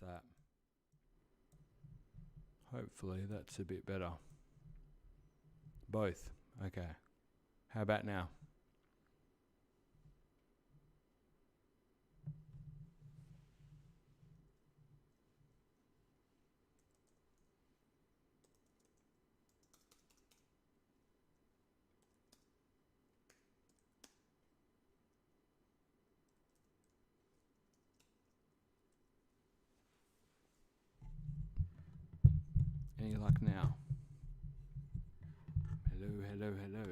How's that? Hopefully that's a bit better. Both. Okay. How about now? Any luck now? Hello, hello, hello.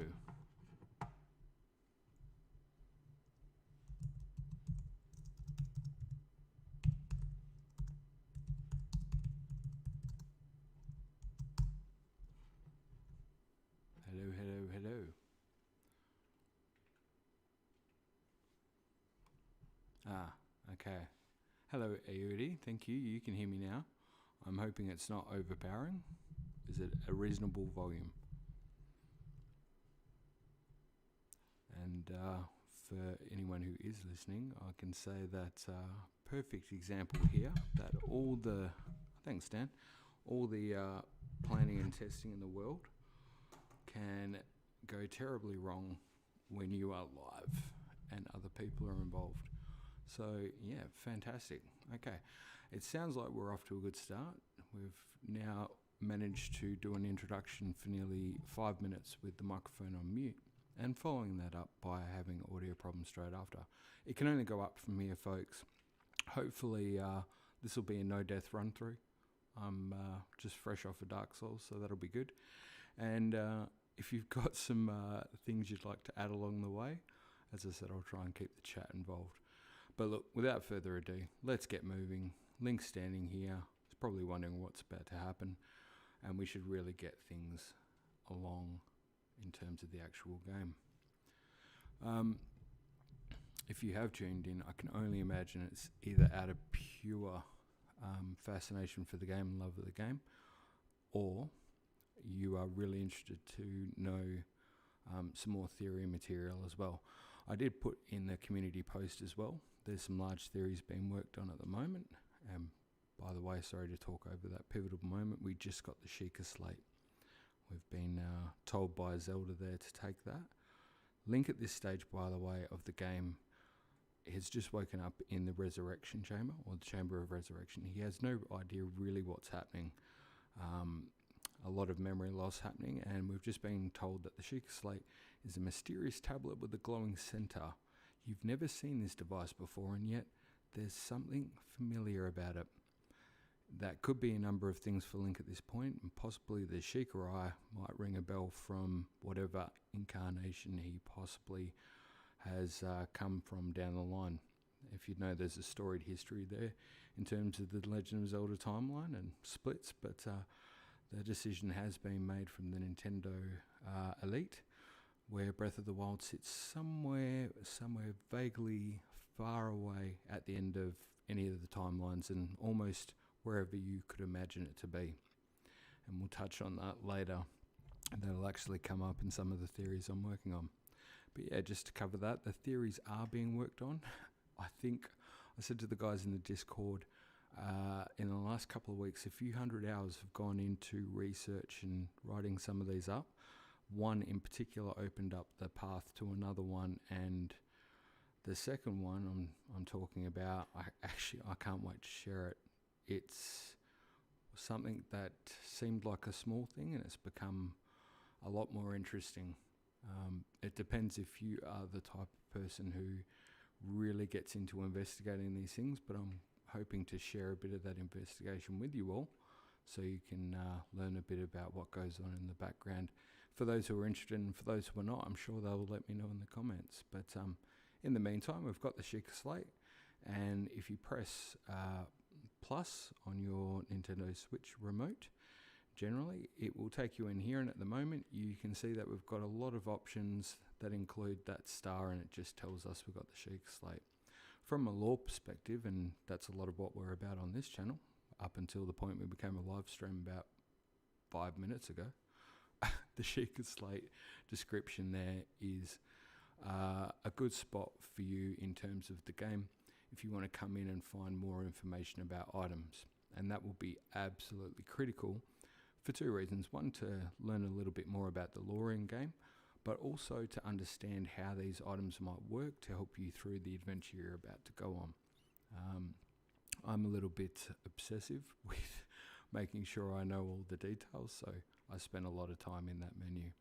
Hello, hello, hello. Ah, okay. Hello, Ayudi. Thank you. You can hear me now. I'm hoping it's not overpowering. Is it a reasonable volume? And for anyone who is listening, I can say that perfect example here that all the, thanks Dan, all the planning and testing in the world can go terribly wrong when you are live and other people are involved. So yeah, fantastic. Okay, it sounds like we're off to a good start. We've now managed to do an introduction for nearly 5 minutes with the microphone on mute, and following that up by having audio problems straight after. It can only go up from here, folks. Hopefully this will be a no-death run-through. I'm just fresh off of Dark Souls, so that'll be good. And if you've got some things you'd like to add along the way, as I said, I'll try and keep the chat involved. But look, without further ado, let's get moving. Link's standing here. He's probably wondering what's about to happen. And we should really get things along in terms of the actual game. If you have tuned in, I can only imagine it's either out of pure fascination for the game and love of the game, or you are really interested to know some more theory material as well. I did put in the community post as well. There's some large theories being worked on at the moment. By the way, sorry to talk over that pivotal moment. We just got the Sheikah slate. We've been told by Zelda there to take that. Link at this stage, by the way, of the game has just woken up in the Resurrection Chamber, or the Chamber of Resurrection. He has no idea really what's happening. A lot of memory loss happening, and we've just been told that the Sheikah slate is a mysterious tablet with a glowing center. You've never seen this device before, and yet there's something familiar about it. That could be a number of things for Link at this point, and possibly the Sheikah eye might ring a bell from whatever incarnation he possibly has come from down the line. If you know, there's a storied history there in terms of the Legend of Zelda timeline and splits, but the decision has been made from the Nintendo Elite, where Breath of the Wild sits somewhere vaguely far away at the end of any of the timelines, and almost wherever you could imagine it to be. And we'll touch on that later, and that'll actually come up in some of the theories I'm working on. But yeah, just to cover that, the theories are being worked on. I think I said to the guys in the Discord, in the last couple of weeks, a few hundred hours have gone into research and writing some of these up. One in particular opened up the path to another one, and the second one I'm talking about, I can't wait to share it. It's something that seemed like a small thing, and it's become a lot more interesting. It depends if you are the type of person who really gets into investigating these things, but I'm hoping to share a bit of that investigation with you all, so you can learn a bit about what goes on in the background. For those who are interested, and for those who are not, I'm sure they will let me know in the comments. But in the meantime, we've got the Sheikah slate, and if you press plus on your Nintendo Switch remote, generally it will take you in here, and at the moment you can see that we've got a lot of options that include that star, and it just tells us we've got the Sheikah slate. From a lore perspective, and that's a lot of what we're about on this channel, up until the point we became a live stream about 5 minutes ago, the Sheikah slate description there is a good spot for you in terms of the game. if you want to come in and find more information about items. And that will be absolutely critical for two reasons. One, to learn a little bit more about the lore in game, but also to understand how these items might work to help you through the adventure you're about to go on. I'm a little bit obsessive with making sure I know all the details, so I spend a lot of time in that menu.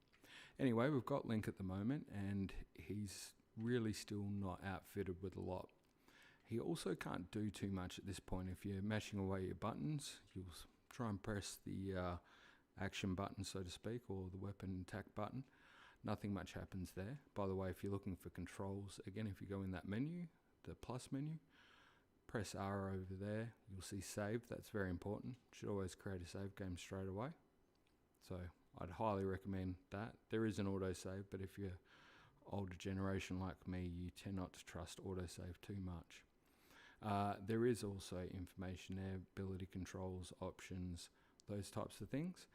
Anyway, we've got Link at the moment, and he's really still not outfitted with a lot. He also can't do too much at this point. If you're mashing away your buttons, you'll try and press the action button, so to speak, or the weapon attack button. Nothing much happens there. By the way, if you're looking for controls, again, if you go in that menu, the plus menu, press R over there, you'll see save. That's very important. Should always create a save game straight away. So I'd highly recommend that. There is an autosave, but if you're older generation like me, you tend not to trust autosave too much. There is also information there, ability controls, options, those types of things.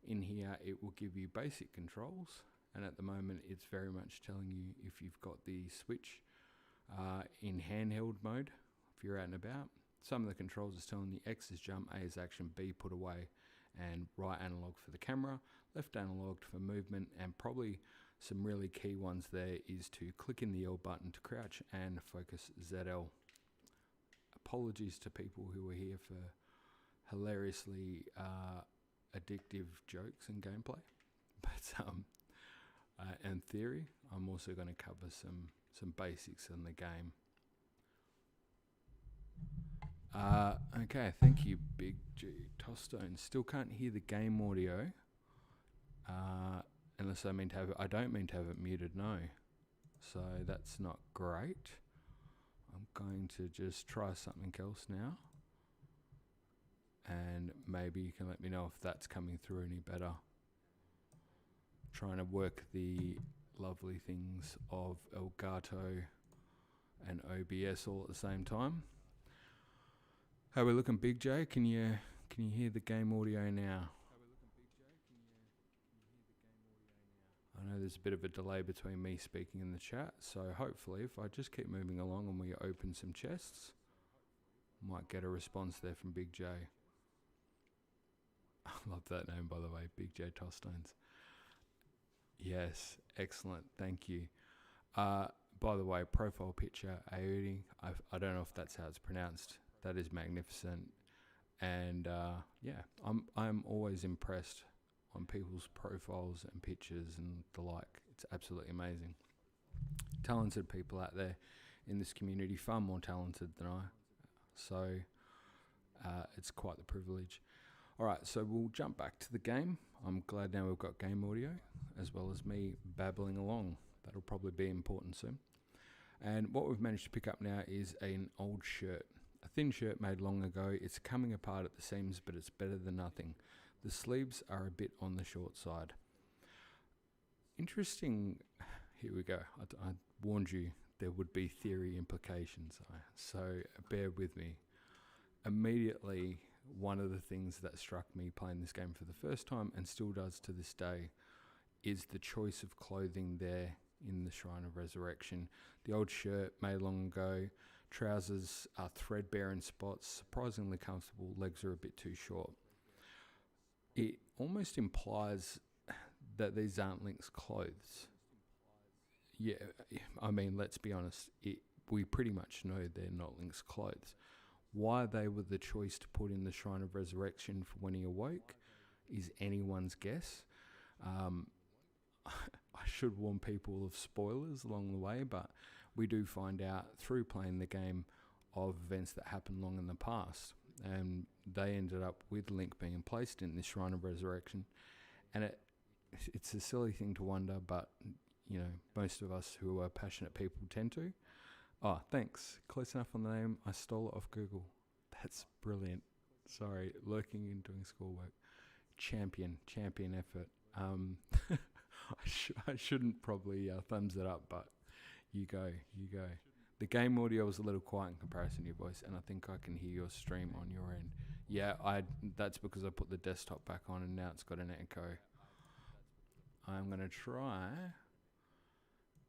In here, it will give you basic controls, and at the moment, it's very much telling you if you've got the Switch in handheld mode, if you're out and about. Some of the controls is telling you X is jump, A is action, B put away, and right analog for the camera, left analog for movement, and probably some really key ones there is to click in the L button to crouch and focus ZL. Apologies to people who are here for hilariously addictive jokes and gameplay, but and theory. I'm also going to cover some basics in the game. Okay, thank you, Big G Tostone. Still can't hear the game audio, unless I don't mean to have it muted, no. So that's not great. I'm going to just try something else now, and maybe you can let me know if that's coming through any better. Trying to work the lovely things of Elgato and OBS all at the same time. How are we looking, Big J? Can you hear the game audio now? I know there's a bit of a delay between me speaking and the chat, so hopefully if I just keep moving along and we open some chests, might get a response there from Big J. I love that name, by the way, Big J Tostones. Yes, excellent, thank you. By the way, profile picture, Audi, I don't know if that's how it's pronounced. That is magnificent, and yeah, I'm always impressed on people's profiles and pictures and the like. It's absolutely amazing. Talented people out there in this community, far more talented than I, so it's quite the privilege. Alright, so we'll jump back to the game. I'm glad now we've got game audio, as well as me babbling along. That'll probably be important soon. And what we've managed to pick up now is an old shirt. A thin shirt made long ago. It's coming apart at the seams, but it's better than nothing. The sleeves are a bit on the short side. Interesting. Here we go. I warned you there would be theory implications, so bear with me. Immediately, one of the things that struck me playing this game for the first time, and still does to this day, is the choice of clothing there in the Shrine of Resurrection. The old shirt made long ago. Trousers are threadbare in spots, surprisingly comfortable, legs are a bit too short. It almost implies that these aren't Link's clothes. Yeah, I mean, let's be honest, we pretty much know they're not Link's clothes. Why they were the choice to put in the Shrine of Resurrection for when he awoke is anyone's guess. I should warn people of spoilers along the way, but we do find out through playing the game of events that happened long in the past, and they ended up with Link being placed in this Shrine of Resurrection. And it's a silly thing to wonder, but you know, most of us who are passionate people tend to. Oh, thanks. Close enough on the name. I stole it off Google. That's brilliant. Sorry, lurking and doing schoolwork. Champion effort. I shouldn't probably thumbs it up, but you go. The game audio was a little quiet in comparison to your voice, and I think I can hear your stream on your end. Yeah, that's because I put the desktop back on and now it's got an echo. I'm going to try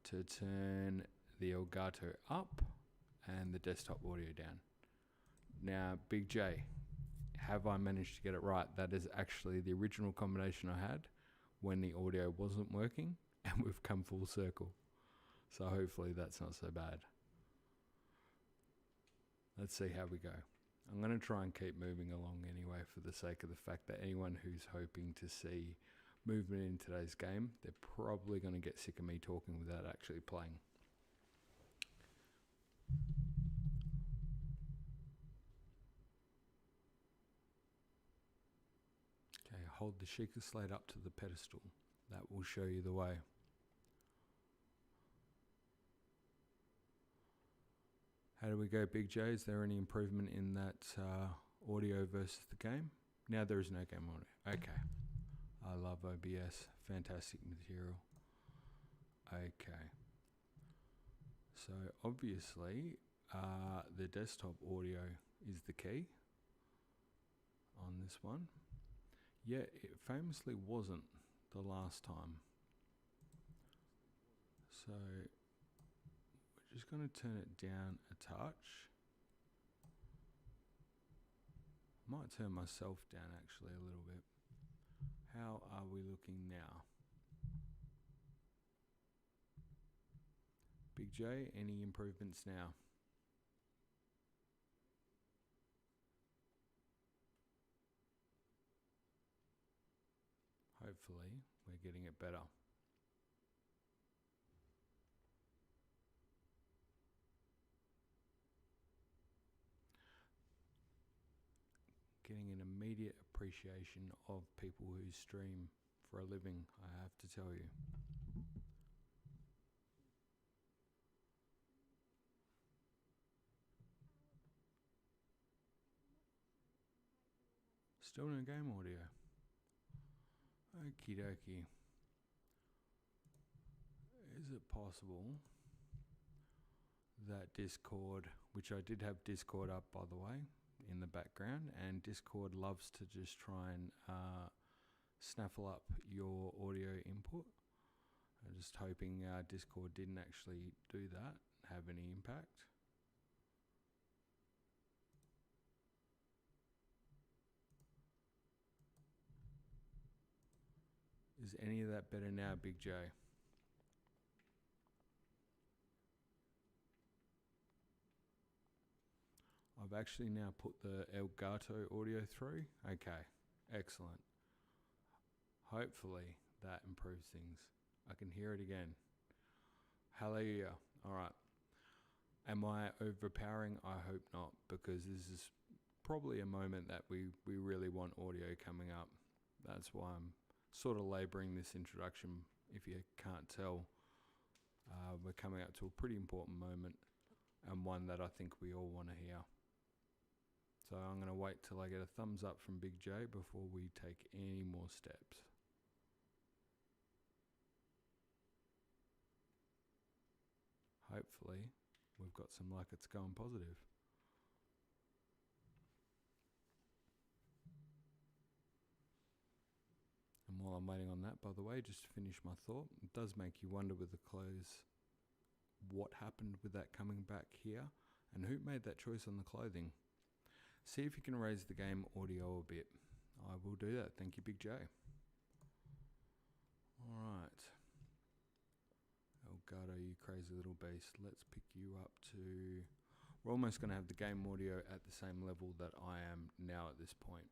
to turn the Elgato up and the desktop audio down. Now, Big J, have I managed to get it right? That is actually the original combination I had when the audio wasn't working, and we've come full circle. So hopefully that's not so bad. Let's see how we go. I'm going to try and keep moving along anyway, for the sake of the fact that anyone who's hoping to see movement in today's game, they're probably going to get sick of me talking without actually playing. Okay, hold the Sheikah slate up to the pedestal. That will show you the way. How do we go, Big J? Is there any improvement in that audio versus the game? Now there is no game audio. Okay. I love OBS. Fantastic material. Okay. So obviously the desktop audio is the key on this one. Yeah, it famously wasn't the last time. So we're just going to turn it down a touch. Might turn myself down actually a little bit. How are we looking now? Big J, any improvements now? Hopefully we're getting it better. Getting an immediate appreciation of people who stream for a living, I have to tell you. Still no game audio. Okie dokie. Is it possible that Discord, which I did have Discord up by the way, in the background, and Discord loves to just try and snaffle up your audio input. I'm just hoping Discord didn't actually do that, have any impact. Is any of that better now, Big J? I've actually now put the Elgato audio through. Okay, excellent. Hopefully that improves things. I can hear it again. Hallelujah. All right. Am I overpowering? I hope not, because this is probably a moment that we really want audio coming up. That's why I'm sort of labouring this introduction. If you can't tell, we're coming up to a pretty important moment, and one that I think we all want to hear. So I'm going to wait till I get a thumbs up from Big J before we take any more steps. Hopefully we've got some luck, it's going positive. And while I'm waiting on that, by the way, just to finish my thought, it does make you wonder with the clothes what happened with that coming back here, and who made that choice on the clothing. See if you can raise the game audio a bit. I will do that. Thank you, Big J. Alright. Elgato, you crazy little beast. Let's pick you up to... We're almost going to have the game audio at the same level that I am now at this point.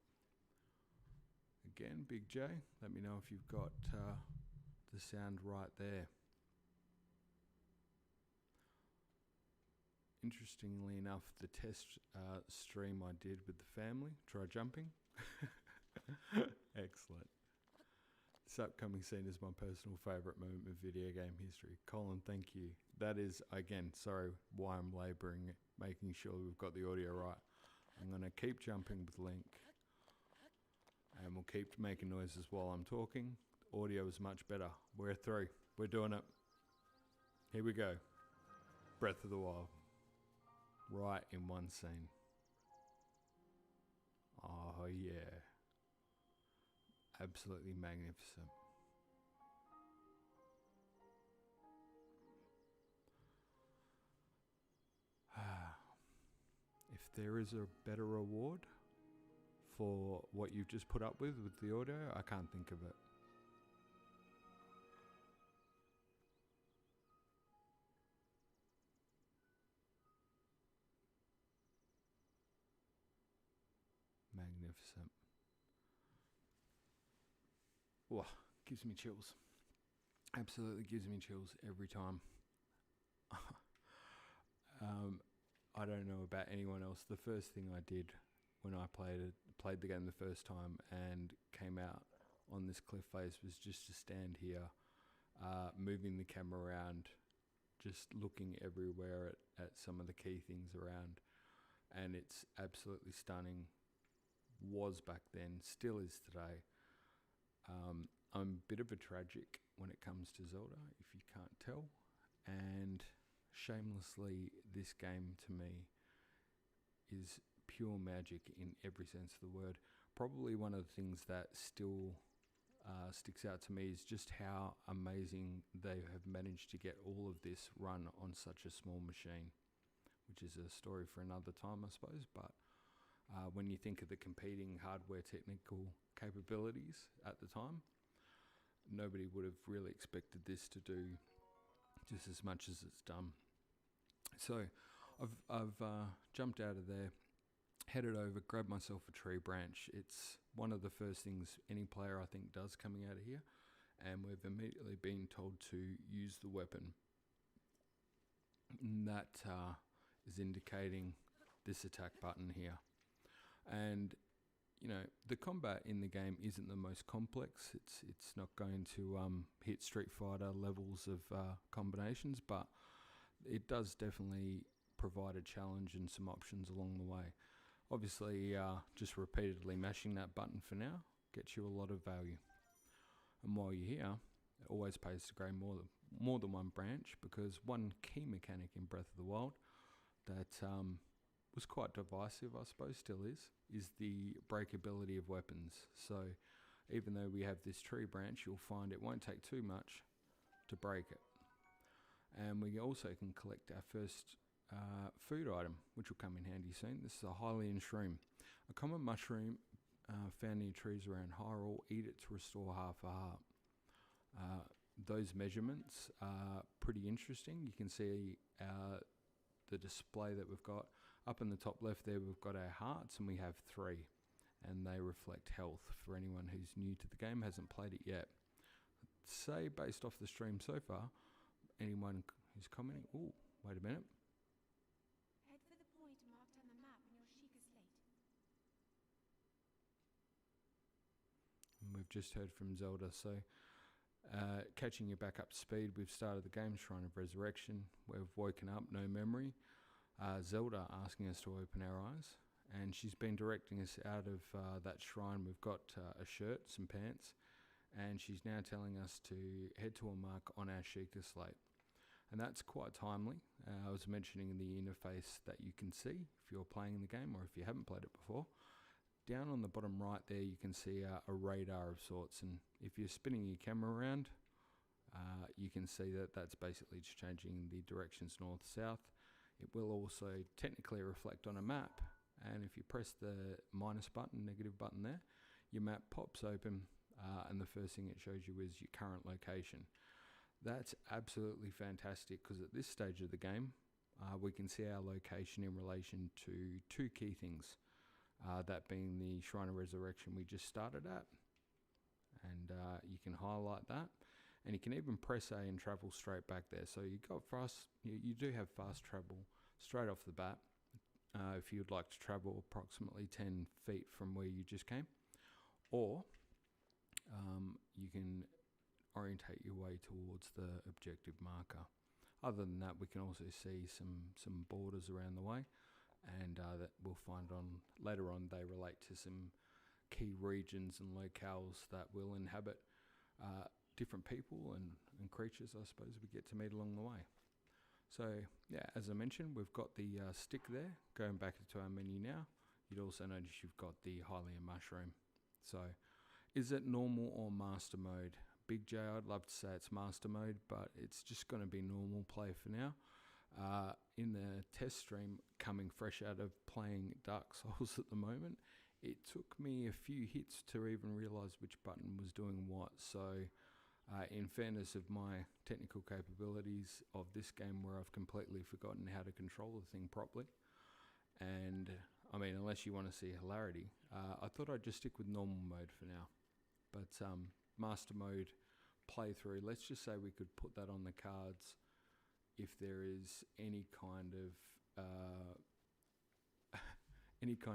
Again, Big J, let me know if you've got the sound right there. Interestingly enough, the test stream I did with the family, try jumping. Excellent. This upcoming scene is my personal favourite moment of video game history. Colin, thank you. That is, again, sorry why I'm labouring, making sure we've got the audio right. I'm going to keep jumping with Link, and we'll keep making noises while I'm talking. Audio is much better. We're through. We're doing it. Here we go. Breath of the Wild. Right in one scene. Oh yeah. Absolutely magnificent. there is a better reward for what you've just put up with the audio, I can't think of it. Magnificent. Whoa, gives me chills. Absolutely gives me chills every time. I don't know about anyone else. The first thing I did when I played the game the first time and came out on this cliff face was just to stand here, moving the camera around, just looking everywhere at some of the key things around. And it's absolutely stunning. Was back then, still is today. I'm a bit of a tragic when it comes to Zelda, if you can't tell. And shamelessly, this game to me is pure magic in every sense of the word. Probably one of the things that still sticks out to me is just how amazing they have managed to get all of this run on such a small machine, which is a story for another time, I suppose. But when you think of the competing hardware technical capabilities at the time, nobody would have really expected this to do just as much as it's done. So I've jumped out of there, headed over, grabbed myself a tree branch. It's one of the first things any player, I think, does coming out of here, and we've immediately been told to use the weapon. And that is indicating this attack button here. And you know, the combat in the game isn't the most complex. It's not going to hit Street Fighter levels of combinations, but it does definitely provide a challenge and some options along the way. Obviously, just repeatedly mashing that button for now gets you a lot of value. And while you're here, it always pays to grow more than one branch, because one key mechanic in Breath of the Wild that was quite divisive, I suppose, still is the breakability of weapons. So even though we have this tree branch, you'll find it won't take too much to break it. And we also can collect our first food item, which will come in handy soon. This is a Hylian shroom, a common mushroom found near trees around Hyrule. Eat it to restore half a heart. Those measurements are pretty interesting. You can see the display that we've got. Up in the top left there, we've got our hearts, and we have 3, and they reflect health for anyone who's new to the game, hasn't played it yet. Say, based off the stream so far, anyone who's commenting, oh, wait a minute. Head for the point marked on the map in your Sheikah slate. And we've just heard from Zelda, so catching you back up to speed, we've started the game, Shrine of Resurrection. We've woken up, no memory. Zelda asking us to open our eyes, and she's been directing us out of that shrine. We've got a shirt, some pants, and she's now telling us to head to a mark on our Sheikah slate. And that's quite timely. I was mentioning the interface that you can see if you're playing the game, or if you haven't played it before. Down on the bottom right there, you can see a radar of sorts, and if you're spinning your camera around, you can see that that's basically just changing the directions north-south. It will also technically reflect on a map, and if you press the minus button, negative button there, your map pops open, and the first thing it shows you is your current location. That's absolutely fantastic, because at this stage of the game, we can see our location in relation to 2 key things, that being the Shrine of Resurrection we just started at, and you can highlight that. And you can even press A and travel straight back there. So you got you do have fast travel straight off the bat. If you'd like to travel approximately 10 feet from where you just came, or you can orientate your way towards the objective marker. Other than that, we can also see some borders around the way, and that we'll find on later on. They relate to some key regions and locales that will inhabit different people and creatures, I suppose, we get to meet along the way. So yeah, as I mentioned, we've got the stick there. Going back to our menu now, you'd also notice you've got the Hylian mushroom. So is it normal or master mode? Big J, I'd love to say it's master mode, but it's just going to be normal play for now. In the test stream, coming fresh out of playing Dark Souls at the moment, it took me a few hits to even realise which button was doing what. So, in fairness of my technical capabilities of this game, where I've completely forgotten how to control the thing properly, and I mean, unless you want to see hilarity, I thought I'd just stick with normal mode for now. But master mode playthrough, let's just say we could put that on the cards if there is any kind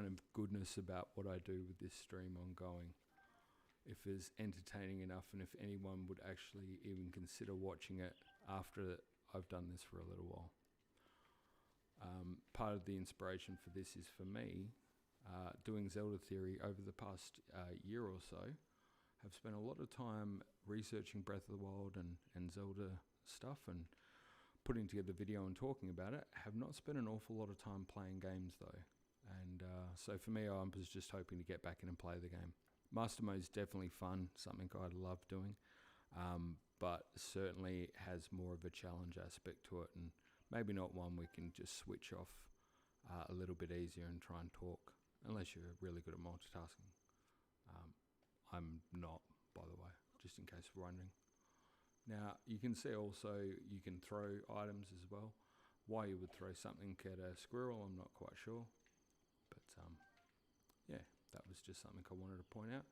of goodness about what I do with this stream ongoing. If it's entertaining enough, and if anyone would actually even consider watching it after I've done this for a little while. Part of the inspiration for this is for me, doing Zelda theory over the past year or so. Have spent a lot of time researching Breath of the Wild and Zelda stuff and putting together video and talking about it. Have not spent an awful lot of time playing games though. And so for me, I was just hoping to get back in and play the game. Master mode is definitely fun, something I love doing, but certainly has more of a challenge aspect to it, and maybe not one we can just switch off a little bit easier and try and talk, unless you're really good at multitasking. I'm not, by the way, just in case you're wondering. Now, you can see also you can throw items as well. Why you would throw something at a squirrel, I'm not quite sure. But yeah, that was just something I wanted to point out.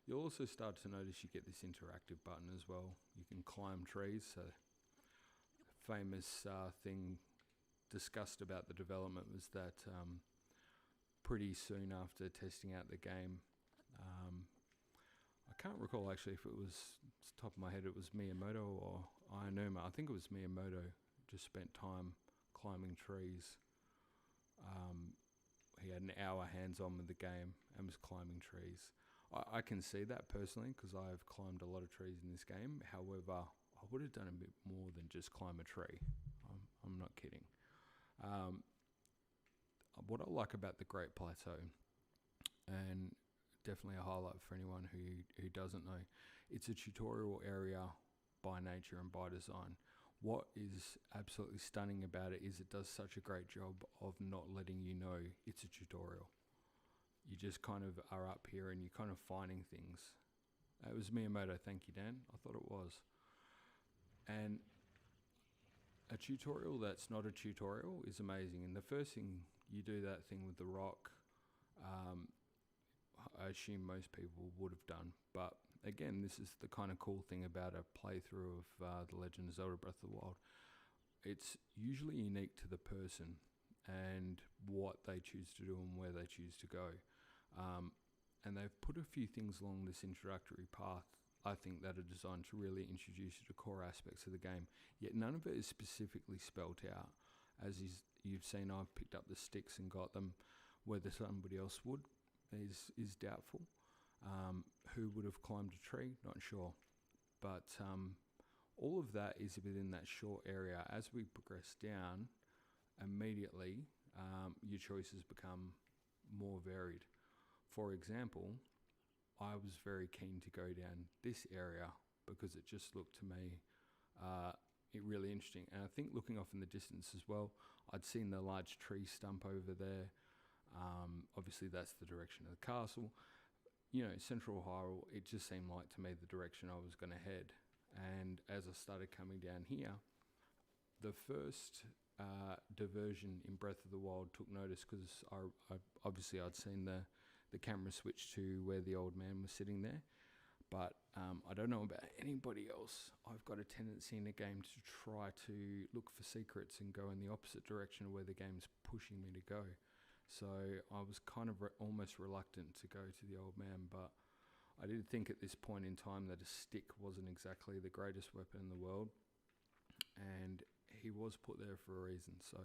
You'll also start to notice you get this interactive button as well. You can climb trees. So the famous thing discussed about the development was that pretty soon after testing out the game, I can't recall actually if it was, top of my head, it was Miyamoto or Aonuma. I think it was Miyamoto. Just spent time climbing trees. He had an hour hands-on with the game and was climbing trees. I can see that personally because I've climbed a lot of trees in this game. However, I would have done a bit more than just climb a tree. I'm not kidding. What I like about the Great Plateau, and definitely a highlight for anyone who doesn't know, it's a tutorial area by nature and by design. What is absolutely stunning about it is it does such a great job of not letting you know it's a tutorial. You just kind of are up here and you're kind of finding things. It was Miyamoto, thank you, Dan. I thought it was. And a tutorial that's not a tutorial is amazing. And the first thing, you do that thing with the rock, I assume most people would have done. But again, this is the kind of cool thing about a playthrough of The Legend of Zelda Breath of the Wild. It's usually unique to the person and what they choose to do and where they choose to go. And they've put a few things along this introductory path, I think, that are designed to really introduce you to core aspects of the game. Yet none of it is specifically spelt out. As you've seen, I've picked up the sticks and got them. Whether somebody else would is doubtful. Who would have climbed a tree? Not sure. But all of that is within that short area. As we progress down, immediately your choices become more varied. For example, I was very keen to go down this area because it just looked to me really interesting. And I think looking off in the distance as well, I'd seen the large tree stump over there. Obviously that's the direction of the castle. You know, Central Hyrule, it just seemed like to me the direction I was going to head. And as I started coming down here, the first diversion in Breath of the Wild took notice because I'd seen the camera switch to where the old man was sitting there. But I don't know about anybody else. I've got a tendency in a game to try to look for secrets and go in the opposite direction of where the game's pushing me to go. So I was kind of almost reluctant to go to the old man, but I did think at this point in time that a stick wasn't exactly the greatest weapon in the world, and he was put there for a reason. So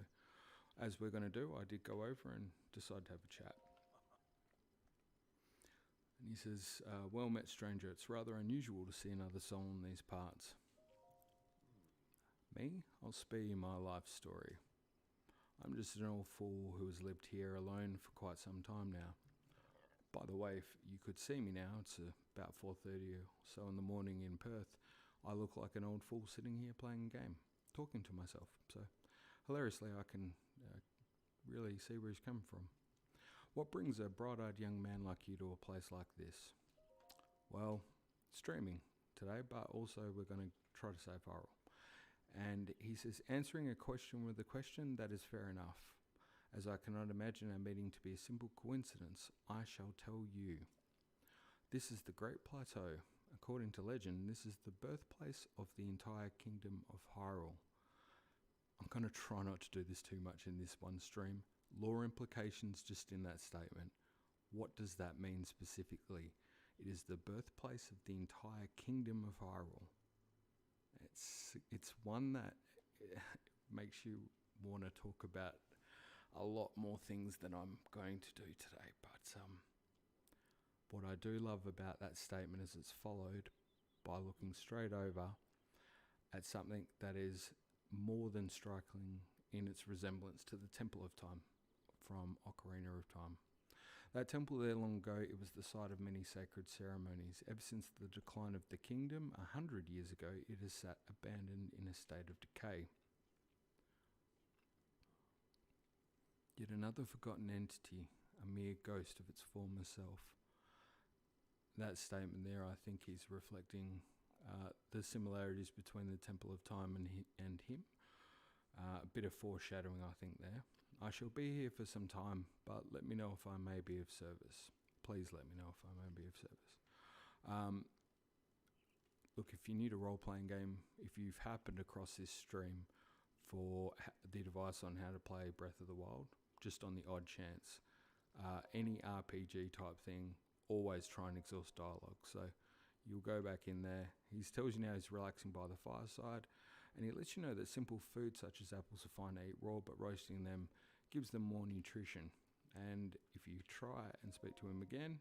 as we're going to do, I did go over and decide to have a chat. And he says, well met, stranger. It's rather unusual to see another soul in these parts. Me? I'll spare you my life story. I'm just an old fool who has lived here alone for quite some time now. By the way, if you could see me now, it's about 4:30 or so in the morning in Perth. I look like an old fool sitting here playing a game, talking to myself. So Hilariously, I can really see where he's coming from. What brings a bright-eyed young man like you to a place like this? Well, streaming today, but also we're going to try to save Hyrule. And he says, answering a question with a question, that is fair enough. As I cannot imagine our meeting to be a simple coincidence, I shall tell you. This is the Great Plateau. According to legend, this is the birthplace of the entire kingdom of Hyrule. I'm going to try not to do this too much in this one stream. Lore implications just in that statement. What does that mean specifically? It is the birthplace of the entire kingdom of Hyrule. It's one that makes you want to talk about a lot more things than I'm going to do today. But what I do love about that statement is it's followed by looking straight over at something that is more than striking in its resemblance to the Temple of Time from Ocarina of Time. That temple there long ago, it was the site of many sacred ceremonies. Ever since the decline of the kingdom 100 years ago, it has sat abandoned in a state of decay. Yet another forgotten entity, a mere ghost of its former self. That statement there, I think, is reflecting the similarities between the Temple of Time and him. A bit of foreshadowing, I think, there. I shall be here for some time, but let me know if I may be of service. Please let me know if I may be of service. Look, if you need a role-playing game, if you've happened across this stream for the advice on how to play Breath of the Wild, just on the odd chance, any RPG type thing, always try and exhaust dialogue. So you'll go back in there. He tells you now he's relaxing by the fireside, and he lets you know that simple food such as apples are fine to eat raw, but roasting them gives them more nutrition. And if you try and speak to him again,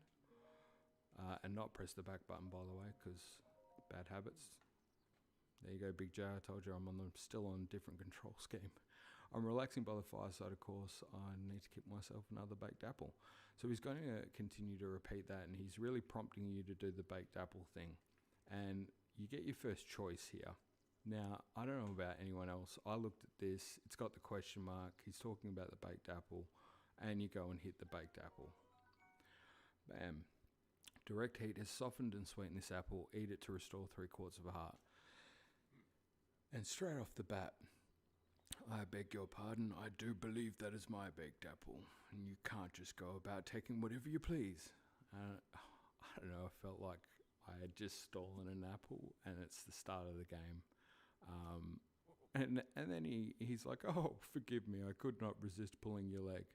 and not press the back button, by the way, because bad habits. There you go, Big J. I told you I'm still on a different control scheme. I'm relaxing by the fireside, of course. I need to keep myself another baked apple. So he's going to continue to repeat that, and he's really prompting you to do the baked apple thing. And you get your first choice here. Now, I don't know about anyone else. I looked at this. It's got the question mark. He's talking about the baked apple. And you go and hit the baked apple. Bam. Direct heat has softened and sweetened this apple. Eat it to restore 3/4 of a heart. And straight off the bat, I beg your pardon, I do believe that is my baked apple. And you can't just go about taking whatever you please. I don't know, I felt like I had just stolen an apple and it's the start of the game. And then he's like, oh, forgive me, I could not resist pulling your leg.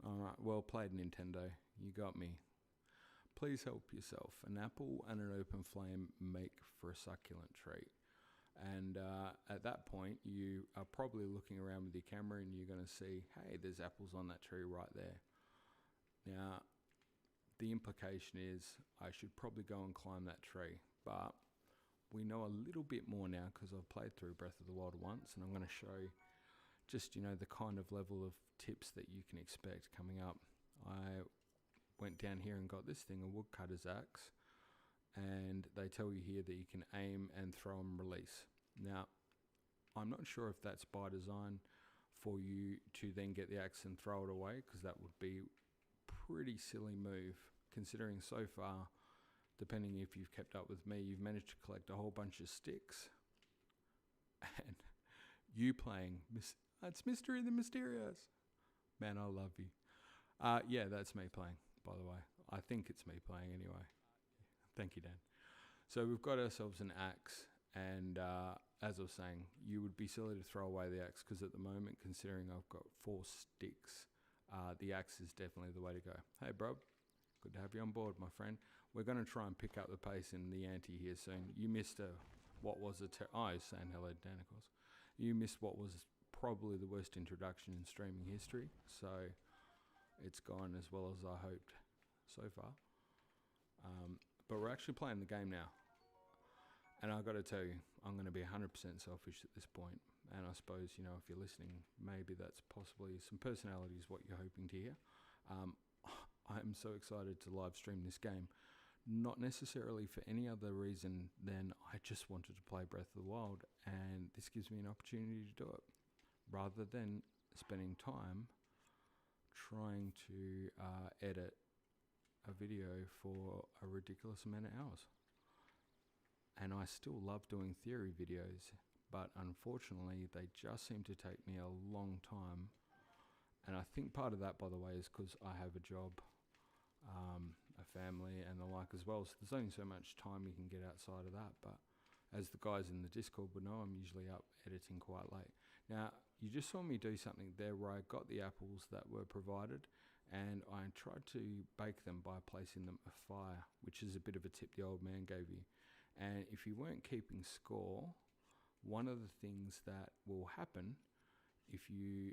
All right, well played, Nintendo. You got me. Please help yourself. An apple and an open flame make for a succulent treat. And at that point, you are probably looking around with your camera and you're going to see, hey, there's apples on that tree right there. Now, the implication is I should probably go and climb that tree. But we know a little bit more now because I've played through Breath of the Wild once, and I'm going to show just, the kind of level of tips that you can expect coming up. I went down here and got this thing, a woodcutter's axe, and they tell you here that you can aim and throw and release. Now, I'm not sure if that's by design for you to then get the axe and throw it away, because that would be a pretty silly move, considering so far, depending if you've kept up with me, you've managed to collect a whole bunch of sticks. And you playing, it's Mystery the Mysterious. Man, I love you. Yeah, that's me playing, by the way. I think it's me playing anyway. Thank you, Dan. So we've got ourselves an axe, and as I was saying, you would be silly to throw away the axe, because at the moment, considering I've got 4 sticks, the axe is definitely the way to go. Hey, bro. Good to have you on board, my friend. We're going to try and pick up the pace in the ante here soon. You missed he's saying hello to Dan, of course. You missed what was probably the worst introduction in streaming history, so it's gone as well as I hoped so far. But we're actually playing the game now. And I've got to tell you, I'm going to be 100% selfish at this point. And I suppose, if you're listening, maybe that's possibly some personality is what you're hoping to hear. I'm so excited to live stream this game. Not necessarily for any other reason than I just wanted to play Breath of the Wild, and this gives me an opportunity to do it. rather than spending time trying to edit a video for a ridiculous amount of hours. And I still love doing theory videos, but unfortunately they just seem to take me a long time. And I think part of that, by the way, is because I have a job, a family and the like as well, so there's only so much time you can get outside of that. But as the guys in the Discord would know, I'm usually up editing quite late. Now, you just saw me do something there where I got the apples that were provided and I tried to bake them by placing them afire, which is a bit of a tip the old man gave you. And if you weren't keeping score, one of the things that will happen if you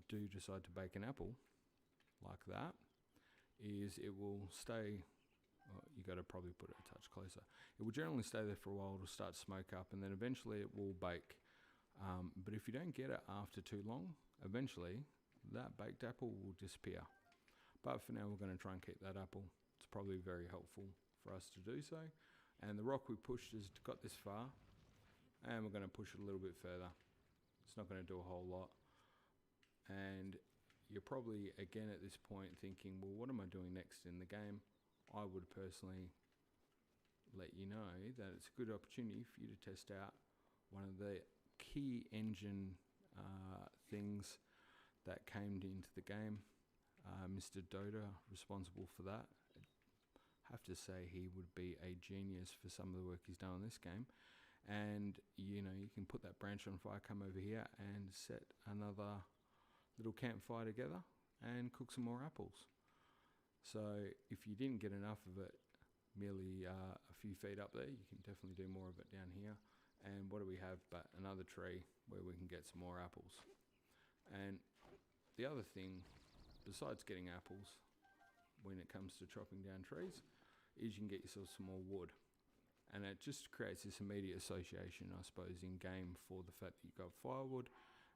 do decide to bake an apple like that is it will stay. You got to probably put it a touch closer. It will generally stay there for a while. It'll start to smoke up, and then eventually it will bake. But if you don't get it after too long, eventually that baked apple will disappear. But for now, we're going to try and keep that apple. It's probably very helpful for us to do so. And the rock we pushed has got this far, and we're going to push it a little bit further. It's not going to do a whole lot. And you're probably, again, at this point thinking, well, what am I doing next in the game? I would personally let you know that it's a good opportunity for you to test out one of the key engine things that came into the game. Mr. Dota, responsible for that. I have to say he would be a genius for some of the work he's done on this game. And, you know, you can put that branch on fire, come over here and set another little campfire together and cook some more apples. So if you didn't get enough of it merely a few feet up there, you can definitely do more of it down here. And what do we have but another tree where we can get some more apples. And the other thing, besides getting apples, when it comes to chopping down trees, is you can get yourself some more wood. And it just creates this immediate association, I suppose, in game for the fact that you've got firewood,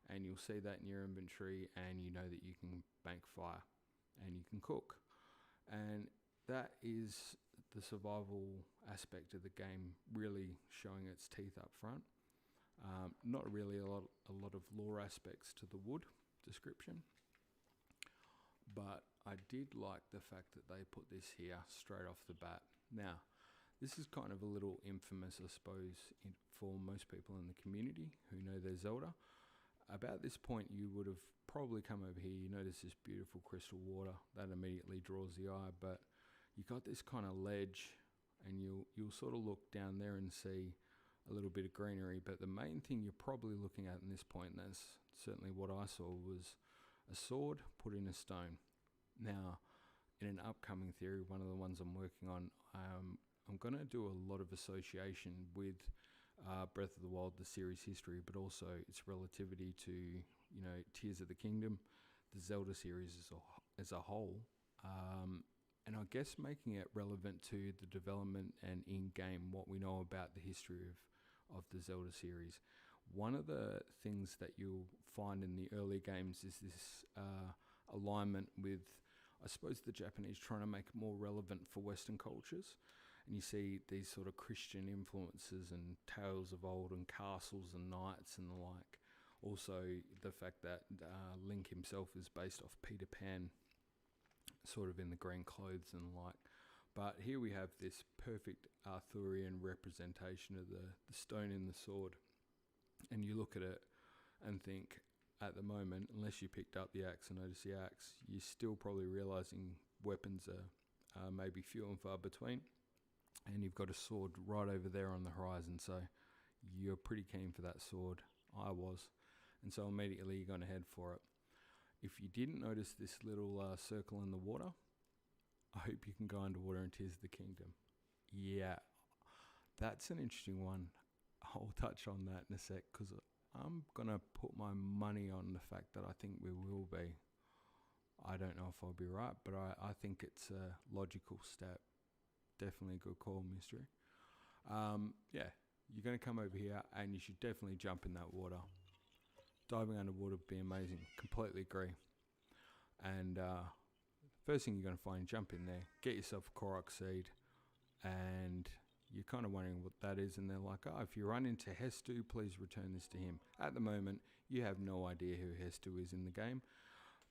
and you'll see that in your inventory, and you know that you can bank fire and you can cook. And that is the survival aspect of the game really showing its teeth up front. Not really a lot of lore aspects to the wood description, but I did like the fact that they put this here straight off the bat. Now, this is kind of a little infamous, I suppose, for most people in the community who know their Zelda. About this point, you would have probably come over here. You notice this beautiful crystal water that immediately draws the eye, but you got this kind of ledge, and you'll sort of look down there and see a little bit of greenery. But the main thing you're probably looking at in this point, and that's certainly what I saw, was a sword put in a stone. Now, in an upcoming theory, one of the ones I'm working on, I'm going to do a lot of association with Breath of the Wild, the series history, but also its relativity to, you know, Tears of the Kingdom, the Zelda series as a whole, and I guess making it relevant to the development and in-game what we know about the history of the Zelda series. One of the things that you'll find in the early games is this alignment with, I suppose, the Japanese trying to make it more relevant for Western cultures. And you see these sort of Christian influences and tales of old and castles and knights and the like. Also, the fact that Link himself is based off Peter Pan, sort of in the green clothes and the like. But here we have this perfect Arthurian representation of the stone in the sword. And you look at it and think, at the moment, unless you picked up the axe and noticed the axe, you're still probably realising weapons are maybe few and far between. And you've got a sword right over there on the horizon, so you're pretty keen for that sword. I was. And so immediately you're going to head for it. If you didn't notice this little circle in the water, I hope you can go underwater in Tears of the Kingdom. Yeah, that's an interesting one. I'll touch on that in a sec, because I'm going to put my money on the fact that I think we will be. I don't know if I'll be right, but I think it's a logical step. Definitely a good call, Mystery. Yeah, you're going to come over here and you should definitely jump in that water. Diving underwater would be amazing. Completely agree. And first thing you're going to find, jump in there, get yourself a Korok seed, and you're kind of wondering what that is, and they're like, oh, if you run into Hestu, please return this to him. At the moment, you have no idea who Hestu is in the game,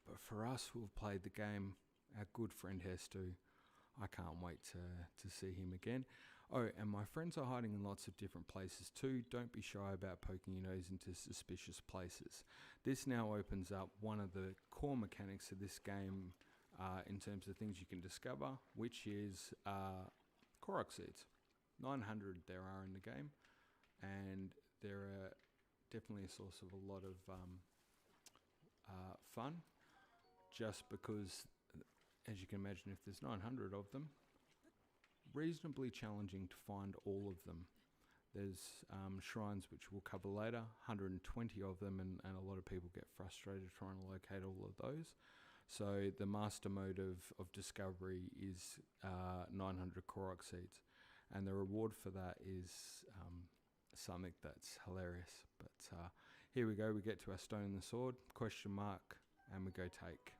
but for us who have played the game, our good friend Hestu, I can't wait to see him again. Oh, and my friends are hiding in lots of different places too. Don't be shy about poking your nose into suspicious places. This now opens up one of the core mechanics of this game in terms of things you can discover, which is Korok seeds. 900 there are in the game, and they're definitely a source of a lot of fun, just because, as you can imagine, if there's 900 of them, reasonably challenging to find all of them. There's shrines which we'll cover later, 120 of them, and a lot of people get frustrated trying to locate all of those. So the master mode of discovery is 900 Korok seeds, and the reward for that is something that's hilarious. But here we go, we get to our stone and the sword, question mark, and we go take.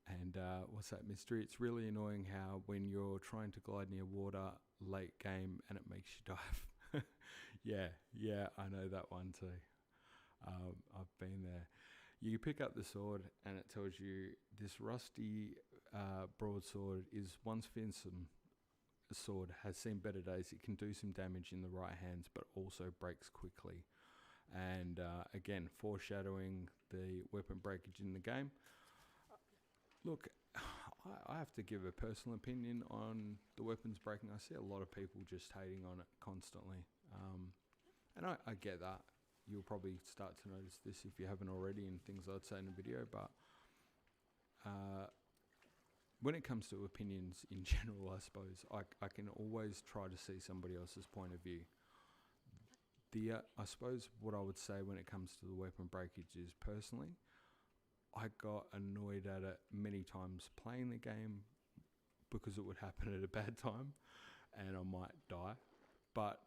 And what's that mystery? It's really annoying how when you're trying to glide near water late game and it makes you dive. yeah, I know that one too. I've been there. You pick up the sword and it tells you this rusty broadsword is once fearsome sword, has seen better days. It can do some damage in the right hands, but also breaks quickly. And again, foreshadowing the weapon breakage in the game. Look, I have to give a personal opinion on the weapons breaking. I see a lot of people just hating on it constantly. And I get that. You'll probably start to notice this if you haven't already in things I'd say in the video. But when it comes to opinions in general, I suppose, I can always try to see somebody else's point of view. I suppose what I would say when it comes to the weapon breakage is, personally, I got annoyed at it many times playing the game because it would happen at a bad time and I might die. But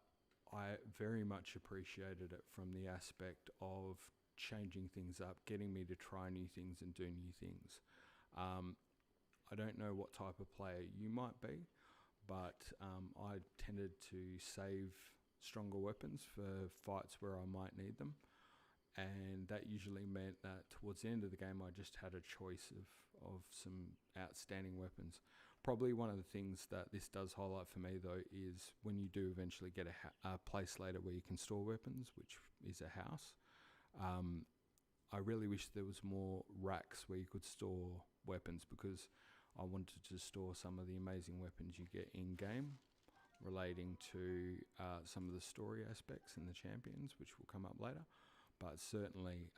I very much appreciated it from the aspect of changing things up, getting me to try new things and do new things. I don't know what type of player you might be, but I tended to save stronger weapons for fights where I might need them. And that usually meant that towards the end of the game, I just had a choice of some outstanding weapons. Probably one of the things that this does highlight for me, though, is when you do eventually get a place later where you can store weapons, which is a house. I really wish there was more racks where you could store weapons, because I wanted to store some of the amazing weapons you get in-game relating to some of the story aspects and the champions, which will come up later. But certainly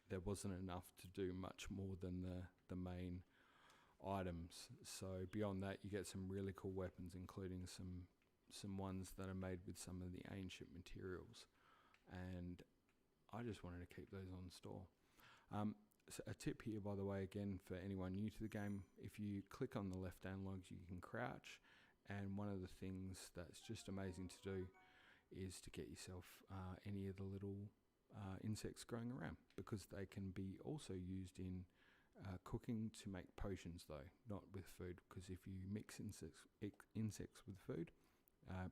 there wasn't enough to do much more than the main items. So beyond that, you get some really cool weapons, including some ones that are made with some of the ancient materials. And I just wanted to keep those on store. So a tip here, by the way, again, for anyone new to the game, if you click on the left analog, you can crouch. And one of the things that's just amazing to do is to get yourself any of the little insects growing around, because they can be also used in cooking to make potions, though not with food, because if you mix insects with food,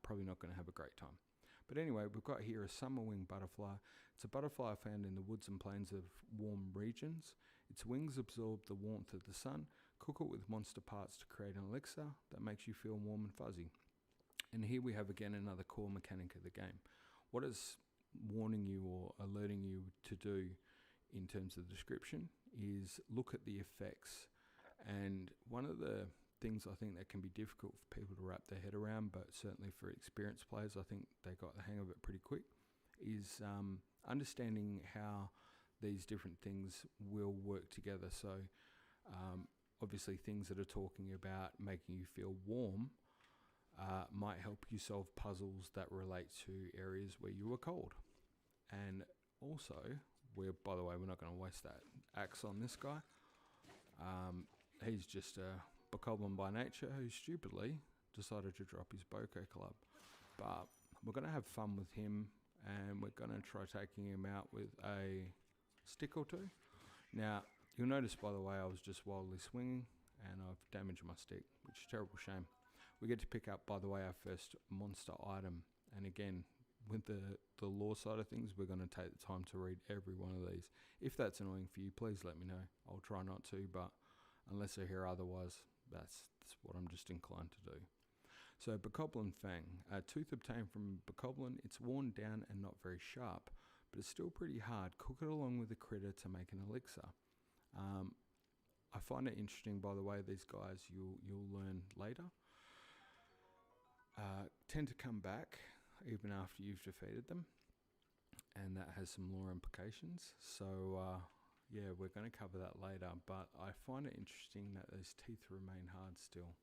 probably not going to have a great time. But anyway, we've got here a summer wing butterfly. It's a butterfly found in the woods and plains of warm regions. Its wings absorb the warmth of the sun. Cook it with monster parts to create an elixir that makes you feel warm and fuzzy. And here we have again another core mechanic of the game. What it's warning you or alerting you to do in terms of the description is look at the effects. And one of the things I think that can be difficult for people to wrap their head around, but certainly for experienced players, I think they got the hang of it pretty quick, is understanding how these different things will work together. So obviously things that are talking about making you feel warm might help you solve puzzles that relate to areas where you were cold. And also, by the way, we're not going to waste that axe on this guy. He's just a bokoblin by nature who stupidly decided to drop his bokeh club. But we're going to have fun with him, and we're going to try taking him out with a stick or two. Now, you'll notice, by the way, I was just wildly swinging, and I've damaged my stick, which is a terrible shame. we get to pick up, by the way, our first monster item. And again, with the lore side of things, we're going to take the time to read every one of these. If that's annoying for you, please let me know. I'll try not to, but unless I hear otherwise, that's what I'm just inclined to do. So, Bokoblin Fang. A tooth obtained from Bokoblin. It's worn down and not very sharp, but it's still pretty hard. Cook it along with a critter to make an elixir. I find it interesting, by the way, these guys, you'll learn later, tend to come back even after you've defeated them, and that has some lore implications. So, yeah, we're going to cover that later, but I find it interesting that those teeth remain hard still.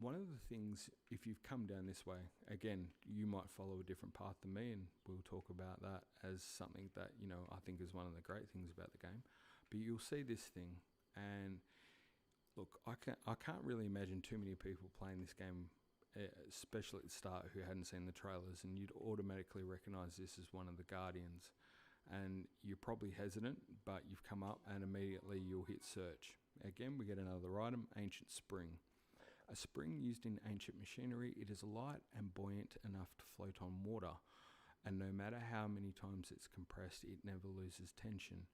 One of the things, if you've come down this way, again, you might follow a different path than me, and we'll talk about that as something that, I think is one of the great things about the game. But you'll see this thing, and look, I can't really imagine too many people playing this game, especially at the start, who hadn't seen the trailers, and you'd automatically recognise this as one of the Guardians. And you're probably hesitant, but you've come up and immediately you'll hit search. Again, we get another item, Ancient Spring. A spring used in ancient machinery, it is light and buoyant enough to float on water, and no matter how many times it's compressed, it never loses tension.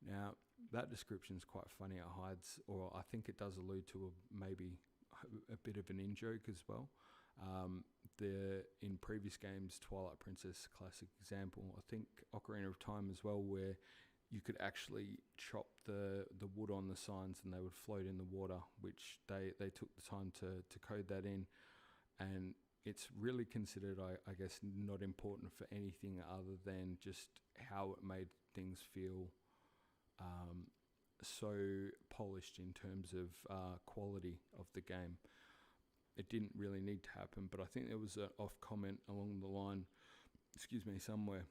Now, that description is quite funny. It hides, or I think it does allude to maybe a bit of an in-joke as well. In previous games, Twilight Princess, classic example, I think Ocarina of Time as well, where you could actually chop the wood on the signs and they would float in the water, which they took the time to code that in. And it's really considered, I guess, not important for anything other than just how it made things feel so polished in terms of quality of the game. It didn't really need to happen, but I think there was an off comment along the line, somewhere,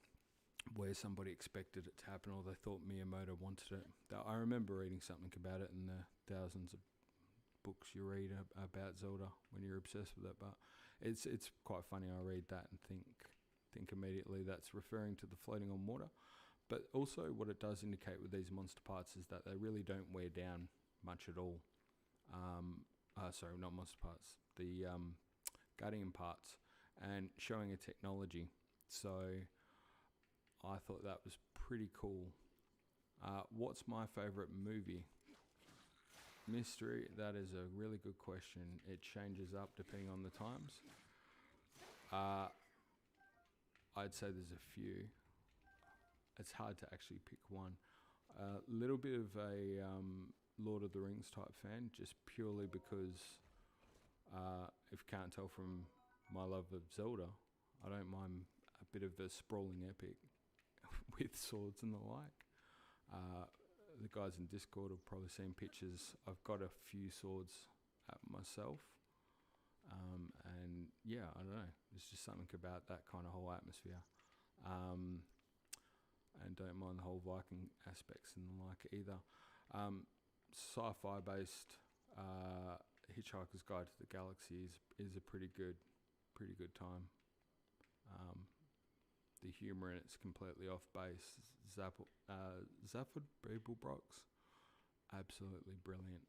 where somebody expected it to happen, or they thought Miyamoto wanted it. I remember reading something about it in the thousands of books you read about Zelda when you're obsessed with it, but it's quite funny. I read that and think immediately that's referring to the floating on water. But also what it does indicate with these monster parts is that they really don't wear down much at all. Sorry, not monster parts, the Guardian parts, and showing a technology. So I thought that was pretty cool. What's my favourite movie? Mystery, that is a really good question. It changes up depending on the times. I'd say there's a few. It's hard to actually pick one. A little bit of a Lord of the Rings type fan, just purely because if you can't tell from my love of Zelda, I don't mind a bit of a sprawling epic with swords and the like. The guys in Discord have probably seen pictures. I've got a few swords myself. And yeah, I don't know. There's just something about that kind of whole atmosphere. And don't mind the whole Viking aspects and the like either. Sci-fi based Hitchhiker's Guide to the Galaxy is a pretty good time. The humour in it's completely off base. Zaphod Beeblebrox, absolutely brilliant.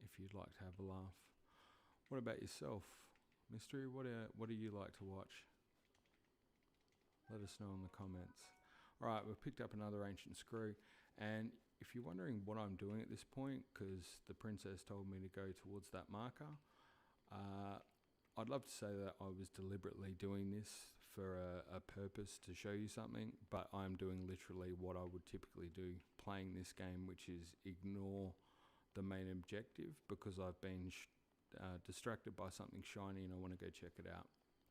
If you'd like to have a laugh. What about yourself, Mystery? What do you like to watch? Let us know in the comments. All right, we've picked up another ancient screw, and if you're wondering what I'm doing at this point, because the princess told me to go towards that marker, I'd love to say that I was deliberately doing this for a purpose to show you something, but I'm doing literally what I would typically do playing this game, which is ignore the main objective because I've been distracted by something shiny and I want to go check it out.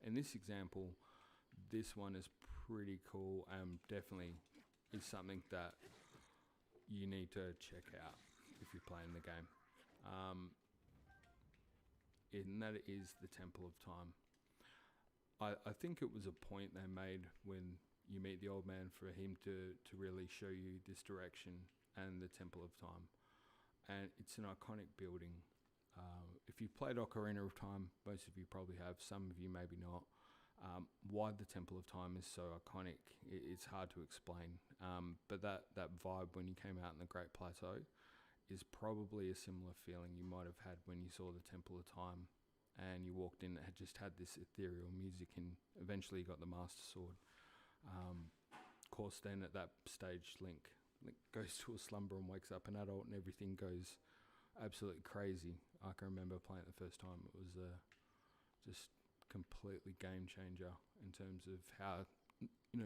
In this example, this one is pretty cool and definitely is something that you need to check out if you're playing the game. And that is the Temple of Time. I think it was a point they made when you meet the old man for him to really show you this direction and the Temple of Time. And it's an iconic building. If you've played Ocarina of Time, most of you probably have, some of you maybe not. Why the Temple of Time is so iconic, it's hard to explain. But that vibe when you came out in the Great Plateau is probably a similar feeling you might have had when you saw the Temple of Time and you walked in, it had just had this ethereal music, and eventually you got the Master Sword. Of course, then at that stage, Link goes to a slumber and wakes up an adult, and everything goes absolutely crazy. I can remember playing it the first time. It was just completely game changer in terms of how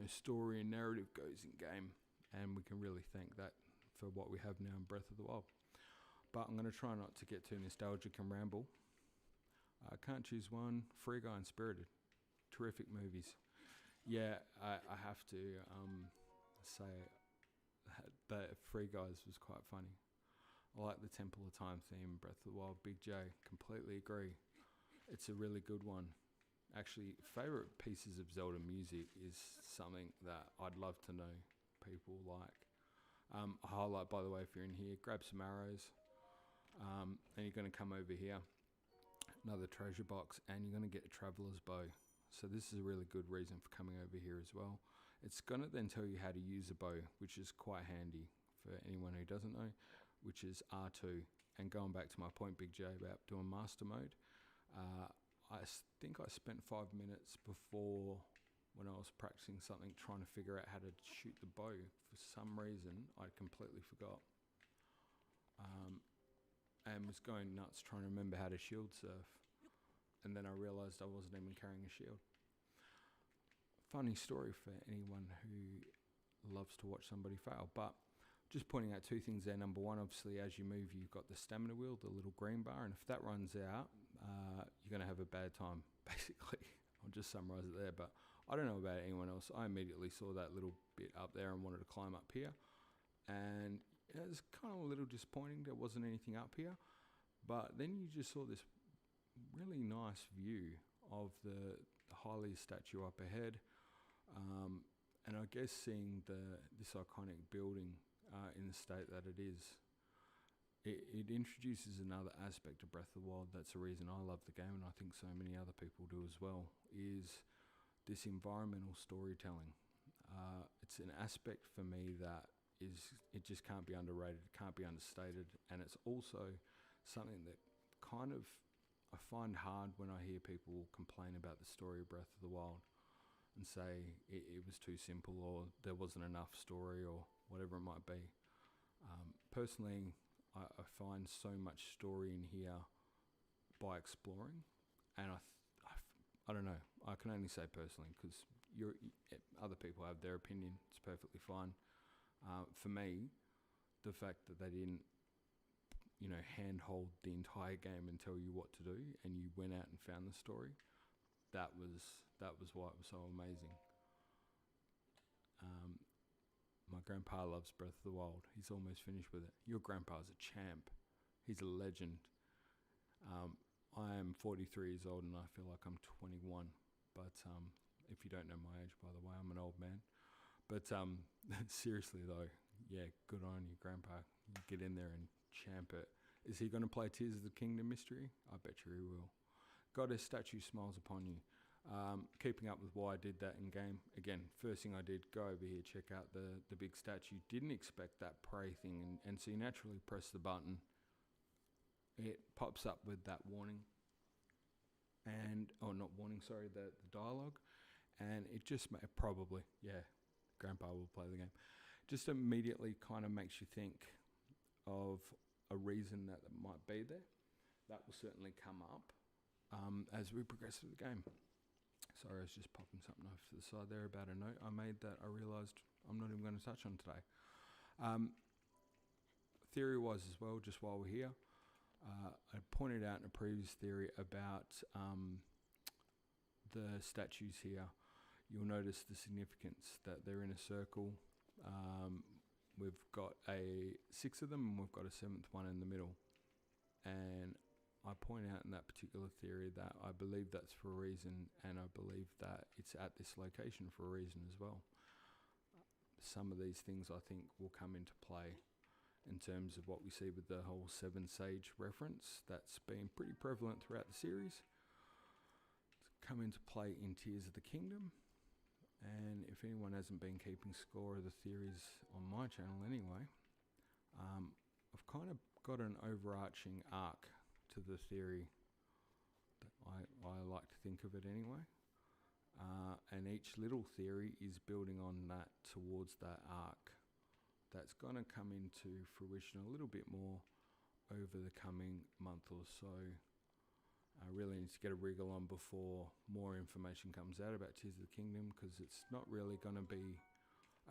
story and narrative goes in game, and we can really thank that for what we have now in Breath of the Wild. But I'm going to try not to get too nostalgic and ramble. I can't choose one. Free Guy and Spirited, terrific movies. Yeah, I have to say that Free Guys was quite funny. I like the Temple of Time theme, Breath of the Wild. Big J, completely agree. It's a really good one. Actually, favourite pieces of Zelda music is something that I'd love to know people like. A highlight, by the way, if you're in here, grab some arrows, and you're going to come over here, another treasure box, and you're going to get a Traveller's Bow. So this is a really good reason for coming over here as well. It's going to then tell you how to use a bow, which is quite handy for anyone who doesn't know, which is R2. And going back to my point, Big J, about doing master mode, I think I spent 5 minutes before, when I was practicing something, trying to figure out how to shoot the bow. For some reason, I completely forgot. And was going nuts trying to remember how to shield surf. And then I realised I wasn't even carrying a shield. Funny story for anyone who loves to watch somebody fail. But just pointing out two things there. Number one, obviously, as you move, you've got the stamina wheel, the little green bar. And if that runs out, you're going to have a bad time, basically. I'll just summarise it there. But I don't know about anyone else. I immediately saw that little bit up there and wanted to climb up here. And it was kind of a little disappointing. There wasn't anything up here. But then you just saw this really nice view of the Hylia statue up ahead. And I guess seeing this iconic building in the state that it is, it introduces another aspect of Breath of the Wild. That's the reason I love the game, and I think so many other people do as well, is this environmental storytelling. It's an aspect for me that it just can't be underrated, it can't be understated, and it's also something that kind of I find hard when I hear people complain about the story of Breath of the Wild and say it was too simple, or there wasn't enough story, or whatever it might be. Personally, I find so much story in here by exploring, and I don't know, I can only say personally, because other people have their opinion. It's perfectly fine. For me, the fact that they didn't handhold the entire game and tell you what to do, and you went out and found the story, that was why it was so amazing. My grandpa loves Breath of the Wild. He's almost finished with it. Your grandpa's a champ. He's a legend. I am 43 years old and I feel like I'm 21. But if you don't know my age, by the way, I'm an old man. But seriously though, yeah, good on you, grandpa. You get in there and champ it. Is he going to play Tears of the Kingdom Mystery? I bet you he will. Goddess statue smiles upon you. Keeping up with why I did that in game. Again, first thing I did, go over here, check out the big statue. Didn't expect that prey thing, and so you naturally press the button. It pops up with that warning, not warning, sorry, the dialogue, and it just probably, yeah, grandpa will play the game. Just immediately kind of makes you think of a reason that might be there. That will certainly come up as we progress through the game. Sorry, I was just popping something off to the side there about a note I made that I realised I'm not even going to touch on today. Theory-wise as well, just while we're here, I pointed out in a previous theory about the statues here. You'll notice the significance that they're in a circle. We've got 6 of them, and we've got a 7th one in the middle. And I point out in that particular theory that I believe that's for a reason, and I believe that it's at this location for a reason as well. Some of these things I think will come into play in terms of what we see with the whole 7 Sage reference that's been pretty prevalent throughout the series. It's come into play in Tears of the Kingdom, and if anyone hasn't been keeping score of the theories on my channel anyway, I've kind of got an overarching arc to the theory that I like to think of it anyway. And each little theory is building on that towards that arc that's going to come into fruition a little bit more over the coming month or so. I really need to get a wriggle on before more information comes out about Tears of the Kingdom, because it's not really going to be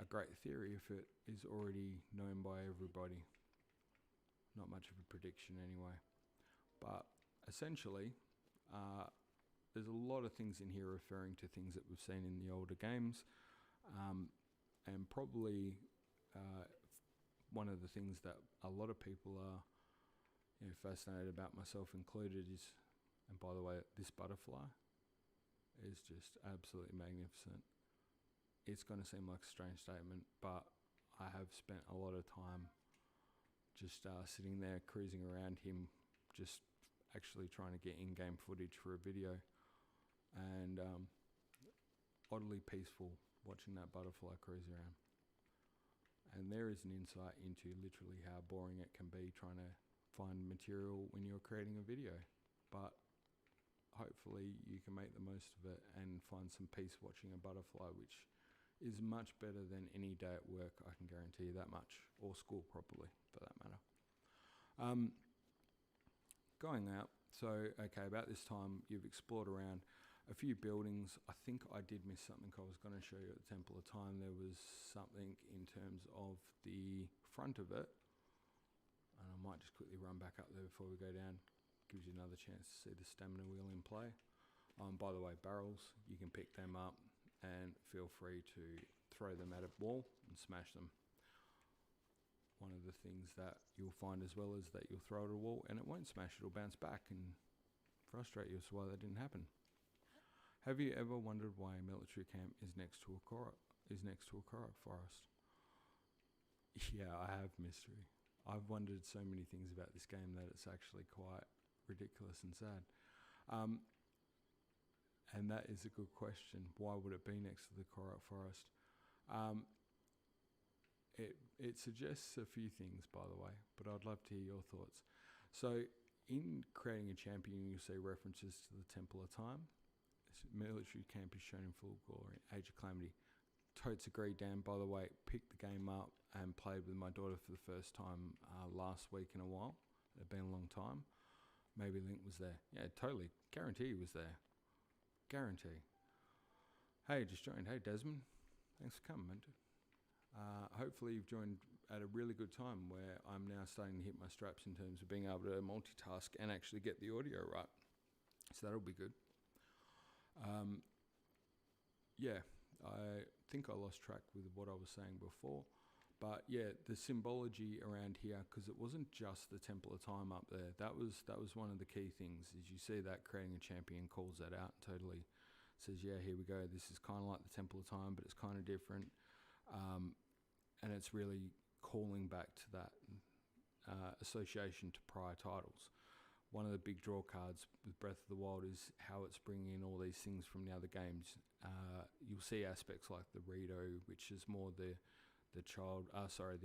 a great theory if it is already known by everybody. Not much of a prediction anyway. But essentially, there's a lot of things in here referring to things that we've seen in the older games. And probably one of the things that a lot of people are fascinated about, myself included, is, and by the way, this butterfly is just absolutely magnificent. It's going to seem like a strange statement, but I have spent a lot of time just sitting there cruising around him, just actually trying to get in-game footage for a video, and oddly peaceful watching that butterfly cruise around. And there is an insight into literally how boring it can be trying to find material when you're creating a video. But hopefully you can make the most of it and find some peace watching a butterfly, which is much better than any day at work, I can guarantee you that much, or school probably, for that matter. Going out, so okay, about this time you've explored around a few buildings. I think I did miss something I was going to show you at the Temple of Time. There was something in terms of the front of it, and I might just quickly run back up there before we go down. Gives you another chance to see the stamina wheel in play. By the way, barrels, you can pick them up and feel free to throw them at a wall and smash them. One of the things that you'll find as well is that you'll throw it at a wall and it won't smash, it'll bounce back and frustrate you as to why that didn't happen. Have you ever wondered why a military camp is next to a Korok forest? Yeah, I have, mystery. I've wondered so many things about this game that it's actually quite ridiculous and sad. And that is a good question. Why would it be next to the Korok forest? It suggests a few things, by the way, but I'd love to hear your thoughts. So in creating a champion, you'll see references to the Temple of Time. This military camp is shown in full glory, Age of Calamity. Totes agreed, Dan. By the way, picked the game up and played with my daughter for the first time last week in a while. It had been a long time. Maybe Link was there. Yeah, totally. Guarantee he was there. Guarantee. Hey, just joined. Hey, Desmond. Thanks for coming, man. Hopefully you've joined at a really good time where I'm now starting to hit my straps in terms of being able to multitask and actually get the audio right. So that'll be good. Yeah, I think I lost track with what I was saying before. But yeah, the symbology around here, because it wasn't just the Temple of Time up there. That was one of the key things. Is you see that creating a champion calls that out and totally says, yeah, here we go. This is kind of like the Temple of Time, but it's kind of different. And it's really calling back to that association to prior titles. One of the big draw cards with Breath of the Wild is how it's bringing in all these things from the other games. You'll see aspects like the Rito, which is more the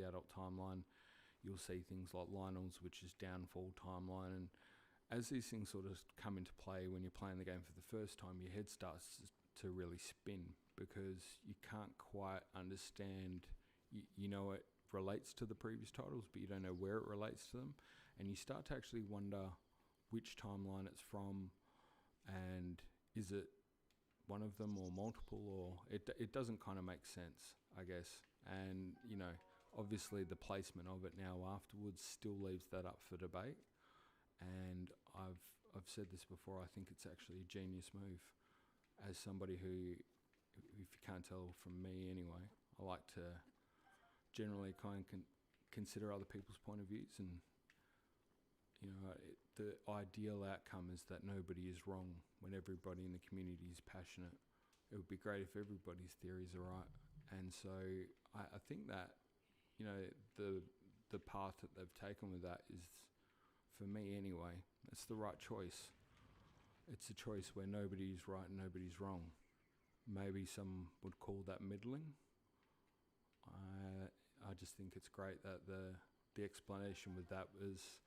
adult timeline. You'll see things like Lionel's, which is downfall timeline. And as these things sort of come into play when you're playing the game for the first time, your head starts to really spin because you can't quite understand. You know it relates to the previous titles, but you don't know where it relates to them. And you start to actually wonder which timeline it's from, and is it one of them or multiple, or it doesn't kind of make sense, I guess. And obviously the placement of it now afterwards still leaves that up for debate. And I've said this before, I think it's actually a genius move. As somebody who, if you can't tell from me anyway, I like to generally kind of consider other people's point of views, and the ideal outcome is that nobody is wrong when everybody in the community is passionate. It would be great if everybody's theories are right. And so I think that the path that they've taken with that is, for me anyway, it's the right choice. It's a choice where nobody's right and nobody's wrong. Maybe some would call that middling. I just think it's great that the explanation with that was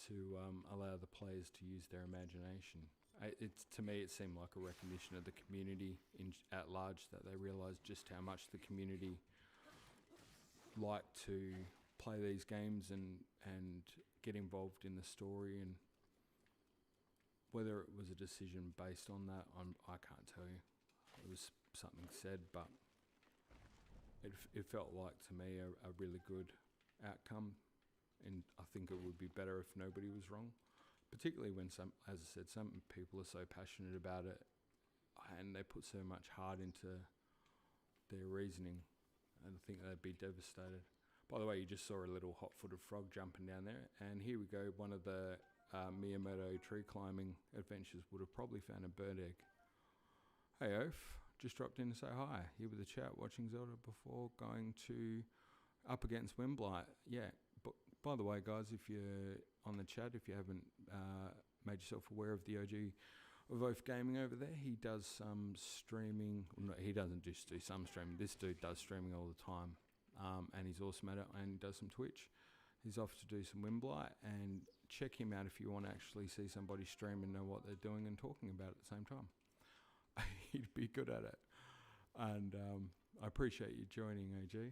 to allow the players to use their imagination. To me, it seemed like a recognition of the community at large, that they realised just how much the community like to play these games and get involved in the story, and whether it was a decision based on that, I can't tell you. It was something said, but it felt like to me a really good outcome, and I think it would be better if nobody was wrong, particularly when as I said, some people are so passionate about it and they put so much heart into their reasoning, and I think they'd be devastated. By the way, you just saw a little hot-footed frog jumping down there, and here we go. One of the Miyamoto tree climbing adventures would have probably found a bird egg. Hey Oaf, just dropped in to say hi. Here with the chat, watching Zelda before going to up against Windblight. Yeah, but by the way, guys, if you're on the chat, if you haven't made yourself aware of the OG of Oaf Gaming over there, he does some streaming. No, he doesn't just do some streaming. This dude does streaming all the time. And he's awesome at it, and he does some Twitch. He's off to do some Windblight, and check him out if you want to actually see somebody stream and know what they're doing and talking about at the same time. He'd be good at it. And I appreciate you joining, OG.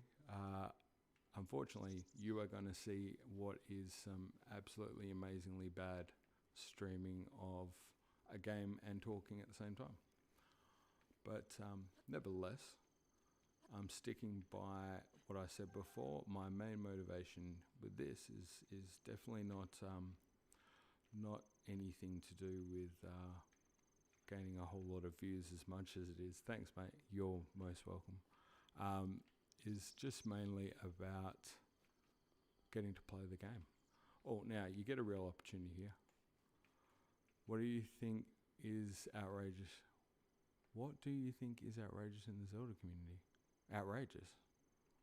Unfortunately, you are going to see what is some absolutely amazingly bad streaming of a game and talking at the same time. But nevertheless, I'm sticking by what I said before. My main motivation with this is definitely not anything to do with gaining a whole lot of views as much as it is. Thanks, mate. You're most welcome. Is just mainly about getting to play the game. Oh, now you get a real opportunity here. What do you think is outrageous? What do you think is outrageous in the Zelda community? Outrageous?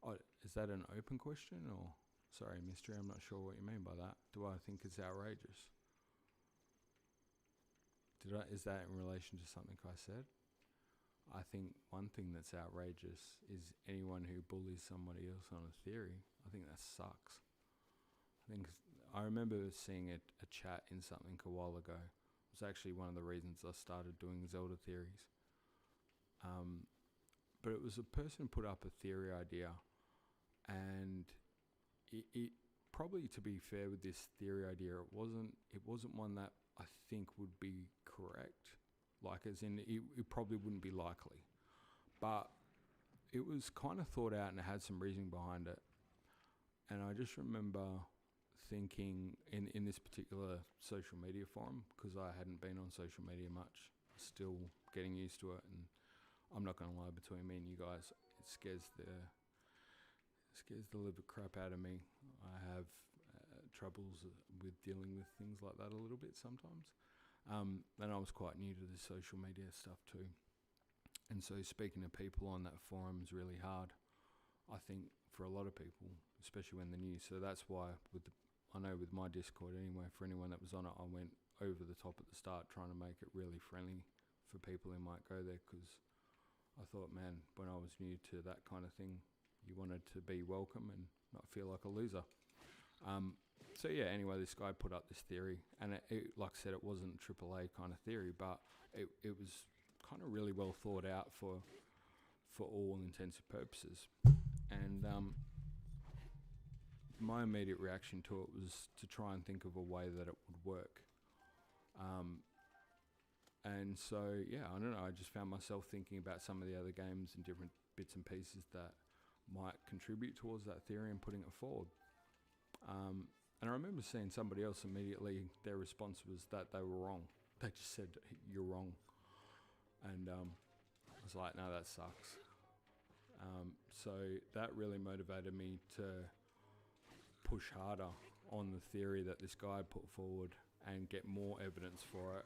Oh, is that an open question, or sorry, mystery? I'm not sure what you mean by that. Do I think it's outrageous? Is that in relation to something I said? I think one thing that's outrageous is anyone who bullies somebody else on a theory. I think that sucks. I remember seeing a chat in something a while ago. It was actually one of the reasons I started doing Zelda theories. But it was a person put up a theory idea, and it probably, to be fair with this theory idea, it wasn't one that I think would be correct. Like, as in, it probably wouldn't be likely. But it was kind of thought out and it had some reasoning behind it. And I just remember thinking in this particular social media forum, because I hadn't been on social media much, still getting used to it, and I'm not going to lie, between me and you guys, it scares the liver crap out of me. I have troubles with dealing with things like that a little bit sometimes. And I was quite new to the social media stuff too. And so speaking to people on that forum is really hard, I think, for a lot of people, especially when they're new. So that's why I know with my Discord anyway, for anyone that was on it, I went over the top at the start trying to make it really friendly for people who might go there, because I thought, man, when I was new to that kind of thing, you wanted to be welcome and not feel like a loser. So yeah, anyway, this guy put up this theory, and it like I said, it wasn't a AAA kind of theory, but it was kind of really well thought out for all intents and purposes. And my immediate reaction to it was to try and think of a way that it would work. And so, yeah, I don't know, I just found myself thinking about some of the other games and different bits and pieces that might contribute towards that theory and putting it forward. And I remember seeing somebody else immediately, their response was that they were wrong. They just said, you're wrong. And I was like, no, that sucks. So that really motivated me to push harder on the theory that this guy put forward and get more evidence for it.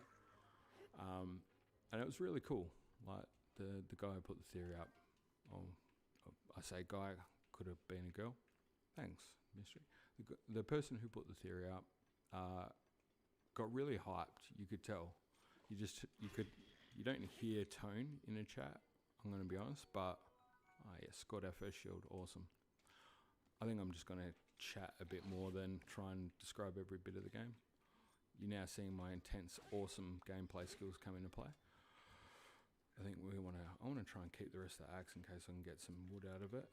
And it was really cool. Like, the guy who put the theory up, I say guy, could have been a girl. Thanks, mystery. The person who put the theory up got really hyped. You could tell. You don't hear tone in a chat, I'm going to be honest, but scored our first shield, awesome. I think I'm just going to chat a bit more than try and describe every bit of the game. you're now seeing my intense, awesome gameplay skills come into play. I think I want to try and keep the rest of the axe in case I can get some wood out of it.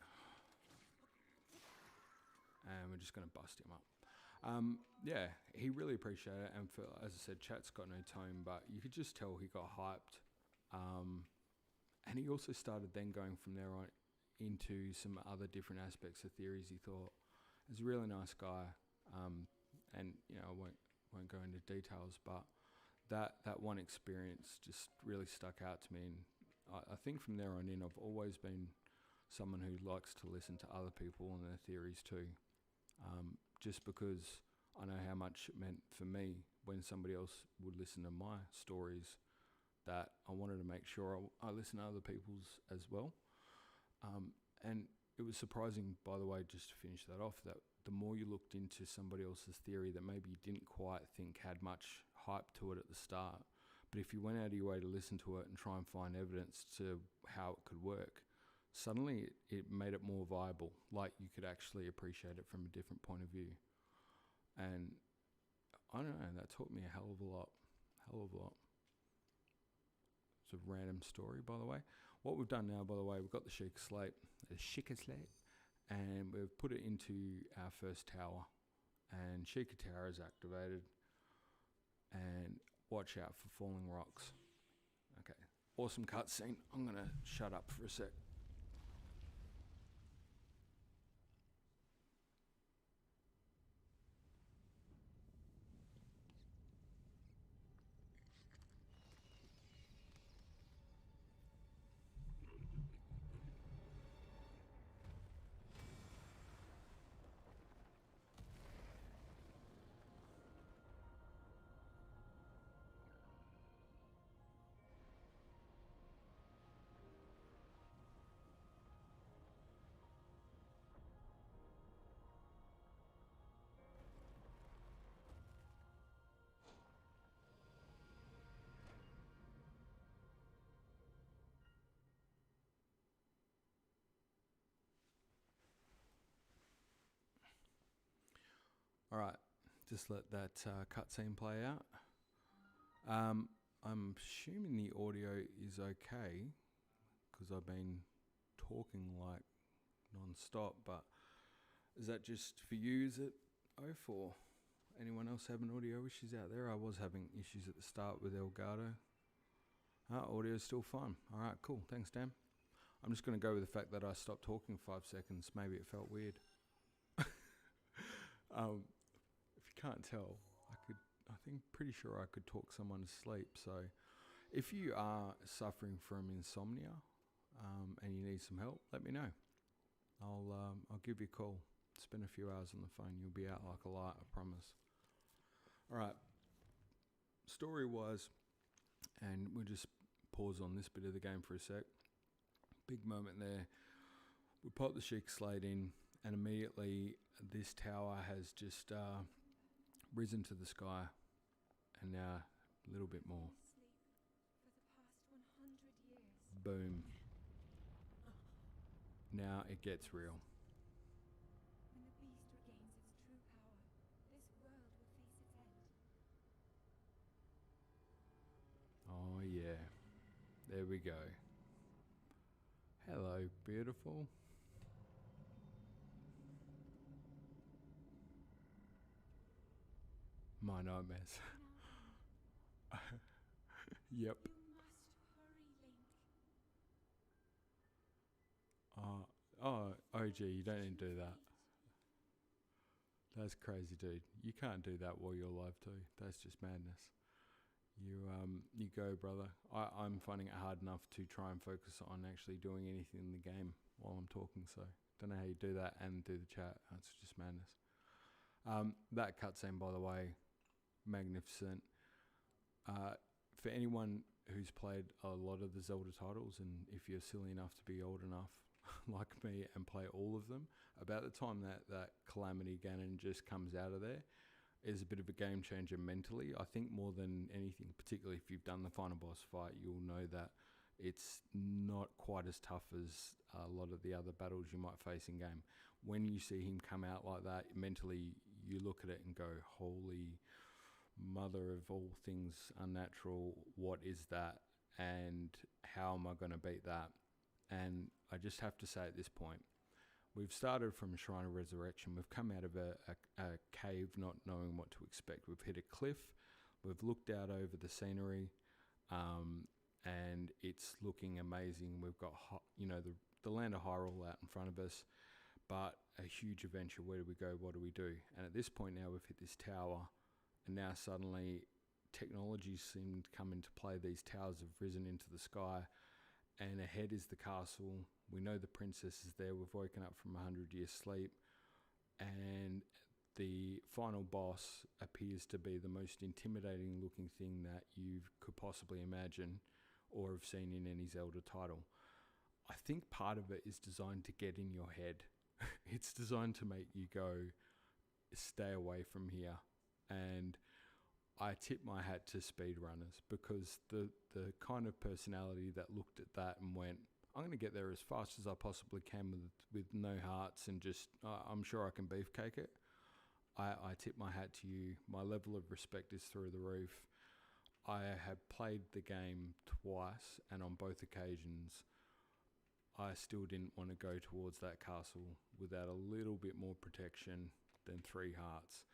And we're just going to bust him up. Yeah, he really appreciated it. And for, as I said, chat's got no tone, but you could just tell he got hyped. And he also started then going from there on into some other different aspects of theories he thought. He's a really nice guy. And, you know, I won't go into details, but that one experience just really stuck out to me. And I think from there on in, I've always been someone who likes to listen to other people and their theories too. Just because I know how much it meant for me when somebody else would listen to my stories, that I wanted to make sure I listen to other people's as well. And it was surprising, by the way, just to finish that off, that the more you looked into somebody else's theory that maybe you didn't quite think had much hype to it at the start, but if you went out of your way to listen to it and try and find evidence to how it could work, suddenly it made it more viable, like you could actually appreciate it from a different point of view. And I don't know, that taught me a hell of a lot. It's a random story, by the way. What we've done now, by the way, we've got the Sheikah slate, and we've put it into our first tower. And Sheikah Tower is activated. And watch out for falling rocks. Okay, awesome cutscene. I'm going to shut up for a sec. All right, just let that cutscene play out. I'm assuming the audio is okay because I've been talking like non-stop, but is that just for you? Is it for anyone else having audio issues out there? I was having issues at the start with Elgato. Audio's still fine. All right, cool. Thanks, Dan. I'm just going to go with the fact that I stopped talking 5 seconds. Maybe it felt weird. If you can't tell, pretty sure I could talk someone to sleep. So if you are suffering from insomnia and you need some help, let me know. I'll give you a call. Spend a few hours on the phone. You'll be out like a light, I promise. All right. Story-wise, and we'll just pause on this bit of the game for a sec. Big moment there. We pop the Sheikah slate in, and immediately this tower has just risen to the sky, and now a little bit more. Boom. Now it gets real. When the beast regains its true power, this world will face its end. Oh yeah, there we go. Hello, beautiful. My nightmares. Yep. You must hurry, Link. OG, you don't need to do that. That's crazy, dude. You can't do that while you're alive too. That's just madness. You go, brother. I'm finding it hard enough to try and focus on actually doing anything in the game while I'm talking, so don't know how you do that and do the chat. That's just madness. That cutscene, by the way, magnificent. For anyone who's played a lot of the Zelda titles, and if you're silly enough to be old enough like me and play all of them, about the time that Calamity Ganon just comes out of there is a bit of a game changer mentally. I think more than anything, particularly if you've done the final boss fight, you'll know that it's not quite as tough as a lot of the other battles you might face in game. When you see him come out like that, mentally you look at it and go, holy mother of all things unnatural, what is that? And how am I going to beat that? And I just have to say at this point, we've started from a Shrine of Resurrection. We've come out of a cave not knowing what to expect. We've hit a cliff. We've looked out over the scenery, and it's looking amazing. We've got, the land of Hyrule out in front of us, but a huge adventure. Where do we go? What do we do? And at this point now, we've hit this tower, and now suddenly technology seemed to come into play. These towers have risen into the sky, and ahead is the castle. We know the princess is there. We've woken up from 100-year sleep, and the final boss appears to be the most intimidating looking thing that you could possibly imagine or have seen in any Zelda title. I think part of it is designed to get in your head. It's designed to make you go, stay away from here. And I tip my hat to speedrunners, because the kind of personality that looked at that and went, I'm going to get there as fast as I possibly can with no hearts and just, I'm sure I can beefcake it. I tip my hat to you. My level of respect is through the roof. I have played the game twice, and on both occasions, I still didn't want to go towards that castle without a little bit more protection than 3 hearts.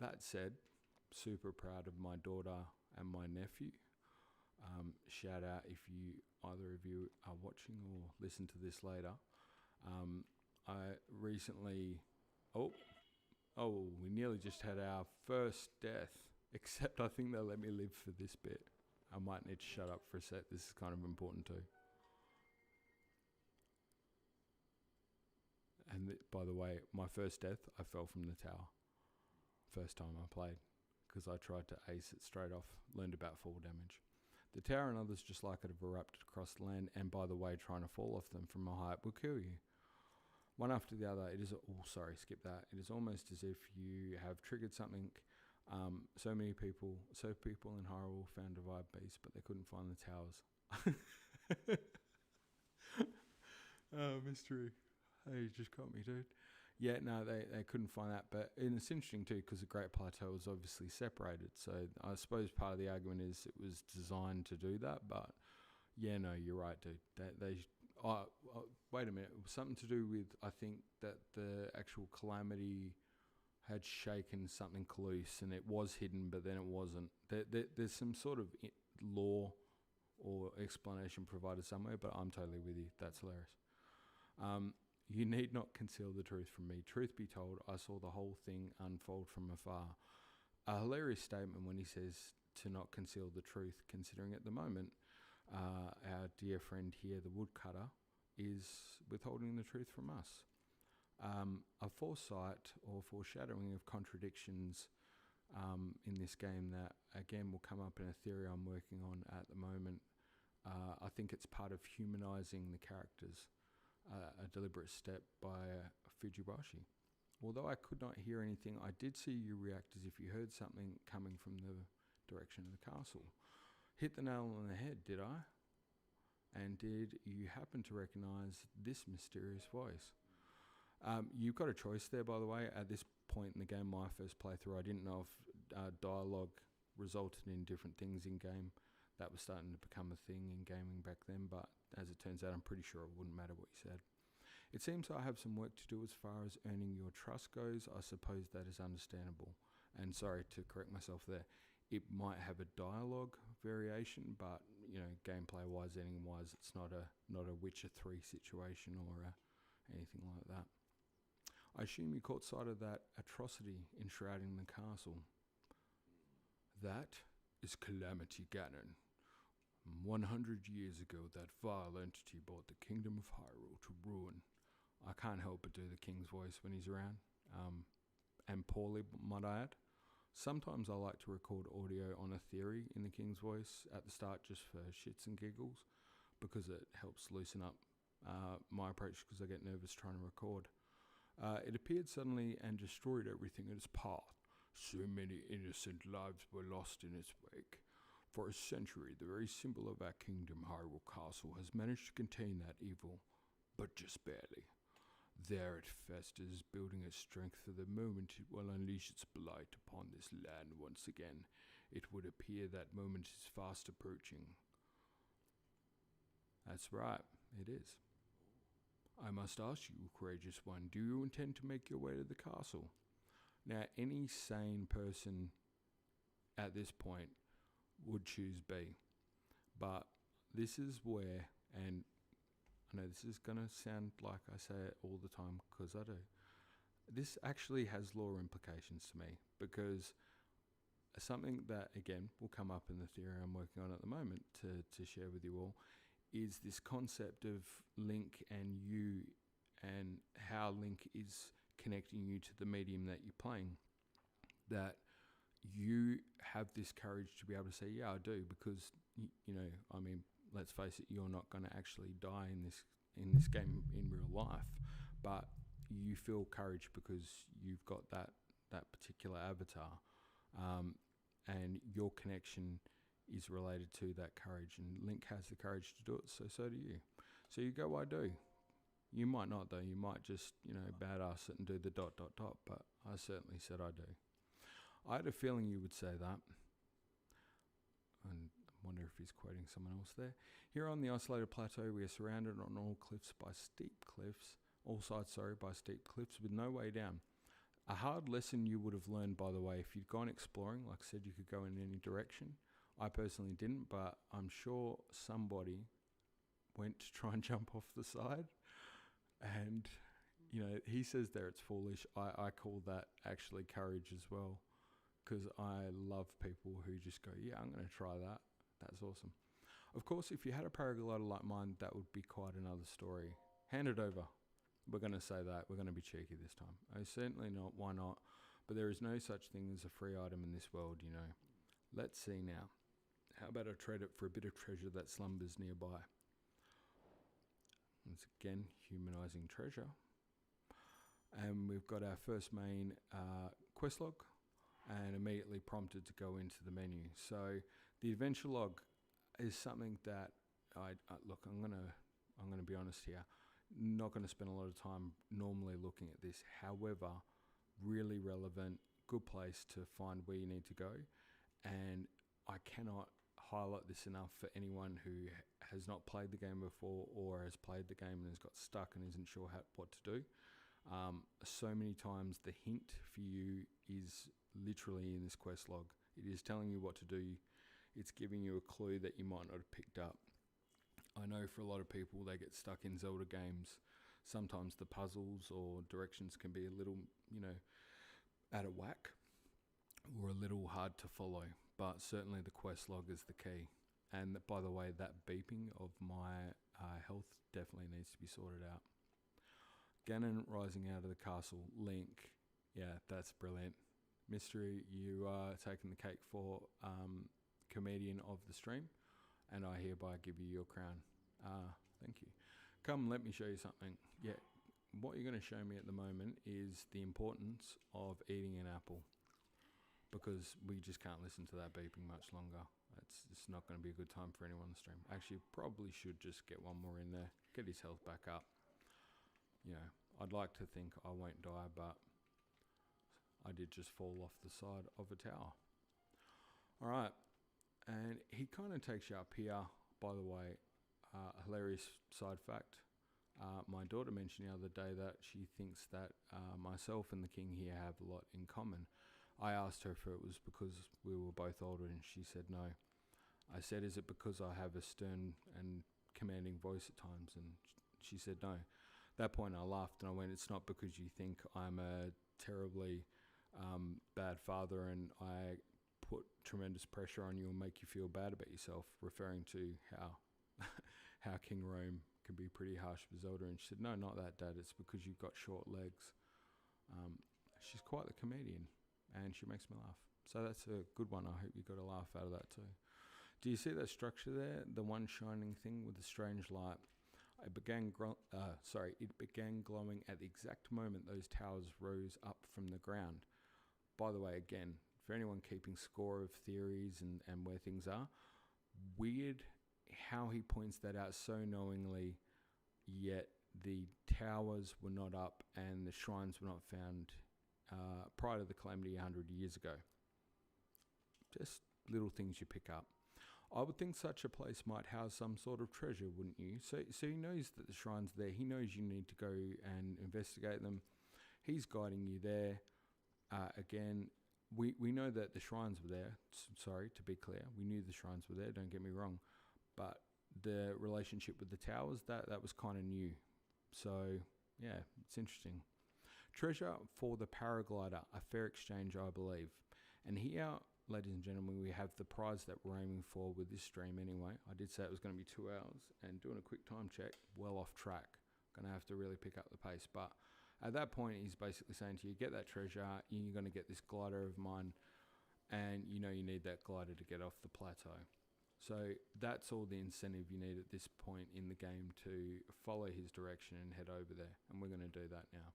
That said, super proud of my daughter and my nephew. Shout out if either of you are watching or listen to this later. I recently, we nearly just had our first death, except I think they'll let me live for this bit. I might need to shut up for a sec. This is kind of important too. And by the way, my first death, I fell from the tower. First time I played, because I tried to ace it straight off, learned about fall damage. The tower and others just like it have erupted across the land, and by the way, trying to fall off them from a height will kill you. One after the other, it is, skip that. It is almost as if you have triggered something. So people in Hyrule found Divide Beast, but they couldn't find the towers. Oh, mystery. Hey, you just got me, dude. Yeah, no, they couldn't find that. But it's interesting too, because the Great Plateau was obviously separated. So I suppose part of the argument is it was designed to do that. But yeah, no, you're right, dude. Wait a minute. It was something to do with, I think, that the actual Calamity had shaken something loose, and it was hidden, but then it wasn't. There's some sort of law or explanation provided somewhere, but I'm totally with you. That's hilarious. You need not conceal the truth from me. Truth be told, I saw the whole thing unfold from afar. A hilarious statement when he says to not conceal the truth, considering at the moment our dear friend here, the woodcutter, is withholding the truth from us. A foresight or foreshadowing of contradictions in this game that, again, will come up in a theory I'm working on at the moment. I think it's part of humanizing the characters. A deliberate step by Fujibashi. Although I could not hear anything, I did see you react as if you heard something coming from the direction of the castle. Hit the nail on the head, did I? And did you happen to recognise this mysterious voice? You've got a choice there, by the way. At this point in the game, my first playthrough, I didn't know if dialogue resulted in different things in game. That was starting to become a thing in gaming back then, but as it turns out, I'm pretty sure it wouldn't matter what you said. It seems I have some work to do as far as earning your trust goes. I suppose that is understandable. And sorry to correct myself there. It might have a dialogue variation, but gameplay-wise, ending-wise, it's not a Witcher 3 situation or anything like that. I assume you caught sight of that atrocity enshrouding the castle. That is Calamity Ganon. 100 years ago, that vile entity brought the kingdom of Hyrule to ruin. I can't help but do the king's voice when he's around, and poorly, might I add. Sometimes I like to record audio on a theory in the king's voice at the start just for shits and giggles, because it helps loosen up my approach, because I get nervous trying to record. It appeared suddenly and destroyed everything in its path. So many innocent lives were lost in its wake. For a century, the very symbol of our kingdom, Hyrule Castle, has managed to contain that evil, but just barely. There it festers, building its strength for the moment it will unleash its blight upon this land once again. It would appear that moment is fast approaching. That's right, it is. I must ask you, courageous one, do you intend to make your way to the castle? Now, any sane person at this point would choose B. But this is where, and I know this is going to sound like I say it all the time, because I do. This actually has lore implications to me, because something that, again, will come up in the theory I'm working on at the moment to share with you all, is this concept of Link and you, and how Link is connecting you to the medium that you're playing. That you have this courage to be able to say, yeah, I do, because, you know, I mean, let's face it, you're not going to actually die in this game in real life, but you feel courage because you've got that particular avatar, and your connection is related to that courage, and Link has the courage to do it, so do you. So you go, I do. You might not though, you might just, you know, badass it and do the ... but I certainly said I do. I had a feeling you would say that, and I wonder if he's quoting someone else there. Here on the isolated plateau, we are surrounded on all sides by steep cliffs with no way down. A hard lesson you would have learned, by the way, if you'd gone exploring. Like I said, you could go in any direction. I personally didn't, but I'm sure somebody went to try and jump off the side, and, you know, he says there it's foolish. I call that actually courage as well, because I love people who just go, yeah, I'm going to try that. That's awesome. Of course, if you had a paraglider like mine, that would be quite another story. Hand it over. We're going to say that. We're going to be cheeky this time. Certainly not. Why not? But there is no such thing as a free item in this world, you know. Let's see now. How about I trade it for a bit of treasure that slumbers nearby? Once again, humanizing treasure. And we've got our first main quest log, and immediately prompted to go into the menu. So the adventure log is something that look, I'm gonna be honest here. Not going to spend a lot of time normally looking at this. However, really relevant, good place to find where you need to go. And I cannot highlight this enough for anyone who has not played the game before, or has played the game and has got stuck and isn't sure what to do. So many times the hint for you is literally in this quest log. It is telling you what to do. It's giving you a clue that you might not have picked up. I know for a lot of people, they get stuck in Zelda games. Sometimes the puzzles or directions can be a little, you know, out of whack, or a little hard to follow. But certainly the quest log is the key. And by the way, that beeping of my health definitely needs to be sorted out. Ganon rising out of the castle. Link. Yeah, that's brilliant. Mystery, you are taking the cake for comedian of the stream, and I hereby give you your crown. Thank you. Come, let me show you something. Yeah, what you're going to show me at the moment is the importance of eating an apple, because we just can't listen to that beeping much longer. It's not going to be a good time for anyone on the stream. Actually, probably should just get one more in there, get his health back up. You know, I'd like to think I won't die, but I did just fall off the side of a tower. All right, and he kind of takes you up here. By the way, hilarious side fact. My daughter mentioned the other day that she thinks that myself and the king here have a lot in common. I asked her if it was because we were both older, and she said no. I said, is it because I have a stern and commanding voice at times? And she said no. At that point I laughed and I went, it's not because you think I'm a terribly bad father and I put tremendous pressure on you and make you feel bad about yourself, referring to how King Rome can be pretty harsh with Zelda. And she said, no, not that, Dad, it's because you've got short legs. She's quite the comedian, and she makes me laugh. So that's a good one. I hope you got a laugh out of that too. Do you see that structure there? The one shining thing with the strange light. It began glowing at the exact moment those towers rose up from the ground. By the way, again, for anyone keeping score of theories and where things are, weird how he points that out so knowingly, yet the towers were not up and the shrines were not found prior to the Calamity 100 years ago. Just little things you pick up. I would think such a place might house some sort of treasure, wouldn't you? So he knows that the shrine's there. He knows you need to go and investigate them. He's guiding you there. Again, we know that the shrines were there. Sorry, to be clear. We knew the shrines were there, don't get me wrong. But the relationship with the towers, that was kind of new. So, yeah, it's interesting. Treasure for the paraglider, a fair exchange, I believe. And here, ladies and gentlemen, we have the prize that we're aiming for with this stream anyway. I did say it was going to be 2 hours, and doing a quick time check, well off track. Going to have to really pick up the pace. But at that point, he's basically saying to you, get that treasure, you're going to get this glider of mine, and you know you need that glider to get off the plateau. So that's all the incentive you need at this point in the game to follow his direction and head over there. And we're going to do that now.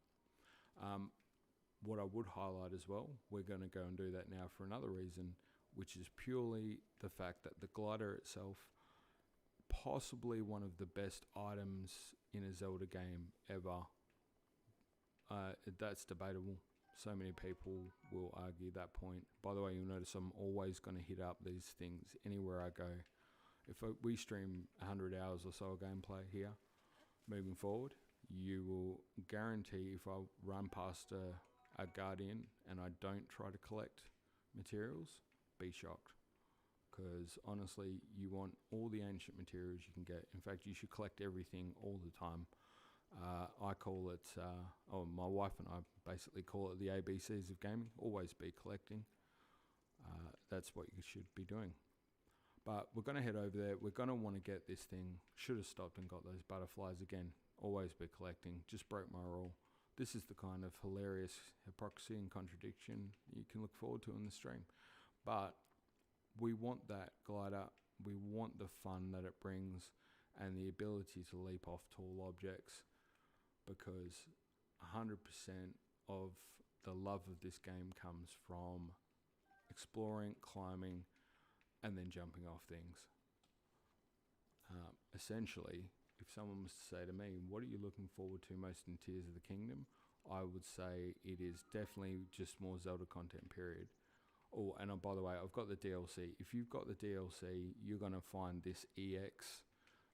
What I would highlight as well, we're going to go and do that now for another reason, which is purely the fact that the glider itself, possibly one of the best items in a Zelda game ever. That's debatable. So many people will argue that point. By the way, you'll notice I'm always going to hit up these things anywhere I go. If we stream 100 hours or so of gameplay here, moving forward, you will guarantee if I run past a guardian and I don't try to collect materials, be shocked. Because honestly, you want all the ancient materials you can get. In fact, you should collect everything all the time. I call it, my wife and I basically call it the ABCs of gaming. Always be collecting. That's what you should be doing. But we're going to head over there. We're going to want to get this thing. Should have stopped and got those butterflies again. Always be collecting. Just broke my rule. This is the kind of hilarious hypocrisy and contradiction you can look forward to in the stream. But we want that glider. We want the fun that it brings and the ability to leap off tall objects, because 100% of the love of this game comes from exploring, climbing, and then jumping off things. Essentially, if someone was to say to me, what are you looking forward to most in Tears of the Kingdom? I would say it is definitely just more Zelda content, period. Oh, and by the way, I've got the DLC. If you've got the DLC, you're going to find this EX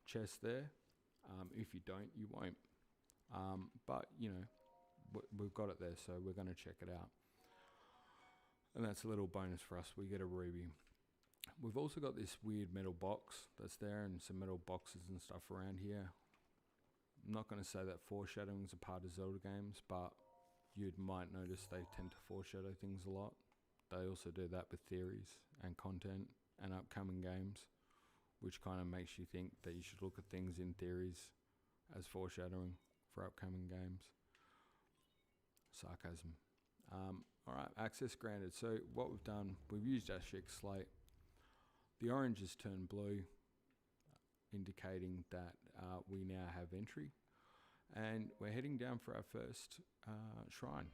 chest there. If you don't, you won't. But, you know, we've got it there, so we're going to check it out. And that's a little bonus for us. We get a ruby. We've also got this weird metal box that's there and some metal boxes and stuff around here. I'm not going to say that foreshadowing is a part of Zelda games, but you might notice they tend to foreshadow things a lot. They also do that with theories and content and upcoming games, which kind of makes you think that you should look at things in theories as foreshadowing for upcoming games. Sarcasm. Alright, access granted. So what we've done, we've used our Sheikah slate. The orange has turned blue, indicating that we now have entry. And we're heading down for our first shrine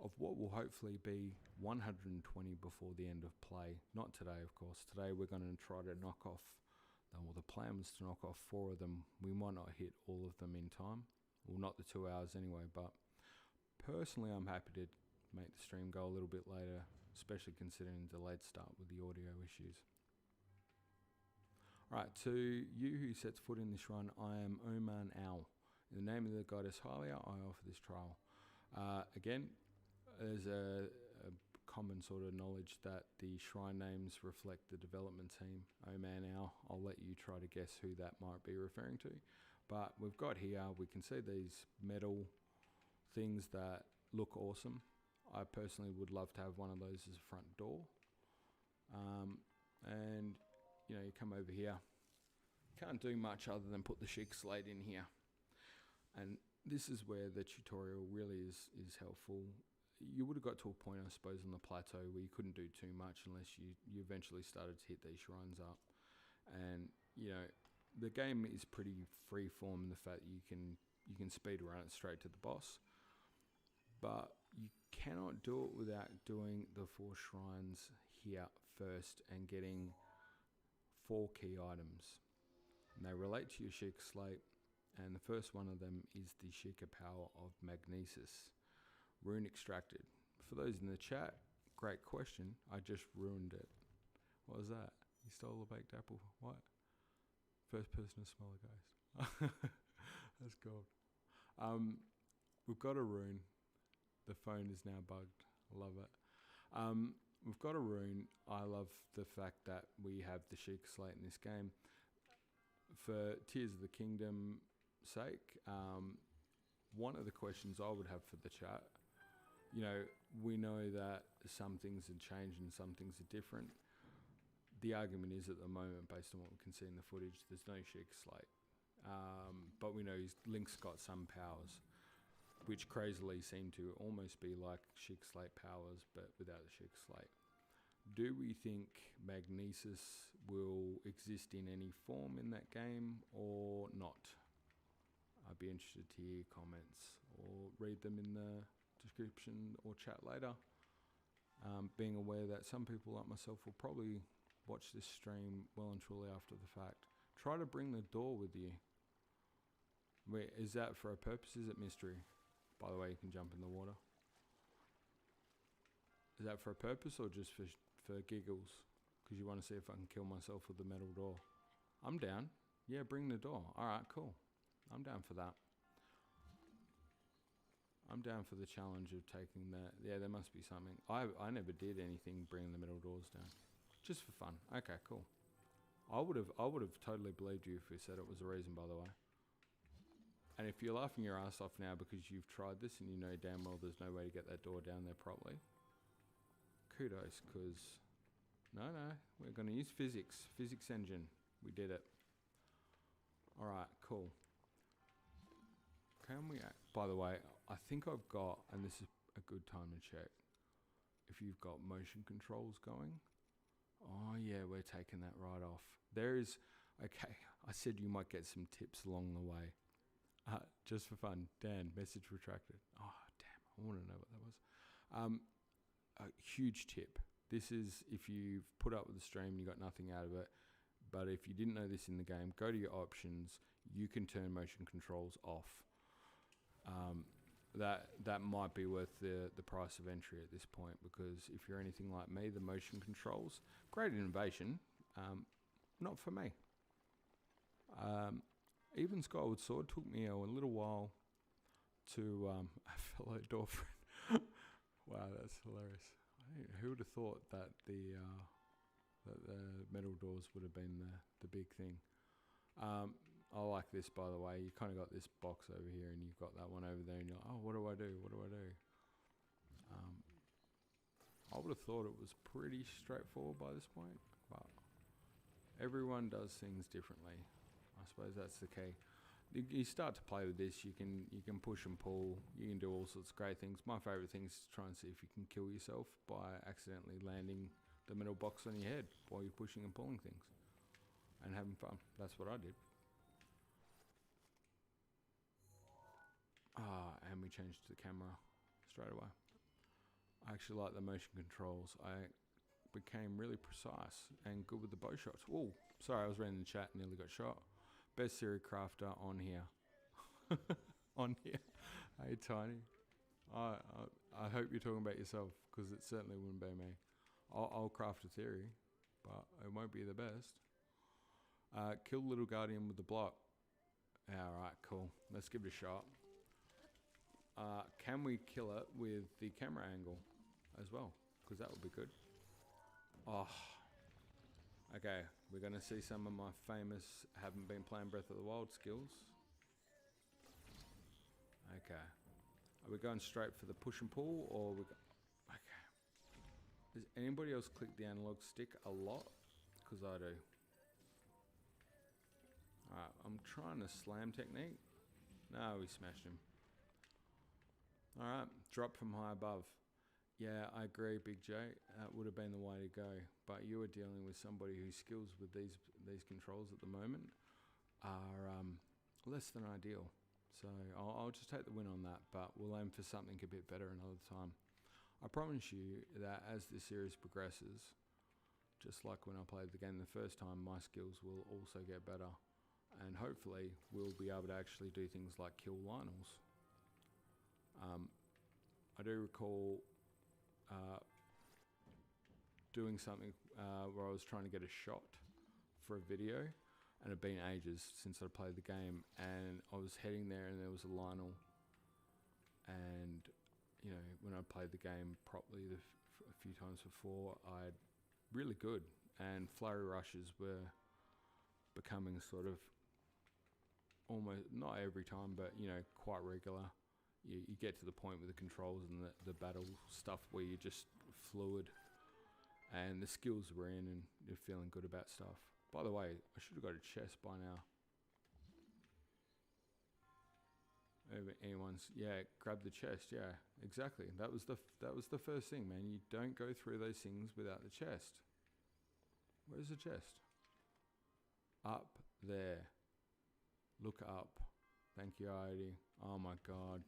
of what will hopefully be 120 before the end of play. Not today, of course. Today we're going to try to knock off, well, the plan was to knock off 4 of them. We might not hit all of them in time. Well, not the 2 hours anyway, but personally I'm happy to make the stream go a little bit later, especially considering the delayed start with the audio issues. Right, to you who sets foot in this shrine, I am Oman Owl. In the name of the goddess Hylia, I offer this trial. Again, there's a common sort of knowledge that the shrine names reflect the development team, Oman Owl. I'll let you try to guess who that might be referring to. But we've got here, we can see these metal things that look awesome. I personally would love to have one of those as a front door. And you know, you come over here, can't do much other than put the Sheikah slate in here. And this is where the tutorial really is helpful. You would have got to a point, I suppose, on the plateau where you couldn't do too much unless you eventually started to hit these shrines up. And, you know, the game is pretty free-form in the fact that you can speed run it straight to the boss. But you cannot do it without doing the 4 shrines here first and getting 4 key items. And they relate to your Sheikah slate, and the first one of them is the Sheikah power of Magnesis. Rune extracted. For those in the chat, great question. I just ruined it. What was that? You stole a baked apple. What? First person to smell a ghost. That's gold. We've got a rune. The phone is now bugged. I love it. We've got a rune. I love the fact that we have the Sheikah slate in this game. For Tears of the Kingdom sake, one of the questions I would have for the chat, you know, we know that some things have changed and some things are different. The argument is at the moment, based on what we can see in the footage, there's no Sheikah slate. But we know Link's got some powers, which crazily seem to almost be like Sheikah slate powers, but without the Sheikah slate. Do we think Magnesis will exist in any form in that game or not? I'd be interested to hear comments or read them in the description or chat later. Being aware that some people like myself will probably watch this stream well and truly after the fact. Try to bring the door with you. Wait, is that for a purpose? Is it mystery? By the way, you can jump in the water. Is that for a purpose or just for giggles? Because you want to see if I can kill myself with the metal door. I'm down. Yeah, bring the door. Alright, cool. I'm down for that. I'm down for the challenge of taking that. Yeah, there must be something. I never did anything bringing the metal doors down. Just for fun. Okay, cool. I would have totally believed you if you said it was a reason, by the way. And if you're laughing your ass off now because you've tried this and you know damn well there's no way to get that door down there properly, kudos, because no, we're going to use physics engine. We did it. Alright, cool. Can we, by the way, I think I've got, and this is a good time to check, if you've got motion controls going. Oh yeah, we're taking that right off. There is, okay, I said you might get some tips along the way. Just for fun, Dan, message retracted. Oh damn, I want to know what that was. A huge tip. This is if you've put up with the stream and you got nothing out of it, but if you didn't know this in the game, go to your options. You can turn motion controls off. That might be worth the price of entry at this point, because if you're anything like me, the motion controls, great innovation, not for me. Even Skyward Sword took me a little while to a fellow door friend. Wow, that's hilarious. Who would have thought that the metal doors would have been the big thing? I like this, by the way. You kind of got this box over here and you've got that one over there and you're like, oh, what do I do? I would have thought it was pretty straightforward by this point, but everyone does things differently. I suppose that's the key. You start to play with this, you can push and pull, you can do all sorts of great things. My favourite thing is to try and see if you can kill yourself by accidentally landing the metal box on your head while you're pushing and pulling things and having fun. That's what I did. And we changed the camera straight away. I actually like the motion controls. I became really precise and good with the bow shots. Oh, sorry, I was reading the chat and nearly got shot. Best Siri crafter on here. On here. Hey, Tiny. I hope you're talking about yourself, because it certainly wouldn't be me. I'll craft a theory, but it won't be the best. Kill little guardian with the block. Alright, cool. Let's give it a shot. Can we kill it with the camera angle as well? Because that would be good. Oh. Okay, we're going to see some of my famous haven't been playing Breath of the Wild skills. Okay. Are we going straight for the push and pull, or we okay. Does anybody else click the analog stick a lot? Because I do. Alright, I'm trying the slam technique. No, we smashed him. Alright, drop from high above. Yeah, I agree, Big J. That would have been the way to go. But you are dealing with somebody whose skills with these controls at the moment are less than ideal. So I'll just take the win on that, but we'll aim for something a bit better another time. I promise you that as the series progresses, just like when I played the game the first time, my skills will also get better. and hopefully we'll be able to actually do things like kill Lionels. I do recall doing something where I was trying to get a shot for a video, and it had been ages since I played the game, and I was heading there and there was a Lionel, and you know, when I played the game properly a few times before, I really good, and flurry rushes were becoming sort of almost, not every time, but you know, quite regular. You get to the point with the controls and the battle stuff where you're just fluid, and the skills were in, and you're feeling good about stuff. By the way, I should have got a chest by now. Anyone's, yeah, grab the chest, yeah, exactly. That was the first thing, man. You don't go through those things without the chest. Where's the chest? Up there. Look up. Thank you, Heidi. Oh my god.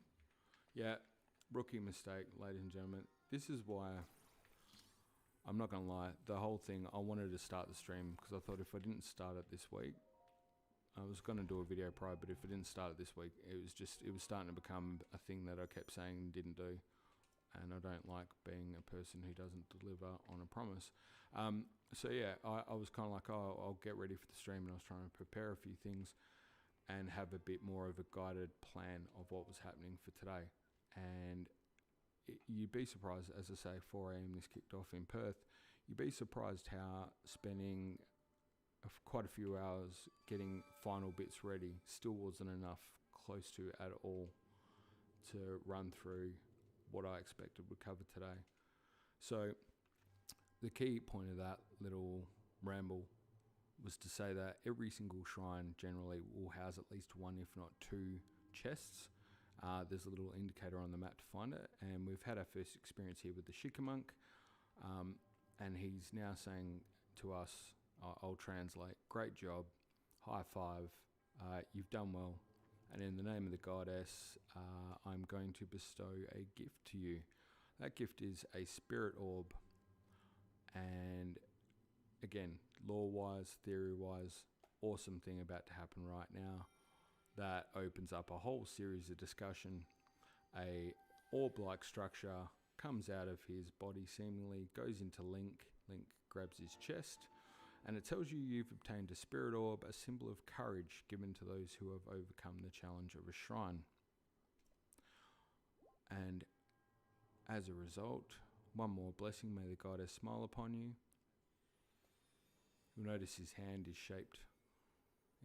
Yeah, rookie mistake, ladies and gentlemen. This is why, I'm not gonna lie, the whole thing, I wanted to start the stream because I thought if I didn't start it this week, I was going to do a video prior, but if I didn't start it this week, it was starting to become a thing that I kept saying and didn't do. And I don't like being a person who doesn't deliver on a promise. So yeah, I was kind of like, oh, I'll get ready for the stream, and I was trying to prepare a few things and have a bit more of a guided plan of what was happening for today. And you'd be surprised, as I say, 4 a.m. this kicked off in Perth, you'd be surprised how spending quite a few hours getting final bits ready still wasn't enough, close to at all, to run through what I expected would cover today. So the key point of that little ramble was to say that every single shrine generally will house at least one, if not two, chests. There's a little indicator on the map to find it, and we've had our first experience here with the Sheikah monk, and he's now saying to us, I'll translate, great job, high five, you've done well, and in the name of the goddess, I'm going to bestow a gift to you. That gift is a spirit orb, and again, lore-wise, theory-wise, awesome thing about to happen right now. That opens up a whole series of discussion. A orb-like structure comes out of his body seemingly, goes into Link. Link grabs his chest, and it tells you you've obtained a spirit orb, a symbol of courage given to those who have overcome the challenge of a shrine. And as a result, one more blessing, may the goddess smile upon you. You'll notice his hand is shaped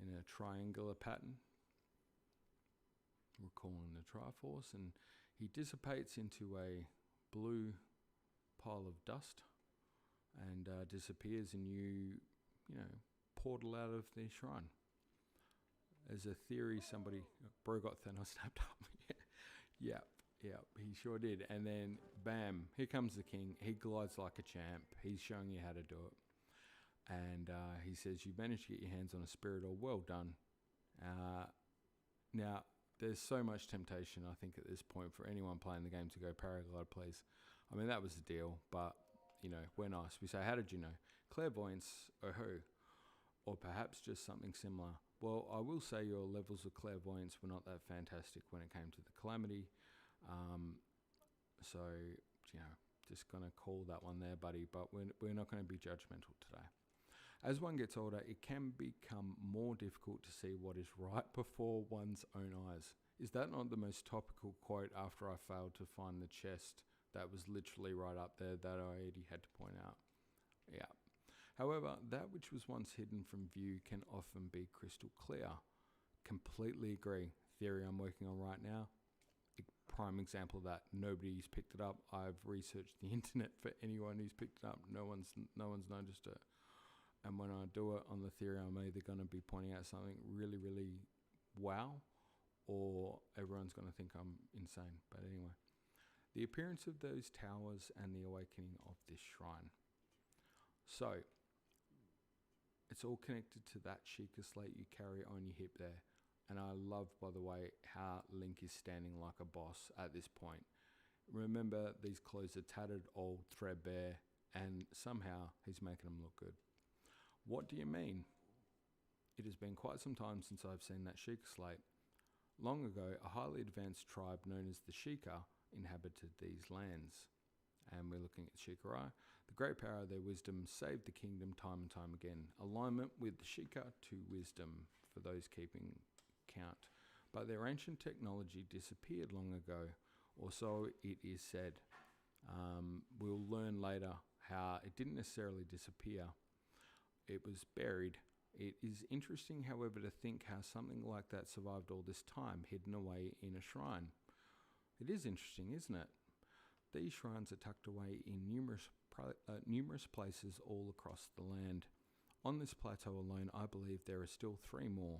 in a triangular pattern, we're calling the Triforce, and he dissipates into a blue pile of dust and disappears, and you portal out of the shrine. There's a theory bro got Thanos snapped up. Yep, he sure did. And then bam, here comes the king. He glides like a champ. He's showing you how to do it. And he says, you've managed to get your hands on a spirit orb. Well done. Now, there's so much temptation, I think, at this point for anyone playing the game to go paraglider, please. I mean, that was the deal, but, we're nice. We say, how did you know? Clairvoyance, or who? Or perhaps just something similar. Well, I will say your levels of clairvoyance were not that fantastic when it came to the Calamity. So, just going to call that one there, buddy, but we're not going to be judgmental today. As one gets older, it can become more difficult to see what is right before one's own eyes. Is that not the most topical quote after I failed to find the chest that was literally right up there that I already had to point out? Yeah. However, that which was once hidden from view can often be crystal clear. Completely agree. Theory I'm working on right now. Prime example of that. Nobody's picked it up. I've researched the internet for anyone who's picked it up. No one's noticed it. And when I do it on the theory, I'm either going to be pointing out something really, really wow, or everyone's going to think I'm insane. But anyway, the appearance of those towers and the awakening of this shrine. So, it's all connected to that Sheikah slate you carry on your hip there. And I love, by the way, how Link is standing like a boss at this point. Remember, these clothes are tattered, old, threadbare, and somehow he's making them look good. What do you mean? It has been quite some time since I've seen that Sheikah slate. Long ago, a highly advanced tribe known as the Sheikah inhabited these lands. And we're looking at Sheikah. The great power of their wisdom saved the kingdom time and time again. Alignment with the Sheikah to wisdom for those keeping count. But their ancient technology disappeared long ago, or so it is said. We'll learn later how it didn't necessarily disappear. It was buried. It is interesting, however, to think how something like that survived all this time, hidden away in a shrine. It is interesting, isn't it? These shrines are tucked away in numerous places all across the land. On this plateau alone, I believe there are still 3 more.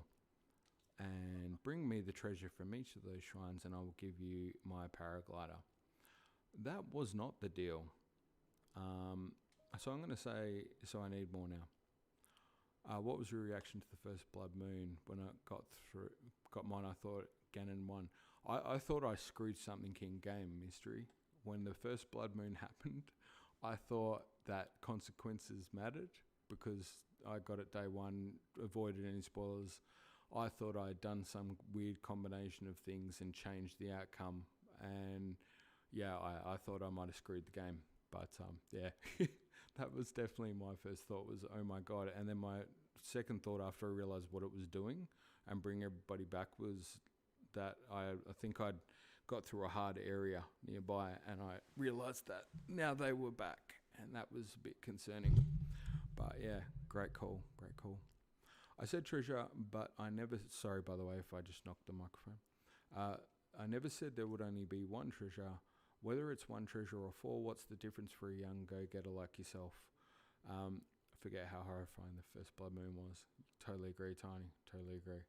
And bring me the treasure from each of those shrines and I will give you my paraglider. That was not the deal. So I'm going to say, so I need more now. What was your reaction to the first blood moon when I got mine? I thought Ganon won. I thought I screwed something in game mystery. When the first blood moon happened, I thought that consequences mattered because I got it day one, avoided any spoilers. I thought I'd done some weird combination of things and changed the outcome. And yeah, I thought I might have screwed the game. But yeah, that was definitely my first thought was, oh my God. And then my second thought after I realized what it was doing and bring everybody back was that I think I'd got through a hard area nearby and I realized that now they were back and that was a bit concerning. But yeah, great call. I said treasure, but I never, sorry by the way if I just knocked the microphone. I never said there would only be one treasure. Whether it's one treasure or 4, what's the difference for a young go-getter like yourself? I forget how horrifying the first blood moon was. Totally agree, Tiny. Totally agree.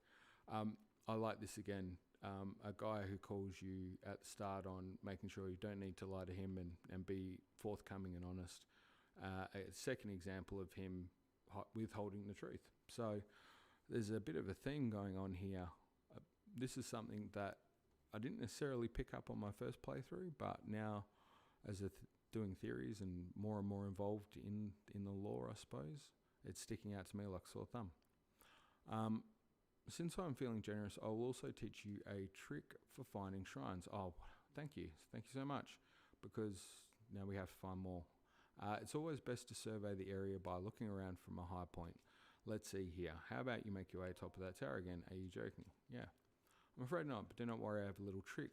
I like this again. A guy who calls you at the start on making sure you don't need to lie to him and be forthcoming and honest. A second example of him withholding the truth. So there's a bit of a theme going on here. This is something that I didn't necessarily pick up on my first playthrough, but now as doing theories and more involved in the lore, I suppose, it's sticking out to me like a sore thumb. Since I'm feeling generous, I will also teach you a trick for finding shrines. Oh, thank you so much, because now we have to find more. It's always best to survey the area by looking around from a high point. Let's see here. How about you make your way top of that tower again? Are you joking? Yeah. I'm afraid not, but do not worry, I have a little trick.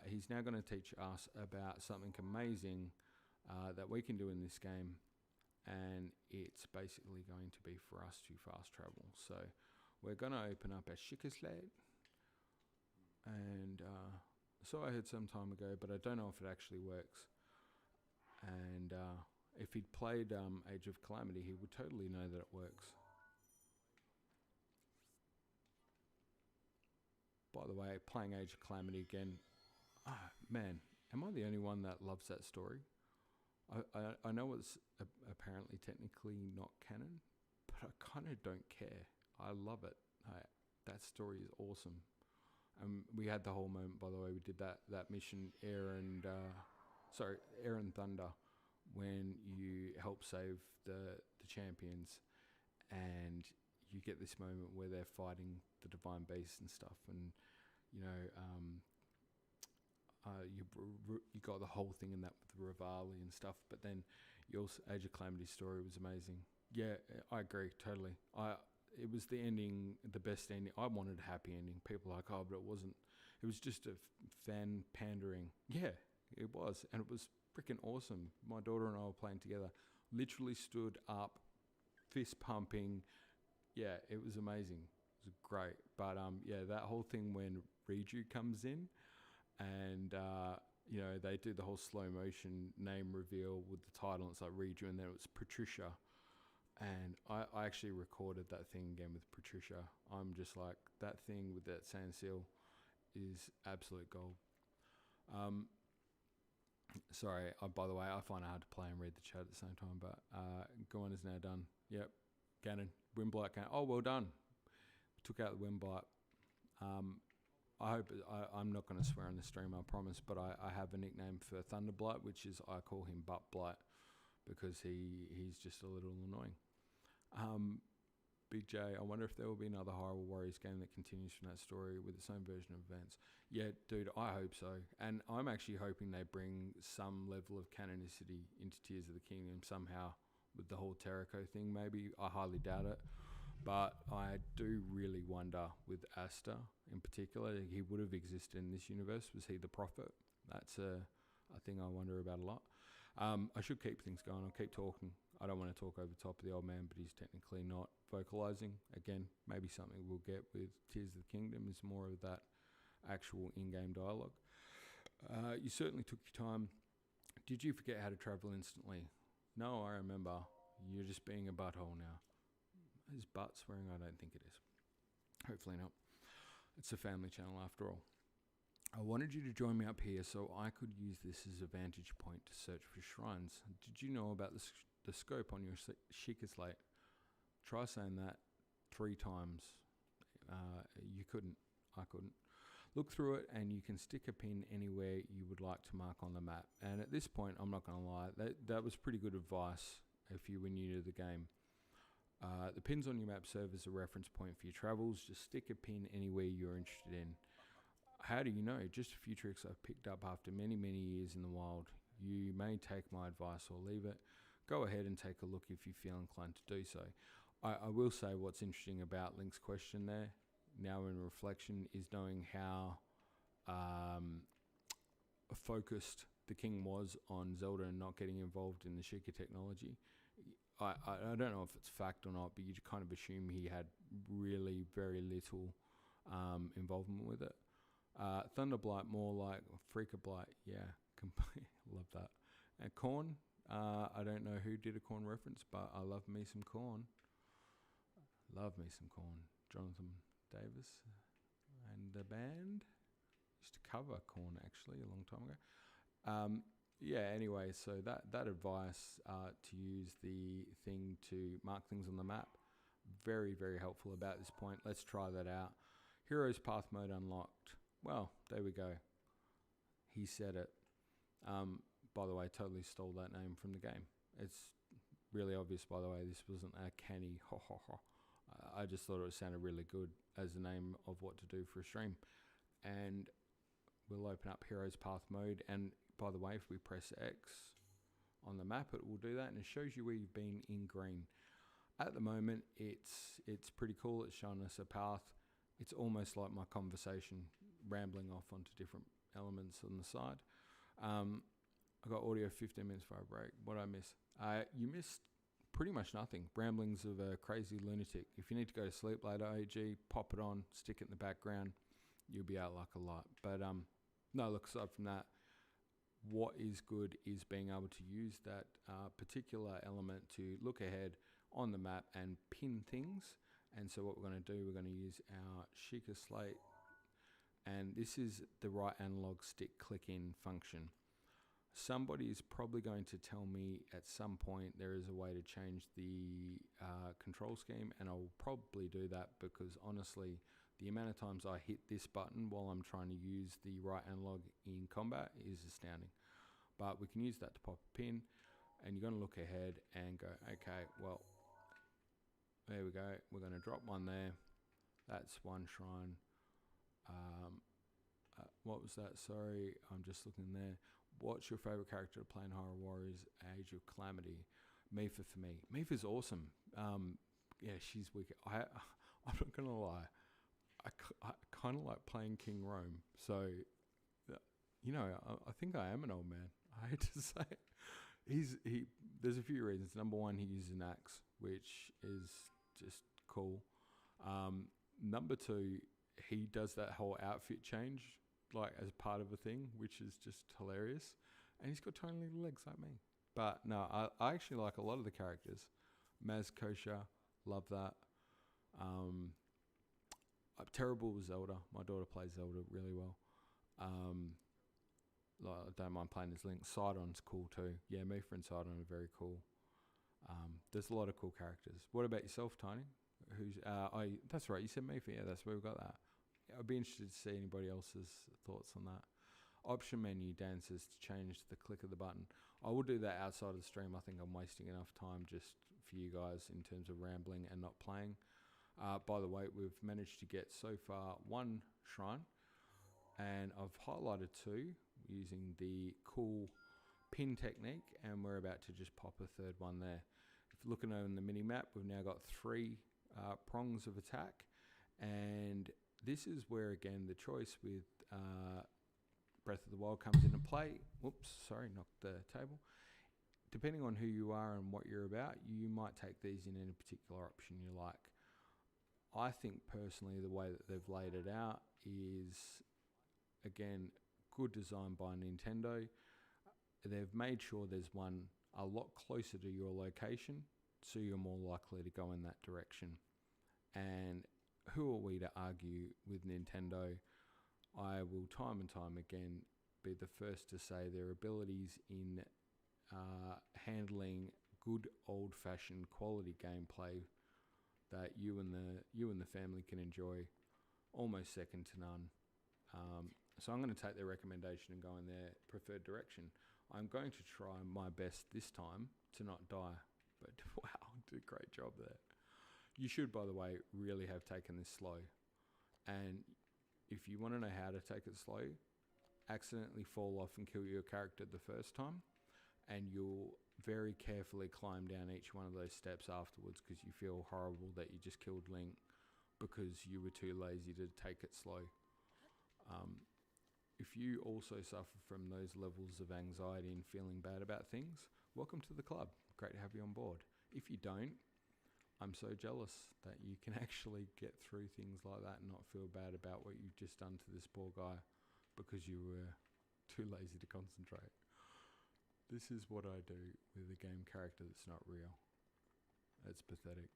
He's now going to teach us about something amazing that we can do in this game, and it's basically going to be for us to fast travel. So we're going to open up our Sheikah slate, and so I heard some time ago, but I don't know if it actually works. And if he'd played Age of Calamity, he would totally know that it works. By the way, playing Age of Calamity again, man, am I the only one that loves that story? I know it's apparently technically not canon, but I kind of don't care. I love it. That story is awesome. We had the whole moment, by the way, we did that mission, Air and Thunder, when you help save the champions, and you get this moment where they're fighting the divine beasts and stuff, and you got the whole thing in that with Rivali and stuff. But then your Age of Calamity story was amazing. Yeah, I agree totally. It was the ending, the best ending. I wanted a happy ending. People are like, oh, but it wasn't. It was just a fan pandering. Yeah, it was, and it was freaking awesome. My daughter and I were playing together. Literally stood up, fist pumping. Yeah, it was amazing. It was great. But yeah, that whole thing when Riju comes in, and they do the whole slow motion name reveal with the title. And it's like Riju, and then it was Patricia. And I actually recorded that thing again with Patricia. I'm just like, that thing with that sand seal is absolute gold. Sorry, by the way, I find it hard to play and read the chat at the same time, but Gawain is now done. Yep, Ganon, Windblight Ganon. Oh, well done. Took out the Windblight. I hope, I'm not going to swear on the stream, I promise, but I have a nickname for Thunderblight, which is, I call him Butt Blight, because he's just a little annoying. Big J, I wonder if there will be another Hyrule Warriors game that continues from that story with its own version of events. Yeah, dude, I hope so. And I'm actually hoping they bring some level of canonicity into Tears of the Kingdom somehow with the whole Terrico thing, maybe. I highly doubt it. But I do really wonder with Asta in particular, he would have existed in this universe. Was he the prophet? That's a thing I wonder about a lot. I should keep things going. I'll keep talking. I don't want to talk over the top of the old man, but he's technically not vocalizing. Again, maybe something we'll get with Tears of the Kingdom is more of that actual in-game dialogue. You certainly took your time. Did you forget how to travel instantly? No, I remember. You're just being a butthole now. Is butt swearing? I don't think it is. Hopefully not. It's a family channel after all. I wanted you to join me up here so I could use this as a vantage point to search for shrines. Did you know about the scope on your Sheikah slate? Try saying that 3 times. You couldn't. I couldn't. Look through it and you can stick a pin anywhere you would like to mark on the map. And at this point, I'm not going to lie, that was pretty good advice if you were new to the game. The pins on your map serve as a reference point for your travels. Just stick a pin anywhere you're interested in. How do you know? Just a few tricks I've picked up after many, many years in the wild. You may take my advice or leave it. Go ahead and take a look if you feel inclined to do so. I will say what's interesting about Link's question there, now in reflection, is knowing how focused the king was on Zelda and not getting involved in the Sheikah technology. I don't know if it's fact or not, but you kind of assume he had really very little involvement with it. Thunderblight, more like Freaka Blight. Yeah, love that. And Korn, I don't know who did a Korn reference, but I love me some Korn. Love me some Korn. Jonathan Davis and the band used to cover Korn actually a long time ago. Yeah, anyway, so that advice to use the thing to mark things on the map, very, very helpful about this point. Let's try that out. Heroes Path mode unlocked. Well, there we go. He said it. By the way, totally stole that name from the game. It's really obvious, by the way, this wasn't a canny ho ho ho. I just thought it sounded really good as the name of what to do for a stream. And we'll open up Heroes Path mode, and by the way, if we press X on the map, it will do that, and it shows you where you've been in green. At the moment, it's pretty cool. It's showing us a path. It's almost like my conversation, rambling off onto different elements on the side. I got audio 15 minutes for a break. What did I miss? You missed pretty much nothing. Ramblings of a crazy lunatic. If you need to go to sleep later, AG, pop it on, stick it in the background. You'll be out like a light. But no, look, aside from that, what is good is being able to use that particular element to look ahead on the map and pin things. And so what we're going to do, we're going to use our Sheikah slate, and this is the right analog stick click in function. Somebody is probably going to tell me at some point there is a way to change the control scheme, and I'll probably do that because honestly, the amount of times I hit this button while I'm trying to use the right analog in combat is astounding. But we can use that to pop a pin, and you're going to look ahead and go, okay, well, there we go. We're going to drop one there. That's one shrine. What was that? Sorry, I'm just looking there. What's your favorite character to play in Hyrule Warriors Age of Calamity? Mipha for me. Mipha's awesome. Yeah, she's wicked. I'm not going to lie. I kind of like playing King Rome. So, you know, I think I am an old man. I hate to say it. There's a few reasons. Number one, he uses an axe, which is just cool. Number two, he does that whole outfit change, like as part of a thing, which is just hilarious. And he's got tiny little legs like me. But no, I actually like a lot of the characters. Maz Kosha, love that. I'm terrible with Zelda. My daughter plays Zelda really well. I don't mind playing as Link. Sidon's cool too. Yeah, Mipha and Sidon are very cool. There's a lot of cool characters. What about yourself, Tony? That's right, you said Mipha. Yeah, that's where we got that. I'd be interested to see anybody else's thoughts on that. Option menu, Dan says, to change the click of the button. I will do that outside of the stream. I think I'm wasting enough time just for you guys in terms of rambling and not playing. By the way, we've managed to get so far 1 shrine, and I've highlighted 2 using the cool pin technique, and we're about to just pop a 3rd one there. If you're looking on the mini map, we've now got 3 prongs of attack, and this is where again the choice with Breath of the Wild comes into play. Whoops, sorry, knocked the table. Depending on who you are and what you're about, you might take these in any particular option you like. I think personally the way that they've laid it out is, again, good design by Nintendo. They've made sure there's one a lot closer to your location, so you're more likely to go in that direction. And who are we to argue with Nintendo? I will time and time again be the first to say their abilities in handling good old-fashioned quality gameplay that you and the family can enjoy, almost second to none. So I'm going to take their recommendation and go in their preferred direction. I'm going to try my best this time to not die, but wow, did a great job there. You should, by the way, really have taken this slow. And if you want to know how to take it slow, accidentally fall off and kill your character the first time, and you'll very carefully climb down each one of those steps afterwards because you feel horrible that you just killed Link because you were too lazy to take it slow. If you also suffer from those levels of anxiety and feeling bad about things, welcome to the club. Great to have you on board. If you don't, I'm so jealous that you can actually get through things like that and not feel bad about what you've just done to this poor guy because you were too lazy to concentrate. This is what I do with a game character that's not real. It's pathetic,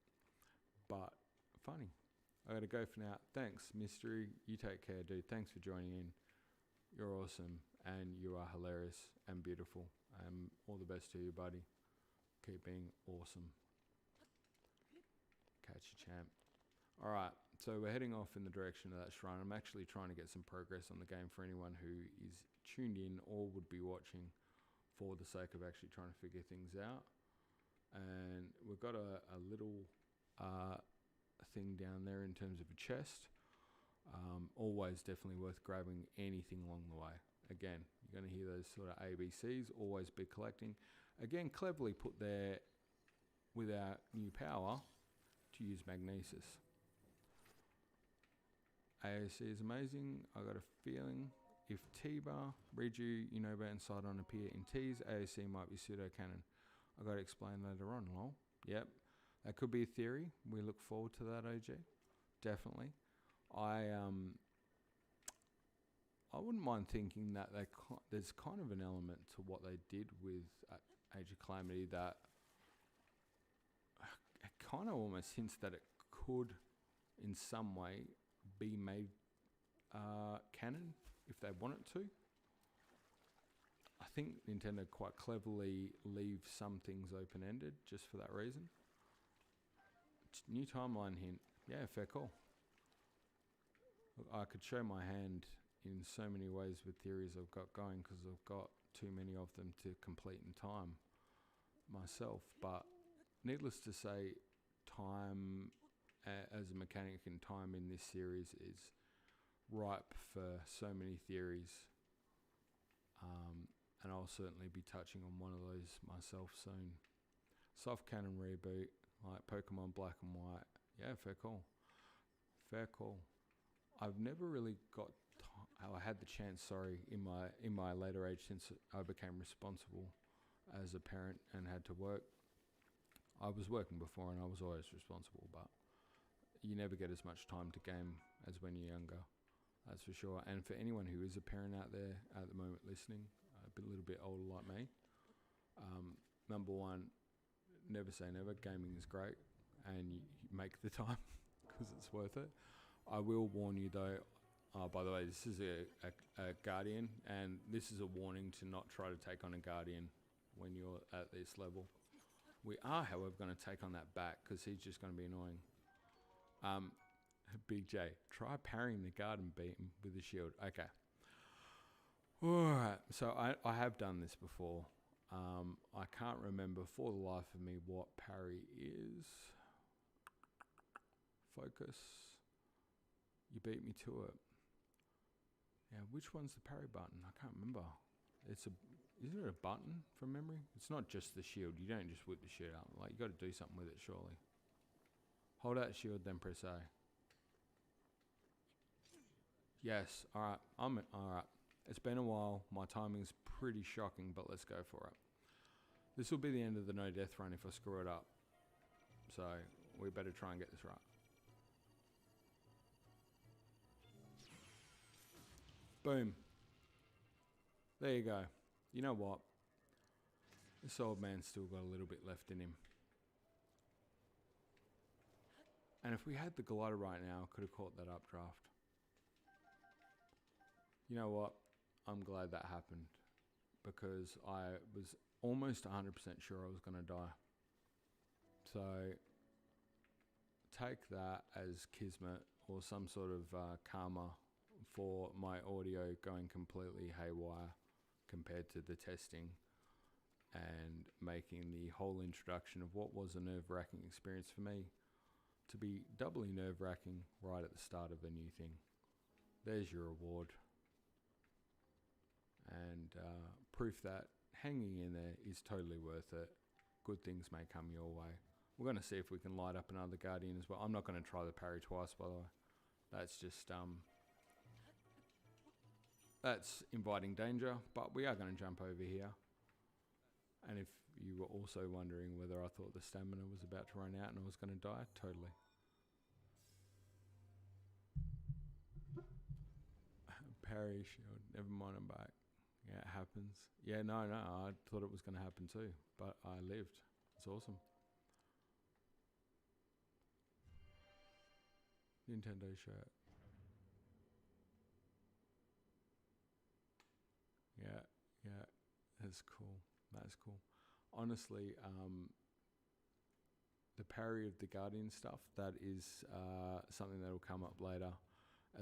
but funny. I gotta go for now. Thanks, Mystery. You take care, dude. Thanks for joining in. You're awesome, and you are hilarious and beautiful. All the best to you, buddy. Keep being awesome. Catch you, champ. All right, so we're heading off in the direction of that shrine. I'm actually trying to get some progress on the game for anyone who is tuned in or would be watching for the sake of actually trying to figure things out. And we've got a little thing down there in terms of a chest. Always definitely worth grabbing anything along the way. Again, you're going to hear those sort of ABCs, always be collecting. Again, cleverly put there with our new power to use Magnesis. AOC is amazing. I got a feeling if T-bar, Reju, Unova and Sidon appear in T's, AOC might be pseudo-canon. I got to explain later on, lol. Yep, that could be a theory. We look forward to that, OG. Definitely. I wouldn't mind thinking that there's kind of an element to what they did with Age of Calamity that it kind of almost hints that it could in some way be made canon if they want it to. I think Nintendo quite cleverly leave some things open-ended just for that reason. New timeline hint. Yeah, fair call. I could show my hand in so many ways with theories I've got going because I've got too many of them to complete in time myself. But needless to say, time as a mechanic in time in this series is ripe for so many theories. And I'll certainly be touching on one of those myself soon. Soft canon reboot, like Pokemon Black and White. Yeah, fair call. Fair call. I've never really got I had the chance, in my later age since I became responsible as a parent and had to work. I was working before and I was always responsible, but you never get as much time to game as when you're younger, that's for sure. And for anyone who is a parent out there at the moment listening, a little bit older like me, number one, never say never. Gaming is great and you make the time because it's worth it. I will warn you though, by the way, this is a Guardian, and this is a warning to not try to take on a Guardian when you're at this level. We are, however, going to take on that bat because he's just going to be annoying. Big J, try parrying the garden beam with the shield. Okay. Alright, so I have done this before. I can't remember for the life of me what parry is. Focus. You beat me to it. Yeah, which one's the parry button? I can't remember. Isn't it a button from memory? It's not just the shield. You don't just whip the shit up. Like, you got to do something with it, surely. Hold out shield, then press A. Yes, alright. Alright. It's been a while. My timing's pretty shocking, but let's go for it. This will be the end of the no death run if I screw it up. So, we better try and get this right. Boom. There you go. You know what? This old man's still got a little bit left in him. And if we had the glider right now, I could have caught that updraft. You know what? I'm glad that happened. Because I was almost 100% sure I was going to die. So, take that as kismet or some sort of karma for my audio going completely haywire compared to the testing and making the whole introduction of what was a nerve-wracking experience for me to be doubly nerve-wracking right at the start of a new thing. There's your reward. And proof that hanging in there is totally worth it. Good things may come your way. We're going to see if we can light up another guardian as well. I'm not going to try the parry twice, by the way. That's just that's inviting danger, but we are going to jump over here. And if you were also wondering whether I thought the stamina was about to run out and I was going to die, totally. Parry shield, never mind, I'm back. Yeah, it happens. Yeah, no, I thought it was going to happen too, but I lived. It's awesome. Nintendo shirt. Yeah, that's cool. That's cool. Honestly, the parry of the Guardian stuff, that is something that will come up later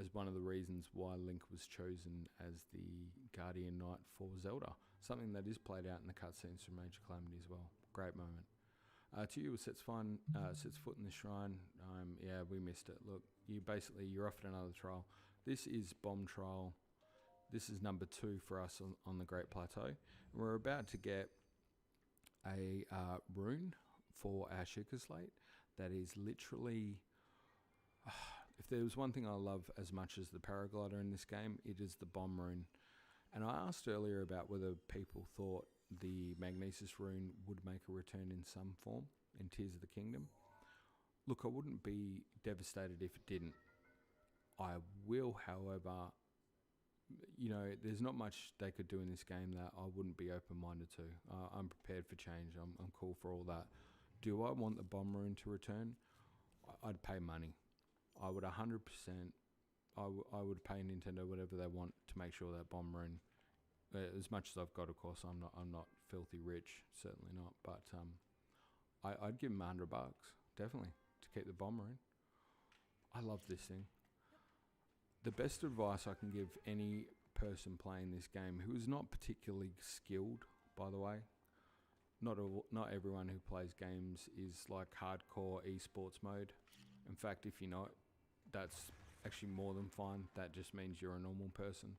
as one of the reasons why Link was chosen as the Guardian Knight for Zelda. Something that is played out in the cutscenes from Major Calamity as well. Great moment. To you, sets foot in the shrine. Yeah, we missed it. Look, you're off at another trial. This is bomb trial. This is number 2 for us on the Great Plateau. We're about to get a rune for our Sheikah slate that is literally... if there was one thing I love as much as the paraglider in this game, it is the bomb rune. And I asked earlier about whether people thought the Magnesis rune would make a return in some form in Tears of the Kingdom. Look, I wouldn't be devastated if it didn't. I will, however... You know, there's not much they could do in this game that I wouldn't be open-minded to. I'm prepared for change. I'm cool for all that. Do I want the bomb rune to return? I'd pay money. I would 100%. I would pay Nintendo whatever they want to make sure that bomb rune, as much as I've got, of course. I'm not filthy rich, certainly not. But I'd give them $100, definitely, to keep the bomb rune. I love this thing. The best advice I can give any person playing this game who is not particularly skilled, by the way, not everyone who plays games is like hardcore esports mode. In fact, if you're not, that's actually more than fine. That just means you're a normal person.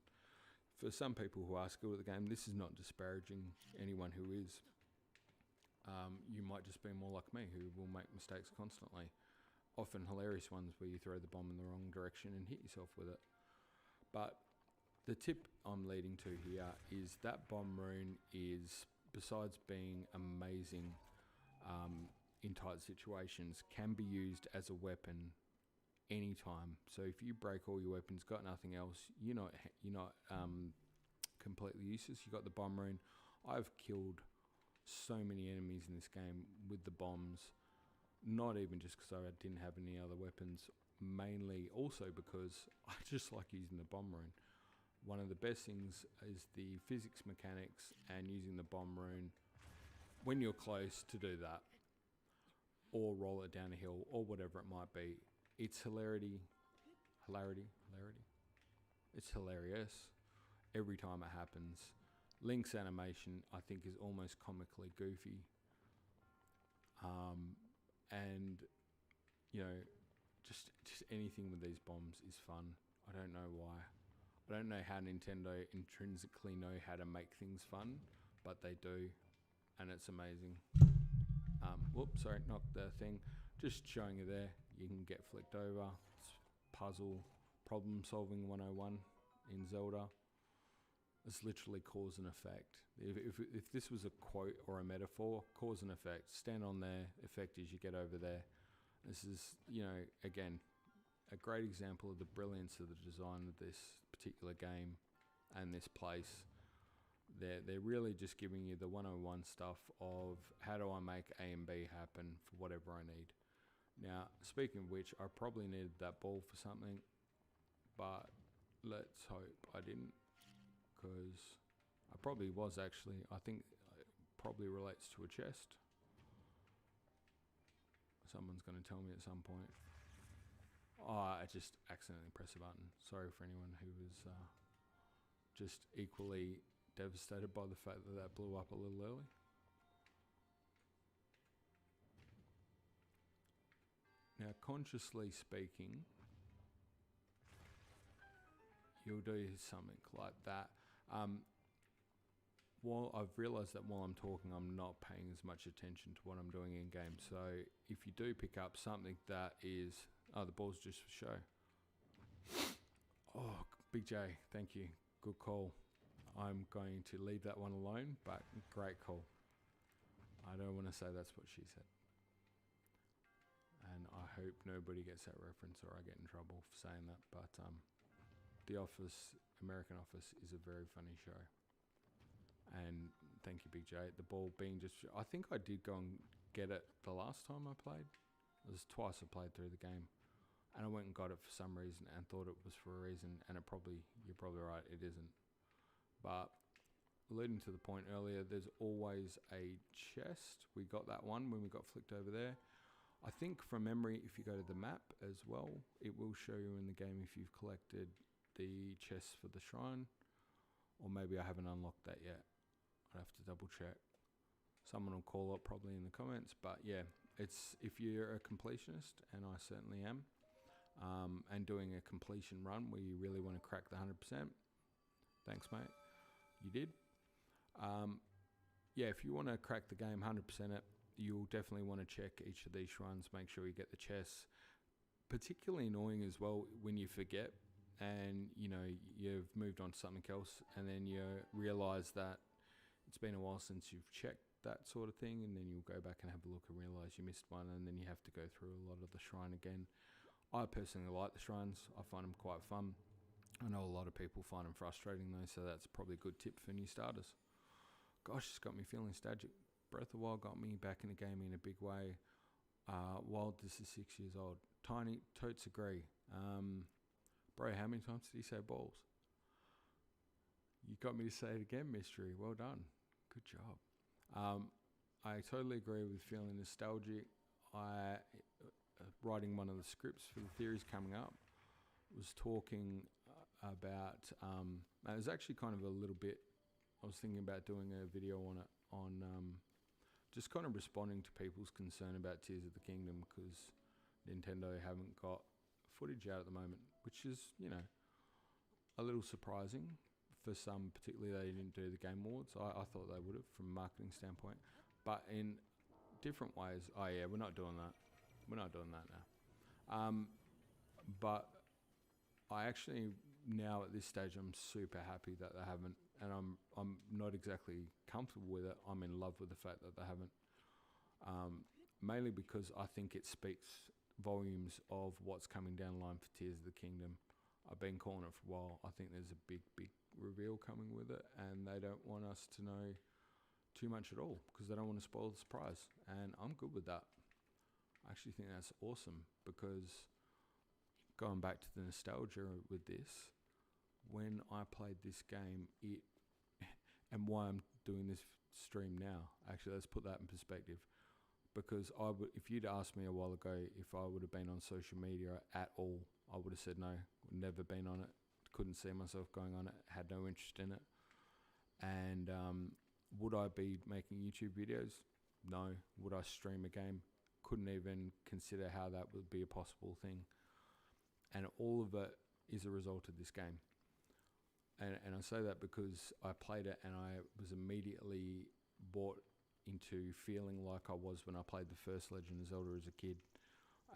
For some people who are skilled at the game, this is not disparaging anyone who is. You might just be more like me, who will make mistakes constantly. Often hilarious ones where you throw the bomb in the wrong direction and hit yourself with it. But the tip I'm leading to here is that bomb rune is, besides being amazing in tight situations, can be used as a weapon anytime. So if you break all your weapons, got nothing else, you're not completely useless. You got the bomb rune. I've killed so many enemies in this game with the bombs. Not even just because I didn't have any other weapons, mainly also because I just like using the bomb rune. One of the best things is the physics mechanics and using the bomb rune when you're close to do that, or roll it down a hill, or whatever it might be. It's hilarity. It's hilarious every time it happens. Link's animation, I think, is almost comically goofy. And, you know, just anything with these bombs is fun. I don't know why. I don't know how Nintendo intrinsically know how to make things fun, but they do, and it's amazing. Whoops, sorry, not the thing. Just showing you there, you can get flicked over. It's puzzle, problem solving 101 in Zelda. It's literally cause and effect. If this was a quote or a metaphor, cause and effect. Stand on there, effect is you get over there. This is, again, a great example of the brilliance of the design of this particular game and this place. They're really just giving you the 101 stuff of how do I make A and B happen for whatever I need. Now, speaking of which, I probably needed that ball for something, but let's hope I didn't, because I probably was actually. I think it probably relates to a chest. Someone's going to tell me at some point. Oh, I just accidentally pressed a button. Sorry for anyone who was just equally devastated by the fact that that blew up a little early. Now, consciously speaking, you'll do something like that. While I've realised that while I'm talking, I'm not paying as much attention to what I'm doing in game. So if you do pick up something that is, the ball's just for show. Oh, Big J, thank you. Good call. I'm going to leave that one alone, but great call. I don't want to say that's what she said. And I hope nobody gets that reference or I get in trouble for saying that. But The Office, American Office, is a very funny show. And thank you, Big J. The ball being just... I think I did go and get it the last time I played. It was twice I played through the game. And I went and got it for some reason and thought it was for a reason. And you're probably right, it isn't. But alluding to the point earlier, there's always a chest. We got that one when we got flicked over there. I think from memory, if you go to the map as well, it will show you in the game if you've collected the chests for the shrine. Or maybe I haven't unlocked that yet. I'd have to double check. Someone will call it probably in the comments. But yeah, it's if you're a completionist, and I certainly am, and doing a completion run where you really want to crack the 100%. Thanks, mate. You did. Yeah, if you want to crack the game 100% it, you'll definitely want to check each of these shrines, make sure you get the chests. Particularly annoying as well when you forget and you've moved on to something else, and then you realise that it's been a while since you've checked that sort of thing, and then you'll go back and have a look and realise you missed one, and then you have to go through a lot of the shrine again. I personally like the shrines. I find them quite fun. I know a lot of people find them frustrating though, so that's probably a good tip for new starters. Gosh, it's got me feeling nostalgic. Breath of the Wild got me back in the game in a big way. Wild, this is 6 years old. Tiny, totes agree. Bro, how many times did he say balls? You got me to say it again, Mystery. Well done. Good job. I totally agree with feeling nostalgic. Writing one of the scripts for the theories coming up, was talking about, it was actually kind of a little bit, I was thinking about doing a video on it, on just kind of responding to people's concern about Tears of the Kingdom, because Nintendo haven't got footage out at the moment, which is, a little surprising for some, particularly they didn't do the Game Awards. I thought they would have from a marketing standpoint, but in different ways. Oh yeah, we're not doing that. We're not doing that now. But I actually, now at this stage, I'm super happy that they haven't, and I'm not exactly comfortable with it. I'm in love with the fact that they haven't, mainly because I think it speaks volumes of what's coming down the line for Tears of the Kingdom. I've been calling it for a while. I think there's a big reveal coming with it, and they don't want us to know too much at all because they don't want to spoil the surprise, and I'm good with that. I actually think that's awesome, because going back to the nostalgia with this, when I played this game, and why I'm doing this stream now, actually, let's put that in perspective, because if you'd asked me a while ago if I would have been on social media at all, I would have said no, never been on it, couldn't see myself going on it, had no interest in it. And would I be making YouTube videos? No. Would I stream a game? Couldn't even consider how that would be a possible thing. and all of it is a result of this game. And I say that because I played it and I was immediately brought into feeling like I was when I played the first Legend of Zelda as a kid,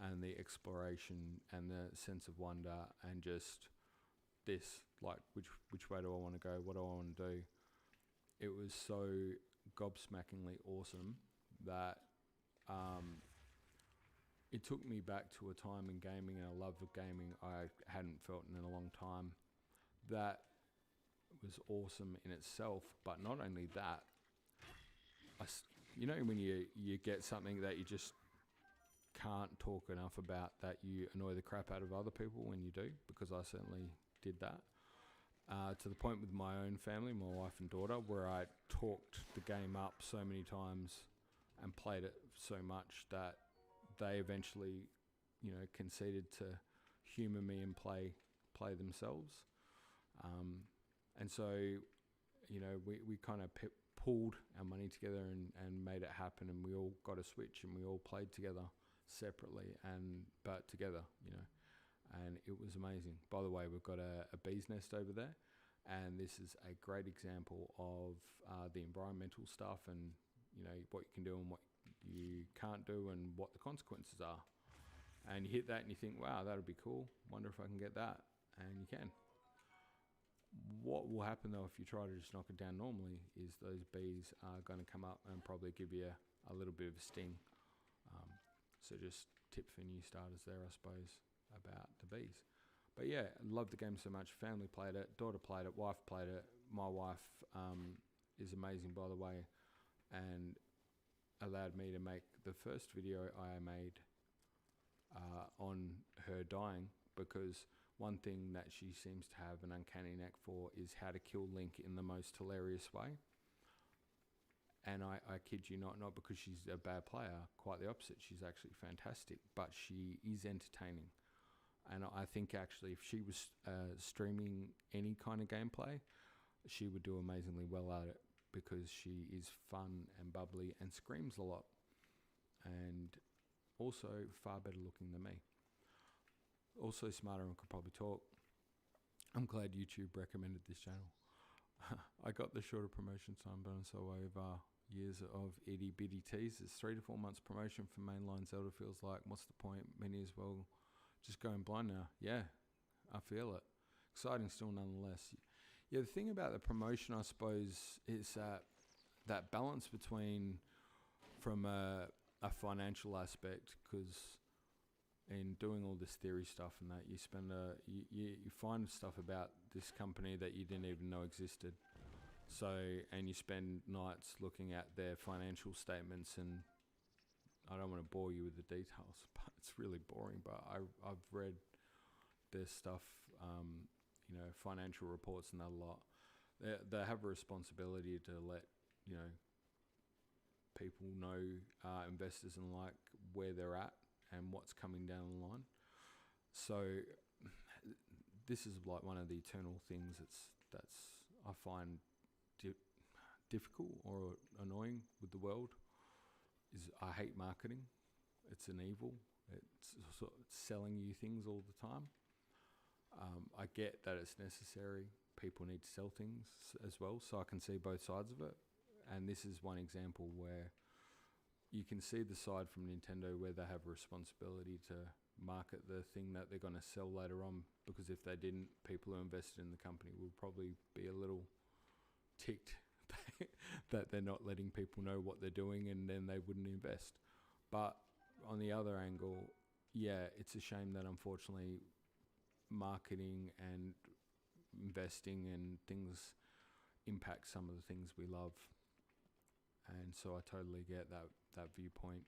and the exploration and the sense of wonder and just this, like, which way do I want to go? What do I want to do? It was so gobsmackingly awesome that it took me back to a time in gaming and a love of gaming I hadn't felt in a long time. That was awesome in itself, but not only that, you know when you get something that you just can't talk enough about, that you annoy the crap out of other people when you do, because I certainly did that. To the point with my own family, my wife and daughter, where I talked the game up so many times and played it so much that they eventually, conceded to humour me and play themselves. And so, we kind of pulled our money together and made it happen, and we all got a Switch and we all played together separately but together, and it was amazing. By the way, we've got a bee's nest over there, and this is a great example of the environmental stuff and, what you can do and what you can't do and what the consequences are. And you hit that and you think, wow, that'd be cool. Wonder if I can get that. And you can. What will happen though if you try to just knock it down normally is those bees are going to come up and probably give you a little bit of a sting. So just tip for new starters there, I suppose, about the bees. But yeah, I love the game so much. Family played it, daughter played it, wife played it. My wife is amazing, by the way, and allowed me to make the first video I made on her dying, because one thing that she seems to have an uncanny knack for is how to kill Link in the most hilarious way. And I kid you not because she's a bad player, quite the opposite. She's actually fantastic, but she is entertaining. And I think actually if she was streaming any kind of gameplay, she would do amazingly well at it, because she is fun and bubbly and screams a lot, and also far better looking than me. Also smarter and could probably talk. I'm glad YouTube recommended this channel. I got the shorter promotion time bonus over years of itty bitty teasers. 3 to 4 months promotion for mainline Zelda feels like, what's the point? Many as well just going blind now. Yeah, I feel it. Exciting still nonetheless. Yeah, the thing about the promotion, I suppose, is that balance between, from a financial aspect, because in doing all this theory stuff and that, you spend you find stuff about this company that you didn't even know existed. So, and you spend nights looking at their financial statements, and I don't want to bore you with the details, but it's really boring. But I've read their stuff, financial reports and that a lot. They have a responsibility to let, people know, investors and like, where they're at and what's coming down the line. So this is like one of the eternal things that's I find difficult or annoying with the world, is I hate marketing. It's an evil. It's sort of selling you things all the time. I get that it's necessary. People need to sell things as well, so I can see both sides of it. And this is one example where you can see the side from Nintendo where they have a responsibility to market the thing that they're going to sell later on, because if they didn't, people who invested in the company would probably be a little ticked that they're not letting people know what they're doing, and then they wouldn't invest. But on the other angle, yeah, it's a shame that unfortunately marketing and investing and things impact some of the things we love. And so I totally get that viewpoint.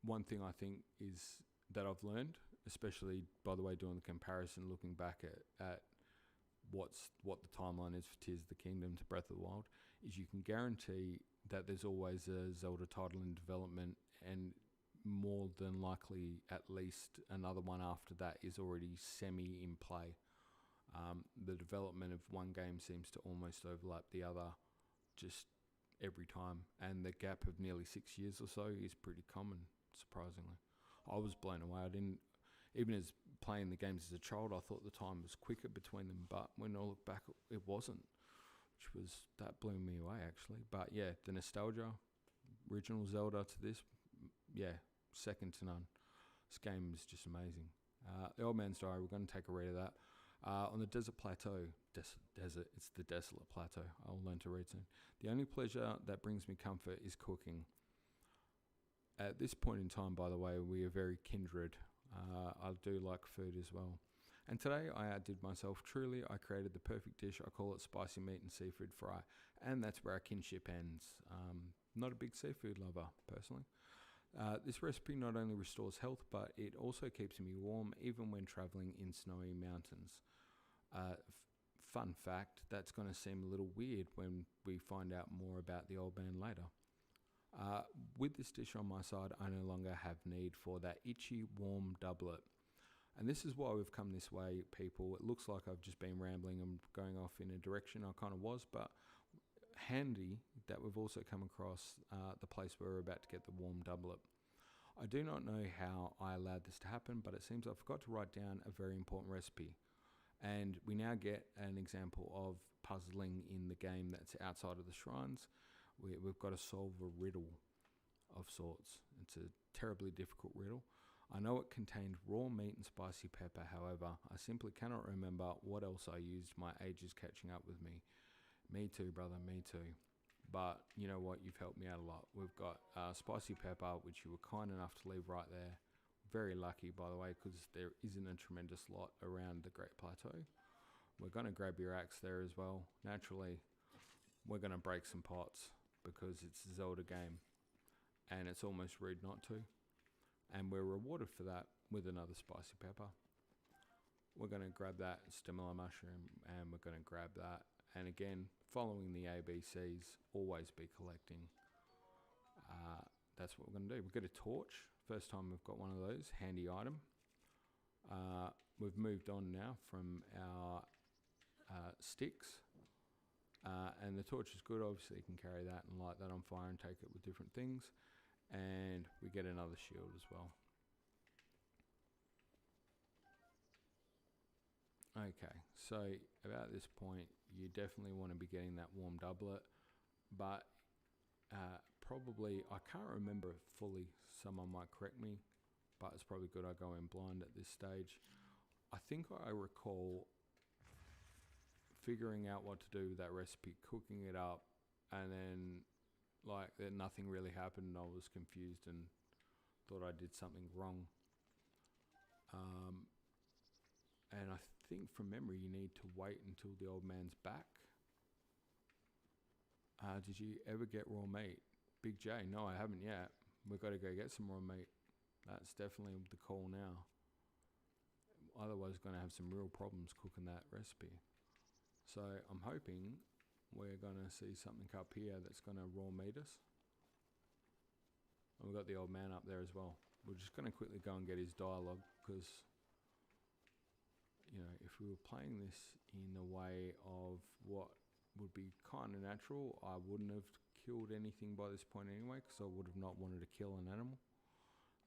One thing I think is that I've learned, especially, by the way, doing the comparison, looking back at what the timeline is for Tears of the Kingdom to Breath of the Wild, is you can guarantee that there's always a Zelda title in development, and more than likely at least another one after that is already semi in play. The development of one game seems to almost overlap the other just every time, and the gap of nearly 6 years or so is pretty common, surprisingly. I was blown away. even as playing the games as a child, I thought the time was quicker between them. But when I look back, it wasn't, that blew me away actually. But yeah, the nostalgia, original Zelda to this, yeah, second to none. This game is just amazing. The Old Man's Diary, we're going to take a read of that. On the Desert Plateau, desert, it's the Desolate Plateau. I'll learn to read soon. The only pleasure that brings me comfort is cooking. At this point in time, by the way, we are very kindred. I do like food as well. And today I outdid myself. Truly, I created the perfect dish. I call it spicy meat and seafood fry. And that's where our kinship ends. Not a big seafood lover, personally. This recipe not only restores health, but it also keeps me warm, even when traveling in snowy mountains. Fun fact, that's going to seem a little weird when we find out more about the old man later. With this dish on my side, I no longer have need for that itchy, warm doublet. And this is why we've come this way, people. It looks like I've just been rambling and going off in a direction I kind of was, but handy that we've also come across the place where we're about to get the warm doublet. I do not know how I allowed this to happen, but it seems I forgot to write down a very important recipe. And we now get an example of puzzling in the game that's outside of the shrines. We've got to solve a riddle of sorts. It's a terribly difficult riddle. I know it contained raw meat and spicy pepper, however, I simply cannot remember what else I used. My age is catching up with me. Me too, brother, me too. But you know what? You've helped me out a lot. We've got spicy pepper, which you were kind enough to leave right there. Very lucky, by the way, because there isn't a tremendous lot around the Great Plateau. We're going to grab your axe there as well. Naturally, we're going to break some pots because it's a Zelda game and it's almost rude not to. And we're rewarded for that with another spicy pepper. We're going to grab that stimuli mushroom and we're going to grab that. And again, following the ABCs, always be collecting. That's what we're going to do. We've got a torch. First time we've got one of those. Handy item. We've moved on now from our sticks. And the torch is good. Obviously, you can carry that and light that on fire and take it with different things. And we get another shield as well. Okay, so about this point, you definitely want to be getting that warm doublet, but probably, I can't remember fully, someone might correct me, but it's probably good I go in blind at this stage. I think I recall figuring out what to do with that recipe, cooking it up, and then like that nothing really happened and I was confused and thought I did something wrong. And I think from memory you need to wait until the old man's back. Did you ever get raw meat? Big J, no I haven't yet. We've got to go get some raw meat. That's definitely the call now. Otherwise going to have some real problems cooking that recipe. So I'm hoping we're going to see something up here that's going to raw meat us. And we've got the old man up there as well. We're just going to quickly go and get his dialogue because, you know, if we were playing this in a way of what would be kind of natural, I wouldn't have killed anything by this point anyway because I would have not wanted to kill an animal.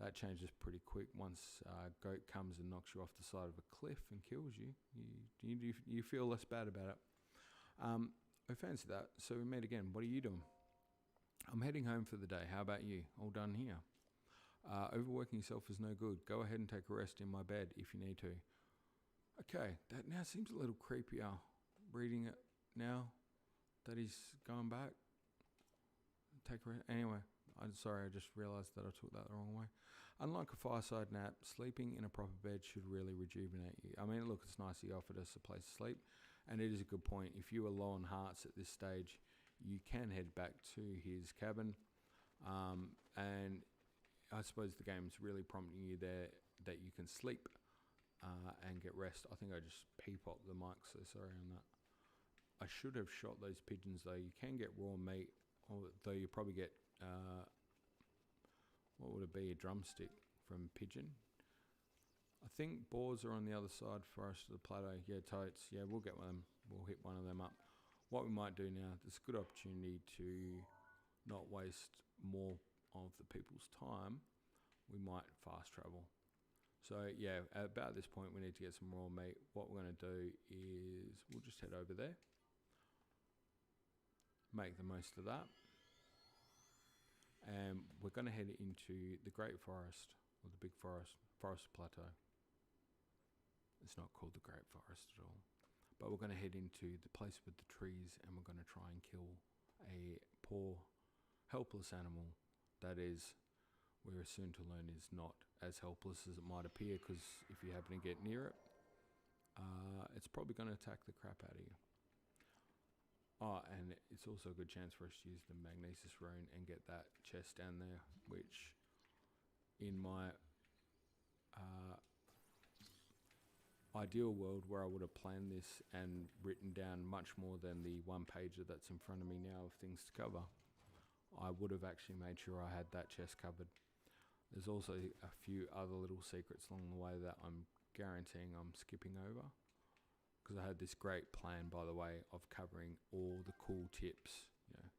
That changes pretty quick. Once a goat comes and knocks you off the side of a cliff and kills you, you feel less bad about it. I fancy that. So we meet again. What are you doing? I'm heading home for the day. How about you? All done here. Overworking yourself is no good. Go ahead and take a rest in my bed if you need to. Okay, that now seems a little creepier. Reading it now that he's going back. Take a rest. Anyway, I'm sorry, I just realised that I took that the wrong way. Unlike a fireside nap, sleeping in a proper bed should really rejuvenate you. I mean, look, it's nice he offered us a place to sleep, and it is a good point. If you are low on hearts at this stage, you can head back to his cabin, and I suppose the game's really prompting you there that you can sleep and get rest. I think I just pee-popped the mic, so sorry on that. I should have shot those pigeons though. You can get raw meat, although you probably get, what would it be, a drumstick from pigeon. I think boars are on the other side for us to the plateau. Yeah, totes. Yeah, we'll get one of them. We'll hit one of them up. What we might do now, there's a good opportunity to not waste more of the people's time. We might fast travel. So yeah, at about this point we need to get some raw meat. What we're going to do is we'll just head over there, make the most of that, and we're going to head into the Great Forest, or the Big Forest Plateau. It's not called the Great Forest at all, but we're going to head into the place with the trees, and we're going to try and kill a poor, helpless animal that is, we're soon to learn, is not as helpless as it might appear, because if you happen to get near it, it's probably going to attack the crap out of you. Oh, and it's also a good chance for us to use the Magnesis rune and get that chest down there, which in my ideal world where I would have planned this and written down much more than the one pager that's in front of me now of things to cover, I would have actually made sure I had that chest covered. There's also a few other little secrets along the way that I'm guaranteeing I'm skipping over, because I had this great plan, by the way, of covering all the cool tips. You know,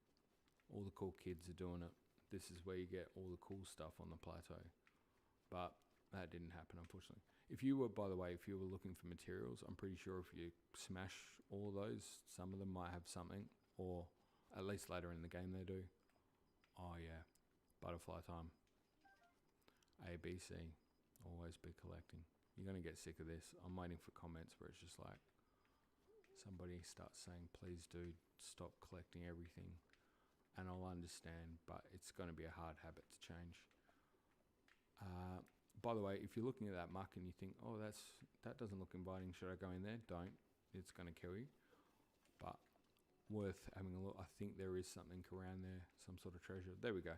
all the cool kids are doing it. This is where you get all the cool stuff on the plateau. But that didn't happen, unfortunately. If you were, by the way, if you were looking for materials, I'm pretty sure if you smash all of those, some of them might have something, or at least later in the game they do. Oh yeah, butterfly time. A, B, C, always be collecting. You're going to get sick of this. I'm waiting for comments where it's just like, somebody starts saying, please do stop collecting everything. And I'll understand, but it's going to be a hard habit to change. By the way, if you're looking at that muck and you think, oh, that doesn't look inviting, should I go in there? Don't. It's going to kill you. But worth having a look. I think there is something around there, some sort of treasure. There we go.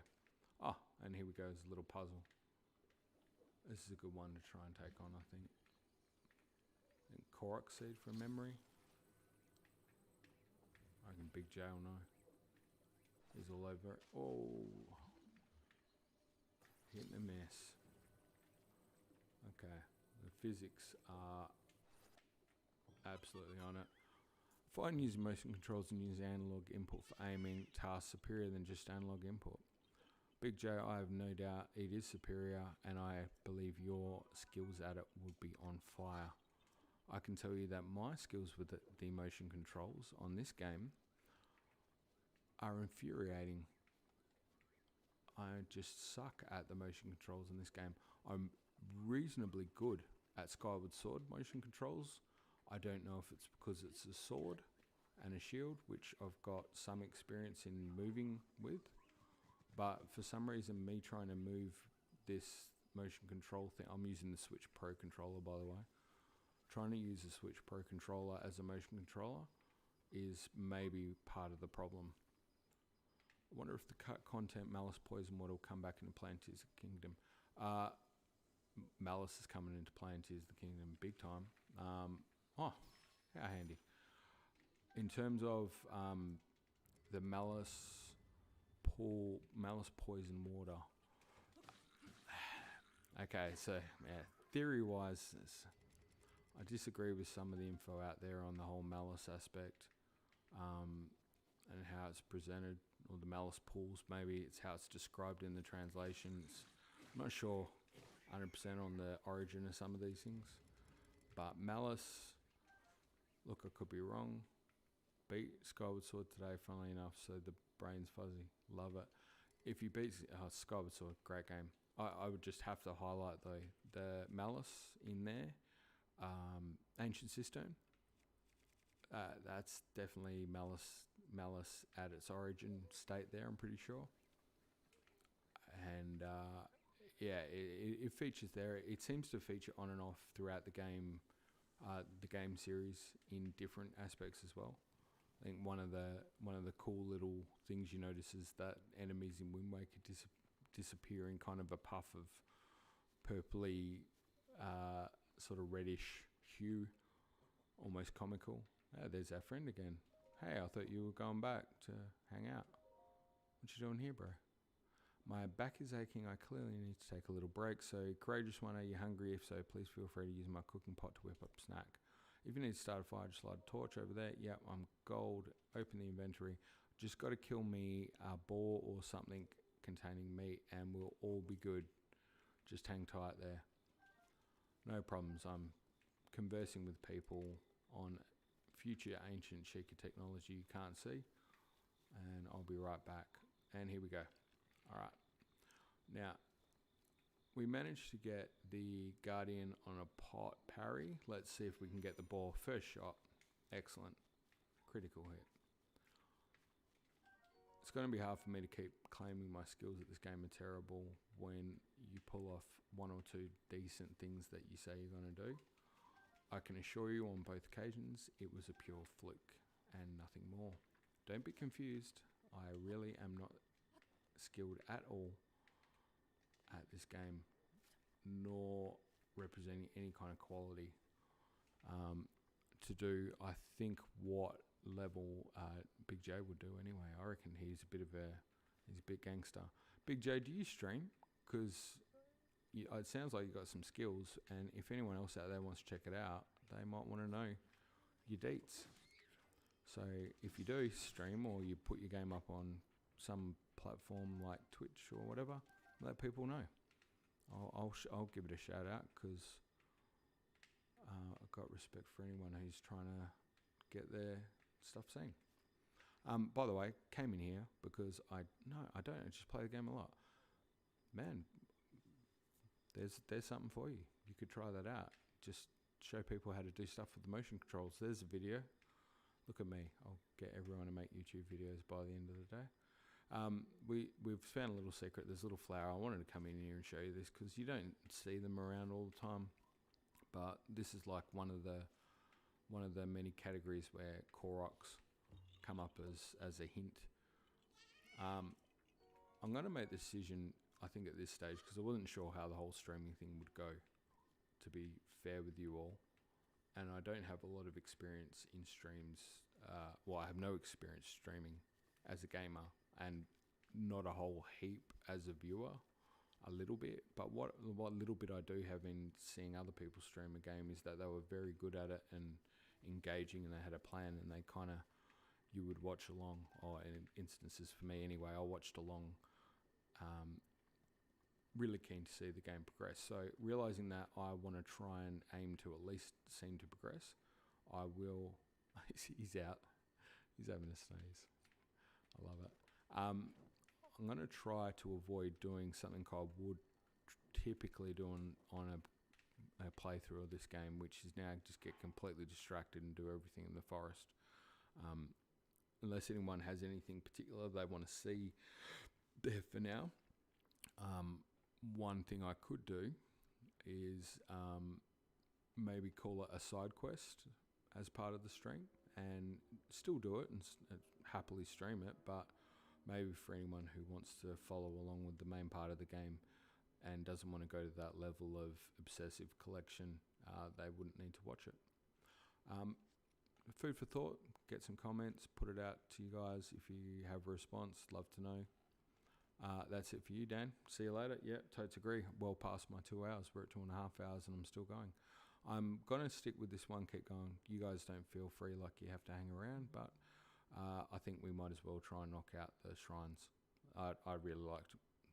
Oh, and here we go, there's a little puzzle. This is a good one to try and take on, I think. And Korok seed from memory. I reckon Big J will know. He's all over it. Oh. Hitting a miss. Okay. The physics are absolutely on it. Find using motion controls and use analog input for aiming tasks superior than just analog input. Big J, I have no doubt it is superior, and I believe your skills at it would be on fire. I can tell you that my skills with the motion controls on this game are infuriating. I just suck at the motion controls in this game. I'm reasonably good at Skyward Sword motion controls. I don't know if it's because it's a sword and a shield, which I've got some experience in moving with. But for some reason, me trying to move this motion control thing, I'm using the Switch Pro controller, by the way. Trying to use the Switch Pro controller as a motion controller is maybe part of the problem. I wonder if the cut content Malice Poison Water will come back into play in Tears of the Kingdom. Malice is coming into play in Tears of the Kingdom big time. Oh, how handy. In terms of the Malice Poison Water. Okay, so yeah, theory-wise, I disagree with some of the info out there on the whole Malice aspect, and how it's presented, or the Malice pools. Maybe it's how it's described in the translations. I'm not sure 100% on the origin of some of these things, but Malice, look, I could be wrong. Beat Skyward Sword today, funnily enough, so the brain's fuzzy. Love it. If you beat Skyward Sword, great game. I would just have to highlight though the Malice in there, Ancient Cistern. That's definitely Malice at its origin state there, I'm pretty sure. And yeah, it features there. It seems to feature on and off throughout the game series in different aspects as well. I think one of the cool little things you notice is that enemies in Wind Waker disappear in kind of a puff of purpley, sort of reddish hue, almost comical. Oh, there's our friend again. Hey, I thought you were going back to hang out. What you doing here, bro? My back is aching. I clearly need to take a little break. So, courageous one, are you hungry? If so, please feel free to use my cooking pot to whip up a snack. If you need to start a fire, just light a torch over there. Yep, I'm gold. Open the inventory. Just got to kill me a boar or something containing meat, and we'll all be good. Just hang tight there. no problems. I'm conversing with people on future ancient Sheikah technology you can't see, and I'll be right back. And here we go. All right. Now, we managed to get the Guardian on a pot parry. Let's see if we can get the ball. First shot. Excellent. Critical hit. It's going to be hard for me to keep claiming my skills at this game are terrible when you pull off one or two decent things that you say you're going to do. I can assure you on both occasions it was a pure fluke and nothing more. Don't be confused. I really am not skilled at all at this game, nor representing any kind of quality to do, I think, what level Big J would do anyway. I reckon he's a big gangster. Big J, do you stream? Because it sounds like you got some skills, and if anyone else out there wants to check it out, they might want to know your deets. So if you do stream, or you put your game up on some platform like Twitch or whatever, let people know. I'll give it a shout out, because I've got respect for anyone who's trying to get their stuff seen. By the way, came in here because I don't. I just play the game a lot. Man, there's something for you. You could try that out. Just show people how to do stuff with the motion controls. There's a video. Look at me. I'll get everyone to make YouTube videos by the end of the day. We've found a little secret. There's a little flower. I wanted to come in here and show you this because you don't see them around all the time. But this is like one of the many categories where Koroks come up as a hint. I'm going to make the decision, I think, at this stage, because I wasn't sure how the whole streaming thing would go, to be fair with you all. And I don't have a lot of experience in streams. I have no experience streaming as a gamer, and not a whole heap as a viewer, a little bit. But what little bit I do have in seeing other people stream a game is that they were very good at it and engaging, and they had a plan, and they kind of, you would watch along, or in instances for me anyway, I watched along, really keen to see the game progress. So realizing that I want to try and aim to at least seem to progress, I will. He's out. He's having a sneeze. I love it. I'm going to try to avoid doing something I would typically do on a playthrough of this game, which is now just get completely distracted and do everything in the forest. Unless anyone has anything particular they want to see there for now. One thing I could do is maybe call it a side quest as part of the stream, and still do it and happily stream it, but maybe for anyone who wants to follow along with the main part of the game and doesn't want to go to that level of obsessive collection, they wouldn't need to watch it. Food for thought, get some comments, put it out to you guys if you have a response, love to know. That's it for you, Dan. See you later. Yep, totes agree. Well past my 2 hours. We're at 2.5 hours and I'm still going. I'm going to stick with this one, keep going. You guys don't feel free like you have to hang around, but I think we might as well try and knock out the shrines. I'd really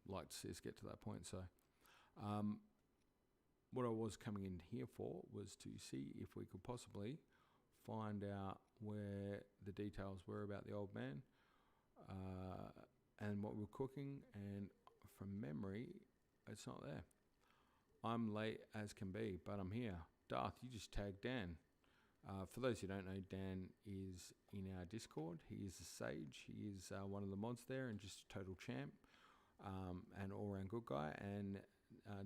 like to see us get to that point. So what I was coming in here for was to see if we could possibly find out where the details were about the old man and what we're cooking, and from memory, it's not there. I'm late as can be, but I'm here. Darth, you just tagged Dan. For those who don't know, Dan is in our Discord. He is a sage. He is one of the mods there and just a total champ and all-round good guy. And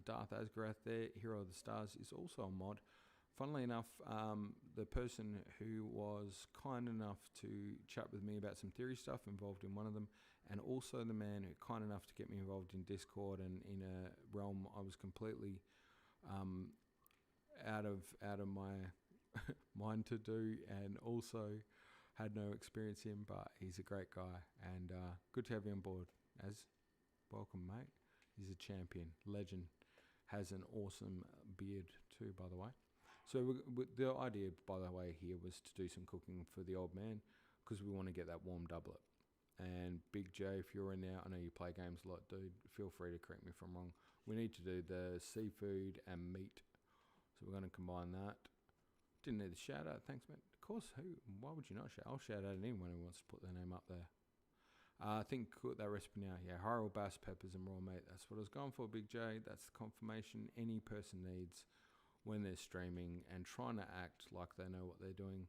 Darth Asgarath there, Hero of the Stars, is also a mod. Funnily enough, the person who was kind enough to chat with me about some theory stuff involved in one of them, and also the man who kind enough to get me involved in Discord and in a realm I was completely out of my mind to do, and also had no experience in, but he's a great guy, and good to have you on board. As welcome, mate. He's a champion, legend, has an awesome beard too, by the way. So the idea, by the way, here was to do some cooking for the old man, because we want to get that warm doublet. And Big J, if you're in there, I know you play games a lot, dude, feel free to correct me if I'm wrong. We need to do the seafood and meat So we're going to combine that. Didn't need the shout out. Thanks, mate. Of course, why would you not shout? I'll shout out anyone who wants to put their name up there. I think cook that recipe now. Yeah, Hyrule bass, peppers, and raw meat. That's what I was going for, Big J. That's the confirmation any person needs when they're streaming and trying to act like they know what they're doing,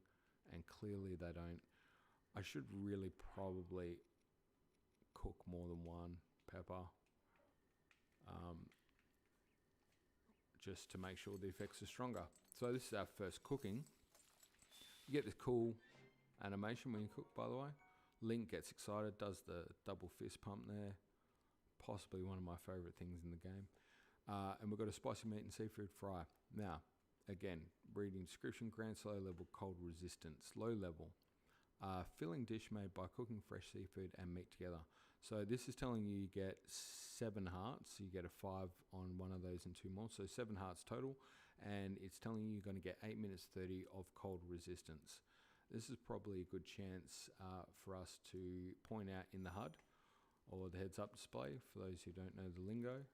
and clearly they don't. I should really probably cook more than one pepper, just to make sure the effects are stronger. So this is our first cooking. You get this cool animation when you cook, by the way. Link gets excited, does the double fist pump there. Possibly one of my favourite things in the game. And we've got a spicy meat and seafood fry. Now, again, reading description, grants low level cold resistance. Low level. Filling dish made by cooking fresh seafood and meat together. So this is telling you get 7 hearts. You get a 5 on one of those and 2 more. So 7 hearts total. And it's telling you you're going to get 8 minutes 30 of cold resistance. This is probably a good chance for us to point out in the HUD or the heads up display for those who don't know the lingo.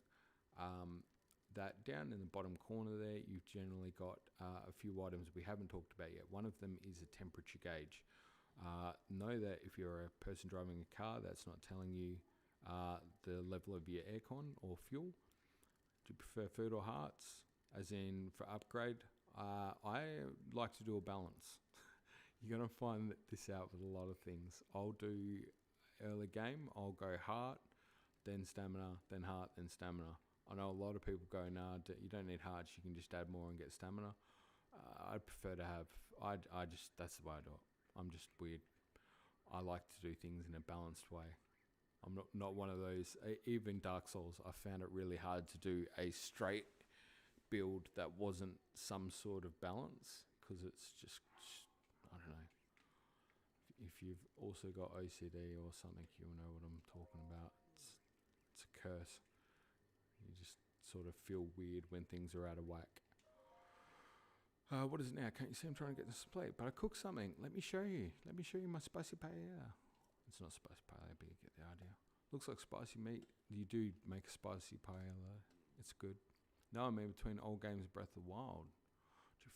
That down in the bottom corner there, you've generally got a few items we haven't talked about yet. One of them is a temperature gauge. Know that if you're a person driving a car, that's not telling you the level of your aircon or fuel. Do you prefer food or hearts? As in for upgrade, I like to do a balance. You're going to find this out with a lot of things. I'll do early game, I'll go heart, then stamina, then heart, then stamina. I know a lot of people go, nah, you don't need hearts, you can just add more and get stamina. I prefer to have, that's the way I do it. I'm just weird. I like to do things in a balanced way. I'm not one of those, even Dark Souls, I found it really hard to do a straight build that wasn't some sort of balance, because it's just, I don't know. If you've also got OCD or something, you'll know what I'm talking about. It's a curse. You just sort of feel weird when things are out of whack. What is it now? Can't you see I'm trying to get this plate? But I cooked something. Let me show you. Let me show you my spicy paella. It's not spicy paella, but you get the idea. Looks like spicy meat. You do make a spicy paella. It's good. No, I mean between old games and Breath of the Wild.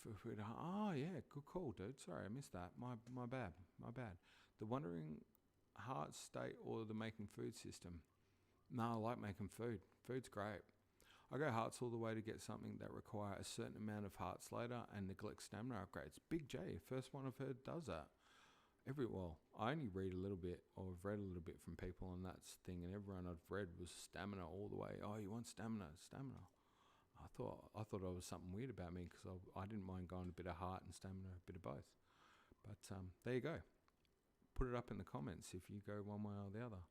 Oh yeah, good call, dude. Sorry, I missed that. My bad. The wandering heart state or the making food system. No, I like making food. Food's great. I go hearts all the way to get something that require a certain amount of hearts later and neglect stamina upgrades. Big J, first one I've heard does that. I only read a little bit, or I've read a little bit from people on that thing, and everyone I've read was stamina all the way. Oh, you want stamina? I thought it was something weird about me, because I didn't mind going a bit of heart and stamina, a bit of both. But there you go. Put it up in the comments if you go one way or the other.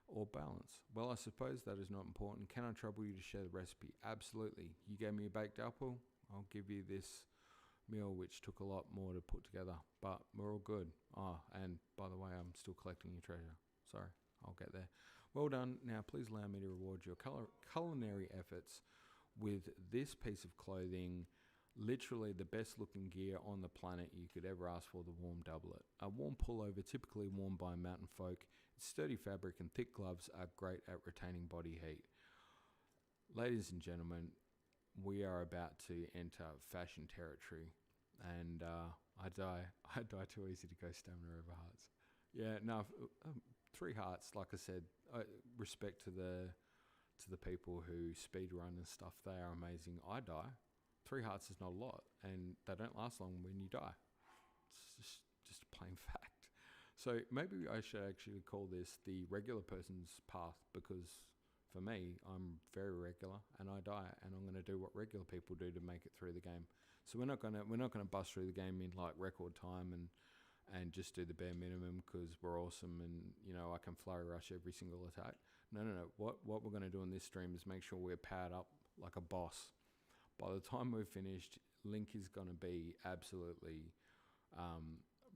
Or balance. Well, I suppose that is not important. Can I trouble you to share the recipe? Absolutely. You gave me a baked apple. I'll give you this meal, which took a lot more to put together. But we're all good. Oh, and by the way, I'm still collecting your treasure. Sorry, I'll get there. Well done. Now, please allow me to reward your culinary efforts with this piece of clothing, literally the best looking gear on the planet you could ever ask for, the warm doublet. A warm pullover typically worn by mountain folk. Its sturdy fabric and thick gloves are great at retaining body heat. Ladies and gentlemen, we are about to enter fashion territory, and I die too easy to go stamina over hearts. Yeah, no, 3 hearts, like I said, respect to the people who speed run and stuff. They are amazing. I die. 3 hearts is not a lot, and they don't last long when you die. It's just a plain fact. So maybe I should actually call this the regular person's path, because for me, I'm very regular and I die, and I'm going to do what regular people do to make it through the game. So we're not going to bust through the game in like record time and just do the bare minimum because we're awesome and I can flurry rush every single attack. No. What we're going to do in this stream is make sure we're powered up like a boss. By the time we're finished, Link is going to be absolutely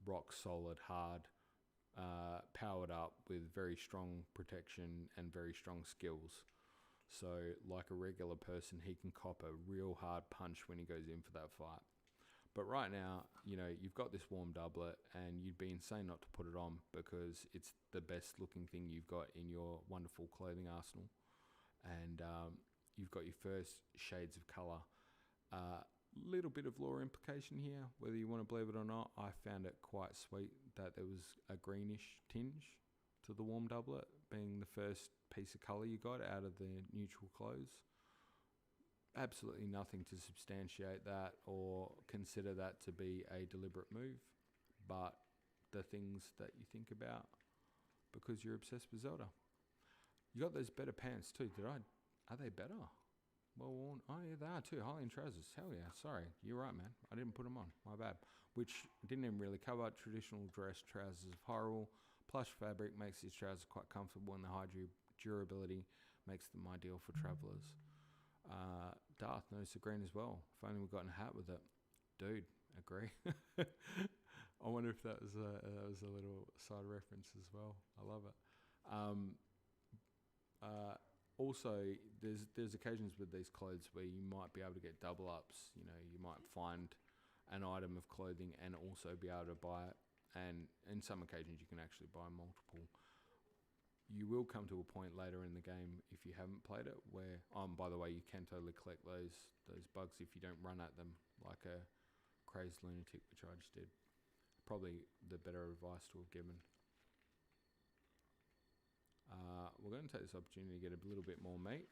rock solid, hard, powered up with very strong protection and very strong skills. So like a regular person, he can cop a real hard punch when he goes in for that fight. But right now, you've got this warm doublet, and you'd be insane not to put it on, because it's the best looking thing you've got in your wonderful clothing arsenal. And you've got your first shades of colour. Little bit of lore implication here, whether you want to believe it or not. I found it quite sweet that there was a greenish tinge to the warm doublet, being the first piece of colour you got out of the neutral clothes. Absolutely nothing to substantiate that or consider that to be a deliberate move, but the things that you think about because you're obsessed with Zelda. You got those better pants too, are they better? Well worn. Oh yeah, they are too. Hylian trousers. Hell yeah. Sorry, you're right, man. I didn't put them on. My bad. Which didn't even really cover. Traditional dress trousers of Hyrule. Plush fabric makes these trousers quite comfortable, and the high durability makes them ideal for travellers. Darth knows the green as well. If only we got in a hat with it. Dude, agree. I wonder if that was a little side reference as well. I love it. Also, there's occasions with these clothes where you might be able to get double ups. You know, you might find an item of clothing and also be able to buy it. And in some occasions, you can actually buy multiple. You will come to a point later in the game, if you haven't played it, where, by the way, you can totally collect those bugs if you don't run at them like a crazed lunatic, which I just did. Probably the better advice to have given. We're going to take this opportunity to get a little bit more meat.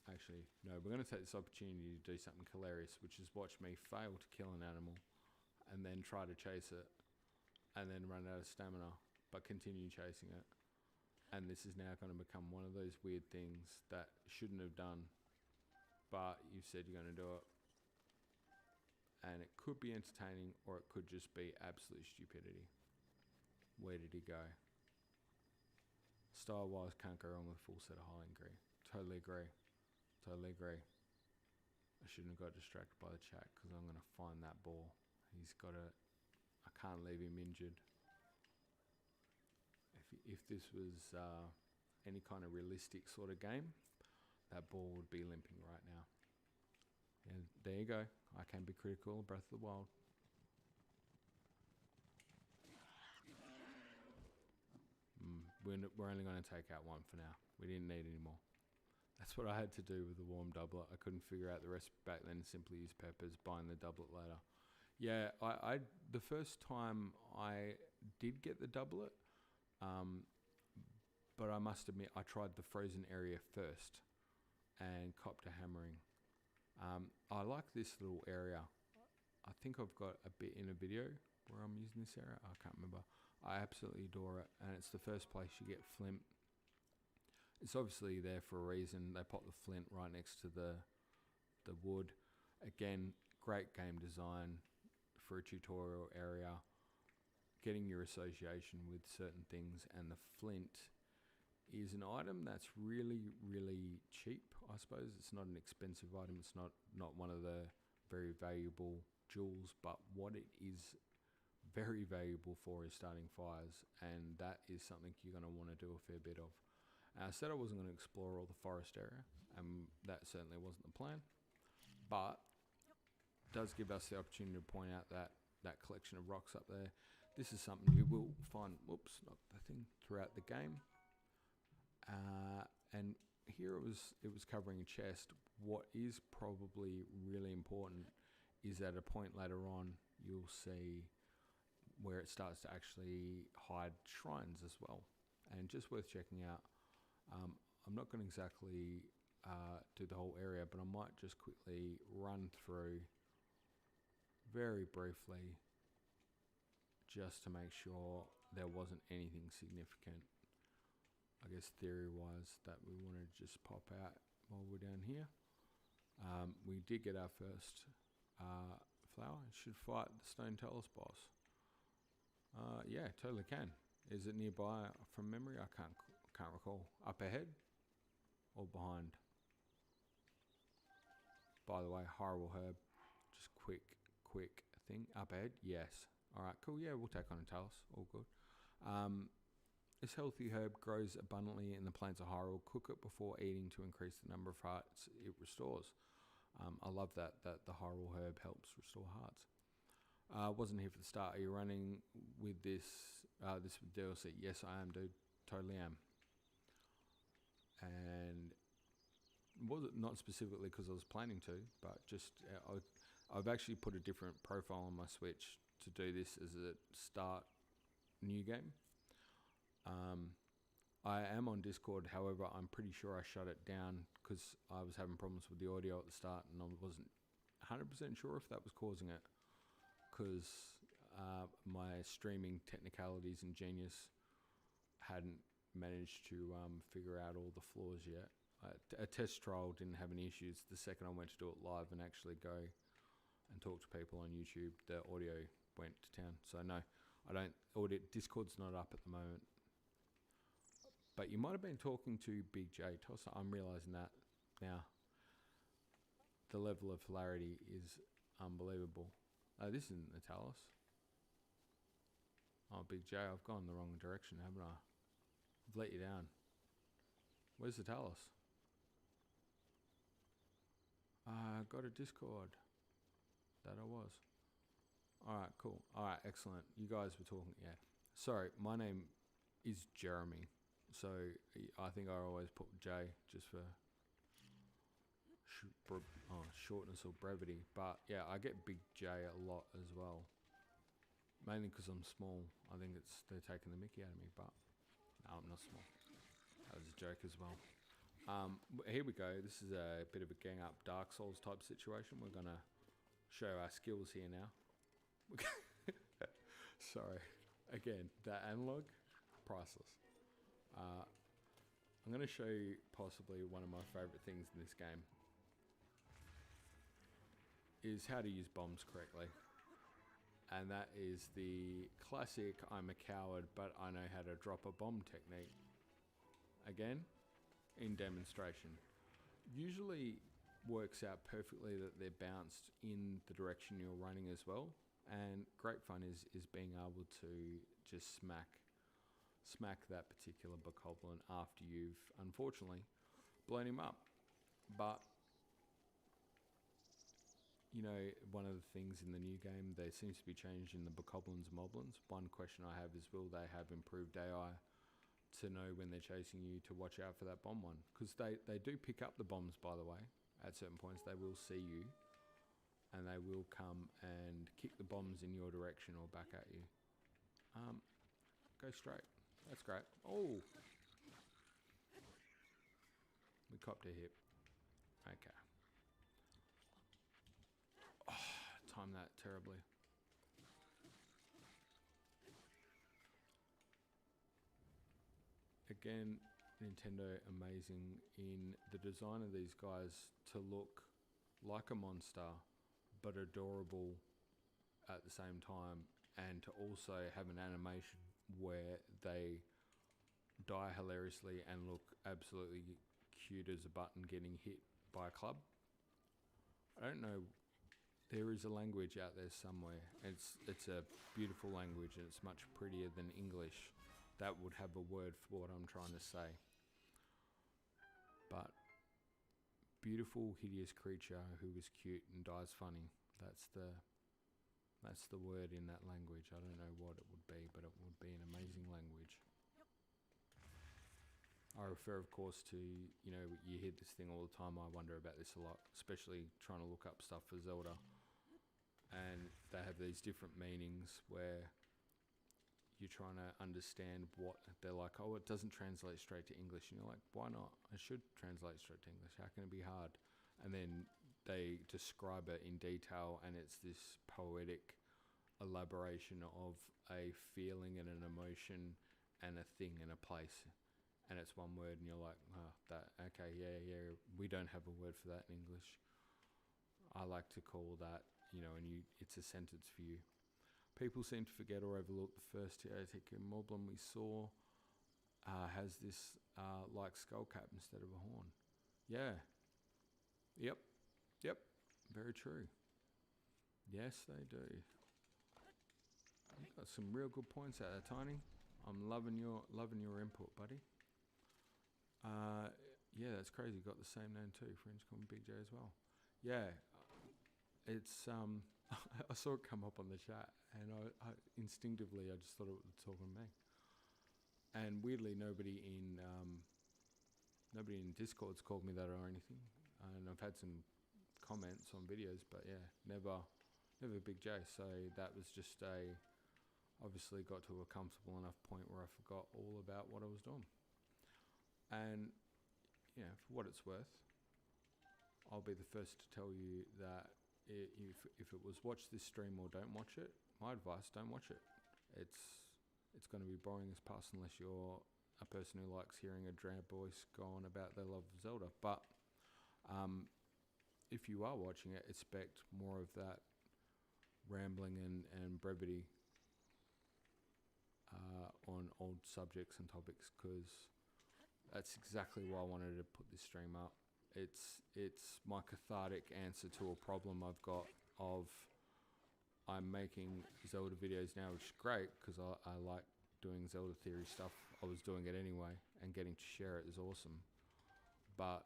Actually, no, we're going to take this opportunity to do something hilarious, which is watch me fail to kill an animal and then try to chase it and then run out of stamina, but continue chasing it. And this is now going to become one of those weird things that shouldn't have done, but you said you're going to do it. And it could be entertaining or it could just be absolute stupidity. Where did he go? Style-wise, can't go wrong with a full set of Hylian gear. Totally agree. I shouldn't have got distracted by the chat because I'm going to find that ball. He's got it. I can't leave him injured. If this was any kind of realistic sort of game, that ball would be limping right now. And there you go. I can be critical of Breath of the Wild. We're only going to take out one for now. We didn't need any more. That's what I had to do with the warm doublet. I couldn't figure out the rest back then. Simply use peppers, buying the doublet later. Yeah, I the first time I did get the doublet, but I must admit I tried the frozen area first and copped a hammering. I like this little area. I think I've got a bit in a video where I'm using this area. I can't remember. I absolutely adore it, and it's the first place you get flint. It's obviously there for a reason. They pop the flint right next to the wood. Again, great game design for a tutorial area. Getting your association with certain things, and the flint is an item that's really, really cheap, I suppose. It's not an expensive item. It's not one of the very valuable jewels, but what it is very valuable for is starting fires, and that is something you're going to want to do a fair bit of. I said I wasn't going to explore all the forest area, and that certainly wasn't the plan, but it does give us the opportunity to point out that collection of rocks up there. This is something you will find, throughout the game. And here it was covering a chest. What is probably really important is at a point later on, you'll see where it starts to actually hide shrines as well. And just worth checking out. I'm not going to exactly do the whole area, but I might just quickly run through very briefly just to make sure there wasn't anything significant, I guess theory-wise, that we want to just pop out while we're down here. We did get our first flower. It should fight the Stone Talus boss. Yeah, totally can. Is it nearby from memory? I can't recall. Up ahead or behind? By the way, Hyrule herb. Just quick thing. Up ahead? Yes. Alright, cool. Yeah, we'll take on a Talus. All good. This healthy herb grows abundantly in the plains of Hyrule. Cook it before eating to increase the number of hearts it restores. I love that the Hyrule herb helps restore hearts. Wasn't here for the start. Are you running with this with DLC? Yes, I am, dude. Totally am. And wasn't not specifically because I was planning to, but just I've actually put a different profile on my Switch to do this as a start new game. I am on Discord, however, I'm pretty sure I shut it down because I was having problems with the audio at the start, and I wasn't 100% sure if that was causing it, because my streaming technicalities and genius hadn't managed to figure out all the flaws yet. A test trial didn't have any issues. The second I went to do it live and actually go and talk to people on YouTube, the audio went to town. So no, I don't. Discord's not up at the moment. But you might have been talking to Big J Tosser. I'm realising that now. The level of hilarity is unbelievable. Oh, this isn't the Talos. Oh, Big J, I've gone the wrong direction, haven't I? I've let you down. Where's the Talos? Got a Discord. That I was. Alright, cool. Alright, excellent. You guys were talking, yeah. Sorry, my name is Jeremy. So I think I always put J just for shortness or brevity. But yeah, I get Big J a lot as well. Mainly because I'm small. I think they're taking the mickey out of me, but no, I'm not small. That was a joke as well. Here we go. This is a bit of a gang up Dark Souls type situation. We're going to show our skills here now. Sorry. Again, the analog, priceless. I'm going to show you possibly one of my favourite things in this game is how to use bombs correctly. And that is the classic I'm a coward but I know how to drop a bomb technique. Again, in demonstration. Usually works out perfectly that they're bounced in the direction you're running as well. And great fun is being able to just smack that particular bokoblin after you've unfortunately blown him up. But you know, one of the things in the new game, there seems to be change in the bokoblins and moblins. One question I have is, will they have improved AI to know when they're chasing you to watch out for that bomb one? Because they do pick up the bombs, by the way. At certain points they will see you and they will come and kick the bombs in your direction or back at you. Go straight. That's great. Oh! We copped a hit. Okay. Oh, timed that terribly. Again, Nintendo amazing in the design of these guys to look like a monster but adorable at the same time, and to also have an animation where they die hilariously and look absolutely cute as a button getting hit by a club. I don't know, there is a language out there somewhere. It's a beautiful language and it's much prettier than English. That would have a word for what I'm trying to say. But beautiful, hideous creature who is cute and dies funny. That's the word in that language. I don't know what it would be, but it would be an amazing language. I refer, of course, to, you know, you hear this thing all the time. I wonder about this a lot, especially trying to look up stuff for Zelda. And they have these different meanings where you're trying to understand what they're like. Oh, it doesn't translate straight to English. And you're like, why not? It should translate straight to English. How can it be hard? And then they describe it in detail, and it's this poetic elaboration of a feeling and an emotion and a thing and a place. And it's one word, and you're like, oh, okay, yeah, we don't have a word for that in English. I like to call that, you know, it's a sentence for you. People seem to forget or overlook the first Teotihuacan moblin we saw has this like skull cap instead of a horn. Yeah. Yep. Very true. Yes, they do. You've got some real good points out there, Tiny. I'm loving your input, buddy. Yeah, that's crazy. Got the same name too. Friends call me Big J as well. Yeah, it's I saw it come up on the chat, and I instinctively I just thought it was talking to me. And weirdly, nobody in nobody in Discord's called me that or anything, and I've had some comments on videos, but yeah, never Big J. So that was just obviously got to a comfortable enough point where I forgot all about what I was doing. And you know, for what it's worth, I'll be the first to tell you that if it was watch this stream or don't watch it, my advice, don't watch it. It's going to be boring as pus unless you're a person who likes hearing a drab voice go on about their love of Zelda. But if you are watching it, expect more of that rambling and brevity on old subjects and topics, because that's exactly why I wanted to put this stream up. It's my cathartic answer to a problem I've got of I'm making Zelda videos now, which is great because I like doing Zelda theory stuff. I was doing it anyway, and getting to share it is awesome. But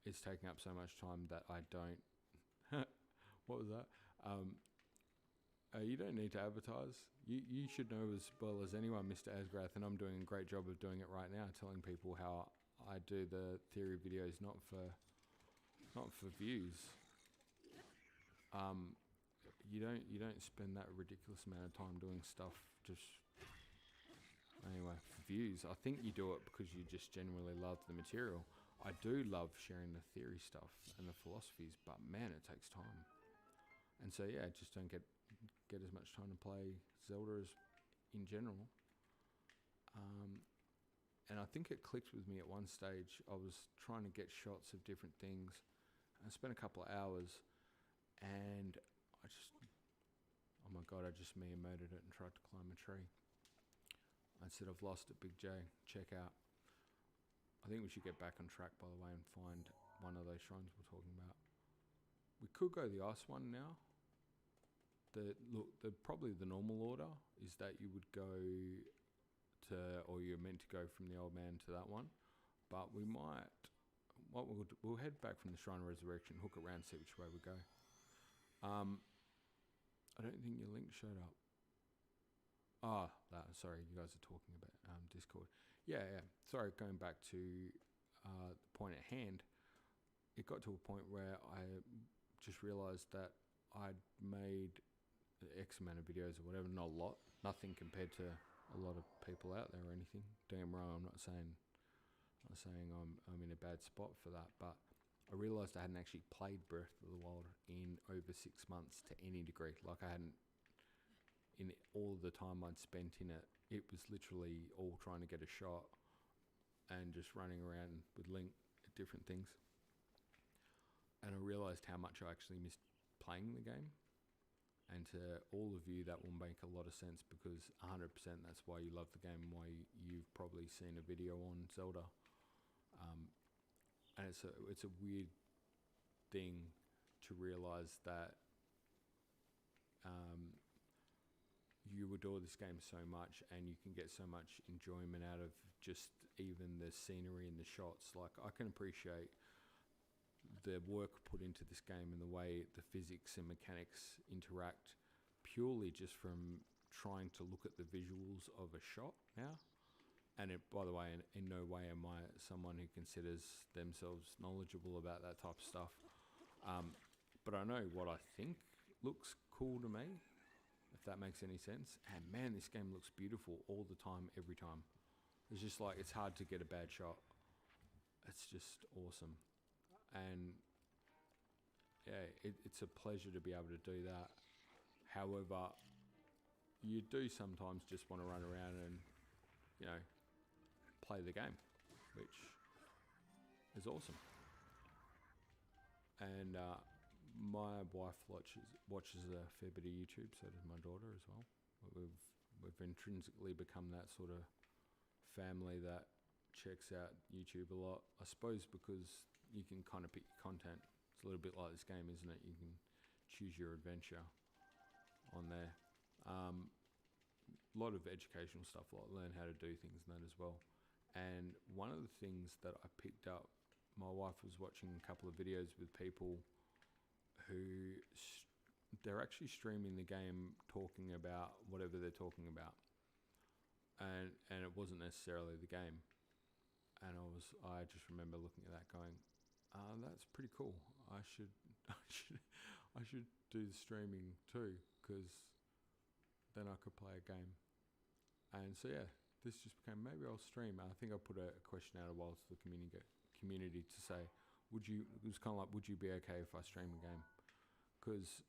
it's taking up so much time that I don't... What was that? You don't need to advertise. You should know as well as anyone, Mr. Asgrath, and I'm doing a great job of doing it right now, telling people how I do the theory videos, not for views. You don't spend that ridiculous amount of time doing stuff just anyway for views. I think you do it because you just genuinely love the material. I do love sharing the theory stuff and the philosophies, but man, it takes time. And so yeah, just don't get as much time to play Zelda as in general. And I think it clicked with me at one stage. I was trying to get shots of different things. I spent a couple of hours, and oh my god, I just Miyamoto'd it and tried to climb a tree. I said, I've lost it, Big J. Check out. I think we should get back on track, by the way, and find one of those shrines we're talking about. We could go the ice one now. Probably the normal order is that you would go to, or you're meant to go from the old man to that one. But we might, we'll head back from the Shrine of Resurrection, hook around, see which way we go. I don't think your link showed up. Sorry, you guys are talking about Discord. Yeah. Sorry, going back to the point at hand, it got to a point where I just realised that I'd made X amount of videos or whatever, not a lot, nothing compared to a lot of people out there or anything. Damn right, I'm not saying I'm in a bad spot for that, but I realised I hadn't actually played Breath of the Wild in over 6 months to any degree. Like I hadn't, in all the time I'd spent in it, it was literally all trying to get a shot and just running around with Link at different things. And I realised how much I actually missed playing the game. And to all of you, that will make a lot of sense, because 100% that's why you love the game and why you've probably seen a video on Zelda. And it's a weird thing to realise that you adore this game so much and you can get so much enjoyment out of just even the scenery and the shots. Like, I can appreciate the work put into this game and the way the physics and mechanics interact purely just from trying to look at the visuals of a shot now. And by the way, in no way am I someone who considers themselves knowledgeable about that type of stuff. But I know what I think looks cool to me, if that makes any sense. And man, this game looks beautiful all the time, every time. It's just like, it's hard to get a bad shot. It's just awesome. And yeah, it's a pleasure to be able to do that. However, you do sometimes just want to run around and, you know, play the game, which is awesome. And my wife watches a fair bit of YouTube, so does my daughter as well. We've intrinsically become that sort of family that checks out YouTube a lot. I suppose because you can kind of pick your content. It's a little bit like this game, isn't it? You can choose your adventure on there. A lot of educational stuff, like learn how to do things and that as well. And one of the things that I picked up, my wife was watching a couple of videos with people who they're actually streaming the game talking about whatever they're talking about. And it wasn't necessarily the game. and I just remember looking at that going, that's pretty cool. I should do the streaming too, because then I could play a game. And so yeah, this just became, maybe I'll stream. I think I put a question out a while to the community to say, it was kind of like, would you be okay if I stream a game? Because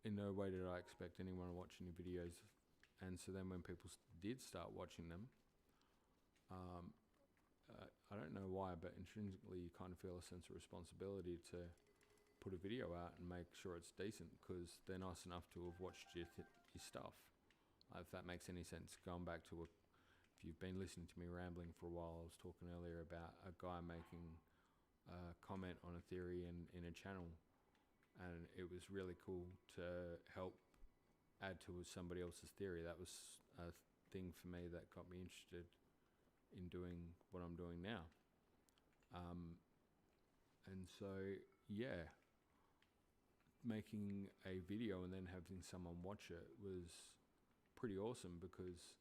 in no way did I expect anyone to watch any videos. And so then when people did start watching them, I don't know why, but intrinsically you kind of feel a sense of responsibility to put a video out and make sure it's decent, because they're nice enough to have watched your stuff. If that makes any sense, going back to if you've been listening to me rambling for a while, I was talking earlier about a guy making a comment on a theory in a channel, and it was really cool to help add to somebody else's theory. That was a thing for me that got me interested in doing what I'm doing now. And so, yeah, making a video and then having someone watch it was pretty awesome, because,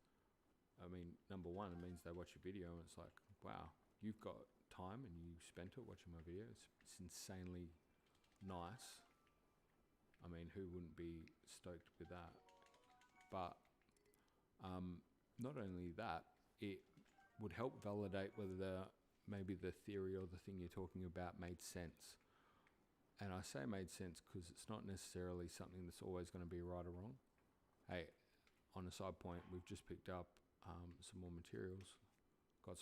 I mean, number one, it means they watch your video and it's like, wow, you've got time and you spent it watching my video. It's insanely nice. I mean, who wouldn't be stoked with that? But not only that, it would help validate whether maybe the theory or the thing you're talking about made sense. And I say made sense because it's not necessarily something that's always going to be right or wrong. Hey, on a side point, we've just picked up some more materials. I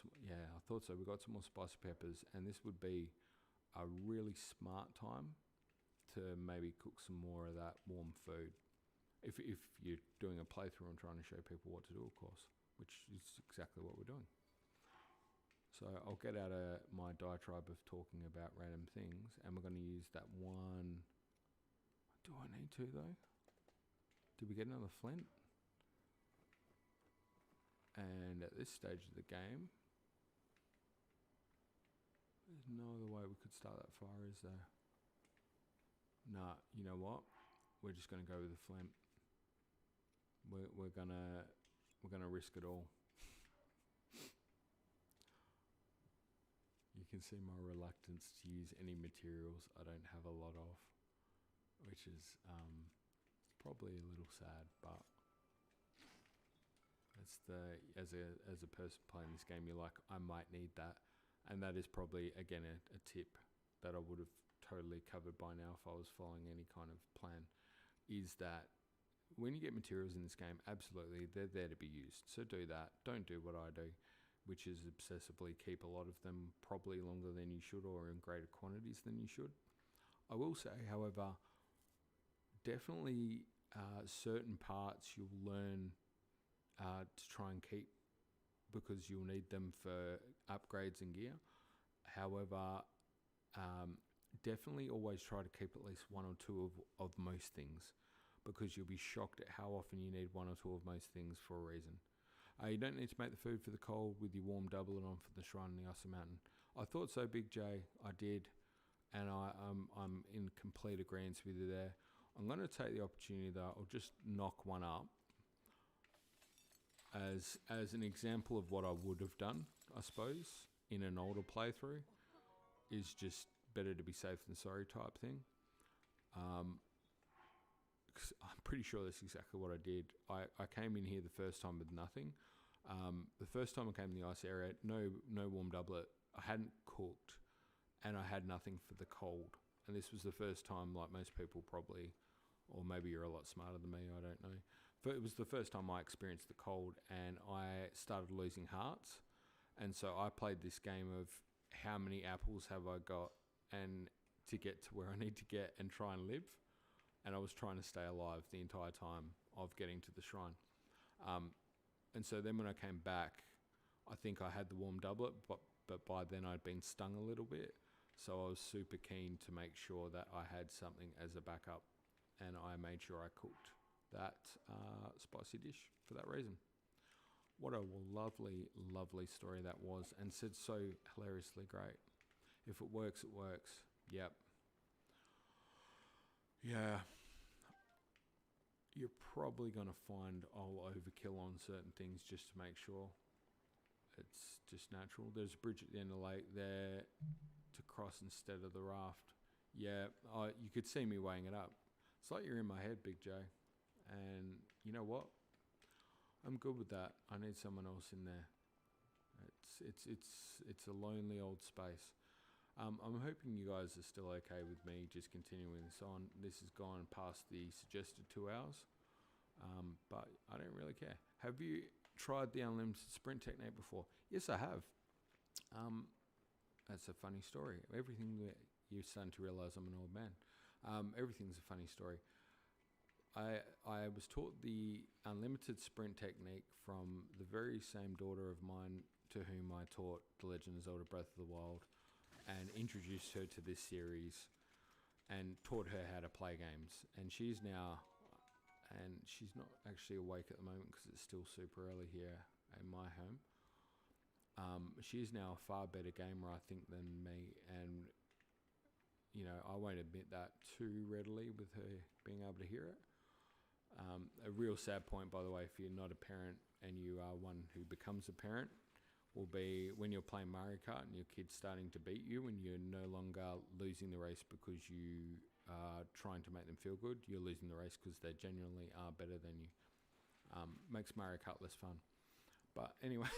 thought so. We got some more spicy peppers, and this would be a really smart time to maybe cook some more of that warm food. If you're doing a playthrough and trying to show people what to do, of course, which is exactly what we're doing. So I'll get out of my diatribe of talking about random things, and we're going to use that one. Do I need to, though? Did we get another flint? And at this stage of the game, there's no other way we could start that fire, is there? Nah, you know what? We're just going to go with the flint. We're gonna risk it all. You can see my reluctance to use any materials I don't have a lot of, which is probably a little sad, but it's as a person playing this game, you're like, I might need that, and that is probably again a tip that I would have totally covered by now if I was following any kind of plan, is that when you get materials in this game, absolutely, they're there to be used. So do that. Don't do what I do, which is obsessively keep a lot of them probably longer than you should or in greater quantities than you should. I will say, however, definitely certain parts you'll learn to try and keep, because you'll need them for upgrades and gear. However, definitely always try to keep at least one or two of most things, because you'll be shocked at how often you need one or two of most things for a reason. You don't need to make the food for the cold with your warm doublet on for the shrine in the Icy Mountain. I thought so, Big J. I did, and I'm in complete agreement with you there. I'm going to take the opportunity, though. I'll just knock one up as an example of what I would have done, I suppose, in an older playthrough. Is just better to be safe than sorry type thing. Cause I'm pretty sure that's exactly what I did. I came in here the first time with nothing. The first time I came in the ice area, no warm doublet. I hadn't cooked, and I had nothing for the cold. And this was the first time, like most people probably, or maybe you're a lot smarter than me, I don't know. But it was the first time I experienced the cold, and I started losing hearts. And so I played this game of how many apples have I got, and to get to where I need to get and try and live. And I was trying to stay alive the entire time of getting to the shrine. And so then when I came back, I think I had the warm doublet, but by then I'd been stung a little bit. So I was super keen to make sure that I had something as a backup, and I made sure I cooked that spicy dish for that reason. What a lovely, lovely story that was, and said so hilariously great. If it works, it works. Yep. Yeah. You're probably going to find I'll overkill on certain things just to make sure. it's just natural. There's a bridge at the end of the lake there to cross instead of the raft. Yeah, you could see me weighing it up. It's like you're in my head, Big J. And you know what? I'm good with that. I need someone else in there. It's a lonely old space. I'm hoping you guys are still okay with me just continuing this on. This has gone past the suggested 2 hours, but I don't really care. Have you tried the unlimited sprint technique before? Yes, I have. That's a funny story. Everything that you're starting to realise I'm an old man. Everything's a funny story. I was taught the unlimited sprint technique from the very same daughter of mine to whom I taught The Legend of Zelda Breath of the Wild, and introduced her to this series and taught her how to play games. And she's now, and she's not actually awake at the moment because it's still super early here in my home. She's now a far better gamer, I think, than me, and you know, I won't admit that too readily with her being able to hear it. A real sad point, by the way, if you're not a parent and you are one who becomes a parent, will be when you're playing Mario Kart and your kid's starting to beat you and you're no longer losing the race because you are trying to make them feel good. You're losing the race because they genuinely are better than you. Makes Mario Kart less fun. But anyway,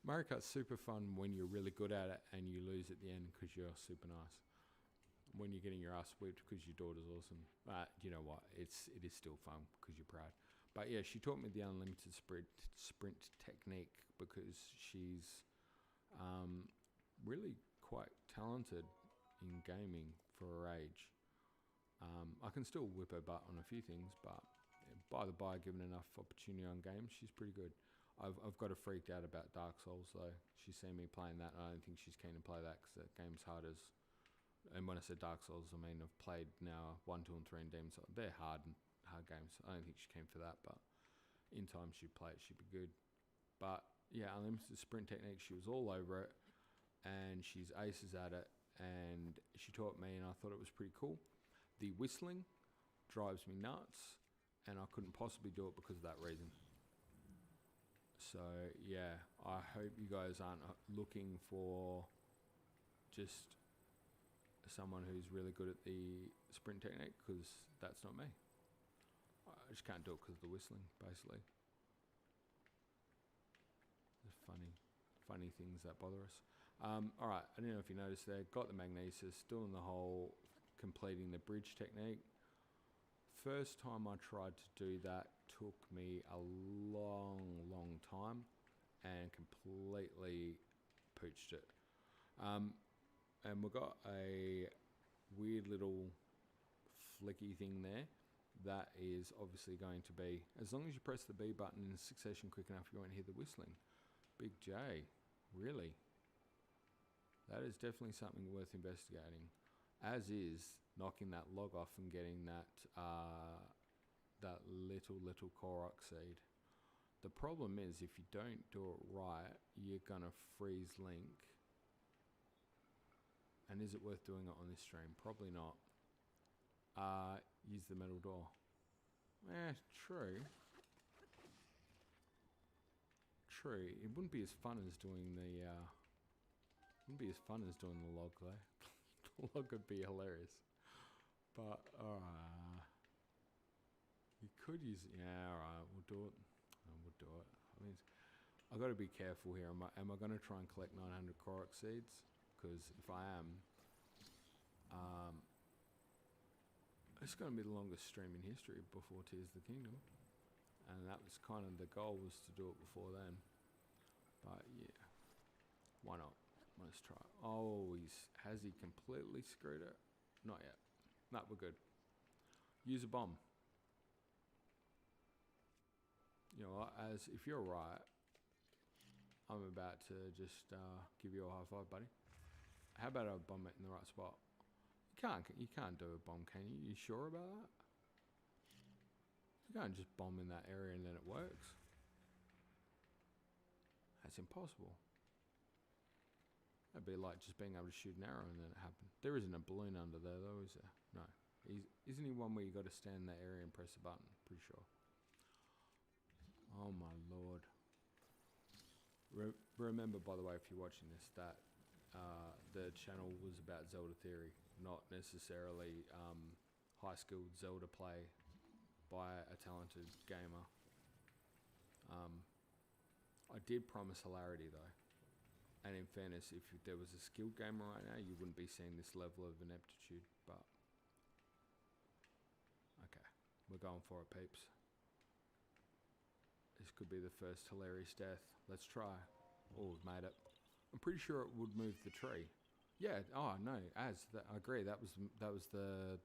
Mario Kart's super fun when you're really good at it and you lose at the end because you're super nice. When you're getting your ass whipped because your daughter's awesome. You know what? It is still fun because you're proud. But yeah, she taught me the unlimited sprint technique because she's really quite talented in gaming for her age. I can still whip her butt on a few things, but by the by, given enough opportunity on games, she's pretty good. I've got her freaked out about Dark Souls though. She's seen me playing that, and I don't think she's keen to play that because that game's hard as. And when I said Dark Souls, I mean I've played now 1, 2, and 3 and Demon Souls. They're hard games. I don't think she came for that, but in time she'd play it. She'd be good. But yeah, unlimited sprint technique. She was all over it, and she's aces at it. And she taught me, and I thought it was pretty cool. The whistling drives me nuts, and I couldn't possibly do it because of that reason. So yeah, I hope you guys aren't looking for just someone who's really good at the sprint technique, because that's not me. I just can't do it because of the whistling, basically. The funny things that bother us. Alright, I don't know if you noticed there, got the Magnesis, doing the whole completing the bridge technique. First time I tried to do that took me a long time and completely pooched it. And we've got a weird little flicky thing there that is obviously going to be, as long as you press the B button in succession quick enough, you won't hear the whistling. Big J, really? That is definitely something worth investigating. As is knocking that log off and getting that that little Korok seed. The problem is if you don't do it right, you're gonna freeze Link. And is it worth doing it on this stream? Probably not. Use the metal door. True. True. It wouldn't be as fun as doing the log though. The log would be hilarious. But you could use it. Yeah, alright, we'll do it. We'll do it. I mean, I've got to be careful here. Am I going to try and collect 900 Korok seeds? Because if I am, it's going to be the longest stream in history before Tears of the Kingdom, and that was kind of the goal, was to do it before then. But yeah, why not? Let's try. Oh, has he completely screwed it? Not yet. No, we're good. Use a bomb. You know, if you're right, I'm about to just give you a high five, buddy. How about I bomb it in the right spot? You can't do a bomb, can you? You sure about that? You can't just bomb in that area and then it works. That's impossible. That'd be like just being able to shoot an arrow and then it happened. There isn't a balloon under there though, is there? No. Isn't he one where you got to stand in that area and press a button? Pretty sure. Oh my lord. remember, by the way, if you're watching this, that the channel was about Zelda theory, not necessarily high-skilled Zelda play by a talented gamer. I did promise hilarity, though. And in fairness, if there was a skilled gamer right now, you wouldn't be seeing this level of ineptitude, but... Okay, we're going for it, peeps. This could be the first hilarious death. Let's try. Oh, we've made it. I'm pretty sure it would move the tree. Yeah. Oh no. I agree. That was the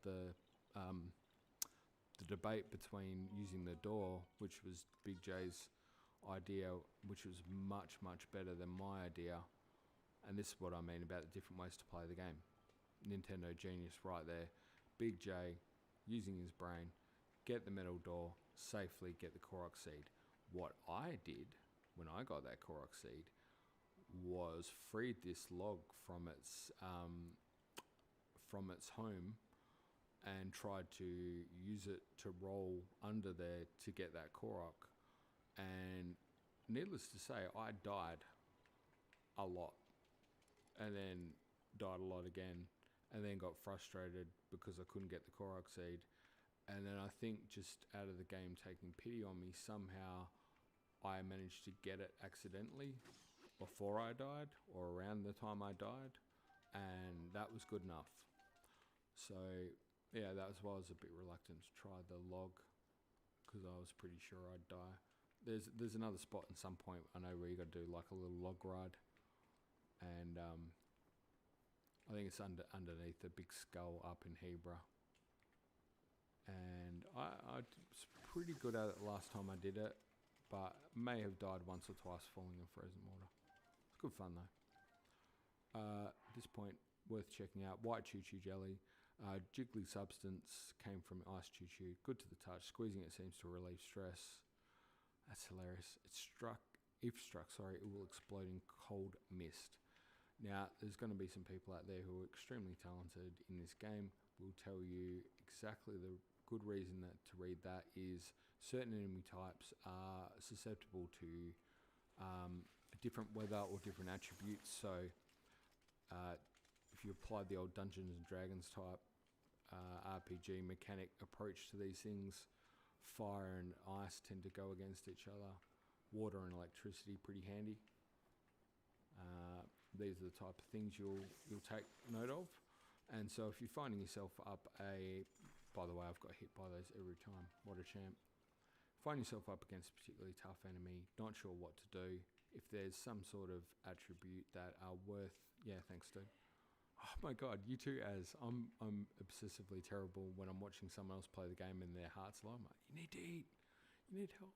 debate between using the door, which was Big J's idea, which was much better than my idea. And this is what I mean about the different ways to play the game. Nintendo genius right there. Big J using his brain, get the metal door, safely get the Korok seed. What I did when I got that Korok seed was freed this log from its home and tried to use it to roll under there to get that Korok. And needless to say, I died a lot, and then died a lot again, and then got frustrated because I couldn't get the Korok seed. And then I think just out of the game taking pity on me, somehow I managed to get it accidentally before I died, or around the time I died, and that was good enough. So yeah, that's why I was a bit reluctant to try the log, because I was pretty sure I'd die. There's another spot at some point I know where you got to do like a little log ride, and I think it's underneath the big skull up in Hebra. And I was pretty good at it last time I did it, but may have died once or twice falling in frozen water. It's good fun though. At this point, worth checking out. White Choo Choo jelly. Jiggly substance came from ice Choo Choo. Good to the touch. Squeezing it seems to relieve stress. That's hilarious. If struck, it will explode in cold mist. Now, there's going to be some people out there who are extremely talented in this game. Will tell you exactly the good reason to read that is certain enemy types are susceptible to different weather or different attributes. So if you apply the old Dungeons and Dragons type RPG mechanic approach to these things, fire and ice tend to go against each other. Water and electricity pretty handy. These are the type of things you'll take note of. And so if you're finding yourself up by the way, I've got hit by those every time. What a champ. Find yourself up against a particularly tough enemy, not sure what to do. If there's some sort of attribute that are worth... Yeah, thanks, dude. Oh my god, you too, Az. I'm obsessively terrible when I'm watching someone else play the game and their heart's low. I'm like, you need to eat. You need health.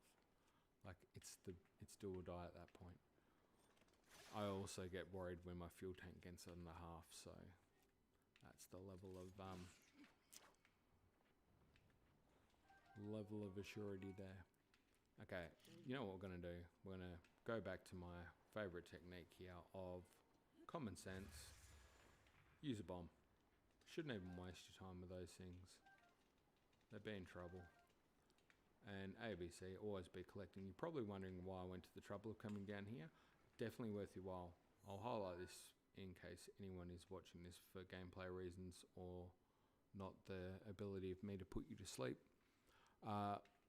Like, it's do or die at that point. I also get worried when my fuel tank gets on the half, so that's the level of assurity there. Okay, you know what we're going to do? We're going to go back to my favourite technique here of common sense. Use a bomb. Shouldn't even waste your time with those things. They'd be in trouble. And ABC, always be collecting. You're probably wondering why I went to the trouble of coming down here. Definitely worth your while. I'll highlight this in case anyone is watching this for gameplay reasons or not the ability of me to put you to sleep.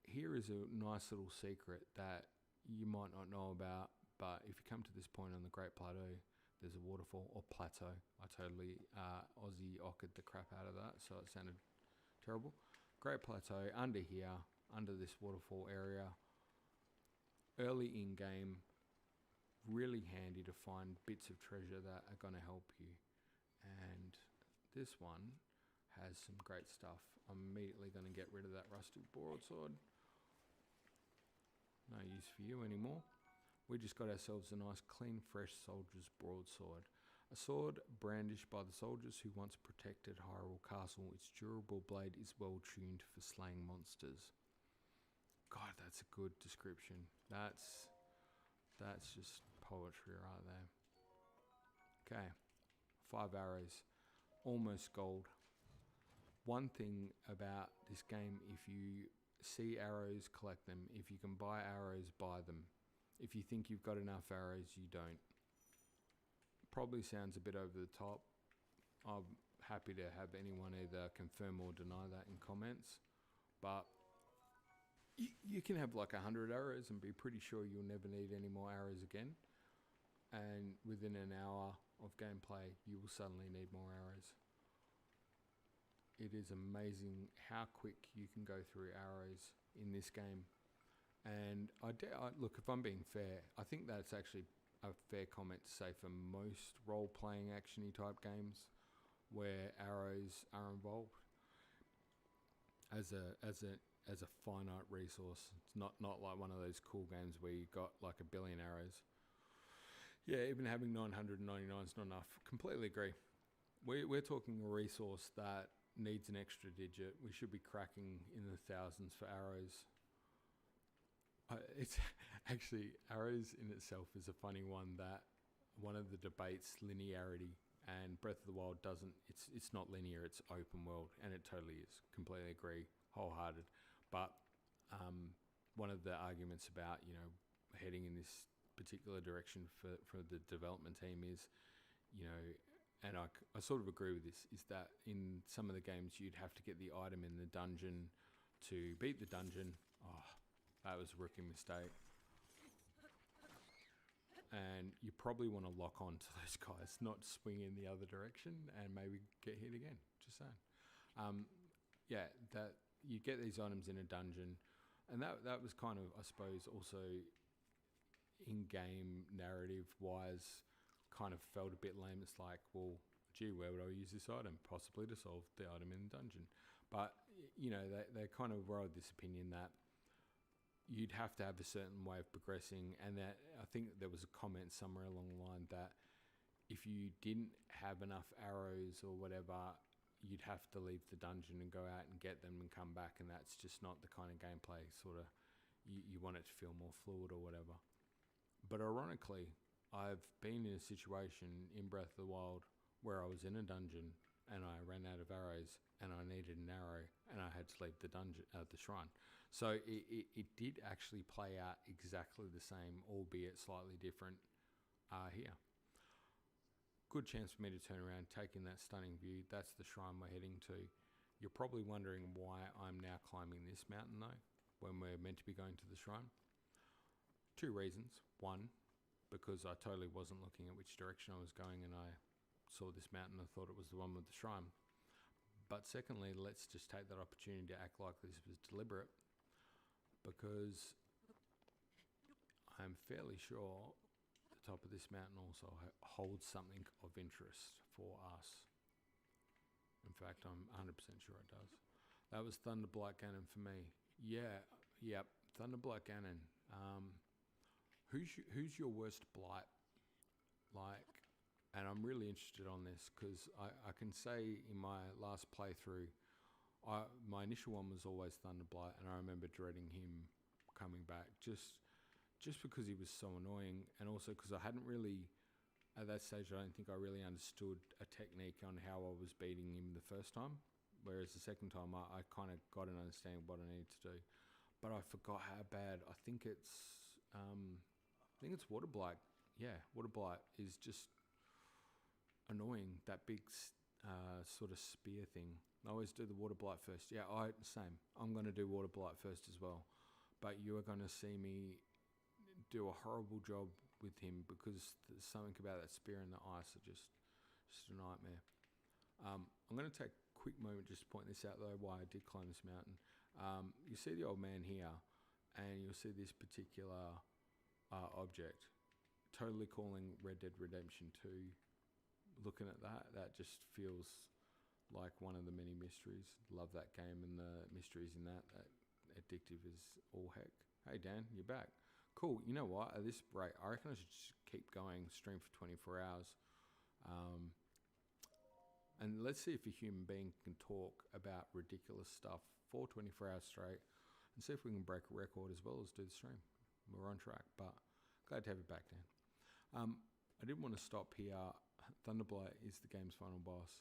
Here is a nice little secret that you might not know about, but if you come to this point on the Great Plateau, there's a waterfall, or plateau. I totally Aussie-ockered the crap out of that, so it sounded terrible. Great Plateau, under here, under this waterfall area, early in-game, really handy to find bits of treasure that are going to help you. And this one has some great stuff. I'm immediately going to get rid of that rusted broadsword. No use for you anymore. We just got ourselves a nice clean fresh soldier's broadsword. A sword brandished by the soldiers who once protected Hyrule Castle. Its durable blade is well tuned for slaying monsters. God, that's a good description. That's just poetry right there. Okay, 5 arrows, almost gold. One thing about this game, if you see arrows, collect them. If you can buy arrows, buy them. If you think you've got enough arrows, you don't. Probably sounds a bit over the top. I'm happy to have anyone either confirm or deny that in comments. But you can have like 100 arrows and be pretty sure you'll never need any more arrows again. And within an hour of gameplay, you will suddenly need more arrows. It is amazing how quick you can go through arrows in this game. And look, if I'm being fair, I think that's actually a fair comment to say for most role-playing action-y type games where arrows are involved as a finite resource. It's not like one of those cool games where you got like 1 billion arrows. Yeah, even having 999 is not enough. Completely agree. We're talking a resource that needs an extra digit. We should be cracking in the thousands for arrows. It's actually, arrows in itself is a funny one. That one of the debates, linearity, and Breath of the Wild doesn't. It's not linear. It's open world, and it totally is. Completely agree, wholehearted. But one of the arguments about heading in this particular direction for the development team is, and I sort of agree with this, is that in some of the games you'd have to get the item in the dungeon to beat the dungeon. Oh, that was a rookie mistake. And you probably want to lock on to those guys, not swing in the other direction and maybe get hit again. Just saying. That you get these items in a dungeon, and that was kind of, I suppose, also in-game narrative-wise, kind of felt a bit lame. It's like, well, gee, where would I use this item? Possibly to solve the item in the dungeon. But, they kind of were of this opinion that you'd have to have a certain way of progressing, and that I think there was a comment somewhere along the line that if you didn't have enough arrows or whatever, you'd have to leave the dungeon and go out and get them and come back, and that's just not the kind of gameplay sort of you want it to feel more fluid or whatever. But ironically, I've been in a situation in Breath of the Wild where I was in a dungeon and I ran out of arrows and I needed an arrow and I had to leave the dungeon, the shrine. So it did actually play out exactly the same, albeit slightly different here. Good chance for me to turn around, take in that stunning view. That's the shrine we're heading to. You're probably wondering why I'm now climbing this mountain though, when we're meant to be going to the shrine. 2 reasons. One, because I totally wasn't looking at which direction I was going and I saw this mountain and I thought it was the one with the shrine. But secondly, let's just take that opportunity to act like this was deliberate, because I'm fairly sure the top of this mountain also holds something of interest for us. In fact, I'm 100% sure it does. That was Thunderblight Ganon for me. Yep, Thunderblight Ganon. Who's your worst blight? And I'm really interested on this because I can say in my last playthrough, my initial one was always Thunderblight, and I remember dreading him coming back just because he was so annoying, and also because I hadn't really, at that stage, I don't think I really understood a technique on how I was beating him the first time, whereas the second time I kind of got an understanding of what I needed to do. But I forgot how bad. I think it's Water Blight. Yeah, Water Blight is just annoying. That big sort of spear thing. I always do the Water Blight first. Yeah, same. I'm going to do Water Blight first as well. But you are going to see me do a horrible job with him because there's something about that spear in the ice that just a nightmare. I'm going to take a quick moment just to point this out though, why I did climb this mountain. You see the old man here, and you'll see this particular object. Totally calling Red Dead Redemption 2. Looking at that just feels like one of the many mysteries. Love that game and the mysteries in that. Addictive is all heck. Hey Dan, you're back. Cool. You know what? At this rate, I reckon I should just keep going, stream for 24 hours. And let's see if a human being can talk about ridiculous stuff for 24 hours straight, and see if we can break a record as well as do the stream. We're on track, but glad to have you back, Dan. I didn't want to stop here. Thunderblight is the game's final boss.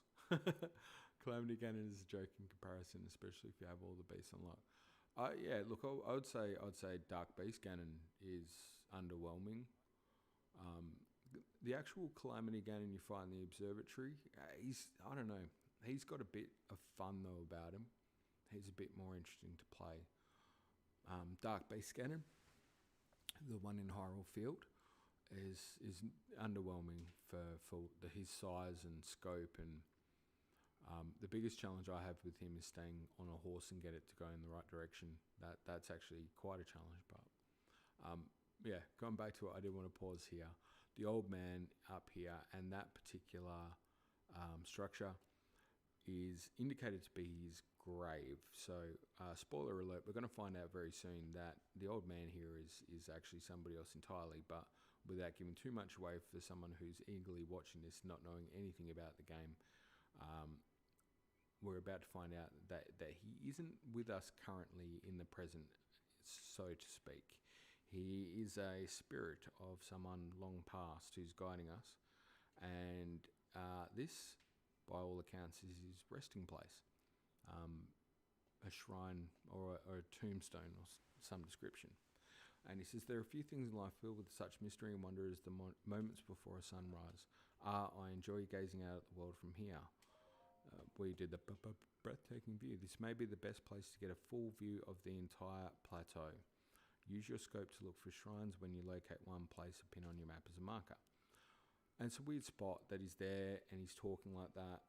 Calamity Ganon is a joke in comparison, especially if you have all the beasts unlocked. Yeah, look, I would say Dark Beast Ganon is underwhelming. The actual Calamity Ganon you find in the observatory, I don't know, he's got a bit of fun though about him. He's a bit more interesting to play. Dark Beast Ganon, the one in Hyrule Field, is underwhelming for his size and scope, and the biggest challenge I have with him is staying on a horse and get it to go in the right direction. That's actually quite a challenge, but yeah, going back to it, I did want to pause here. The old man up here and that particular structure is indicated to be his grave. So, spoiler alert, we're going to find out very soon that the old man here is actually somebody else entirely, but without giving too much away for someone who's eagerly watching this, not knowing anything about the game, we're about to find out that he isn't with us currently in the present, so to speak. He is a spirit of someone long past who's guiding us, and this, by all accounts, is his resting place, a shrine or a tombstone or some description. And he says, there are a few things in life filled with such mystery and wonder as the moments before a sunrise. I enjoy gazing out at the world from here. We did the breathtaking view. This may be the best place to get a full view of the entire plateau. Use your scope to look for shrines. When you locate one, place a pin on your map as a marker. And it's a weird spot that he's there and he's talking like that.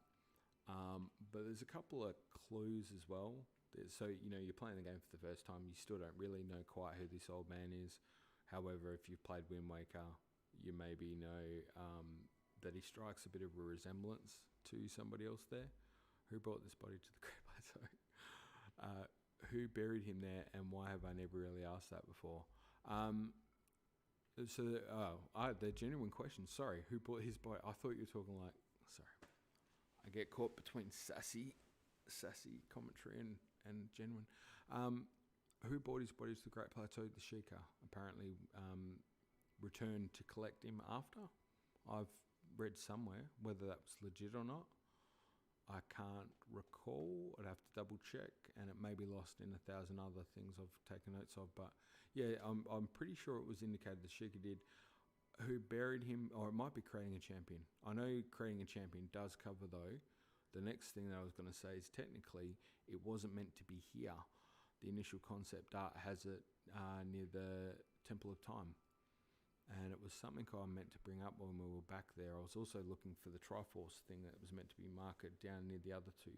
But there's a couple of clues as well. So, you're playing the game for the first time. You still don't really know quite who this old man is. However, if you've played Wind Waker, you maybe know that he strikes a bit of a resemblance to somebody else there. Who brought this body to the Great Plateau? Who buried him there, and why have I never really asked that before? They're genuine questions. Sorry, who brought his body? I thought you were talking like, sorry. I get caught between sassy commentary and genuine. Who brought his body to the Great Plateau? The Sheikah apparently returned to collect him after. I've read somewhere whether that was legit or not. I can't recall. I'd have to double check, and it may be lost in 1,000 other things I've taken notes of. But yeah, I'm pretty sure it was indicated that Sheikah did. Who buried him, or it might be creating a champion. I know creating a champion does cover though. The next thing that I was going to say is technically it wasn't meant to be here. The initial concept art has it near the Temple of Time. And it was something I meant to bring up when we were back there. I was also looking for the Triforce thing that was meant to be marked down near the other two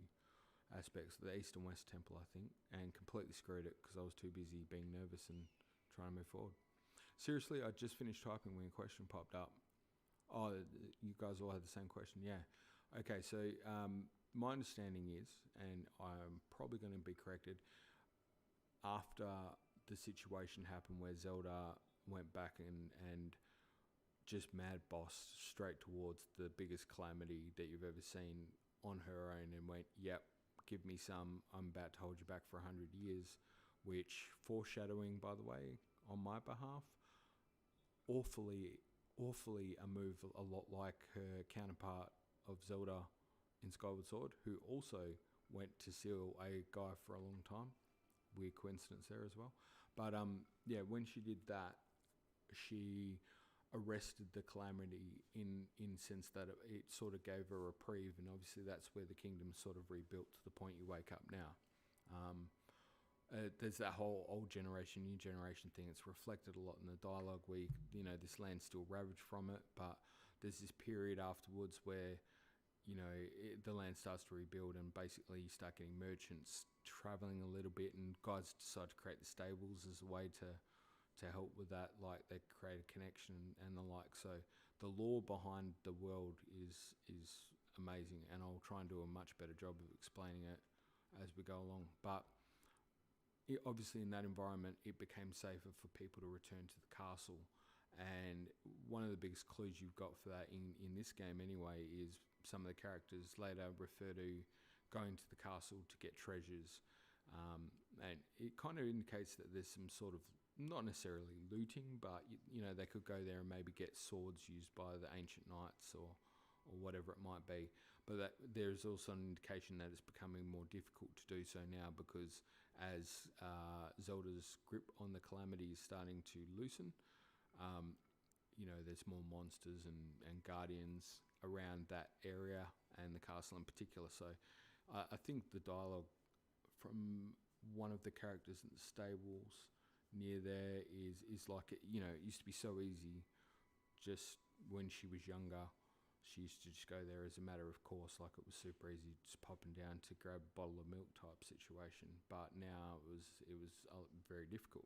aspects, the East and West Temple, I think, and completely screwed it because I was too busy being nervous and trying to move forward. Seriously, I just finished typing when a question popped up. Oh, you guys all had the same question? Yeah. Okay, so my understanding is, and I'm probably going to be corrected, after the situation happened where Zelda went back and just mad bossed straight towards the biggest calamity that you've ever seen on her own and went, yep, give me some, I'm about to hold you back for 100 years, which, foreshadowing, by the way, on my behalf, awfully a move a lot like her counterpart of Zelda in Skyward Sword, who also went to seal a guy for a long time. Weird coincidence there as well. But yeah, when she did that, she arrested the calamity in sense that it sort of gave her a reprieve, and obviously that's where the kingdom sort of rebuilt to the point you wake up now. There's that whole old generation, new generation thing. It's reflected a lot in the dialogue where, this land's still ravaged from it, but there's this period afterwards where, the land starts to rebuild, and basically you start getting merchants traveling a little bit, and guys decide to create the stables as a way to help with that, like they create a connection and the like. So the lore behind the world is amazing, and I'll try and do a much better job of explaining it as we go along. But obviously in that environment, it became safer for people to return to the castle. And one of the biggest clues you've got for that in this game anyway is some of the characters later refer to going to the castle to get treasures. And it kind of indicates that there's some sort of, not necessarily looting, but they could go there and maybe get swords used by the ancient knights or whatever it might be. But that there's also an indication that it's becoming more difficult to do so now, because as Zelda's grip on the Calamity is starting to loosen, You know, there's more monsters and guardians around that area and the castle in particular. So I think the dialogue from one of the characters in the stables near there is like, you know, it used to be so easy just when she was younger. She used to just go there as a matter of course, like it was super easy, just popping down to grab a bottle of milk type situation. But now it was very difficult.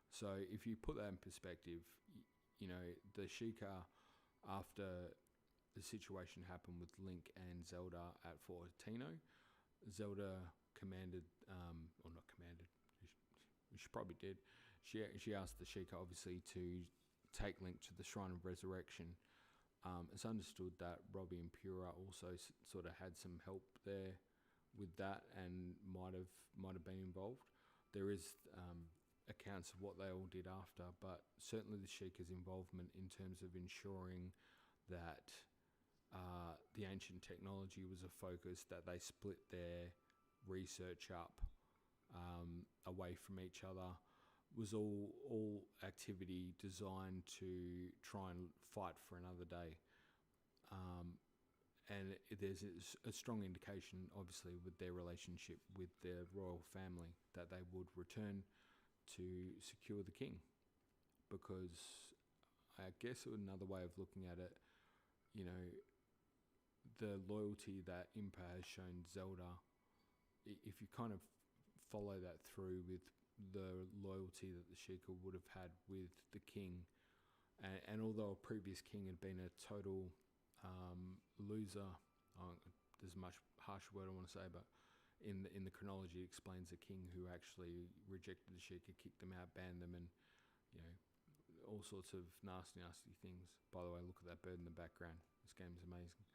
So if you put that in perspective, you know, the Sheikah, after the situation happened with Link and Zelda at Fortino, Zelda commanded, or not commanded, she probably did. She asked the Sheikah obviously to take Link to the Shrine of Resurrection. It's understood that Robbie and Pura also sort of had some help there with that and might have been involved. There is accounts of what they all did after, but certainly the Sheikah's involvement in terms of ensuring that the ancient technology was a focus, that they split their research up away from each other, was all activity designed to try and fight for another day. And there's a strong indication, obviously, with their relationship with the royal family, that they would return to secure the king. Because I guess another way of looking at it, you know, the loyalty that Impa has shown Zelda, if you kind of follow that through with the loyalty that the Sheikah would have had with the king, and although a previous king had been a total loser, there's a much harsher word I want to say, but in the chronology it explains a king who actually rejected the Sheikah, kicked them out, banned them, and you know, all sorts of nasty things. By the way, look at that bird in the background. This game's amazing.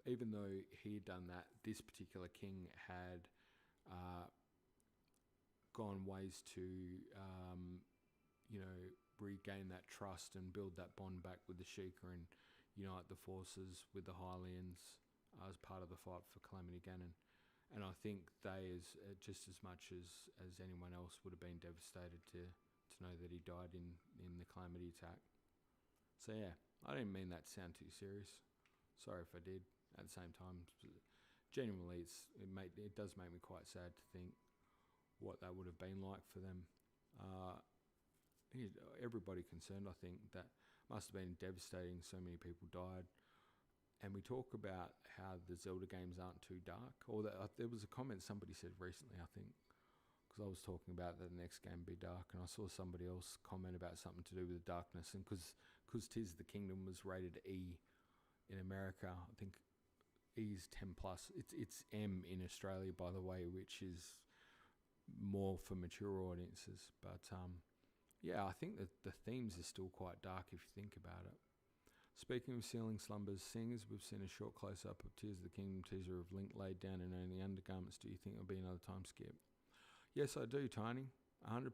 Even though he had done that, this particular king had gone ways to you know, regain that trust and build that bond back with the Sheikah and unite the forces with the Hylians as part of the fight for Calamity Ganon. And I think they, as just as much as anyone else, would have been devastated to know that he died in the Calamity attack. So yeah, I didn't mean that to sound too serious. Sorry if I did. At the same time, genuinely, it does make me quite sad to think what that would have been like for them. Everybody concerned, I think, that must have been devastating. So many people died. And we talk about how the Zelda games aren't too dark. Or there was a comment somebody said recently, I think, because I was talking about that the next game be dark, and I saw somebody else comment about something to do with the darkness. And because Tears of the Kingdom was rated E in America, I think E's 10+. It's M in Australia, by the way, which is more for mature audiences. But yeah, I think that the themes are still quite dark if you think about it. Speaking of Ceiling Slumbers Singers, we've seen a short close-up of Tears of the Kingdom teaser of Link laid down in only undergarments. Do you think there'll be another time skip? Yes, I do, Tiny. 100%.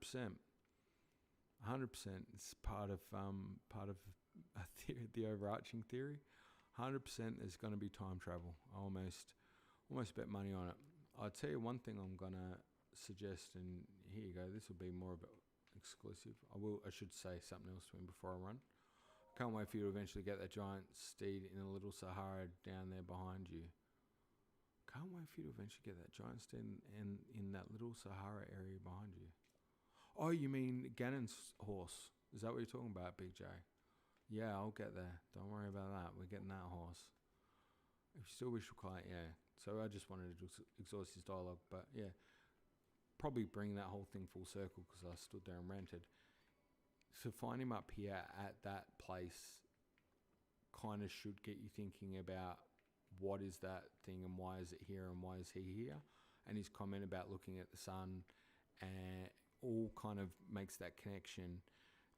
100%. It's part of a theory, the overarching theory. 100% there's going to be time travel. I almost bet money on it. I'll tell you one thing I'm going to suggest, and here you go. This will be more of an exclusive. I should say something else to him before I run. Can't wait for you to eventually get that giant steed in a little Sahara down there behind you. Can't wait for you to eventually get that giant steed in that little Sahara area behind you. Oh, you mean Ganon's horse? Is that what you're talking about, Big J? Yeah, I'll get there. Don't worry about that. We're getting that horse. If you still wish to quiet, yeah. So I just wanted to exhaust his dialogue, but yeah, probably bring that whole thing full circle because I stood there and ranted. To find him up here at that place kind of should get you thinking about what is that thing and why is it here and why is he here? And his comment about looking at the sun and all kind of makes that connection.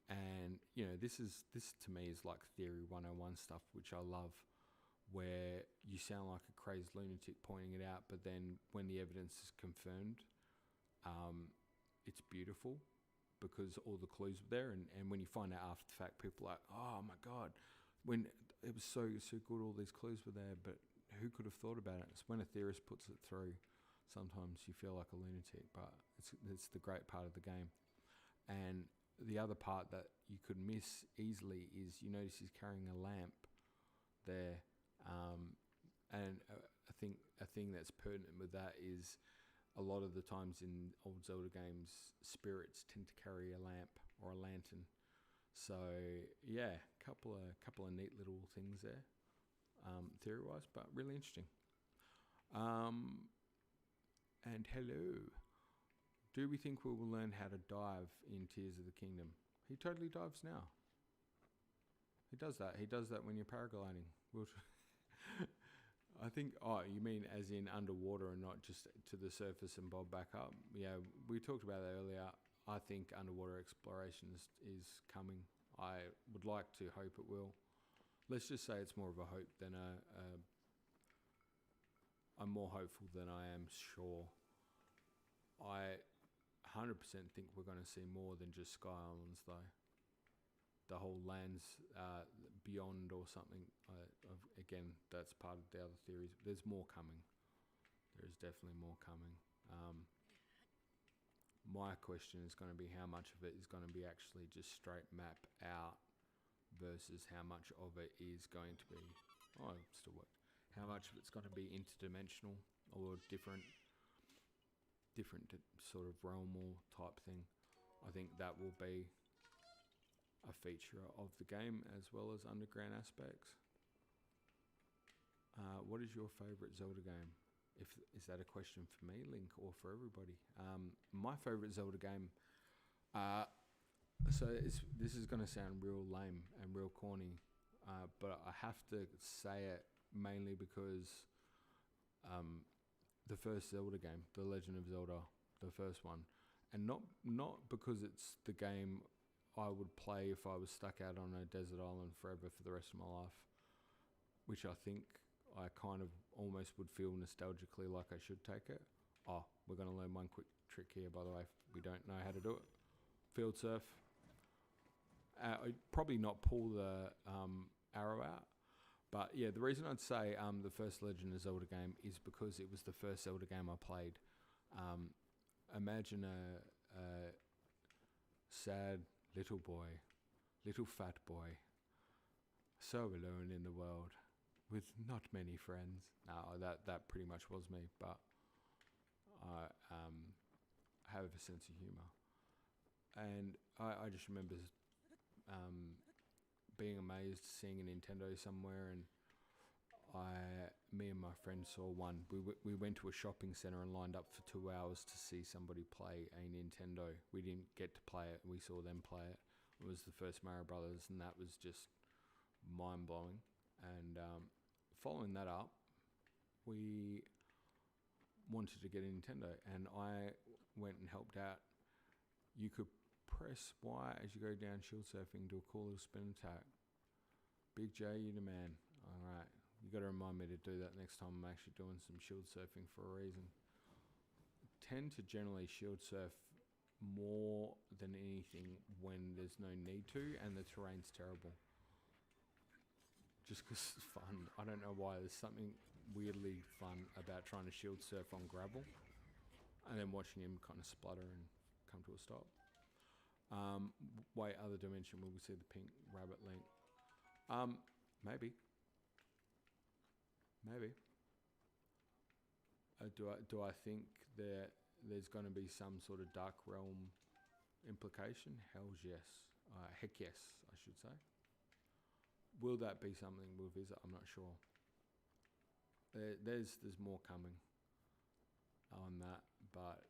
And, you know, this to me is like Theory 101 stuff, which I love, where you sound like a crazed lunatic pointing it out, but then when the evidence is confirmed, it's beautiful because all the clues were there. And when you find out after the fact, people are like, oh my God, when it was so good, all these clues were there, but who could have thought about it? It's when a theorist puts it through, sometimes you feel like a lunatic, but it's the great part of the game. And the other part that you could miss easily is you notice he's carrying a lamp there, and I think a thing that's pertinent with that is a lot of the times in old Zelda games, spirits tend to carry a lamp or a lantern. So yeah, couple of neat little things there, theory wise, but really interesting. And hello. Do we think we will learn how to dive in Tears of the Kingdom? He totally dives now. He does that. He does that when you're paragliding. I think, oh, you mean as in underwater and not just to the surface and bob back up? Yeah, we talked about that earlier. I think underwater exploration is coming. I would like to hope it will. Let's just say it's more of a hope than I'm more hopeful than I am sure. I 100% think we're going to see more than just Sky Islands, though. The whole lands beyond or something. Again, that's part of the other theories. There's more coming. There is definitely more coming. My question is going to be how much of it is going to be actually just straight map out versus how much of it is going to be... Oh, it still worked. How much of it's going to be interdimensional or different sort of realm or type thing. I think that will be a feature of the game as well as underground aspects. What is your favourite Zelda game? Is that a question for me, Link, or for everybody? My favourite Zelda game... this is going to sound real lame and real corny, but I have to say it mainly because the first Zelda game, The Legend of Zelda, the first one, and not because it's the game I would play if I was stuck out on a desert island forever for the rest of my life, which I think I kind of almost would feel nostalgically like I should take it. Oh, we're going to learn one quick trick here, by the way, if we don't know how to do it. Field surf. I'd probably not pull the arrow out. But yeah, the reason I'd say the first Legend of Zelda game is because it was the first Zelda game I played. Imagine a sad little boy, little fat boy, so alone in the world, with not many friends. No, that pretty much was me, but I have a sense of humour. And I just remember being amazed seeing a Nintendo somewhere, and me and my friend saw one. We went to a shopping centre and lined up for 2 hours to see somebody play a Nintendo. We didn't get to play it. We saw them play it. It was the first Mario Brothers, and that was just mind-blowing. And following that up, we wanted to get a Nintendo, and I went and helped out. You could press Y as you go down shield surfing, do a cool little spin attack. Big J, you the man. Alright, you got to remind me to do that next time I'm actually doing some shield surfing for a reason. Tend to generally shield surf more than anything when there's no need to and the terrain's terrible. Just because it's fun. I don't know why. There's something weirdly fun about trying to shield surf on gravel and then watching him kind of splutter and come to a stop. Wait, other dimension, will we see the pink rabbit Link? Maybe. Do I think that there's going to be some sort of Dark Realm implication? Hells yes. Heck yes, I should say. Will that be something we'll visit? I'm not sure. There's more coming on that, but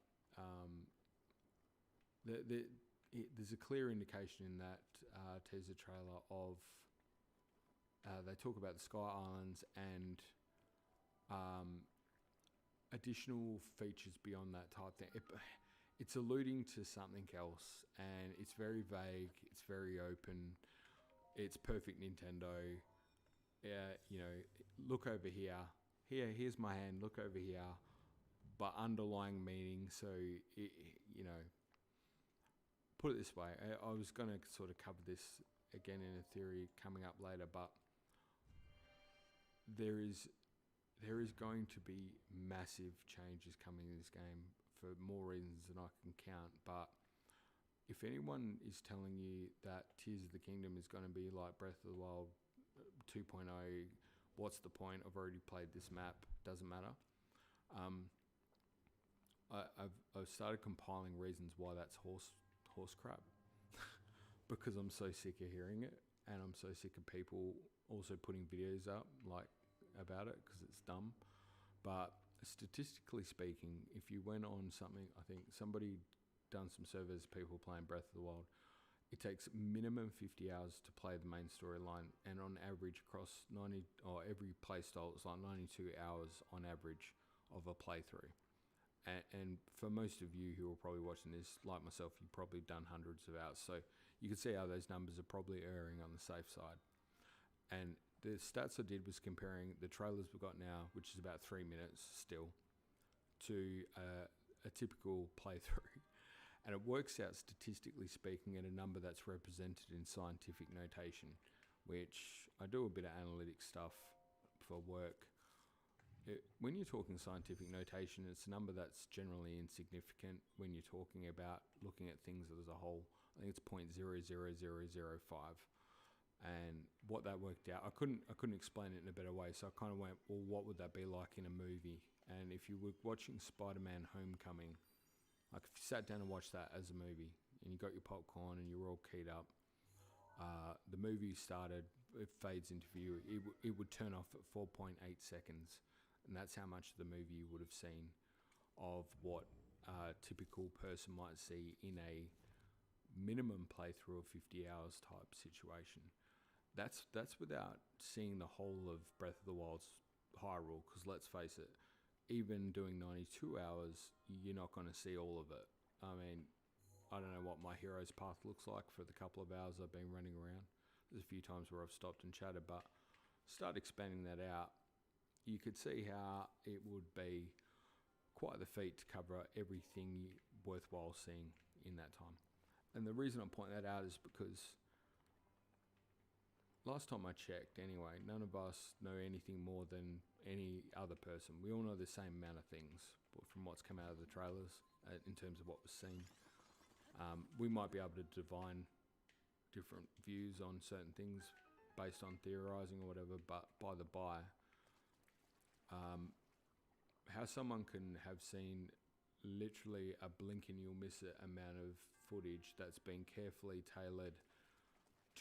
there's a clear indication in that teaser trailer of they talk about the Sky Islands and additional features beyond that type thing. It's alluding to something else, and it's very vague. It's very open. It's perfect Nintendo. Look over here. Here's my hand. Look over here. But underlying meaning. So, put it this way. I was going to sort of cover this again in a theory coming up later, but there is going to be massive changes coming in this game for more reasons than I can count. But if anyone is telling you that Tears of the Kingdom is going to be like Breath of the Wild 2.0, what's the point? I've already played this map. Doesn't matter. I've started compiling reasons why that's horse crap because I'm so sick of hearing it, and I'm so sick of people also putting videos up like about it because it's dumb. But statistically speaking, if you went on something, I think somebody done some surveys, people playing Breath of the Wild, it takes minimum 50 hours to play the main storyline, and on average across 90 or every play style, it's like 92 hours on average of a playthrough. And for most of you who are probably watching this, like myself, you've probably done hundreds of hours, so you can see how those numbers are probably erring on the safe side. And the stats I did was comparing the trailers we've got now, which is about 3 minutes still, to a typical playthrough. And it works out, statistically speaking, at a number that's represented in scientific notation, which I do a bit of analytic stuff for work. When you're talking scientific notation, it's a number that's generally insignificant when you're talking about looking at things as a whole. I think it's 0.00005. And what that worked out, I couldn't explain it in a better way, so I kind of went, well, what would that be like in a movie? And if you were watching Spider-Man Homecoming, like if you sat down and watched that as a movie and you got your popcorn and you were all keyed up, the movie started, it fades into view, it would turn off at 4.8 seconds, and that's how much of the movie you would have seen of what a typical person might see in a minimum playthrough of 50 hours type situation. That's without seeing the whole of Breath of the Wild's Hyrule, because let's face it, even doing 92 hours, you're not going to see all of it. I mean, I don't know what my hero's path looks like for the couple of hours I've been running around. There's a few times where I've stopped and chatted, but start expanding that out, you could see how it would be quite the feat to cover everything worthwhile seeing in that time. And the reason I'm pointing that out is because last time I checked, anyway, none of us know anything more than any other person. We all know the same amount of things from what's come out of the trailers in terms of what was seen. We might be able to divine different views on certain things based on theorising or whatever, but by the by, how someone can have seen literally a blink and you'll miss it amount of footage that's been carefully tailored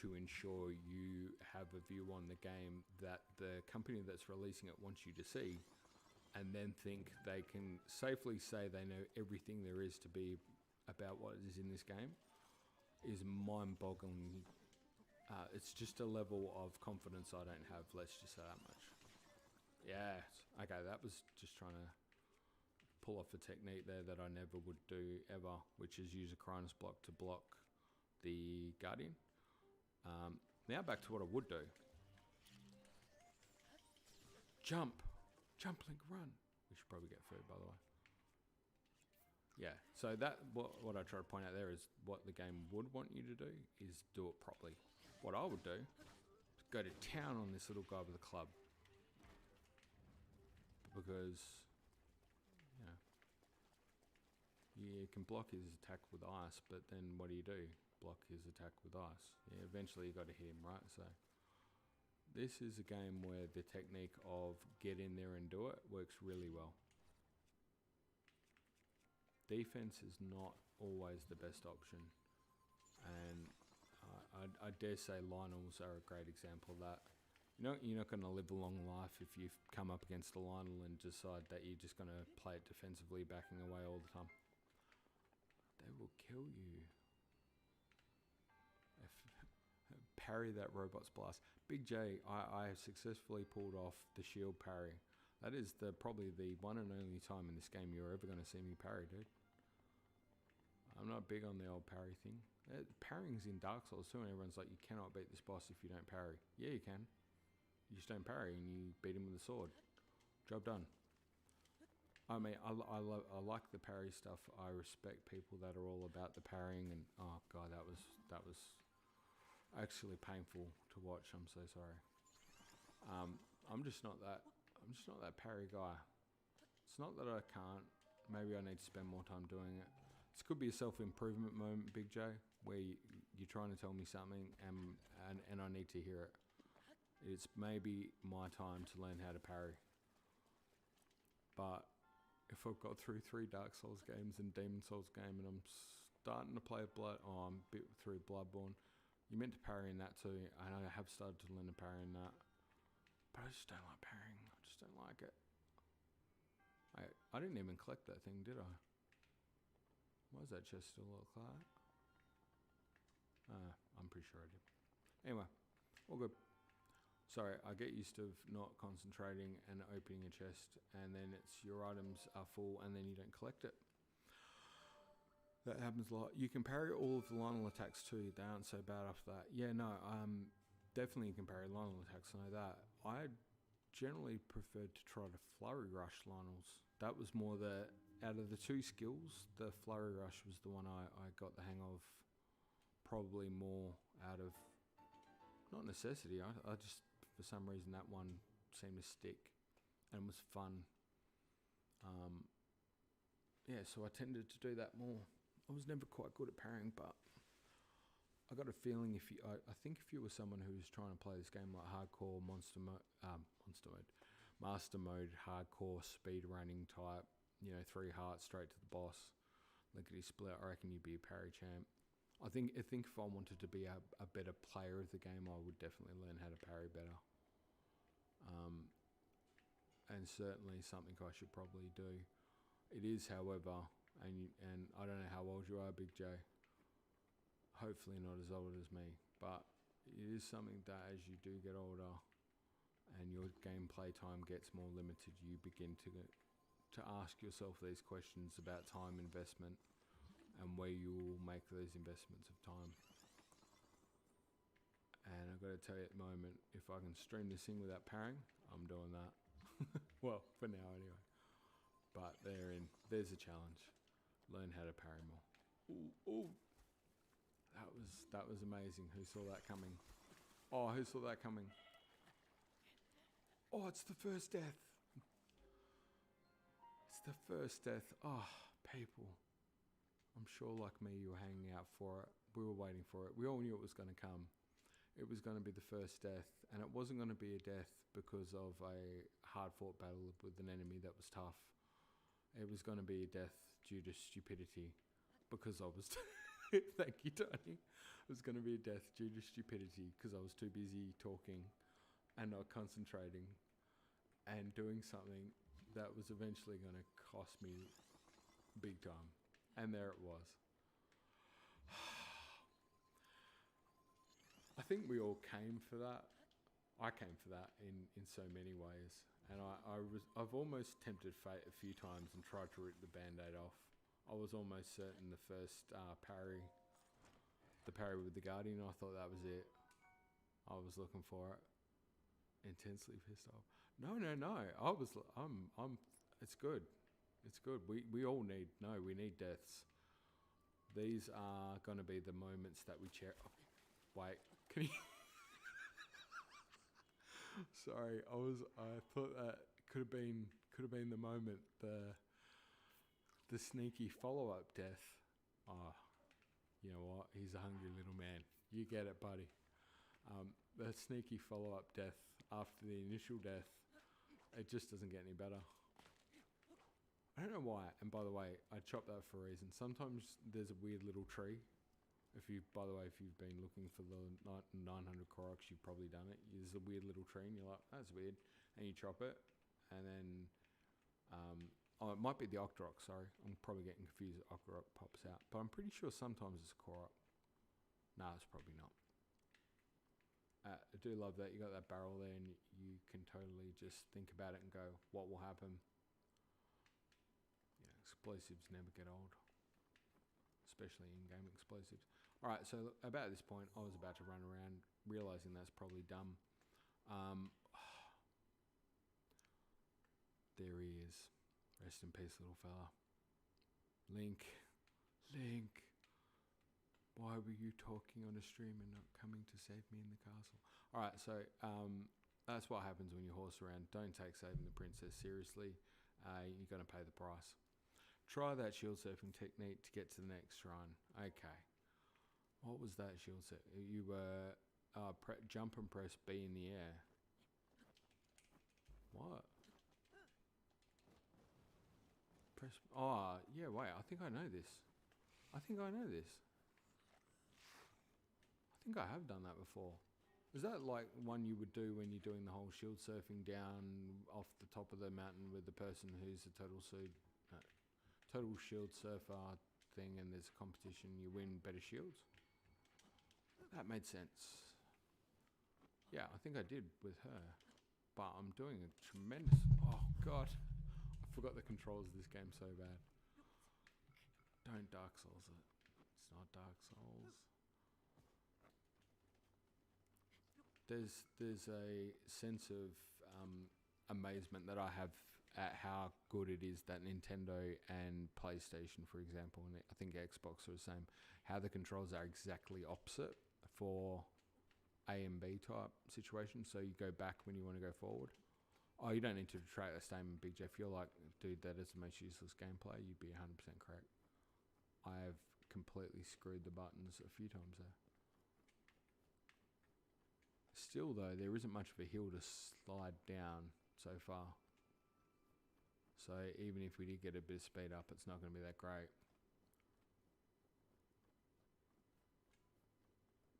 to ensure you have a view on the game that the company that's releasing it wants you to see, and then think they can safely say they know everything there is to be about what is in this game, is mind-boggling. It's just a level of confidence I don't have, let's just say that much. Yeah, okay, that was just trying to pull off a technique there that I never would do ever, which is use a Cronus block to block the Guardian. Now back to what I would do. Jump, Link, run. We should probably get food, by the way. Yeah, so that what I try to point out there is what the game would want you to do is do it properly. What I would do is go to town on this little guy with a club, because you can block his attack with ice, but then what do? Block his attack with ice. Yeah, eventually you got to hit him, right? So this is a game where the technique of get in there and do it works really well. Defense is not always the best option, and I dare say Lionels are a great example of that. You're not going to live a long life if you come up against a Lionel and decide that you're just going to play it defensively, backing away all the time. They will kill you. Parry that robot's blast. Big J, I have successfully pulled off the shield parry. That is probably the one and only time in this game you're ever going to see me parry, dude. I'm not big on the old parry thing. Parrying's in Dark Souls too, and everyone's like, you cannot beat this boss if you don't parry. Yeah, you can. You just don't parry and you beat him with a sword. Job done. I mean, I like the parry stuff. I respect people that are all about the parrying, and oh god, that was actually painful to watch. I'm so sorry. I'm just not that parry guy. It's not that I can't. Maybe I need to spend more time doing it. This could be a self-improvement moment, Big J, where you're trying to tell me something and I need to hear it. It's maybe my time to learn how to parry. But if I've got through 3 Dark Souls games and Demon Souls game and I'm starting to play I'm a bit through Bloodborne, you're meant to parry in that too. And I have started to learn to parry in that. But I just don't like parrying. I just don't like it. I didn't even collect that thing, did I? Why does that chest still look like that? I'm pretty sure I did. Anyway, all good. Sorry, I get used to not concentrating and opening a chest, and then it's your items are full, and then you don't collect it. That happens a lot. You can parry all of the Lionel attacks too. They aren't so bad after that. Yeah, no, definitely you can parry Lionel attacks. I know that. I generally preferred to try to flurry rush Lionels. That was more out of the 2 skills, the flurry rush was the one I got the hang of probably more out of, not necessity, I just, for some reason that one seemed to stick and was fun. Yeah, so I tended to do that more. I was never quite good at parrying, but I got a feeling I think if you were someone who was trying to play this game like hardcore master mode, hardcore speed running type, 3 hearts straight to the boss, lickety split, I reckon you'd be a parry champ. I think if I wanted to be a better player of the game, I would definitely learn how to parry better. And certainly something I should probably do. It is, however, and I don't know how old you are, Big J. Hopefully not as old as me, but it is something that as you do get older and your gameplay time gets more limited, you begin to ask yourself these questions about time investment and where you will make those investments of time. And I've got to tell you at the moment, if I can stream this thing without parrying, I'm doing that. Well, for now anyway. But there's a challenge. Learn how to parry more. Ooh. That was amazing. Who saw that coming? Oh, who saw that coming? Oh, it's the first death. It's the first death. Oh, people. I'm sure like me, you were hanging out for it. We were waiting for it. We all knew it was going to come. It was going to be the first death, and it wasn't going to be a death because of a hard-fought battle with an enemy that was tough. It was going to be a death due to stupidity, because I was... Thank you, Tony. It was going to be a death due to stupidity, because I was too busy talking and not concentrating and doing something that was eventually going to cost me big time. And there it was. I think we all came for that. I came for that in so many ways. And I've almost tempted fate a few times and tried to rip the band-aid off. I was almost certain the first parry with the Guardian, I thought that was it. I was looking for it. Intensely pissed off. No. It's good. It's good. We all need deaths. These are going to be the moments that we cherish. Oh, wait, can you... Sorry, I thought that could have been the moment, the sneaky follow-up death. Oh, you know what? He's a hungry little man. You get it, buddy. The sneaky follow-up death after the initial death, it just doesn't get any better. I don't know why. And by the way, I chopped that for a reason. Sometimes there's a weird little tree. If you've been looking for the 900 Koroks, you've probably done it. There's a weird little tree and you're like, that's weird. And you chop it. And then, it might be the Octorok, sorry. I'm probably getting confused. Octorok pops out. But I'm pretty sure sometimes it's a Korok. Nah, it's probably not. I do love that. You got that barrel there and you can totally just think about it and go, what will happen? Yeah, explosives never get old. Especially in-game explosives. Alright, so about this point, I was about to run around, realising that's probably dumb. There he is. Rest in peace, little fella. Link. Why were you talking on a stream and not coming to save me in the castle? Alright, so that's what happens when you horse around. Don't take saving the princess seriously. You're going to pay the price. Try that shield surfing technique to get to the next shrine. Okay. What was that shield surf? You were jump and press B in the air. What? Press. Oh, yeah, wait. I think I know this. I think I have done that before. Is that like one you would do when you're doing the whole shield surfing down off the top of the mountain with the person who's a total shield surfer thing, and there's a competition, you win better shields? That made sense. Yeah, I think I did with her. But I'm doing a tremendous... Oh, God. I forgot the controls of this game so bad. Don't Dark Souls it. It's not Dark Souls. There's a sense of amazement that I have at how good it is that Nintendo and PlayStation, for example, and I think Xbox are the same, how the controls are exactly opposite for A and B type situations. So you go back when you want to go forward. Oh, you don't need to retract that statement, Big Jeff. You're like, dude, that is the most useless gameplay. You'd be 100% correct. I have completely screwed the buttons a few times there. Still, though, there isn't much of a hill to slide down so far. So even if we did get a bit of speed up, it's not going to be that great.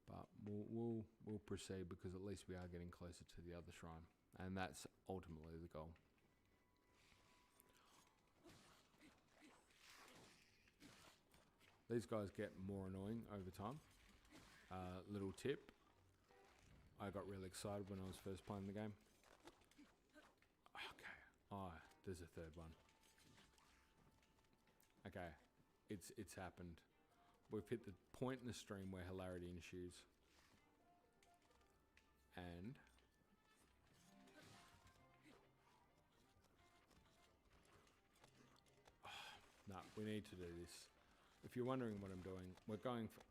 But we'll proceed, because at least we are getting closer to the other shrine, and that's ultimately the goal. These guys get more annoying over time. Little tip. I got really excited when I was first playing the game. Okay. Oh, there's a third one. Okay. It's happened. We've hit the point in the stream where hilarity ensues. And... no, we need to do this. If you're wondering what I'm doing, we're going for...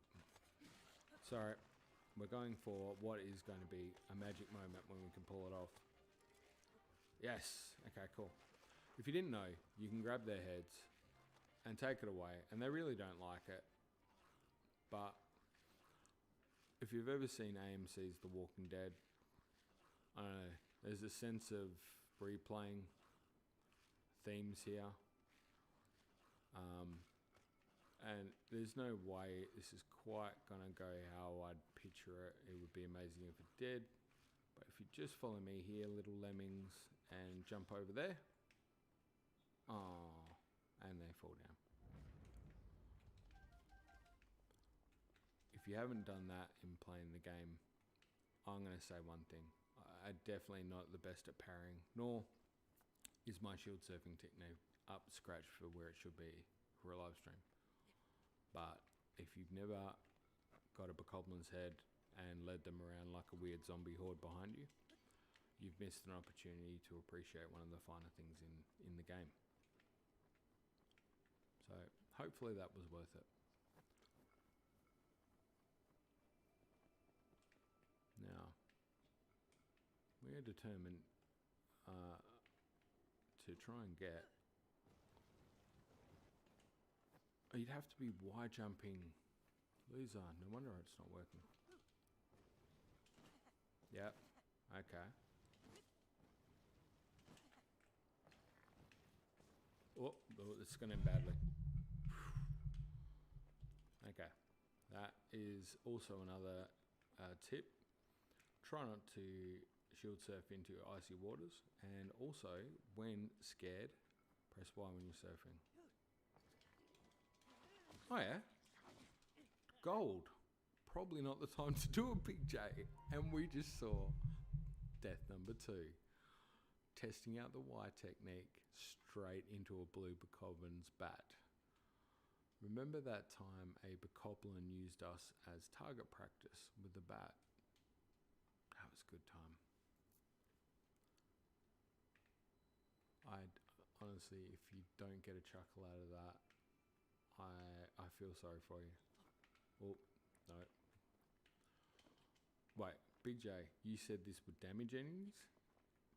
Sorry. We're going for what is going to be a magic moment when we can pull it off. Yes. Okay, cool. If you didn't know, you can grab their heads and take it away, and they really don't like it. But if you've ever seen AMC's The Walking Dead, I don't know, there's a sense of replaying themes here. And there's no way this is quite going to go how I'd picture it. It would be amazing if it did. But if you just follow me here, little lemmings, and jump over there. Oh, and they fall down. If you haven't done that in playing the game, I'm going to say one thing. I'm definitely not the best at parrying, nor is my shield surfing technique up to scratch for where it should be for a live stream. But if you've never got a bocoblin's head and led them around like a weird zombie horde behind you, you've missed an opportunity to appreciate one of the finer things in the game. So hopefully that was worth it. Now, we are determined to try and get... Oh, you'd have to be wide jumping. Loser. No wonder it's not working. Yep. Okay. Oh, it's going to end badly. Okay. That is also another tip. Try not to shield surf into icy waters. And also, when scared, press Y when you're surfing. Oh yeah. Gold. Probably not the time to do a Big J. And we just saw death number 2. Testing out the Y technique straight into a blue Bocoblin's bat. Remember that time a Bokoblin used us as target practice with the bat? That was a good time. Honestly, if you don't get a chuckle out of that, I feel sorry for you. Oh, no. Wait, Big J, you said this would damage enemies?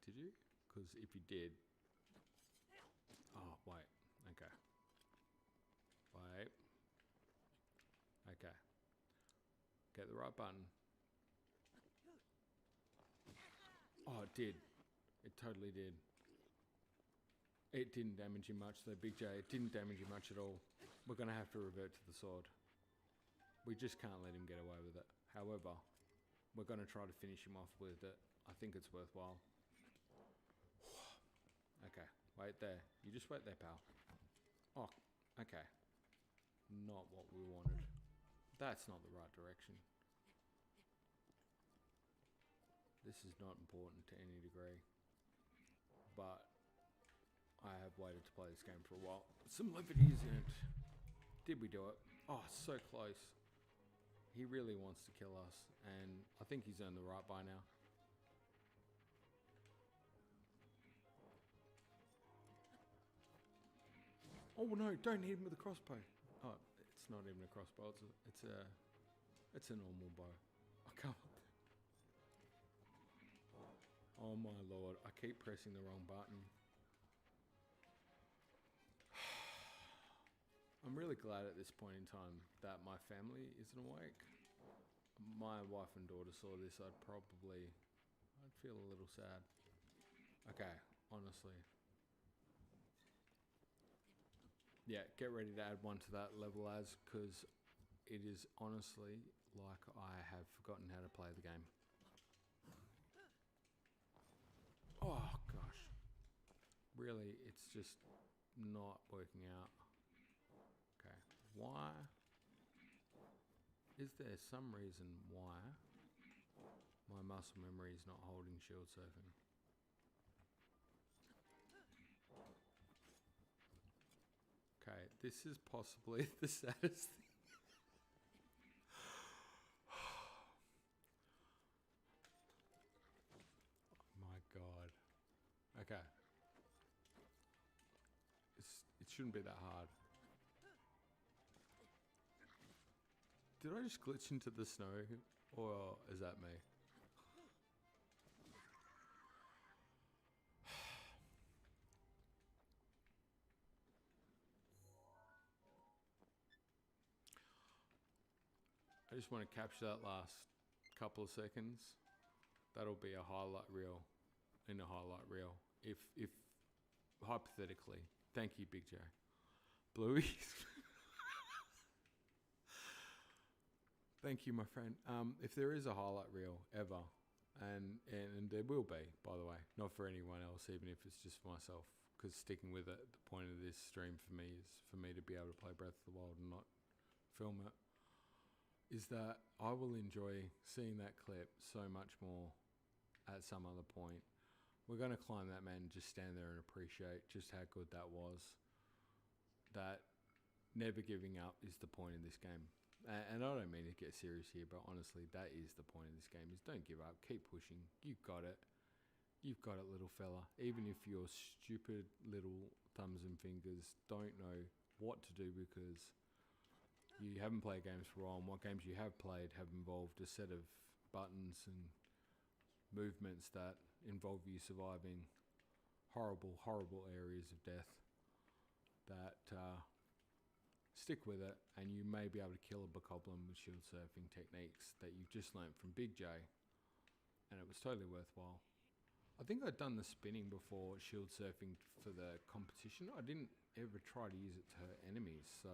Did you? Because if you did... Oh, wait. Okay. Get the right button. Oh, it did. It totally did. It didn't damage him much though, Big J. It didn't damage him much at all. We're going to have to revert to the sword. We just can't let him get away with it. However, we're going to try to finish him off with it. I think it's worthwhile. Okay, wait there. You just wait there, pal. Oh, okay. Not what we wanted. That's not the right direction. This is not important to any degree. But I have waited to play this game for a while. Some levity is in it. Did we do it? Oh, so close. He really wants to kill us, and I think he's earned the right by now. Oh no, don't hit him with a crossbow. Oh, it's not even a crossbow, it's a normal bow. I can't. Oh my lord, I keep pressing the wrong button. I'm really glad at this point in time that my family isn't awake. My wife and daughter saw this, I'd feel a little sad. Okay, honestly. Yeah, get ready to add one to that level as, because it is honestly like I have forgotten how to play the game. Oh gosh. Really, it's just not working out. Okay, why? Is there some reason why my muscle memory is not holding shield surfing? Okay, this is possibly the saddest thing. Oh my god. Okay. It shouldn't be that hard. Did I just glitch into the snow, or is that me? I just want to capture that last couple of seconds. That'll be a highlight reel in a highlight reel. If hypothetically, thank you, Big J. Bluey. Thank you, my friend. If there is a highlight reel ever, and there will be, by the way, not for anyone else, even if it's just for myself, because sticking with it, the point of this stream for me is for me to be able to play Breath of the Wild and not film it, is that I will enjoy seeing that clip so much more at some other point. We're going to climb that mountain, just stand there and appreciate just how good that was. That never giving up is the point of this game. And I don't mean to get serious here, but honestly, that is the point of this game, is don't give up, keep pushing, you've got it. You've got it, little fella. Even if your stupid little thumbs and fingers don't know what to do because you haven't played games for a while, and what games you have played have involved a set of buttons and movements that involve you surviving horrible, horrible areas of death, that stick with it, and you may be able to kill a bokoblin with shield surfing techniques that you've just learnt from Big J, and it was totally worthwhile. I think I'd done the spinning before shield surfing for the competition. I didn't ever try to use it to hurt enemies, so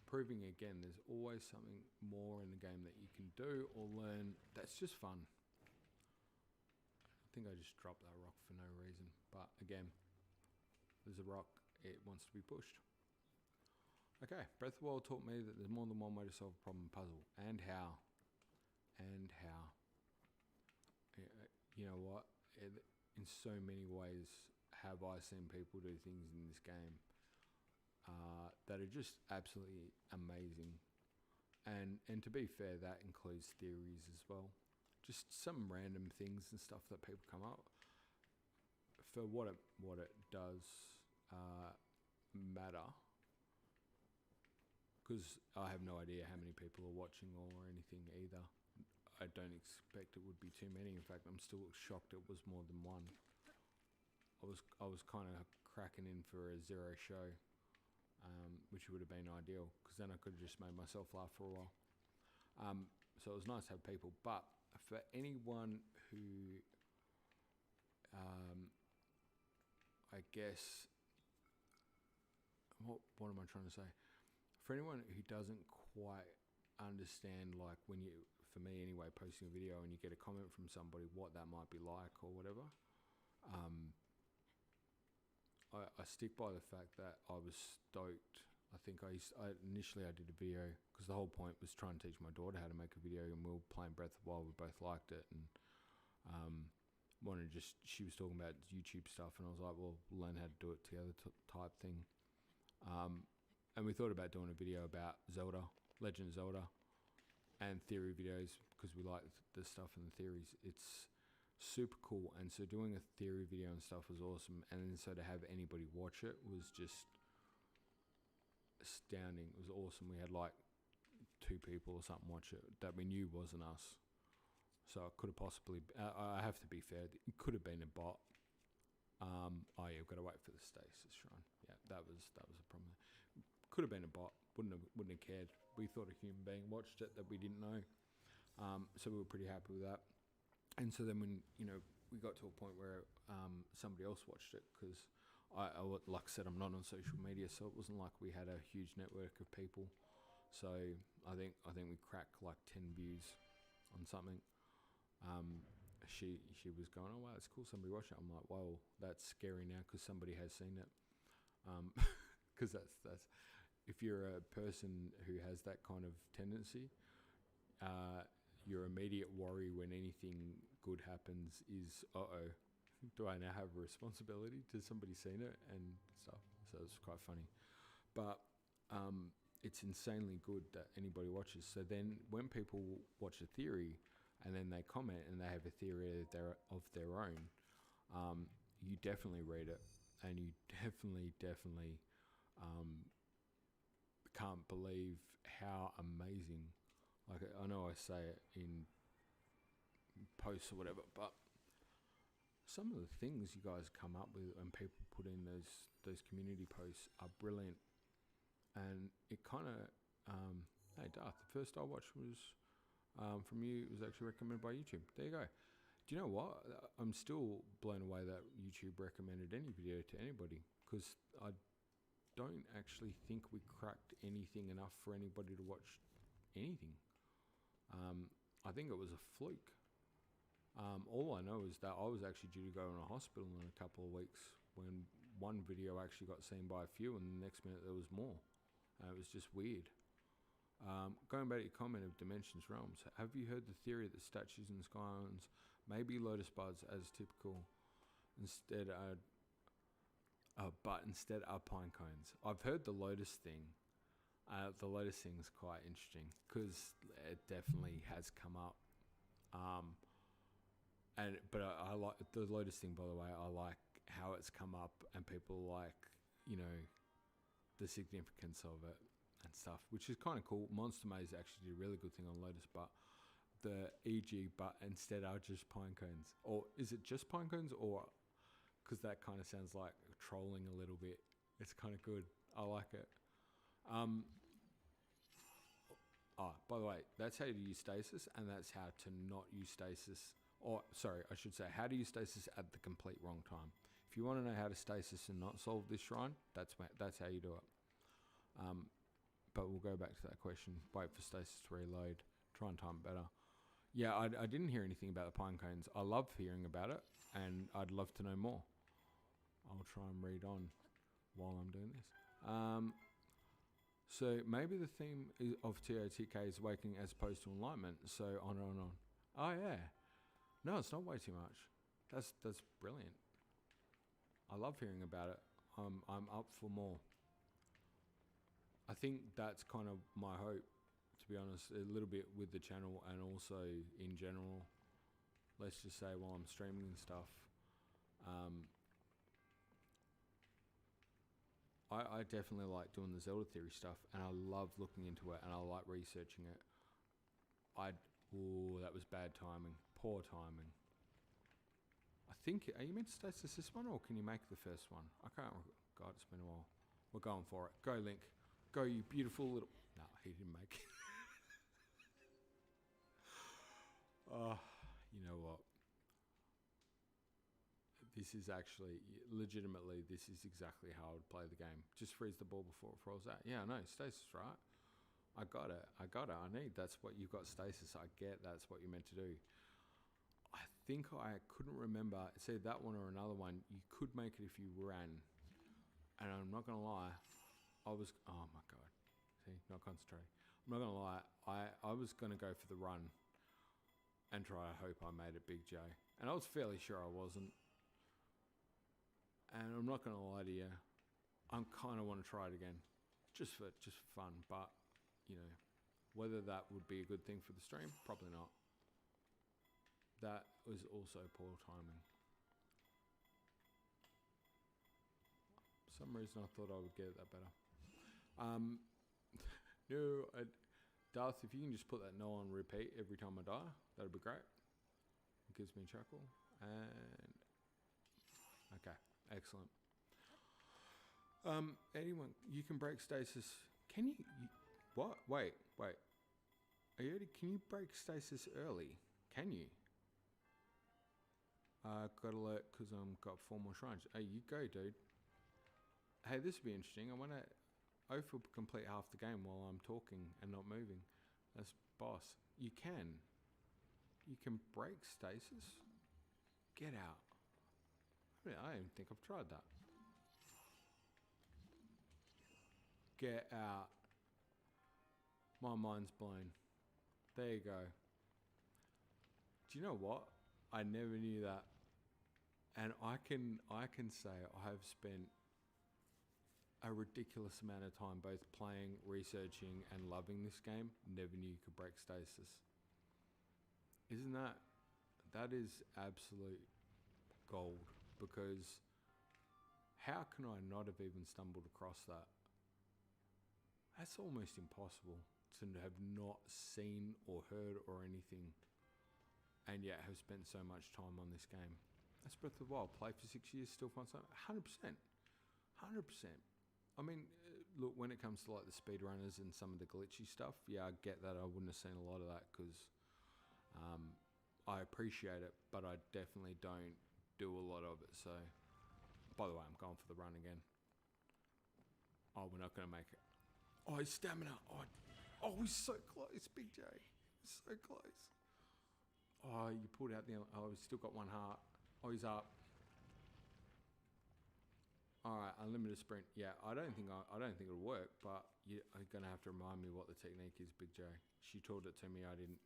proving again there's always something more in the game that you can do or learn that's just fun. I think I just dropped that rock for no reason, but again, there's a rock, it wants to be pushed. Okay, Breath of the Wild taught me that there's more than one way to solve a problem puzzle, and how. You know what? In so many ways have I seen people do things in this game that are just absolutely amazing. And to be fair, that includes theories as well. Just some random things and stuff that people come up for what it does matter. Because I have no idea how many people are watching or anything either. I don't expect it would be too many. In fact, I'm still shocked it was more than one. I was kind of cracking in for a 0 show, which would have been ideal, because then I could have just made myself laugh for a while. So it was nice to have people. But for anyone who, I guess, what am I trying to say? For anyone who doesn't quite understand, like when you, for me anyway, posting a video and you get a comment from somebody, what that might be like or whatever, I stick by the fact that I was stoked. I think initially I did a video because the whole point was trying to teach my daughter how to make a video, and we were playing Breath of the Wild. We both liked it, and she was talking about YouTube stuff, and I was like, well, we'll learn how to do it together type thing. And we thought about doing a video about Zelda, Legend of Zelda, and theory videos because we like the stuff and the theories. It's super cool, and so doing a theory video and stuff was awesome, and then so to have anybody watch it was just astounding. It was awesome. We had like 2 people or something watch it that we knew wasn't us, so it could have possibly I have to be fair, it could have been a bot. Oh yeah, we've got to wait for the stasis shrine. Yeah, that was a problem. Could have been a bot, wouldn't have cared. We thought a human being watched it that we didn't know, so we were pretty happy with that. And so then when, we got to a point where somebody else watched it, because like I said, I'm not on social media, so it wasn't like we had a huge network of people. So I think we cracked like 10 views on something. She was going, oh wow, it's cool, somebody watched it. I'm like, whoa, that's scary now because somebody has seen it. Because that's if you're a person who has that kind of tendency, your immediate worry when anything good happens is, do I now have a responsibility? Has somebody seen it and stuff? So it's quite funny. But it's insanely good that anybody watches. So then when people watch a theory and then they comment and they have a theory of their own, you definitely read it, and you definitely can't believe how amazing. Like, I know I say it in posts or whatever, but some of the things you guys come up with and people put in those community posts are brilliant. And it kind of, hey Darth, the first I watched was from you. It was actually recommended by YouTube. There you go. Do you know what? I'm still blown away that YouTube recommended any video to anybody, because I don't actually think we cracked anything enough for anybody to watch anything. I think it was a fluke. All I know is that I was actually due to go in a hospital in a couple of weeks when one video actually got seen by a few, and the next minute there was more. It was just weird. Going back to your comment of Dimensions Realms, have you heard the theory that statues and skylands may be lotus buds as typical, but instead are pine cones? I've heard the lotus thing. The lotus thing is quite interesting because it definitely has come up. But I like the lotus thing, by the way. I like how it's come up, and people like, the significance of it and stuff, which is kind of cool. Monster Maze actually did a really good thing on lotus, but the but instead are just pine cones. Or is it just pine cones? Or because that kind of sounds like trolling a little bit. It's kind of good. I like it. By the way, that's how to use stasis, and that's how to not use stasis. Or, sorry, I should say, how to use stasis at the complete wrong time. If you want to know how to stasis and not solve this shrine, that's how you do it. But we'll go back to that question. Wait for stasis to reload. Try and time better. Yeah, I didn't hear anything about the pine cones. I love hearing about it, and I'd love to know more. I'll try and read on while I'm doing this. So maybe the theme of TOTK is waking as opposed to enlightenment. So on and on. Oh yeah. No, it's not way too much. That's brilliant. I love hearing about it. I'm up for more. I think that's kind of my hope, to be honest, a little bit with the channel and also in general. Let's just say while I'm streaming and stuff. I definitely like doing the Zelda theory stuff, and I love looking into it, and I like researching it. That was bad timing. Poor timing. I think, are you meant to stasis this one, or can you make the first one? I can't. God, it's been a while. We're going for it. Go, Link. Go, you beautiful little. No, he didn't make it. You know what? This is actually, legitimately, this is exactly how I would play the game. Just freeze the ball before it falls out. Yeah, I know, stasis, right? I got it. I need, that's what you've got, stasis. I get that's what you're meant to do. I think I couldn't remember, say that one or another one, you could make it if you ran. And I'm not going to lie, oh my God. See, not concentrating. I'm not going to lie, I was going to go for the run and try to hope I made it Big J. And I was fairly sure I wasn't. And I'm not going to lie to you, I kind of want to try it again. Just for fun, but, you know, whether that would be a good thing for the stream, probably not. That was also poor timing. For some reason I thought I would get it that better. No, Darth, if you can just put that no on repeat every time I die, that'd be great. It gives me a chuckle. And okay, excellent. Anyone, you can break stasis. Can you what? Wait. Are you ready? Can you break stasis early? Can you? Got alert because got 4 more shrines. Hey, you go, dude. Hey, this would be interesting. I want to Oath will complete half the game while I'm talking and not moving. That's boss. You can break stasis? Get out. I don't even think I've tried that. Get out. My mind's blown. There you go. Do you know what? I never knew that. And I can say I have spent a ridiculous amount of time both playing, researching, and loving this game. Never knew you could break stasis. Isn't that is absolute gold, because how can I not have even stumbled across that? That's almost impossible to have not seen or heard or anything, and yet have spent so much time on this game. That's Breath of the Wild. Play for 6 years, still find something. 100%. 100%. I mean, look, when it comes to like the speedrunners and some of the glitchy stuff, yeah, I get that. I wouldn't have seen a lot of that because I appreciate it, but I definitely don't do a lot of it. So, by the way, I'm going for the run again. Oh, we're not going to make it. Oh, his stamina. Oh, he's so close, Big J. He's so close. Oh, you pulled out the... Oh, he's still got 1 heart. Oh, he's up. All right, unlimited sprint. Yeah, I don't think it'll work, but you're gonna have to remind me what the technique is, Big J. She taught it to me. I didn't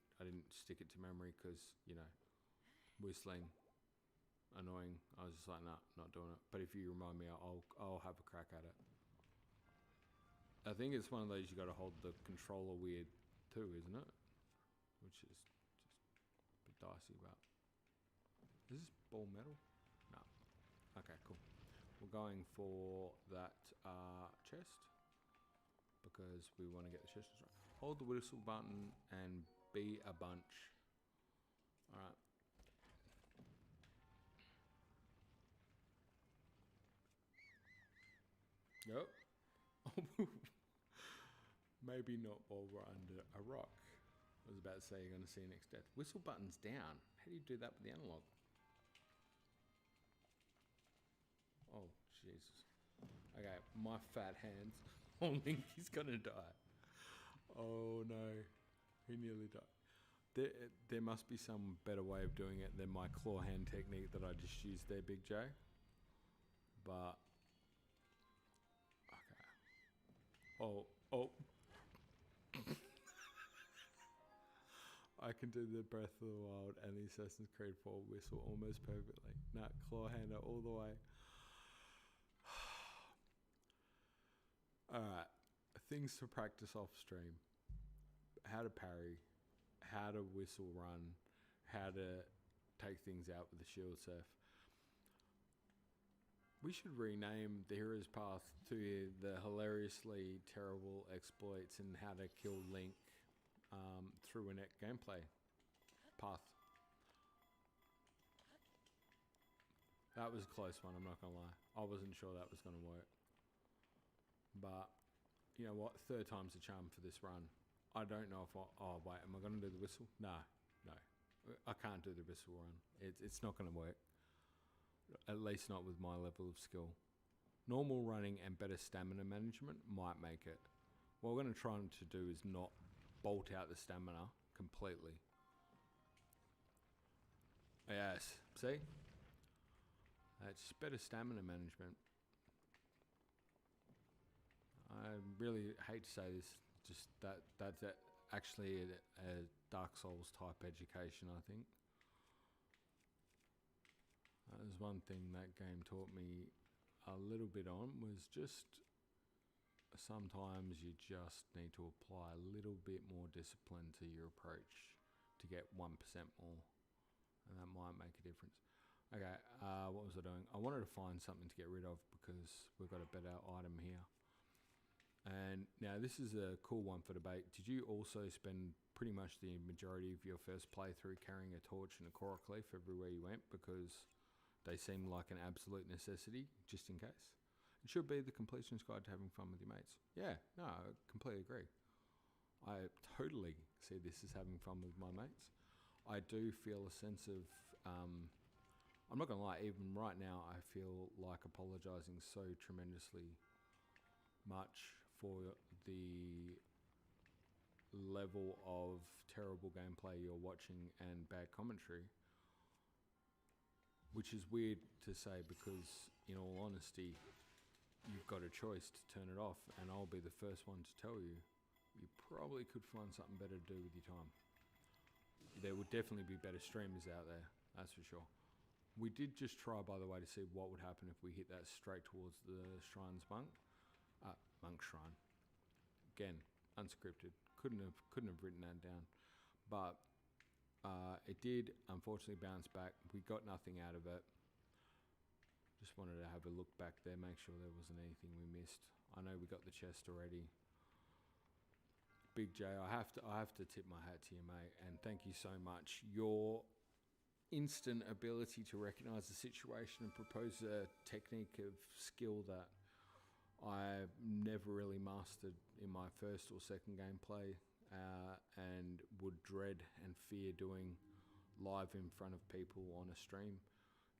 stick it to memory because, you know, whistling, annoying. I was just like, nah, not doing it. But if you remind me, I'll have a crack at it. I think it's one of those you got to hold the controller weird too, isn't it? Which is just a bit dicey about. Is this ball metal? No. Okay, cool. We're going for that chest because we want to get the chest right. Hold the whistle button and be a bunch. All right. Yep. Maybe not while we're under a rock. I was about to say you're going to see next death. Whistle button's down. How do you do that with the analog? Oh, Jesus. Okay, my fat hands. Oh, Linky's going to die. Oh, no. He nearly died. There must be some better way of doing it than my claw hand technique that I just used there, Big J. But... Okay. Oh. I can do the Breath of the Wild and the Assassin's Creed 4 whistle almost perfectly. Nah, claw hander all the way. Alright, things to practice off stream. How to parry, how to whistle run, how to take things out with the shield surf. We should rename the Hero's Path to the hilariously terrible exploits and how to kill Link through a net gameplay path. That was a close one, I'm not going to lie. I wasn't sure that was going to work. But, you know what? 3rd time's the charm for this run. I don't know if oh, wait, am I going to do the whistle? No. I can't do the Bristol run. It's not going to work. At least not with my level of skill. Normal running and better stamina management might make it. What we're going to try to do is not bolt out the stamina completely. Yes, see? It's better stamina management. I really hate to say this, just that's actually a Dark Souls type education, I think. There's one thing that game taught me a little bit on, was just sometimes you just need to apply a little bit more discipline to your approach to get 1% more, and that might make a difference. Okay, what was I doing? I wanted to find something to get rid of because we've got a better item here. And now this is a cool one for debate. Did you also spend pretty much the majority of your first playthrough carrying a torch and a korok leaf everywhere you went because they seem like an absolute necessity, just in case? It should be the completionist guide to having fun with your mates. Yeah, no, I completely agree. I totally see this as having fun with my mates. I do feel a sense of, I'm not going to lie, even right now I feel like apologising so tremendously much for the level of terrible gameplay you're watching and bad commentary, which is weird to say because, in all honesty, you've got a choice to turn it off, and I'll be the first one to tell you, you probably could find something better to do with your time. There would definitely be better streamers out there, that's for sure. We did just try, by the way, to see what would happen if we hit that straight towards the Shrine's monk. Monk Shrine. Again, unscripted. Couldn't have written that down. But it did unfortunately bounce back. We got nothing out of it. Just wanted to have a look back there, make sure there wasn't anything we missed. I know we got the chest already. Big J, I have to tip my hat to you, mate, and thank you so much. Your instant ability to recognise the situation and propose a technique of skill that I never really mastered in my first or second gameplay, and would dread and fear doing live in front of people on a stream.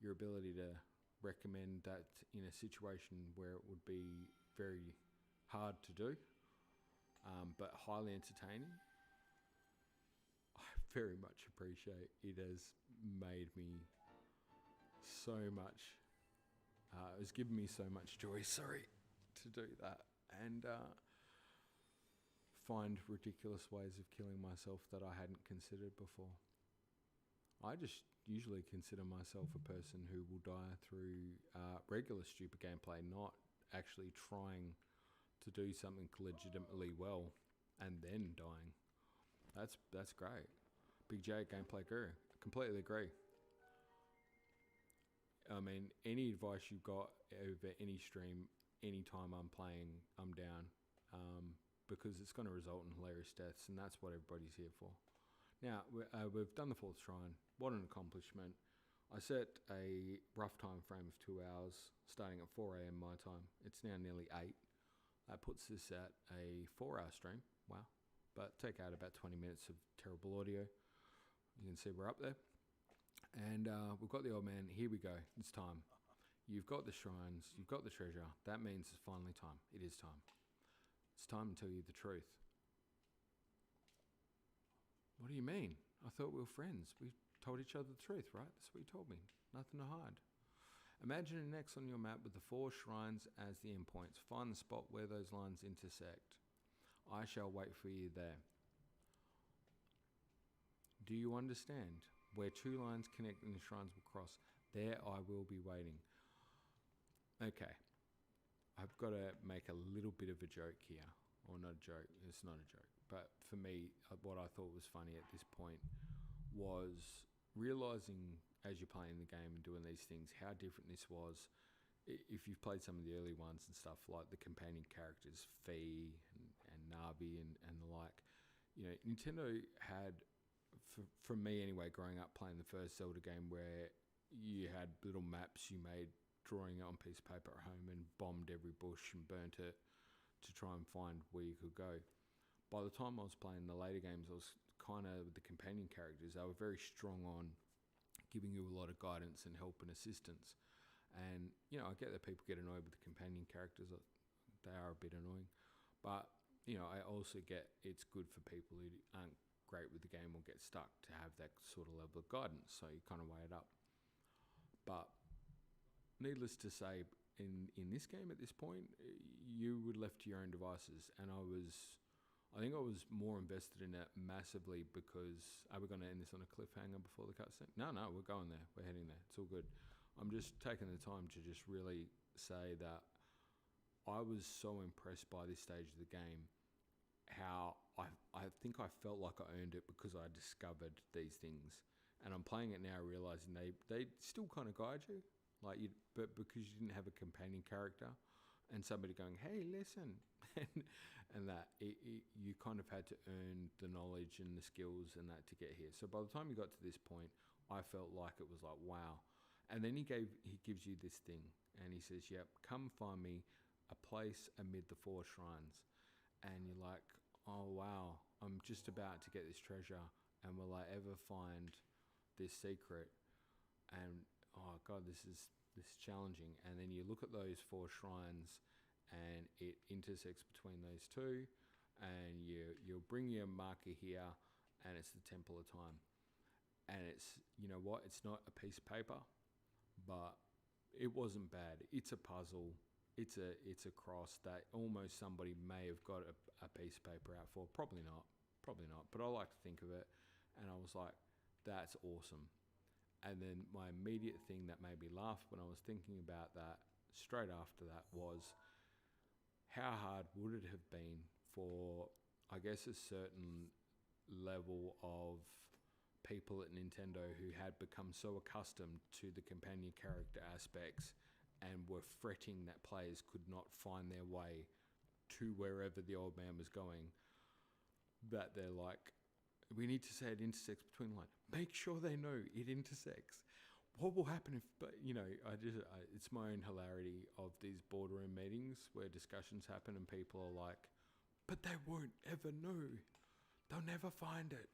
Your ability to recommend that in a situation where it would be very hard to do, but highly entertaining, I very much appreciate. It has made me so much, it has given me so much joy, to do that, and find ridiculous ways of killing myself that I hadn't considered before. I just usually consider myself a person who will die through regular stupid gameplay, not actually trying to do something legitimately well and then dying. That's great. Big J, gameplay guru. Completely agree. I mean, any advice you've got over any stream, anytime I'm playing, I'm down, because it's going to result in hilarious deaths, and that's what everybody's here for. Now, we've done the 4th shrine. What an accomplishment. I set a rough time frame of 2 hours, starting at 4 a.m. my time. It's now nearly 8. That puts this at a 4-hour stream. Wow. But take out about 20 minutes of terrible audio. You can see we're up there. And we've got the old man. Here we go. It's time. You've got the shrines. You've got the treasure. That means it's finally time. It is time. It's time to tell you the truth. What do you mean? I thought we were friends. We told each other the truth, right? That's what you told me. Nothing to hide. Imagine an X on your map with the 4 shrines as the endpoints. Find the spot where those lines intersect. I shall wait for you there. Do you understand? Where 2 lines connect and the shrines will cross. There I will be waiting. Okay. I've got to make a little bit of a joke here. Or not a joke. It's not a joke. But for me, what I thought was funny at this point was realising as you're playing the game and doing these things how different this was. If you've played some of the early ones and stuff, like the companion characters, Fee and Navi and the like, you know, Nintendo had, for me anyway, growing up playing the first Zelda game where you had little maps you made, drawing it on a piece of paper at home and bombed every bush and burnt it to try and find where you could go. By the time I was playing the later games, I was kind of the companion characters, they were very strong on giving you a lot of guidance and help and assistance. And, you know, I get that people get annoyed with the companion characters. They are a bit annoying. But, you know, I also get it's good for people who aren't great with the game or get stuck to have that sort of level of guidance. So you kind of weigh it up. But needless to say, in this game at this point, you were left to your own devices. And I think I was more invested in it massively because, are we going to end this on a cliffhanger before the cutscene? No, we're going there. We're heading there. It's all good. I'm just taking the time to just really say that I was so impressed by this stage of the game, how I think I felt like I earned it because I discovered these things. And I'm playing it now realising they still kind of guide you, but because you didn't have a companion character and somebody going, hey, listen, and that, you kind of had to earn the knowledge and the skills and that to get here. So by the time you got to this point, I felt like it was like, wow. And then he gives you this thing, and he says, yep, come find me a place amid the 4 shrines. And you're like, oh, wow, I'm just about to get this treasure, and will I ever find this secret? And, oh, God, this is challenging. And then you look at those 4 shrines, and it intersects between those 2, and you'll bring your marker here, and it's the Temple of Time. And it's, you know what, it's not a piece of paper, but it wasn't bad. It's a puzzle. It's a cross that almost somebody may have got a piece of paper out for. Probably not. But I like to think of it. And I was like, that's awesome. And then my immediate thing that made me laugh when I was thinking about that straight after that was, how hard would it have been for, I guess, a certain level of people at Nintendo who had become so accustomed to the companion character aspects and were fretting that players could not find their way to wherever the old man was going, that they're like, we need to say it intersects between line. Make sure they know it intersects. What will happen if, but you know, it's my own hilarity of these boardroom meetings where discussions happen and people are like, but they won't ever know. They'll never find it.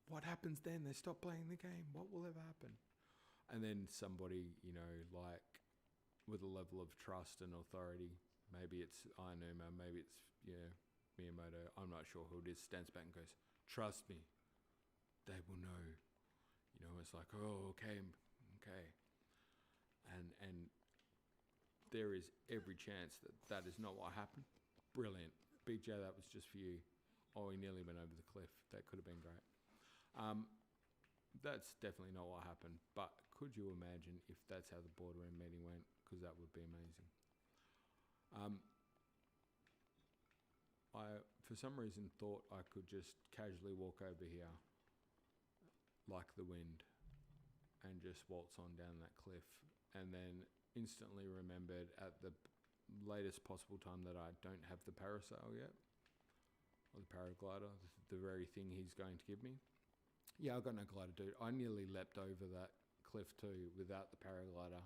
What happens then? They stop playing the game. What will ever happen? And then somebody, you know, like with a level of trust and authority, maybe it's Aonuma, maybe it's, Miyamoto, I'm not sure who it is, stands back and goes, trust me, they will know. You know, it's like, oh, okay. And there is every chance that is not what happened. Brilliant. Big J, that was just for you. Oh, he nearly went over the cliff. That could have been great. That's definitely not what happened, but could you imagine if that's how the boardroom meeting went? Because that would be amazing. I, for some reason, thought I could just casually walk over here like the wind and just waltz on down that cliff, and then instantly remembered at the latest possible time that I don't have the parasail yet, or the paraglider, the very thing he's going to give me. Yeah, I've got no glider, dude. I nearly leapt over that cliff too without the paraglider.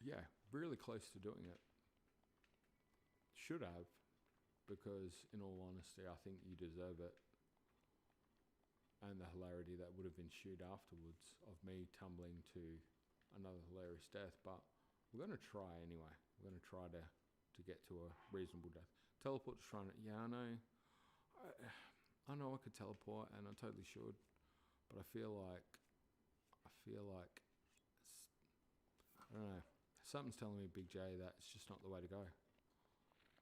Yeah, really close to doing it. Should have, because in all honesty, I think you deserve it. And the hilarity that would have ensued afterwards of me tumbling to another hilarious death. But we're going to try anyway. We're going to try to get to a reasonable death. Teleport to shrine. Yeah, I know. I know I could teleport, and I totally should. But I feel like I don't know. Something's telling me, Big J, that it's just not the way to go.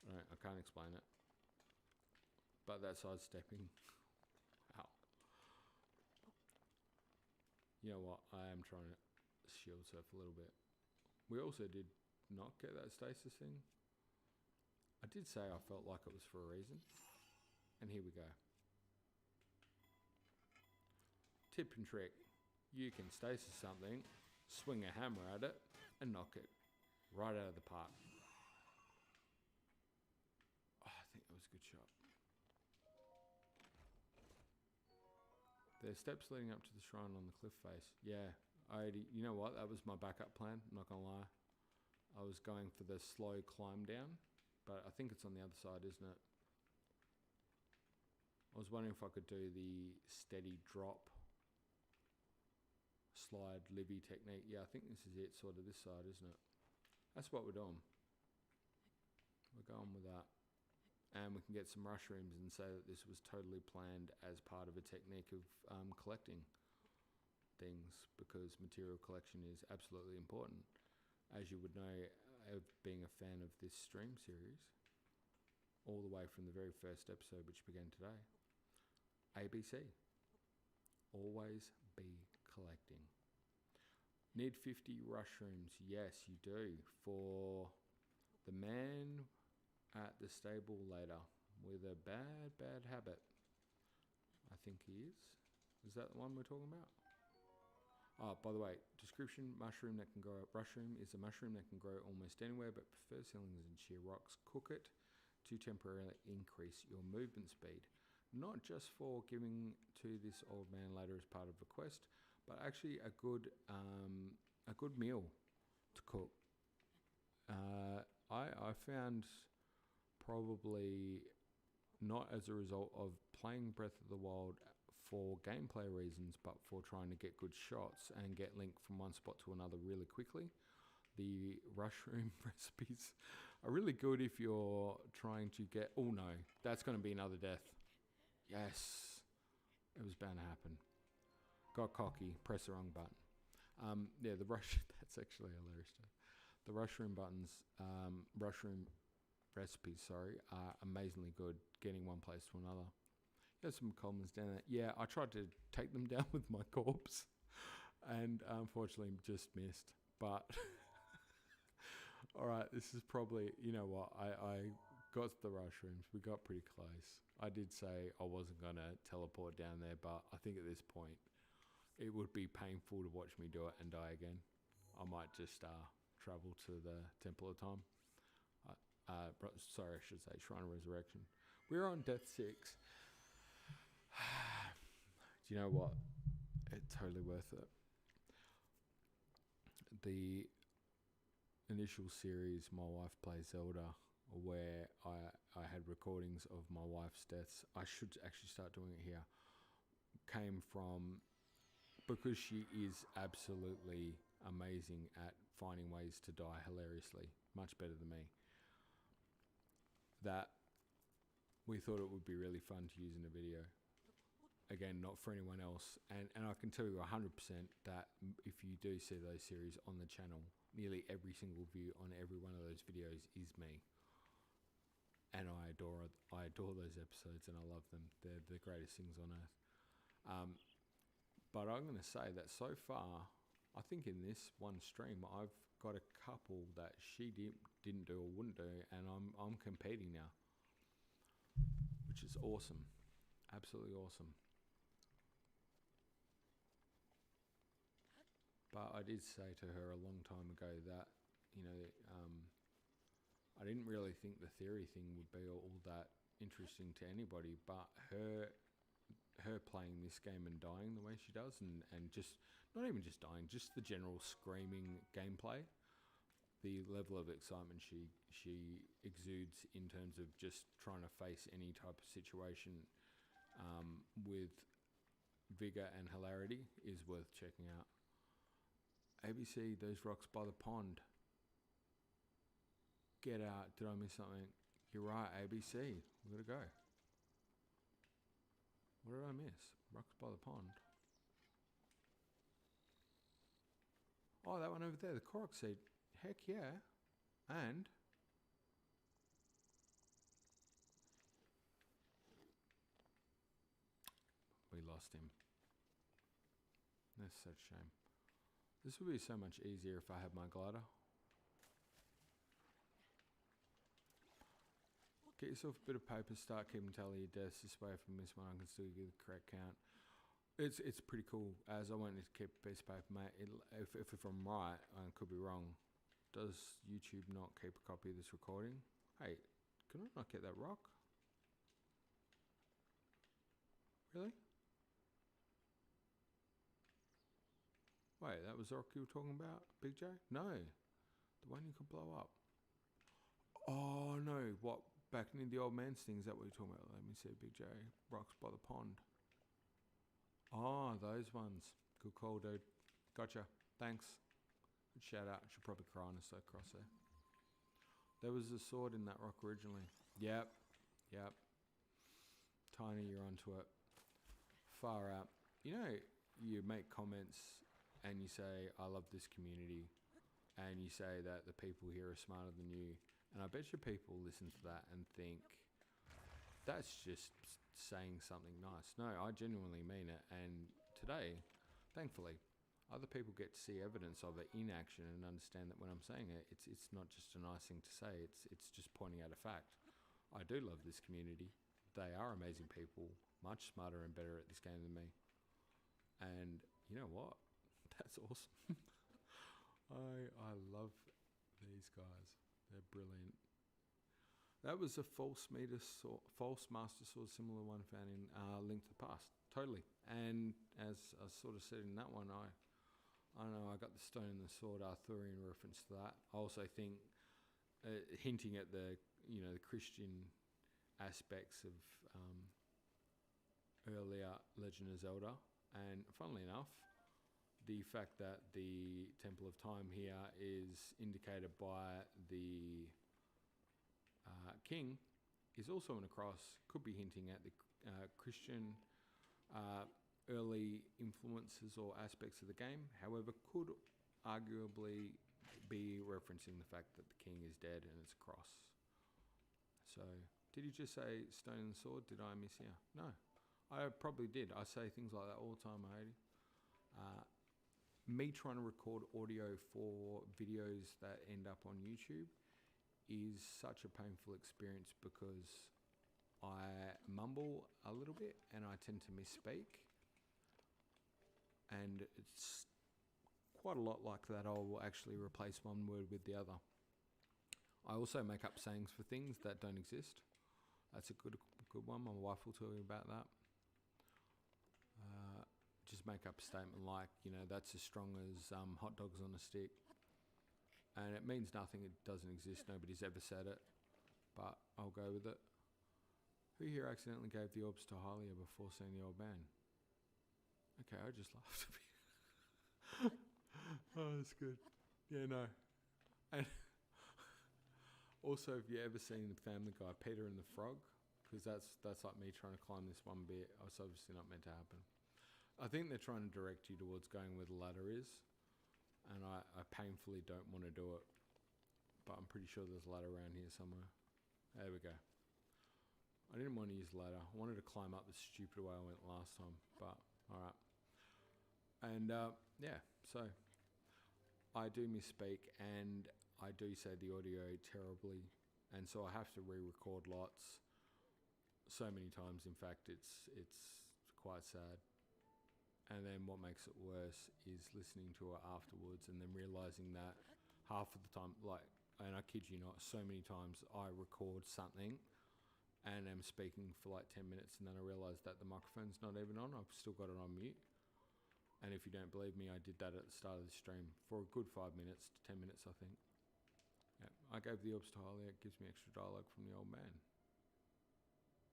I can't explain it. But that sidestepping, wow. You know what? I am trying to shield surf a little bit. We also did not get that stasis thing. I did say I felt like it was for a reason. And here we go. Tip and trick. You can stasis something, swing a hammer at it, and knock it right out of the park. Oh, I think that was a good shot. There's steps leading up to the shrine on the cliff face. Yeah, you know what? That was my backup plan, I'm not going to lie. I was going for the slow climb down, but I think it's on the other side, isn't it? I was wondering if I could do the steady drop slide Libby technique. Yeah, I think this is it, sort of this side, isn't it? That's what we're doing. We're going with that. And we can get some mushrooms and say that this was totally planned as part of a technique of collecting things, because material collection is absolutely important. As you would know, being a fan of this stream series, all the way from the very first episode, which began today. ABC. Always be collecting. Need 50 mushrooms. Yes, you do. For the man at the stable later with a bad habit. I think he is. Is that the one we're talking about? Oh, by the way, description, mushroom that can grow. Mushroom is a mushroom that can grow almost anywhere but prefers ceilings and sheer rocks. Cook it to temporarily increase your movement speed. Not just for giving to this old man later as part of a quest, but actually a good meal to cook. I found, probably not as a result of playing Breath of the Wild for gameplay reasons, but for trying to get good shots and get Link from one spot to another really quickly. The mushroom recipes are really good if you're trying to get... Oh no, that's going to be another death. Yes, it was bound to happen. Got cocky, press the wrong button. Yeah, the rush... That's actually hilarious. The mushroom buttons, mushroom recipes, are amazingly good, getting one place to another. There's some comments down there. Yeah, I tried to take them down with my corpse and unfortunately just missed. But, alright, this is probably, you know what, I got the mushrooms. We got pretty close. I did say I wasn't going to teleport down there, but I think at this point it would be painful to watch me do it and die again. I might just travel to the Temple of Time. Sorry, I should say Shrine of Resurrection. We're on Death 6. Do you know what? It's totally worth it. The initial series, My Wife Plays Zelda, where I had recordings of my wife's deaths, I should actually start doing it here, came from, because she is absolutely amazing at finding ways to die hilariously, much better than me, that we thought it would be really fun to use in a video. Again, not for anyone else. And I can tell you 100% that if you do see those series on the channel, nearly every single view on every one of those videos is me. And I adore those episodes and I love them. They're the greatest things on earth. But I'm going to say that so far, I think in this one stream, I've got a couple that she didn't do or wouldn't do, and I'm competing now, which is awesome. Absolutely awesome. But I did say to her a long time ago that, you know, I didn't really think the theory thing would be all that interesting to anybody, but her playing this game and dying the way she does, and just, not even just dying, just the general screaming gameplay, the level of excitement she exudes in terms of just trying to face any type of situation with vigor and hilarity is worth checking out. ABC, those rocks by the pond. Get out. Did I miss something? You're right, ABC. We gotta go. What did I miss? Rocks by the pond. Oh, that one over there, the Korok seed. Heck yeah. And we lost him. That's such a shame. This would be so much easier if I had my glider. Get yourself a bit of paper, start keeping tally of your deaths. This way, if I miss one, I can still get the correct count. It's pretty cool, as I won't need to keep a piece of paper, mate. If I'm right, I could be wrong. Does YouTube not keep a copy of this recording? Hey, can I not get that rock? Really? Wait, that was the rock you were talking about, Big J? No, the one you could blow up. Oh no, what? Back near the old man's thing, is that what you're talking about? Let me see, Big J. Rocks by the pond. Oh, those ones. Good call, dude. Gotcha. Thanks. Good shout out. Should probably cry on a so cross there. There was a sword in that rock originally. Yep. Yep. Tiny, you're onto it. Far out. You know, you make comments and you say, I love this community. And you say that the people here are smarter than you. And I bet you people listen to that and think, that's just saying something nice. No, I genuinely mean it. And today, thankfully, other people get to see evidence of it in action and understand that when I'm saying it, it's not just a nice thing to say. It's just pointing out a fact. I do love this community. They are amazing people, much smarter and better at this game than me. And you know what? That's awesome. I love these guys. They're brilliant. That was a false master sword, similar one found in Link to the Past. Totally. And as I sort of said in that one, I don't know, I got the stone and the sword Arthurian reference to that. I also think hinting at the Christian aspects of earlier Legend of Zelda, and funnily enough, the fact that the Temple of Time here is indicated by the king is also in a cross, could be hinting at the Christian early influences or aspects of the game. However, could arguably be referencing the fact that the king is dead and it's a cross. So, did you just say stone and sword? Did I miss you? No, I probably did. I say things like that all the time, Heidi. Me trying to record audio for videos that end up on YouTube is such a painful experience because I mumble a little bit and I tend to misspeak. And it's quite a lot like that. I will actually replace one word with the other. I also make up sayings for things that don't exist. That's a good one. My wife will tell you about that. Just make up a statement like, that's as strong as hot dogs on a stick. And it means nothing. It doesn't exist. Nobody's ever said it. But I'll go with it. Who here accidentally gave the orbs to Hylia before seeing the old man? Okay, I just laughed a bit. Oh, that's good. Yeah, no. And also, have you ever seen the Family Guy, Peter and the Frog? Because that's like me trying to climb this one bit. It's obviously not meant to happen. I think they're trying to direct you towards going where the ladder is. And I painfully don't want to do it. But I'm pretty sure there's a ladder around here somewhere. There we go. I didn't want to use the ladder. I wanted to climb up the stupid way I went last time. But, alright. And, yeah, so I do misspeak and I do say the audio terribly. And so I have to re-record lots. So many times, in fact, it's quite sad. And then what makes it worse is listening to it afterwards and then realising that half of the time, and I kid you not, so many times I record something and am speaking for like 10 minutes and then I realise that the microphone's not even on. I've still got it on mute. And if you don't believe me, I did that at the start of the stream for a good 5 minutes to 10 minutes, I think. Yeah, I gave the orbs to Hylia. It gives me extra dialogue from the old man.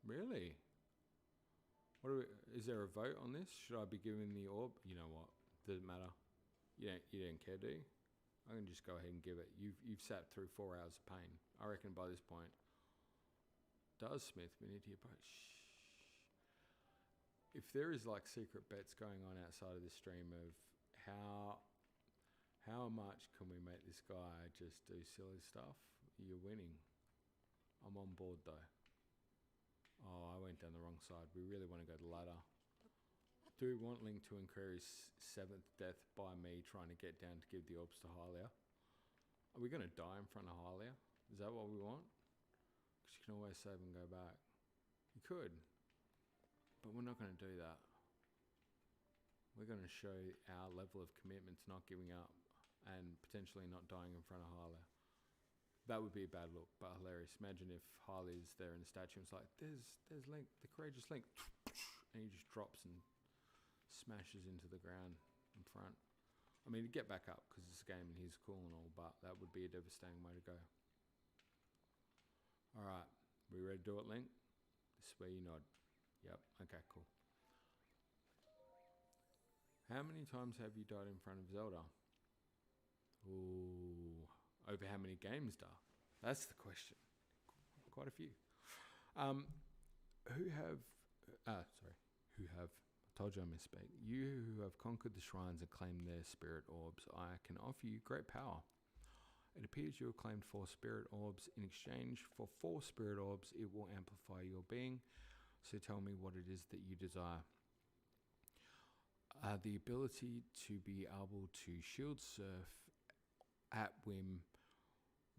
Really? Is there a vote on this? Should I be giving the orb? You know what? Doesn't matter. You don't care, do you? I can just go ahead and give it. You've sat through 4 hours of pain. I reckon by this point. Does Smith? We need to hear both. Shh. If there is like secret bets going on outside of this stream of how much can we make this guy just do silly stuff, you're winning. I'm on board though. Oh, I went down the wrong side. We really want to go to the ladder. Do we want Link to incur his 7th death by me trying to get down to give the orbs to Hylia? Are we going to die in front of Hylia? Is that what we want? Because you can always save and go back. You could. But we're not going to do that. We're going to show our level of commitment to not giving up and potentially not dying in front of Hylia. That would be a bad look, but hilarious. Imagine if Hylia's there in the statue and it's like, there's Link, the courageous Link. And he just drops and smashes into the ground in front. I mean, he'd get back up because it's a game and he's cool and all, but that would be a devastating way to go. Alright, We ready to do it, Link? This is where you nod. Yep. Okay, cool. How many times have you died in front of Zelda? Ooh. Over how many games, Da? That's the question. Quite a few. Who have... I told you I misspoke. You who have conquered the shrines and claimed their spirit orbs, I can offer you great power. It appears you have claimed 4 spirit orbs. In exchange for 4 spirit orbs, it will amplify your being. So tell me what it is that you desire. The ability to be able to shield surf at whim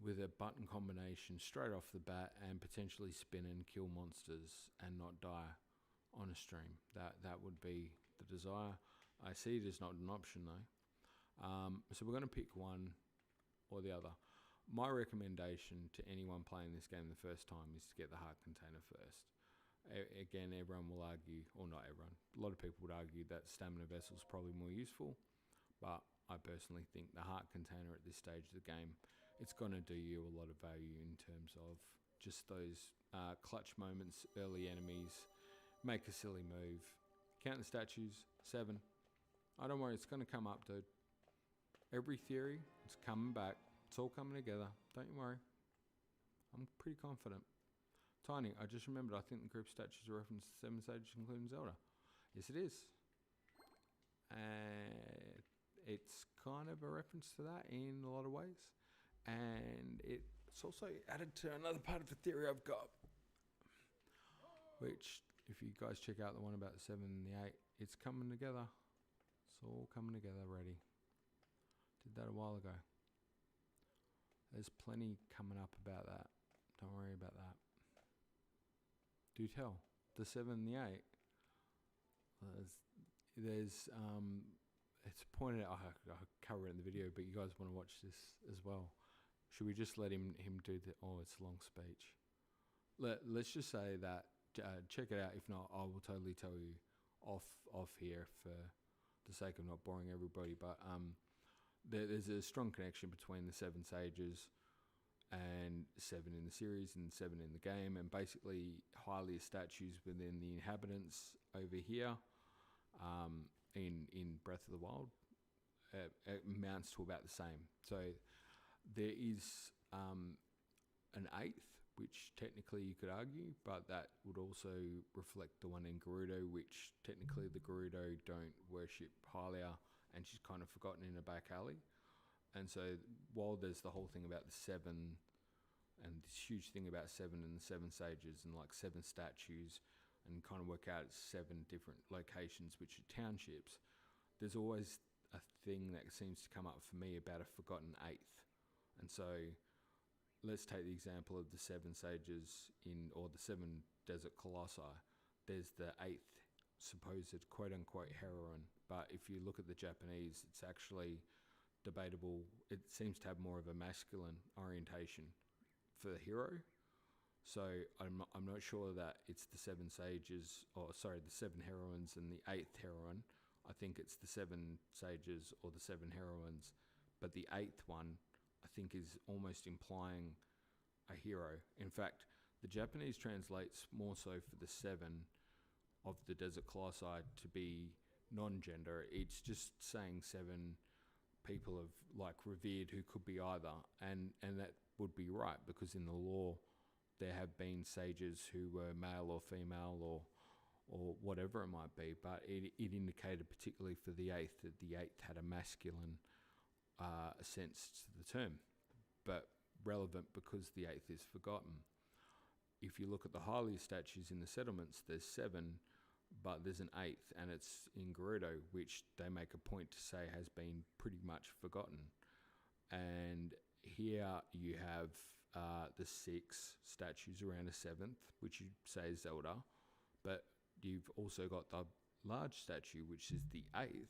with a button combination straight off the bat and potentially spin and kill monsters and not die on a stream. That would be the desire. I see it as not an option though. So we're going to pick one or the other. My recommendation to anyone playing this game the first time is to get the heart container first. Again, everyone will argue, or not everyone, a lot of people would argue that stamina vessel is probably more useful, but I personally think the heart container at this stage of the game, it's going to do you a lot of value in terms of just those clutch moments, early enemies, make a silly move, count the statues, 7. I don't worry, it's going to come up, dude. Every theory, it's coming back. It's all coming together. Don't you worry. I'm pretty confident. Tiny, I just remembered, I think the group statues are reference to 7 sages, including Zelda. Yes, it is. It's kind of a reference to that in a lot of ways. And it's also added to another part of the theory I've got. Which, if you guys check out the one about the 7 and the 8, it's coming together. It's all coming together ready. Did that a while ago. There's plenty coming up about that. Don't worry about that. Do tell. The 7 and the 8. There's it's pointed out, I'll cover it in the video, but you guys want to watch this as well. Should we just let him do the, oh, it's a long speech. Let's just say that, check it out. If not, I will totally tell you off here for the sake of not boring everybody. But there's a strong connection between the 7 sages and 7 in the series and 7 in the game, and basically Hylia statues within the inhabitants over here in Breath of the Wild it amounts to about the same. So there is an 8th, which technically you could argue, but that would also reflect the one in Gerudo, which technically the Gerudo don't worship Hylia, and she's kind of forgotten in a back alley. And so while there's the whole thing about the 7 and this huge thing about 7 and the 7 sages and like 7 statues and kind of work out it's 7 different locations which are townships, there's always a thing that seems to come up for me about a forgotten 8th. And so let's take the example of the 7 sages or the 7 desert colossi. There's the 8th supposed quote-unquote heroine, but if you look at the Japanese, it's actually debatable. It seems to have more of a masculine orientation for the hero. So I'm not sure that it's the 7 sages, the 7 heroines and the 8th heroine. I think it's the 7 sages or the 7 heroines, but the 8th one I think is almost implying a hero. In fact, the Japanese translates more so for the 7 of the desert colossi to be non-gender. It's just saying 7 people of like revered who could be either, and that would be right, because in the lore there have been sages who were male or female or whatever it might be, but it indicated particularly for the 8th that the 8th had a masculine sense to the term, but relevant because the 8th is forgotten. If you look at the Hylia statues in the settlements, there's 7, but there's an 8th, and it's in Gerudo, which they make a point to say has been pretty much forgotten. And here you have the 6 statues around a 7th, which you say is Zelda, but you've also got the large statue, which is the 8th,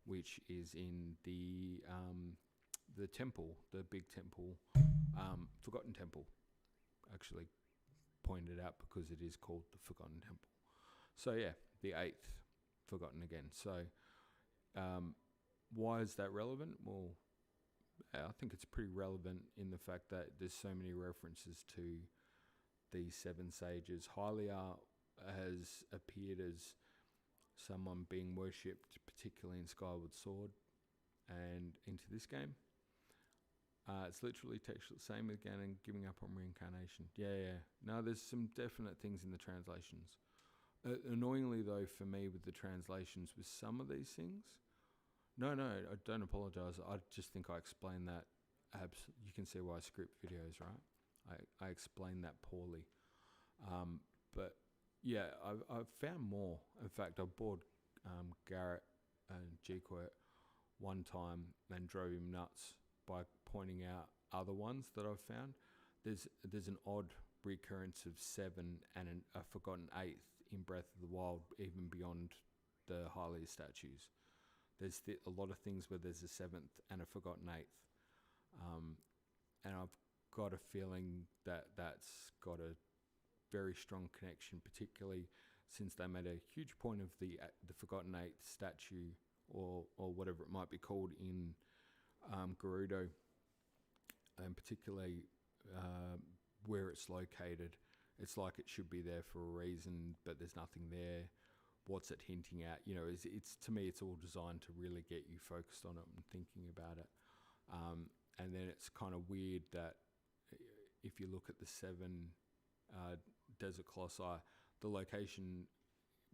which is in the temple, the big temple, Forgotten Temple, actually pointed out because it is called the Forgotten Temple. So yeah, the 8th, forgotten again. So why is that relevant? Well, I think it's pretty relevant in the fact that there's so many references to these 7 sages. Hylia has appeared as someone being worshipped, particularly in Skyward Sword and into this game. It's literally textual, same with Ganon giving up on reincarnation. Yeah. No, there's some definite things in the translations. Annoyingly, though, for me with the translations with some of these things, no, I don't apologise. I just think I explained that. You can see why I script videos, right? I explained that poorly. But yeah, I've found more. In fact, I bored Garrett and G-Quert one time and drove him nuts by pointing out other ones that I've found. There's an odd recurrence of 7 and a forgotten 8th in Breath of the Wild, even beyond the Hylia statues. There's a lot of things where there's a 7th and a forgotten 8th. And I've got a feeling that that's got a very strong connection, particularly since they made a huge point of the forgotten 8th statue or whatever it might be called in Gerudo, and particularly where it's located. It's like it should be there for a reason, but there's nothing there. What's it hinting at? You know, it's to me, it's all designed to really get you focused on it and thinking about it. And then it's kind of weird that if you look at the 7 Desert Colossi, the location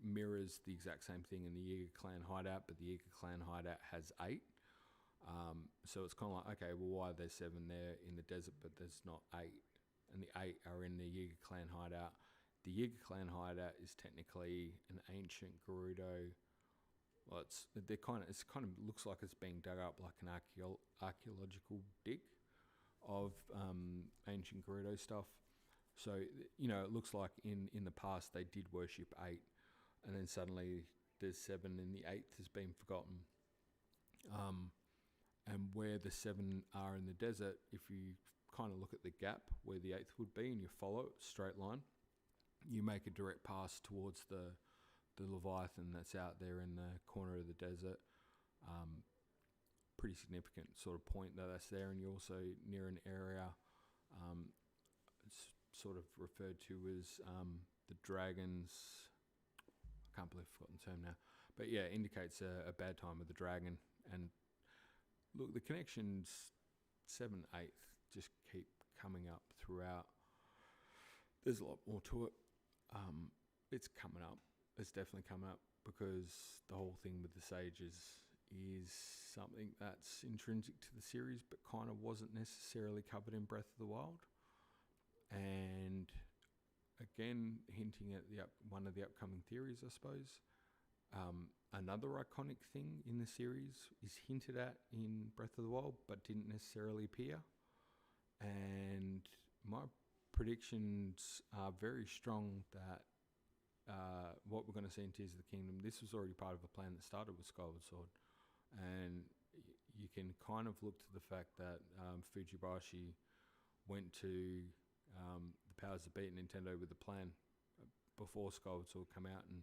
mirrors the exact same thing in the Yiga Clan hideout, but the Yiga Clan hideout has 8. So it's kind of like, okay, well, why are there 7 there in the desert, but there's not 8? And the 8 are in the Yiga Clan hideout. The Yiga Clan hideout is technically an ancient Gerudo. Well, it kind of looks like it's being dug up like an archaeological dig of ancient Gerudo stuff. So, you know, it looks like in the past they did worship 8, and then suddenly there's 7 and the 8th has been forgotten. And where the 7 are in the desert, if you kind of look at the gap where the 8th would be and you follow it, straight line, you make a direct pass towards the Leviathan that's out there in the corner of the desert. Pretty significant sort of point that that's there, and you're also near an area it's sort of referred to as the dragons. I can't believe I've forgotten the term now, but yeah, it indicates a bad time with the dragon. And look, the connections 7, 8th just keep coming up throughout. There's a lot more to it. It's coming up. It's definitely coming up because the whole thing with the sages is something that's intrinsic to the series, but kind of wasn't necessarily covered in Breath of the Wild. And again, hinting at one of the upcoming theories, I suppose. Another iconic thing in the series is hinted at in Breath of the Wild, but didn't necessarily appear. And my predictions are very strong that what we're going to see in Tears of the Kingdom, this was already part of a plan that started with Skyward Sword. And you can kind of look to the fact that Fujibashi went to the powers that be at Nintendo with a plan before Skyward Sword came out, and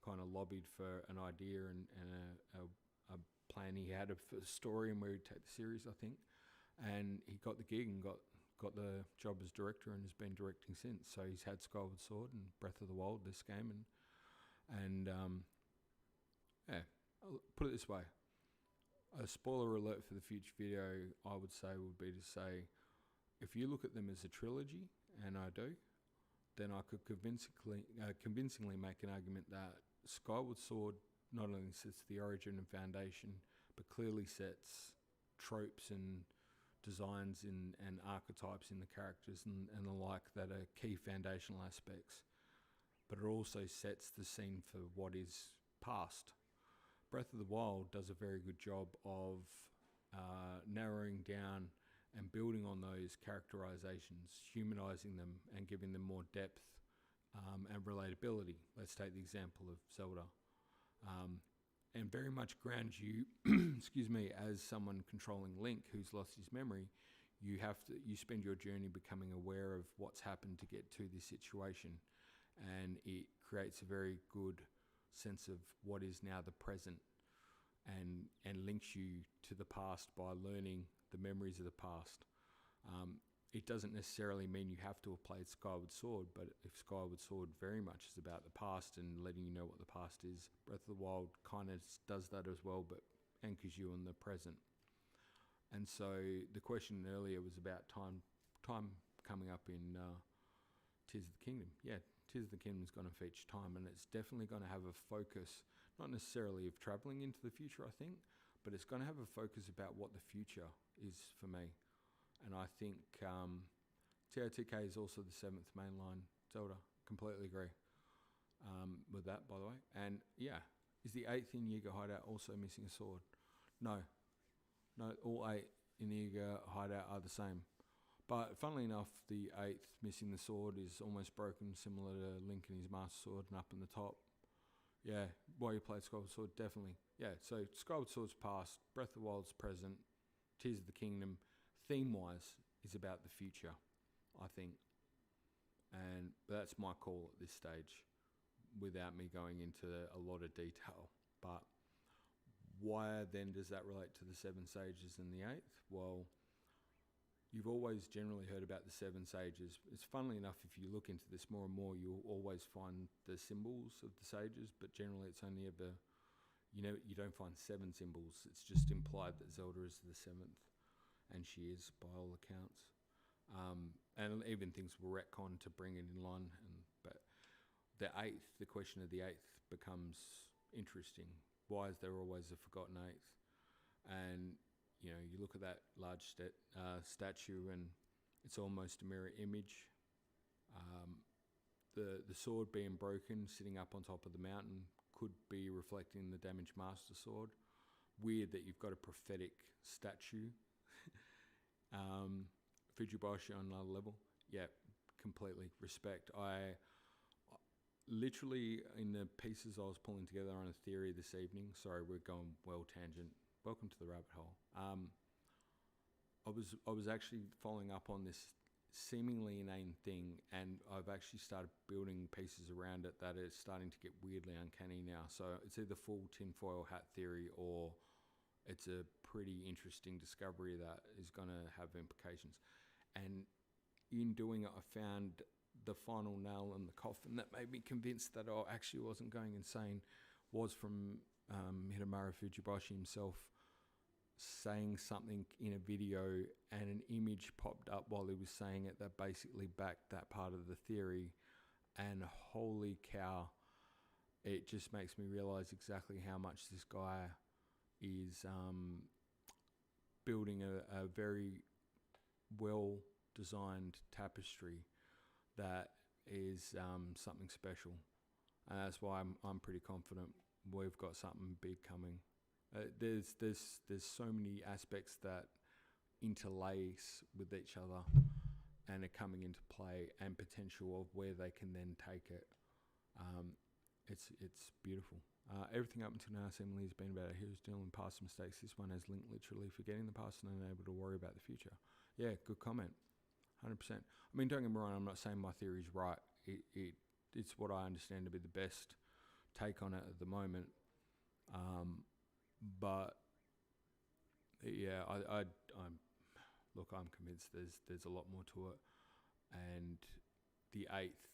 kind of lobbied for an idea and a plan he had for the story and where he'd take the series, I think. And he got the gig and got the job as director and has been directing since. So he's had Skyward Sword and Breath of the Wild, this game, and yeah, I'll put it this way. A spoiler alert for the future video, I would say, would be to say, if you look at them as a trilogy, and I do, then I could convincingly make an argument that Skyward Sword not only sets the origin and foundation, but clearly sets tropes and designs and archetypes in the characters and the like that are key foundational aspects. But it also sets the scene for what is past. Breath of the Wild does a very good job of narrowing down and building on those characterizations, humanizing them and giving them more depth and relatability. Let's take the example of Zelda. And very much grounds you, excuse me, as someone controlling Link who's lost his memory. You spend your journey becoming aware of what's happened to get to this situation, and it creates a very good sense of what is now the present, and links you to the past by learning the memories of the past. it doesn't necessarily mean you have to have played Skyward Sword, but if Skyward Sword very much is about the past and letting you know what the past is, Breath of the Wild kind of does that as well, but anchors you in the present. And so the question earlier was about time coming up in Tears of the Kingdom. Yeah, Tears of the Kingdom is going to feature time, and it's definitely going to have a focus, not necessarily of travelling into the future, I think, but it's going to have a focus about what the future is for me. And I think TOTK is also the 7th mainline Zelda. Completely agree with that, by the way. And yeah, is the 8th Inigo hideout also missing a sword? No, all 8 Inigo hideout are the same. But funnily enough, the 8th missing the sword is almost broken, similar to Link and his Master Sword and up in the top. Yeah, while you played Skyward Sword, definitely. Yeah, so Skyward Sword's past, Breath of the Wild's present, Tears of the Kingdom, theme-wise, is about the future, I think. And that's my call at this stage, without me going into a lot of detail. But why then does that relate to the 7 sages and the 8th? Well, you've always generally heard about the 7 sages. It's funnily enough, if you look into this more and more, you'll always find the symbols of the sages, but generally it's only ever, you don't find 7 symbols. It's just implied that Zelda is the 7th, and she is by all accounts. And even things were retconned to bring it in line. But the 8th, the question of the 8th becomes interesting. Why is there always a forgotten 8th? And you look at that large statue, and it's almost a mirror image. The sword being broken, sitting up on top of the mountain, could be reflecting the damaged Master Sword. Weird that you've got a prophetic statue. Fujibashi on another level. Yeah, completely respect. I literally, in the pieces I was pulling together on a theory this evening, sorry, we're going well tangent. Welcome to the rabbit hole. I was actually following up on this seemingly inane thing, and I've actually started building pieces around it that is starting to get weirdly uncanny now. So it's either full tinfoil hat theory, or it's a pretty interesting discovery that is going to have implications. And in doing it, I found the final nail in the coffin that made me convinced that I actually wasn't going insane, was from Hidemaru Fujibashi himself saying something in a video, and an image popped up while he was saying it that basically backed that part of the theory. And holy cow, it just makes me realize exactly how much this guy is building a very well designed tapestry that is something special. And that's why I'm pretty confident we've got something big coming. There's so many aspects that interlace with each other and are coming into play, and potential of where they can then take it. It's beautiful. Everything up until now seemingly has been about a hero's dealing past mistakes. This one has Link literally forgetting the past and unable to worry about the future. Yeah, good comment. 100%. I mean, don't get me wrong, I'm not saying my theory's right. It's what I understand to be the best take on it at the moment. But yeah, I'm convinced there's a lot more to it. And the 8th,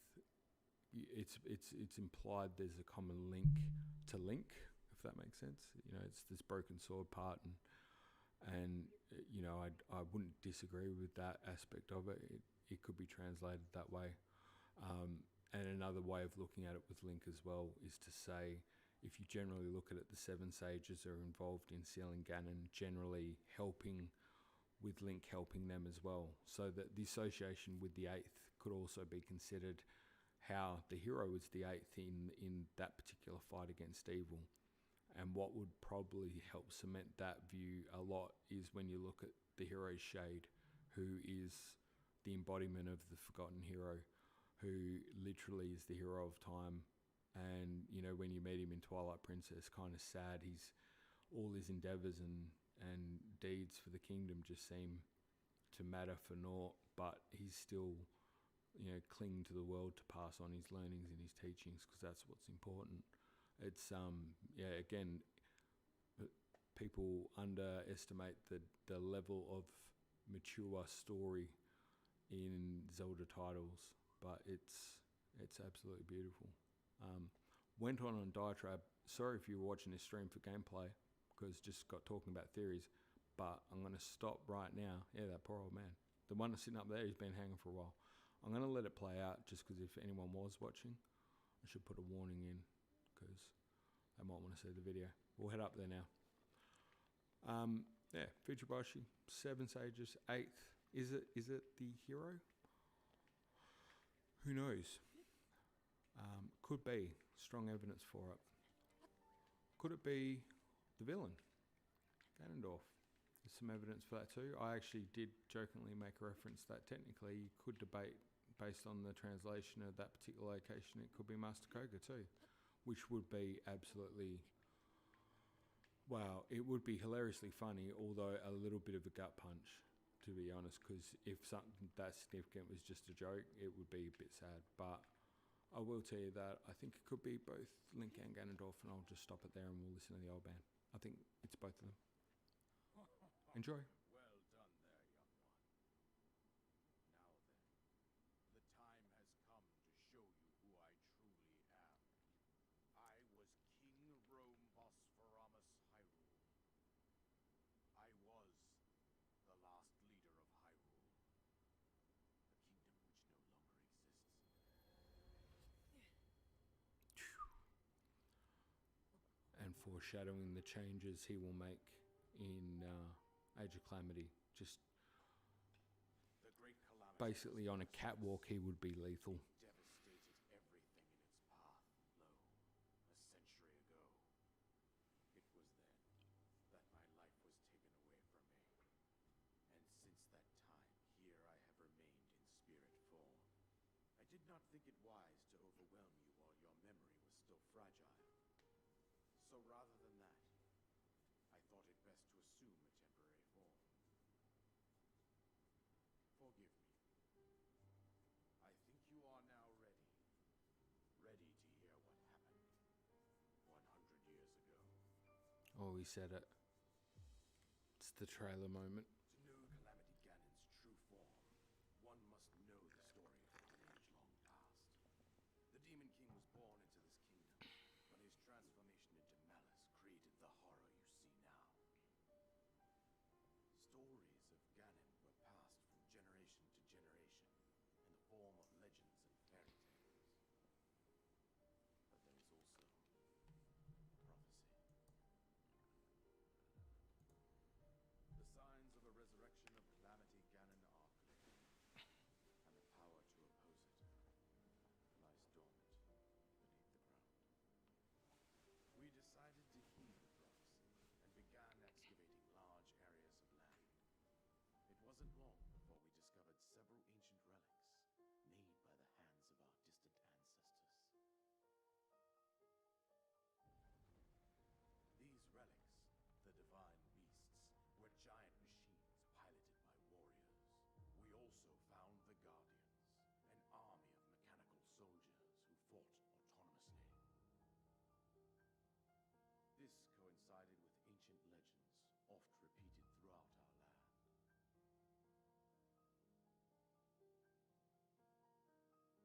it's implied there's a common link to Link, if that makes sense. It's this broken sword part, and I wouldn't disagree with that aspect of it. It could be translated that way. And another way of looking at it with Link as well is to say, if you generally look at it, the 7 sages are involved in sealing Ganon, generally helping with Link, helping them as well. So that the association with the 8th could also be considered how the hero is the 8th in that particular fight against evil. And what would probably help cement that view a lot is when you look at the hero's shade, who is the embodiment of the forgotten hero, who literally is the hero of time. And when you meet him in Twilight Princess, kind of sad. All his endeavours and deeds for the kingdom just seem to matter for naught, but he's still clinging to the world to pass on his learnings and his teachings, because that's what's important. It's again, people underestimate the level of mature story in Zelda titles, but it's absolutely beautiful. Went on diatribe. Sorry if you're watching this stream for gameplay, because just got talking about theories, but I'm going to stop right now. Yeah, that poor old man. The one that's sitting up there, he's been hanging for a while. I'm going to let it play out, just because if anyone was watching, I should put a warning in, because they might want to see the video. We'll head up there now. Yeah, Fujibashi, 7 sages, 8th. Is it the hero? Who knows? Could be. Strong evidence for it. Could it be the villain? Ganondorf. There's some evidence for that too. I actually did jokingly make a reference that technically you could debate, based on the translation of that particular location, it could be Master Koga too, which would be absolutely... Wow, it would be hilariously funny, although a little bit of a gut punch, to be honest, because if something that significant was just a joke, it would be a bit sad. But I will tell you that I think it could be both Link and Ganondorf, and I'll just stop it there and we'll listen to the old band. I think it's both of them. Enjoy. Well done there, young one. Now then, the time has come to show you who I truly am. I was King Rome Bosphoramus Hyrule. I was the last leader of Hyrule, a kingdom which no longer exists. And foreshadowing the changes he will make in Age of Calamity. Just The Great Calamity basically on a catwalk, he would be lethal. devastated everything in its path, lo, a century ago. It was then that my life was taken away from me. And since that time, here I have remained in spirit form. I did not think it wise to overwhelm you while your memory was still fragile. So rather than that, I thought it best to assume a temporary form. Forgive me. I think you are now ready. Ready to hear what happened 100 years ago. Oh, he said it. It's the trailer moment. To know Calamity Ganon's true form, one must know the story of an age-long past. The Demon King was born into this kingdom, but his transformation into malice created the horror you see now. Stories of Ganon were passed from generation to generation in the form of legends and fairy tales. But there is also prophecy. The signs of a resurrection of Calamity Ganon are clear, and the power to oppose it lies dormant beneath the ground. We decided to heed the prophecy and began excavating large areas of land. It wasn't long before we discovered several ancient relics made by the hands of our distant ancestors. These relics, the divine beasts, were giant machines piloted by warriors. We also found the Guardians, an army of mechanical soldiers who fought autonomously. This coincided with ancient legends, oft repeated throughout our land.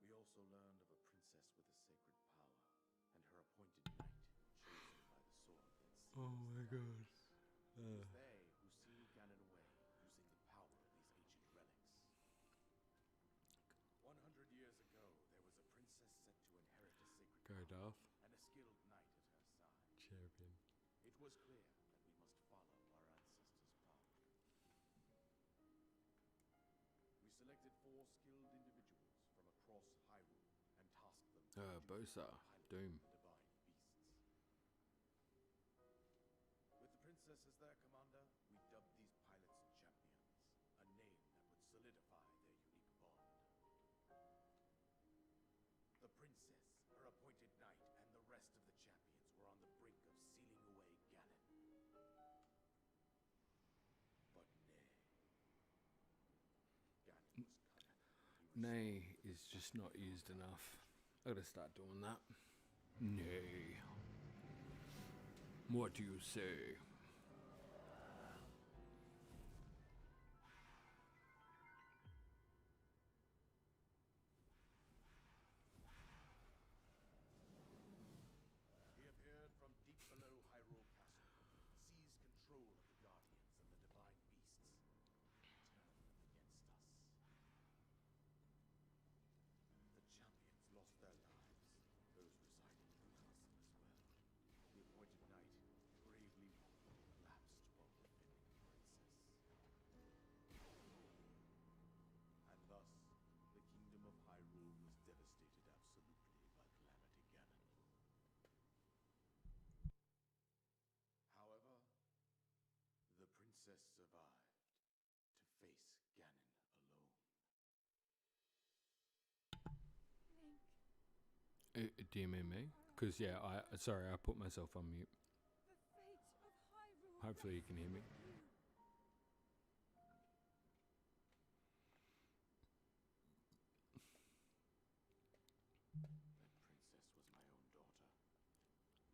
We also learned of a princess with a sacred power, and her appointed knight, chosen by the sword that seals Oh my the god. It was they who sealed Ganon away using the power of these ancient relics. 100 years ago, there was a princess set to inherit a sacred Go, power Darth. and a skilled knight at her side. Champion. It was clear that we must follow our ancestors' path. We selected 4 skilled individuals from across Hyrule and tasked them Bosa. pilot Doom. the divine beasts. With the princess as their commander, we dubbed these pilots champions, a name that would solidify their unique bond. The princess, her appointed knight, and the rest of the champions were on the brink of sealing away Ganon. But nay. Ganon was cunning. Nay is just not used enough. I gotta start doing that. Nay. What do you say? princess survived to face Ganon alone. Link, Do you mean me? Because, yeah, sorry, I put myself on mute. the fate of Hyrule. Hopefully you can hear me. rests with you. That princess was my own daughter,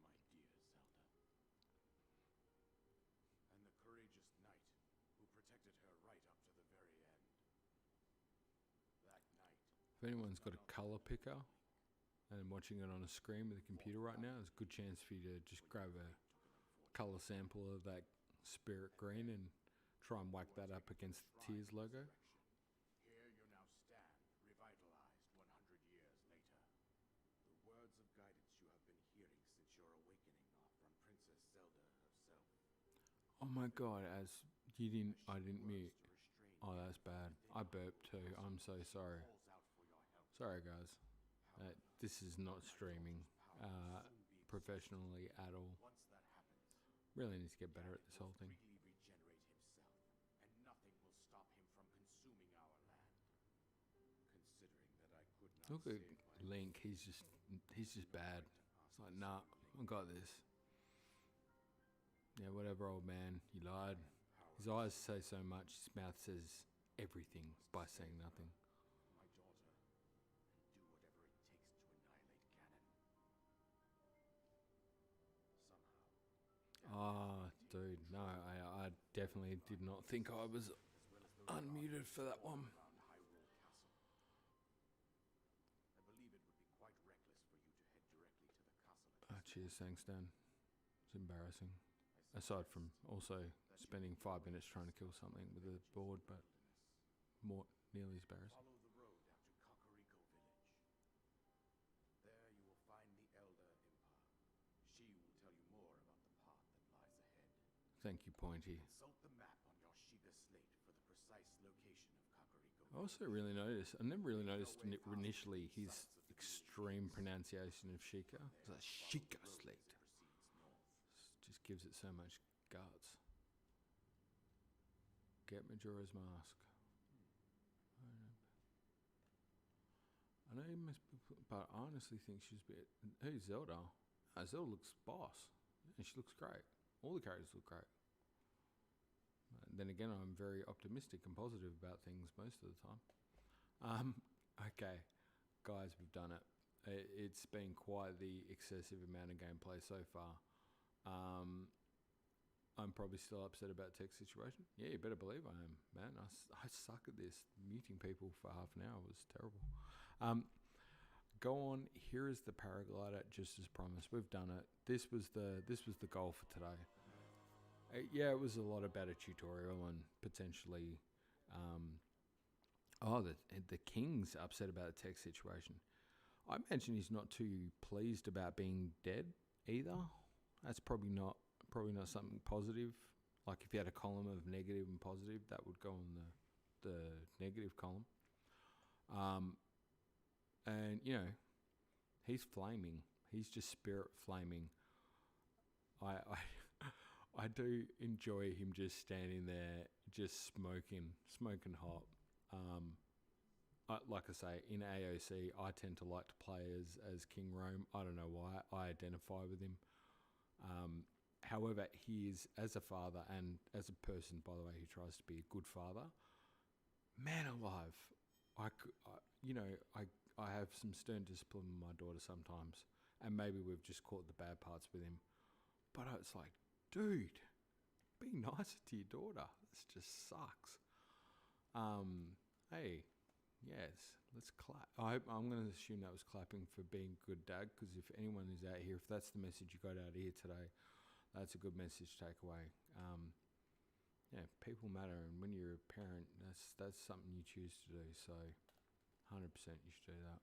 my dear Zelda. And the courageous knight who protected her right up to the very end. That night. If anyone's got a color picker and watching it on a screen with a computer right now, there's a good chance for you to just grab a color sample of that spirit green and try and whack that up against the Tears logo. Here you now stand, revitalized 100 years later. The words of guidance you have been hearing since your awakening are from Princess Zelda herself. Oh my god, I didn't mute. Oh, that's bad. I burped too. I'm so sorry. Sorry guys. This is not streaming professionally at all. Once that happens, Really need to get better at this whole thing. freely regenerate himself, and nothing will stop him from consuming our land. Considering that I could not Look at save my Link, he's just bad. It's like, nah, I got this. Yeah, whatever, old man, you lied. His eyes say so much, his mouth says everything by saying nothing. my daughter, and do whatever it takes to annihilate Ganon. Somehow, Ah, dude, no, I definitely did not think I was unmuted for that one. around Hyrule Castle. I believe it would be quite reckless for you to head directly to the castle at this Cheers, thanks, Dan. It's embarrassing. Aside from also spending 5 minutes trying to kill something with a board, but nearly as embarrassing. Follow the road out to Kakariko village. There you will find the Elder Impa. She will tell you more about the path that lies ahead. Thank you, Pointy. Consult the map on your Sheikah slate for the precise location of Kakariko. I also really noticed, I never really noticed initially his extreme pronunciation of Sheikah. It's like Sheikah slate. Just gives it so much guts. Get Majora's Mask. I know you must be, but I honestly think she's a bit. Who's Zelda? Zelda looks boss, and she looks great. All the characters look great. Then again, I'm very optimistic and positive about things most of the time. Okay, guys, we've done it. It's been quite the excessive amount of gameplay so far. I'm probably still upset about tech situation. Yeah, you better believe I am, man. I suck at this. Muting people for half an hour was terrible. Go on. Here is the paraglider, just as promised. We've done it. This was the goal for today. Yeah, it was a lot about a tutorial and potentially. The king's upset about the tech situation. I imagine he's not too pleased about being dead either. That's probably not something positive. Like if you had a column of negative and positive, that would go on the negative column. And you know, he's flaming. He's just spirit flaming. I do enjoy him just standing there, just smoking hot. Like I say, in AOC, I tend to like to play as King Rome. I don't know why. I identify with him. However, he is, as a father and as a person, by the way, who tries to be a good father, man alive. I have some stern discipline with my daughter sometimes, and maybe we've just caught the bad parts with him. But it's like, dude, be nicer to your daughter. This just sucks. Hey, yes, let's clap. I'm going to assume that was clapping for being a good dad, because if anyone is out here, if that's the message you got out of here today, that's a good message to take away. Yeah, people matter, and when you're a parent, that's something you choose to do. So, 100% you should do that.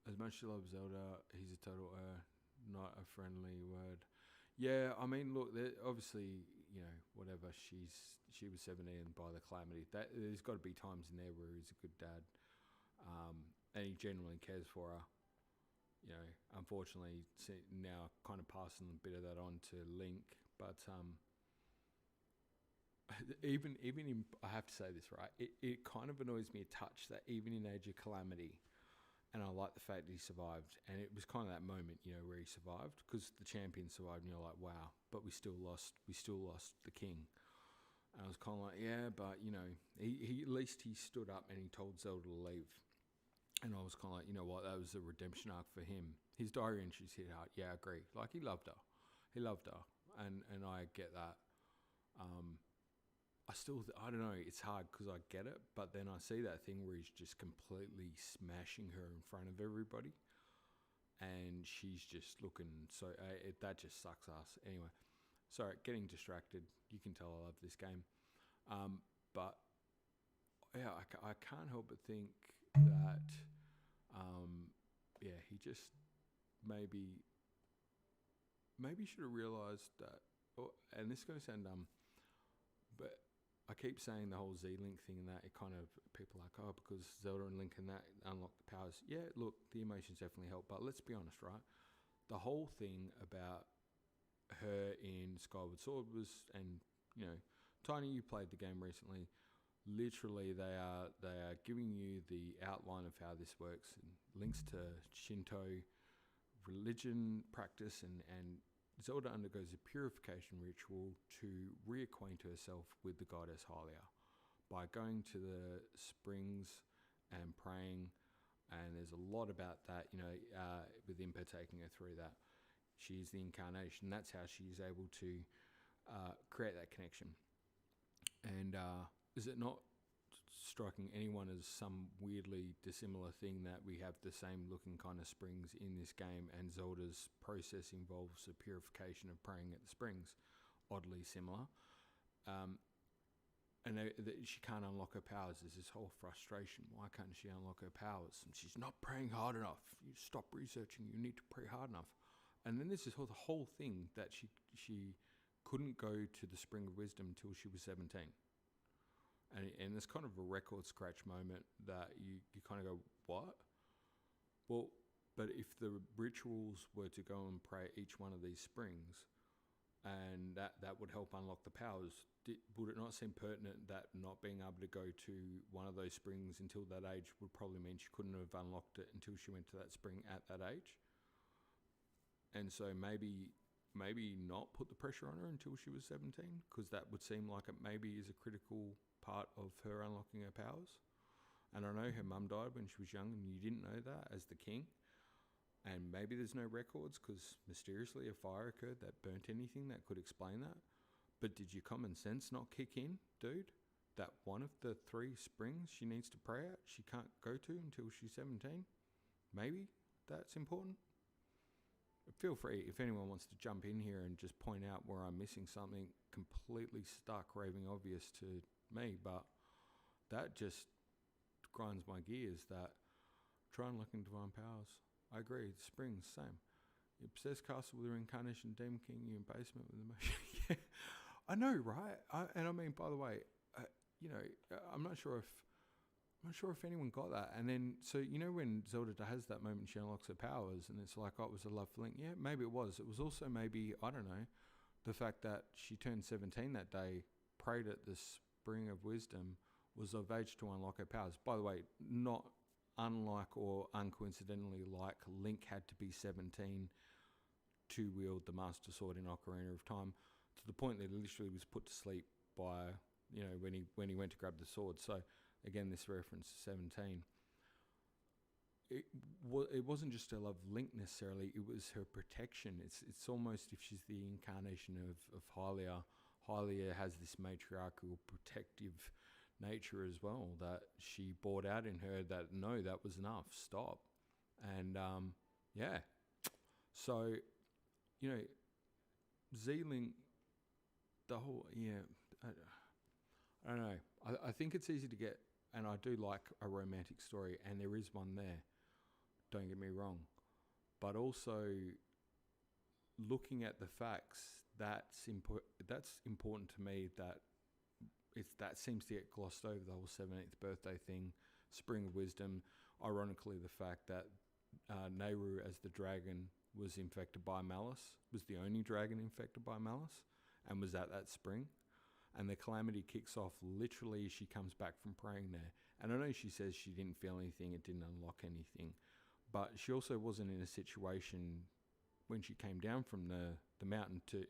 As much as you love Zelda, he's a total not a friendly word. Yeah, I mean, look, obviously, you know, whatever. She was 17 by the Calamity. There's got to be times in there where he's a good dad, and he genuinely cares for her. You know, unfortunately, now kind of passing a bit of that on to Link, but even in, I have to say this, right? It kind of annoys me a touch that even in Age of Calamity, and I like the fact that he survived, and it was kind of that moment, where he survived, because the champion survived, and you're like, wow, but we still lost the king. And I was kind of like, yeah, but he at least he stood up and he told Zelda to leave. And I was kind of like, you know what, that was a redemption arc for him. His diary entries hit hard. Yeah, I agree. Like, he loved her. And I get that. I don't know, it's hard because I get it, but then I see that thing where he's just completely smashing her in front of everybody, and she's just looking so, that just sucks ass. Anyway, sorry, getting distracted. You can tell I love this game. But yeah, I can't help but think that, he just maybe should have realised that, and this is going to sound dumb, but I keep saying the whole Z-Link thing and that, it kind of, people are like, oh, because Zelda and Link and that unlock the powers. Yeah, look, the emotions definitely help, but let's be honest, right? The whole thing about her in Skyward Sword was, and Tiny, you played the game recently. Literally, they are giving you the outline of how this works, and links to Shinto religion practice, and Zelda undergoes a purification ritual to reacquaint herself with the goddess Hylia by going to the springs and praying. And there's a lot about that, with Impa taking her through that. She's the incarnation. That's how she's able to create that connection. And is it not striking anyone as some weirdly dissimilar thing that we have the same looking kind of springs in this game, and Zelda's process involves the purification of praying at the springs? Oddly similar. And she can't unlock her powers. There's this whole frustration. Why can't she unlock her powers? And she's not praying hard enough. You stop researching. You need to pray hard enough. And then there's this whole thing that she couldn't go to the Spring of Wisdom until she was 17. And it's kind of a record scratch moment that you kind of go, what? Well, but if the rituals were to go and pray at each one of these springs, and that would help unlock the powers, would it not seem pertinent that not being able to go to one of those springs until that age would probably mean she couldn't have unlocked it until she went to that spring at that age? And so maybe not put the pressure on her until she was 17, because that would seem like it maybe is a critical part of her unlocking her powers. And I know her mum died when she was young, and you didn't know that as the king. And maybe there's no records because mysteriously a fire occurred that burnt anything that could explain that. But did your common sense not kick in, dude? That one of the 3 springs she needs to pray at, she can't go to until she's 17? Maybe that's important. Feel free, if anyone wants to jump in here and just point out where I'm missing something completely stark, raving obvious to me, but that just grinds my gears, that try unlocking divine powers. I agree, the springs, same. You possess castle with the reincarnation demon king, you in basement with the motion. Yeah, I know, right? And I mean, by the way, I'm not sure if anyone got that. And then, so when Zelda has that moment, she unlocks her powers, and it's like, oh, it was a love for Link. Yeah, maybe it was. It was also maybe, I don't know, the fact that she turned 17 that day, prayed at the Spring of Wisdom, was of age to unlock her powers. By the way, not unlike or uncoincidentally like Link had to be 17 to wield the Master Sword in Ocarina of Time, to the point that he literally was put to sleep by, when he went to grab the sword. So again, this reference to 17. It wasn't just her love of Link necessarily, it was her protection. It's almost if she's the incarnation of Hylia. Hylia has this matriarchal protective nature as well that she brought out in her, that no, that was enough, stop. And yeah, so Z-Link, the whole, I don't know, I think it's easy to get, and I do like a romantic story, and there is one there, don't get me wrong, but also looking at the facts, that's important to me, that seems to get glossed over, the whole 17th birthday thing, Spring of Wisdom. Ironically, the fact that Nehru as the dragon was infected by malice, was the only dragon infected by malice, and was at that spring. And the Calamity kicks off literally as she comes back from praying there. And I know she says she didn't feel anything, it didn't unlock anything. But she also wasn't in a situation when she came down from the mountain to...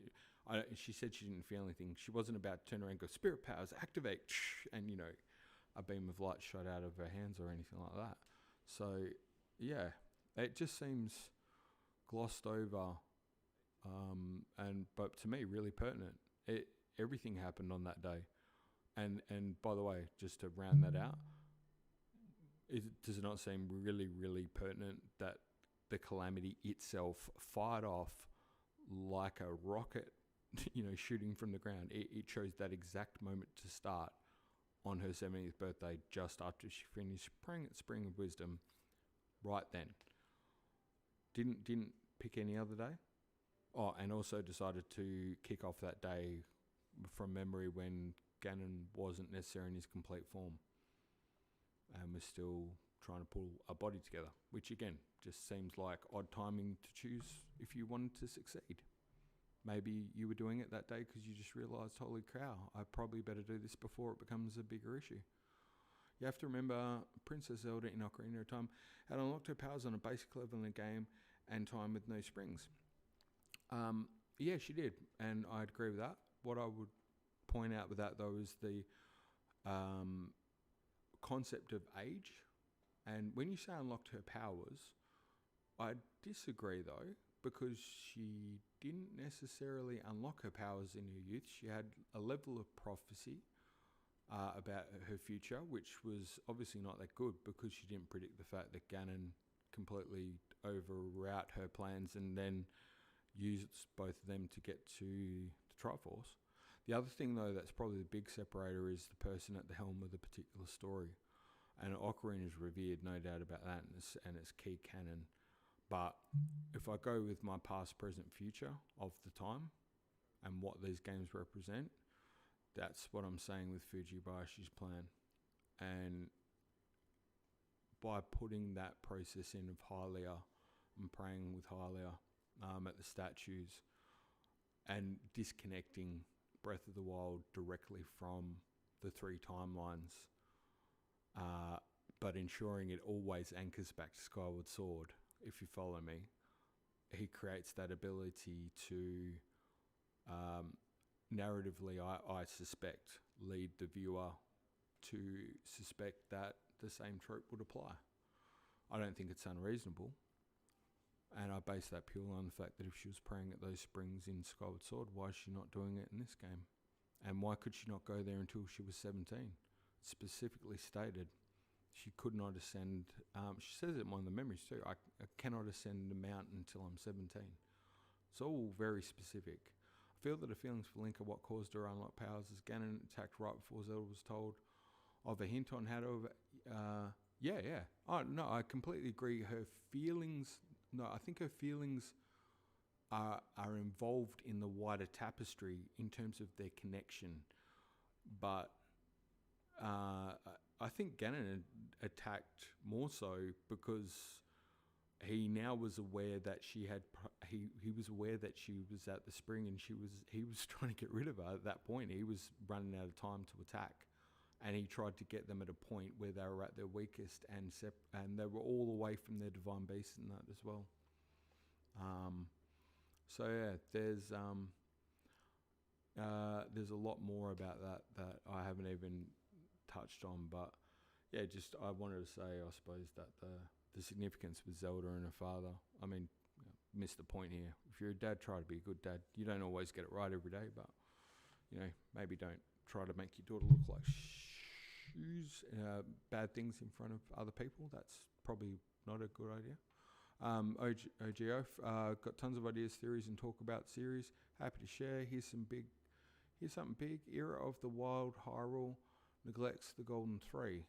she said she didn't feel anything. She wasn't about to turn around and go, spirit powers, activate, and, you know, a beam of light shot out of her hands or anything like that. So, yeah, it just seems glossed over, but to me, really pertinent. Everything happened on that day. And by the way, just to round that out, does it not seem really, really pertinent that the Calamity itself fired off like a rocket, you know, shooting from the ground? It chose that exact moment to start on her 70th birthday, just after she finished praying at Spring of Wisdom, right then. Didn't pick any other day. Oh, and also decided to kick off that day from memory when Ganon wasn't necessarily in his complete form and was still trying to pull a body together, which again just seems like odd timing to choose if you wanted to succeed. Maybe you were doing it that day because you just realised, holy cow, I probably better do this before it becomes a bigger issue. You have to remember, Princess Zelda in Ocarina of Time had unlocked her powers on a basic level in the game and time with no springs. Yeah, she did, and I'd agree with that. What I would point out with that, though, is the concept of age. And when you say unlocked her powers, I disagree, though, because she didn't necessarily unlock her powers in her youth. She had a level of prophecy about her future, which was obviously not that good because she didn't predict the fact that Ganon completely overwrought her plans and then used both of them to get to the Triforce. The other thing, though, that's probably the big separator is the person at the helm of the particular story. And Ocarina is revered, no doubt about that, and it's key canon. But if I go with my past, present, future of the time and what these games represent, that's what I'm saying with Fujibayashi's plan. And by putting that process in of Hylia and praying with Hylia at the statues and disconnecting Breath of the Wild directly from the three timelines, but ensuring it always anchors back to Skyward Sword, if you follow me, he creates that ability to narratively, I suspect, lead the viewer to suspect that the same trope would apply. I don't think it's unreasonable. And I base that purely on the fact that if she was praying at those springs in Skyward Sword, why is she not doing it in this game? And why could she not go there until she was 17? It's specifically stated she could not ascend. She says it in one of the memories too. I cannot ascend the mountain until I'm 17. It's all very specific. I feel that the feelings for Link are what caused her to unlock powers as Ganon attacked right before Zelda was told of a hint on how to... yeah. Oh, no, I completely agree. Her feelings... No, I think her feelings are involved in the wider tapestry in terms of their connection. But I think Ganon attacked more so because he now was aware that she had... He was aware that she was at the spring and he was trying to get rid of her at that point. He was running out of time to attack. And he tried to get them at a point where they were at their weakest and they were all away from their divine beast and that as well. So yeah, there's a lot more about that I haven't even touched on, but yeah, just I wanted to say, I suppose, that the significance with Zelda and her father. I mean, missed the point here. If you're a dad, try to be a good dad. You don't always get it right every day, but you know, maybe don't try to make your daughter look like bad things in front of other people. That's probably not a good idea. OGO, got tons of ideas, theories, and talk about series. Happy to share. Here's something big. Era of the Wild, Hyrule neglects the Golden Three.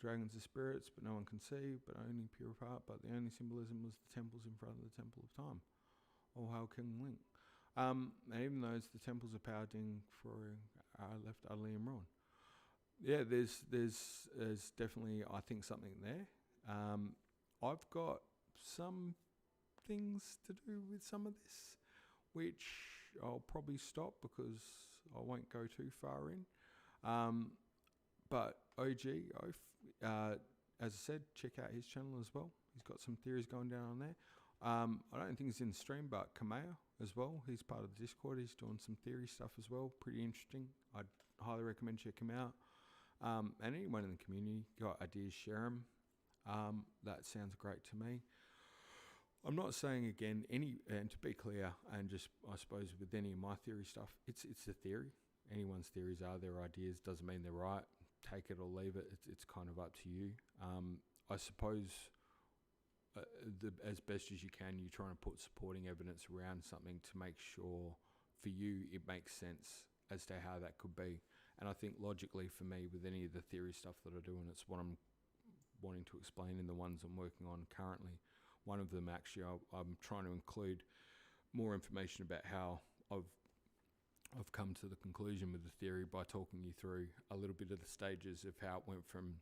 Dragons are spirits, but no one can see, but only pure heart. But the only symbolism was the temples in front of the Temple of Time. All hail King Link. And even those, the temples of power ding for left utterly in ruin. Yeah, there's definitely, I think, something there. I've got some things to do with some of this, which I'll probably stop because I won't go too far in. But OG, as I said, check out his channel as well. He's got some theories going down on there. I don't think he's in the stream, but Kamea as well. He's part of the Discord. He's doing some theory stuff as well. Pretty interesting. I'd highly recommend check him out. And anyone in the community got ideas, share them. That sounds great to me. I'm not saying again and to be clear, and just I suppose with any of my theory stuff, it's a theory. Anyone's theories are their ideas. Doesn't mean they're right. Take it or leave it. It's kind of up to you. I suppose as best as you can, you're trying to put supporting evidence around something to make sure for you it makes sense as to how that could be. And I think logically for me, with any of the theory stuff that I do, and it's what I'm wanting to explain in the ones I'm working on currently. One of them actually, I'm trying to include more information about how I've come to the conclusion with the theory by talking you through a little bit of the stages of how it went from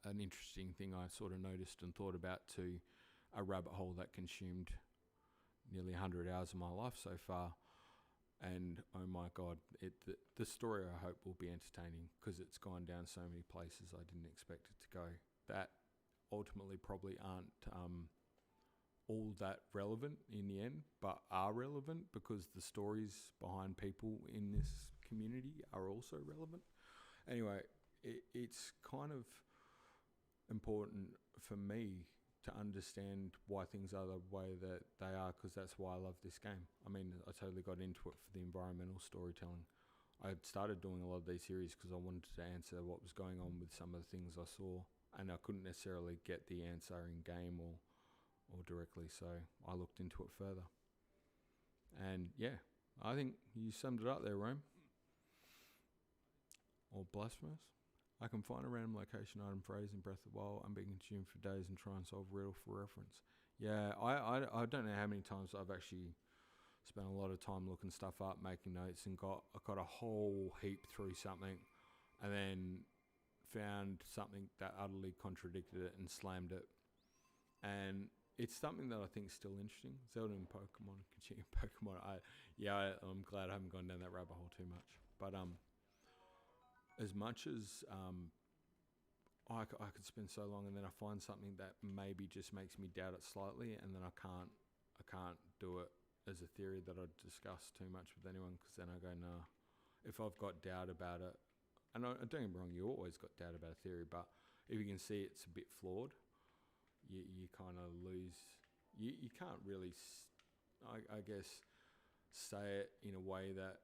an interesting thing I sort of noticed and thought about to a rabbit hole that consumed nearly 100 hours of my life so far. And oh my God, the story I hope will be entertaining because it's gone down so many places I didn't expect it to go that ultimately probably aren't all that relevant in the end, but are relevant because the stories behind people in this community are also relevant. Anyway, it's kind of important for me to understand why things are the way that they are, because that's why I love this game. I mean, I totally got into it for the environmental storytelling. I had started doing a lot of these series because I wanted to answer what was going on with some of the things I saw, and I couldn't necessarily get the answer in game or directly, so I looked into it further. And yeah, I think you summed it up there, Rome. Or blasphemous. I can find a random location item phrase in Breath of the Wild. I'm being consumed for days and try and solve a riddle for reference. Yeah, I don't know how many times I've actually spent a lot of time looking stuff up, making notes, and got a whole heap through something, and then found something that utterly contradicted it and slammed it. And it's something that I think is still interesting. Zelda and Pokemon, continue Pokemon. I'm glad I haven't gone down that rabbit hole too much. But as much as I could spend so long, and then I find something that maybe just makes me doubt it slightly, and then I can't do it as a theory that I discuss too much with anyone, because then I go, nah. If I've got doubt about it, and don't get me wrong, you always got doubt about a theory, but if you can see it's a bit flawed, you kind of lose. You can't really, I guess, say it in a way that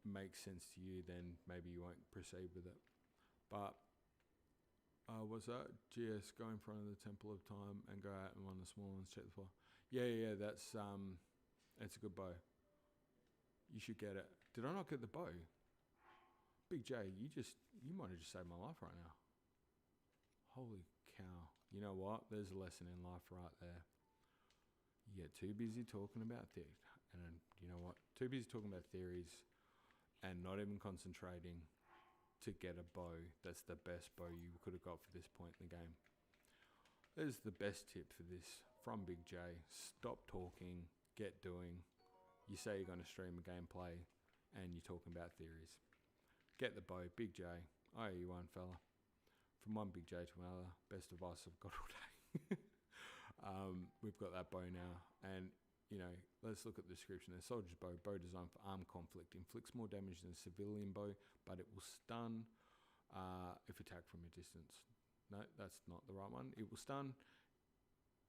makes sense to you, then maybe you won't proceed with it. But was that GS go in front of the Temple of Time and go out and one of the small ones check the floor? Yeah, that's it's a good bow. You should get it. Did I not get the bow? Big J, you might have just saved my life right now. Holy cow. You know what? There's a lesson in life right there. You get too busy talking about theories. And you know what? Too busy talking about theories and not even concentrating to get a bow that's the best bow you could have got for this point in the game. There's the best tip for this from Big J. Stop talking, get doing. You say you're going to stream a gameplay and you're talking about theories. Get the bow, Big J. I owe you one, fella. From one Big J to another, best advice I've got all day. We've got that bow now, and let's look at the description. The soldier's bow designed for armed conflict, inflicts more damage than a civilian bow, but it will stun if attacked from a distance. No, that's not the right one. It will stun,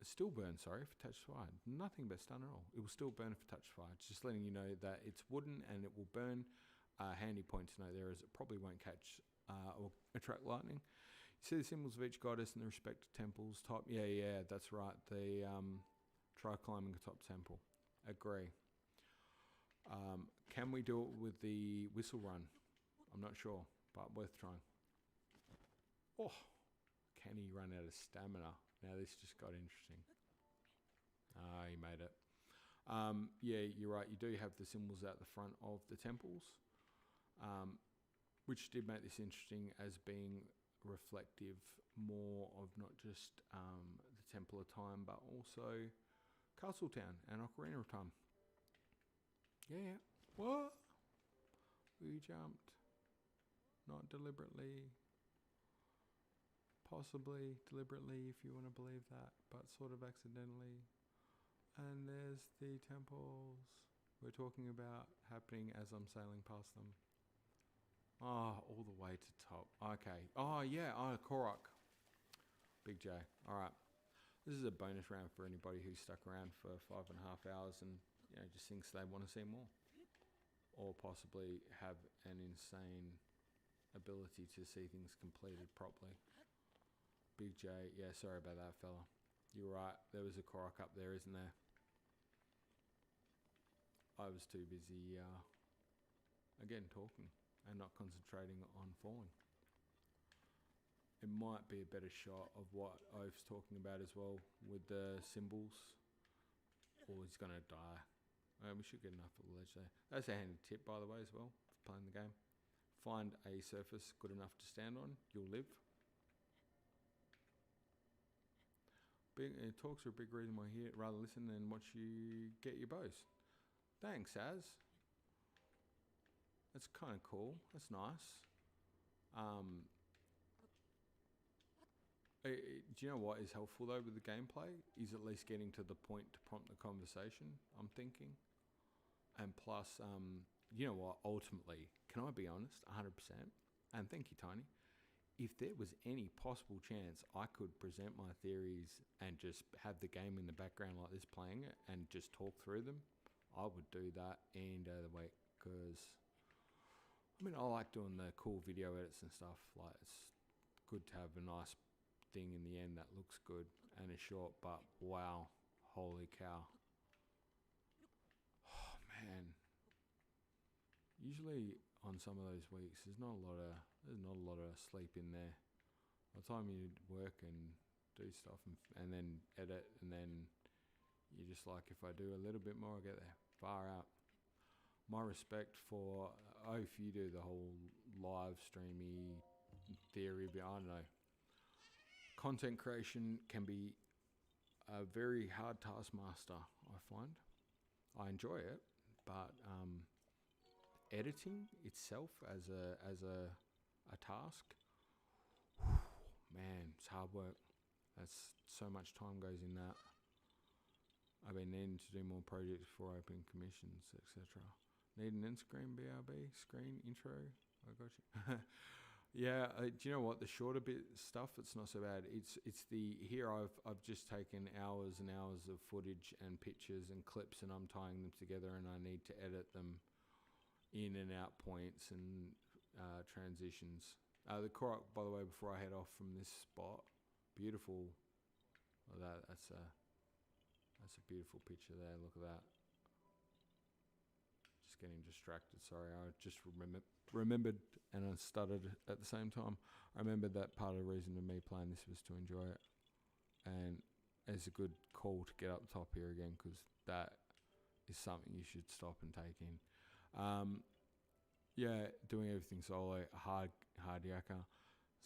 still burn, if touched fire. Nothing but stun at all. It will still burn if touched fire. It's just letting you know that it's wooden and it will burn. Handy point to note there is it probably won't catch or attract lightning. You see the symbols of each goddess and the respective temples. Top, yeah, that's right. The try climbing a top temple. Agree. Can we do it with the whistle run? I'm not sure, but worth trying. Oh, can he run out of stamina? Now this just got interesting. He made it. Yeah, you're right. You do have the symbols out the front of the temples, which did make this interesting as being reflective more of not just the Temple of Time, but also Castle Town and Ocarina of Time. Yeah. What? We jumped. Not deliberately. Possibly deliberately, if you want to believe that, but sort of accidentally. And there's the temples we're talking about happening as I'm sailing past them. Oh, all the way to top. Okay. Oh, yeah. Oh, Korok. Big J. All right. This is a bonus round for anybody who's stuck around for 5.5 hours and just thinks they want to see more, or possibly have an insane ability to see things completed properly. Big J. Yeah, sorry about that, fella. You're right. There was a Korok up there, isn't there? I was too busy, again, talking and not concentrating on falling. It might be a better shot of what Oaf's talking about as well with the symbols. Or he's going to die. We should get enough of the ledge there. That's a handy tip, by the way, as well, for playing the game. Find a surface good enough to stand on. You'll live. Talks are a big reason why I rather listen than watch you get your bows. Thanks, Az. That's kind of cool. That's nice. Do you know what is helpful though with the gameplay? Is at least getting to the point to prompt the conversation, I'm thinking. And plus, you know what, ultimately, can I be honest, 100%, and thank you, Tiny, if there was any possible chance I could present my theories and just have the game in the background like this playing it and just talk through them, I would do that any day of the week, because, I mean, I like doing the cool video edits and stuff. Like, it's good to have a nice thing in the end that looks good and is short, but wow, holy cow. Oh, man. Usually on some of those weeks, there's not a lot of sleep in there. By the time you work and do stuff and then edit, and then you're just like, if I do a little bit more, I get there. Far out. My respect for, if you do the whole live streamy theory, I don't know. Content creation can be a very hard taskmaster, I find. I enjoy it, but editing itself as a task, man, it's hard work. That's so much time goes in that. I've been needing to do more projects before I open commissions, etc. Need an end screen, BRB, screen, intro, I got you. Yeah, do you know what, the shorter bit stuff, it's not so bad. It's the, here I've just taken hours and hours of footage and pictures and clips, and I'm tying them together, and I need to edit them in and out points and transitions. The Korok, by the way, before I head off from this spot, beautiful. Well, that's a beautiful picture there. Look at that. Just getting distracted. Sorry, I just remembered, and I stuttered at the same time. I remembered that part of the reason of me playing this was to enjoy it, and it's a good call to get up the top here again, because that is something you should stop and take in. Yeah, doing everything solo, hard yakka.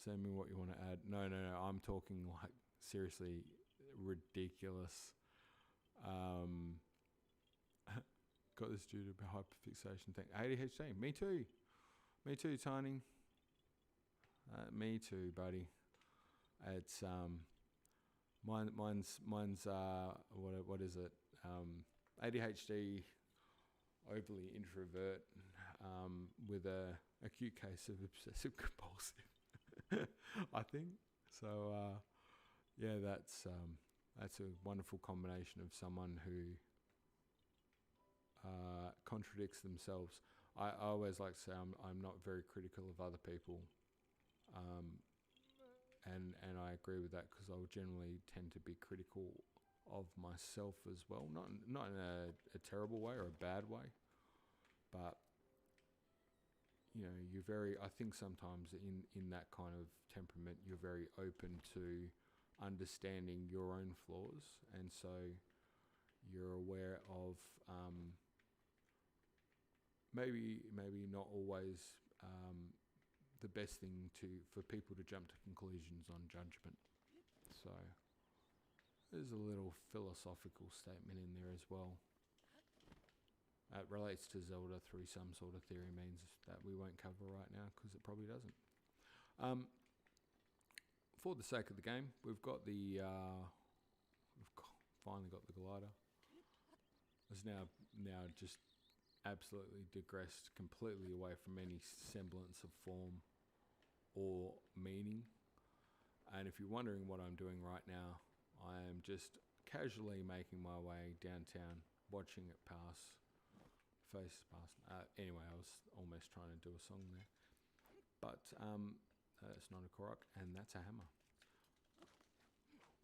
Send me what you want to add. No, I'm talking like seriously ridiculous. Got this due to hyperfixation thing. ADHD. Me too, Tiny. Me too, buddy. It's mine's what is it? ADHD, overly introvert, with a acute case of obsessive compulsive. I think so. Yeah, that's a wonderful combination of someone who contradicts themselves. I always like to say I'm not very critical of other people, and I agree with that, because I would generally tend to be critical of myself as well. Not in a terrible way or a bad way, but you're very. I think sometimes in that kind of temperament, you're very open to understanding your own flaws, and so you're aware of maybe not always the best thing for people to jump to conclusions on judgment. So there's a little philosophical statement in there as well. It relates to Zelda through some sort of theory means that we won't cover right now because it probably doesn't. For the sake of the game, we've got finally got the glider. It's now just absolutely digressed completely away from any semblance of form or meaning. And if you're wondering what I'm doing right now, I am just casually making my way downtown, watching it pass. Faces past. Anyway, I was almost trying to do a song there, but it's not a korok, and that's a hammer.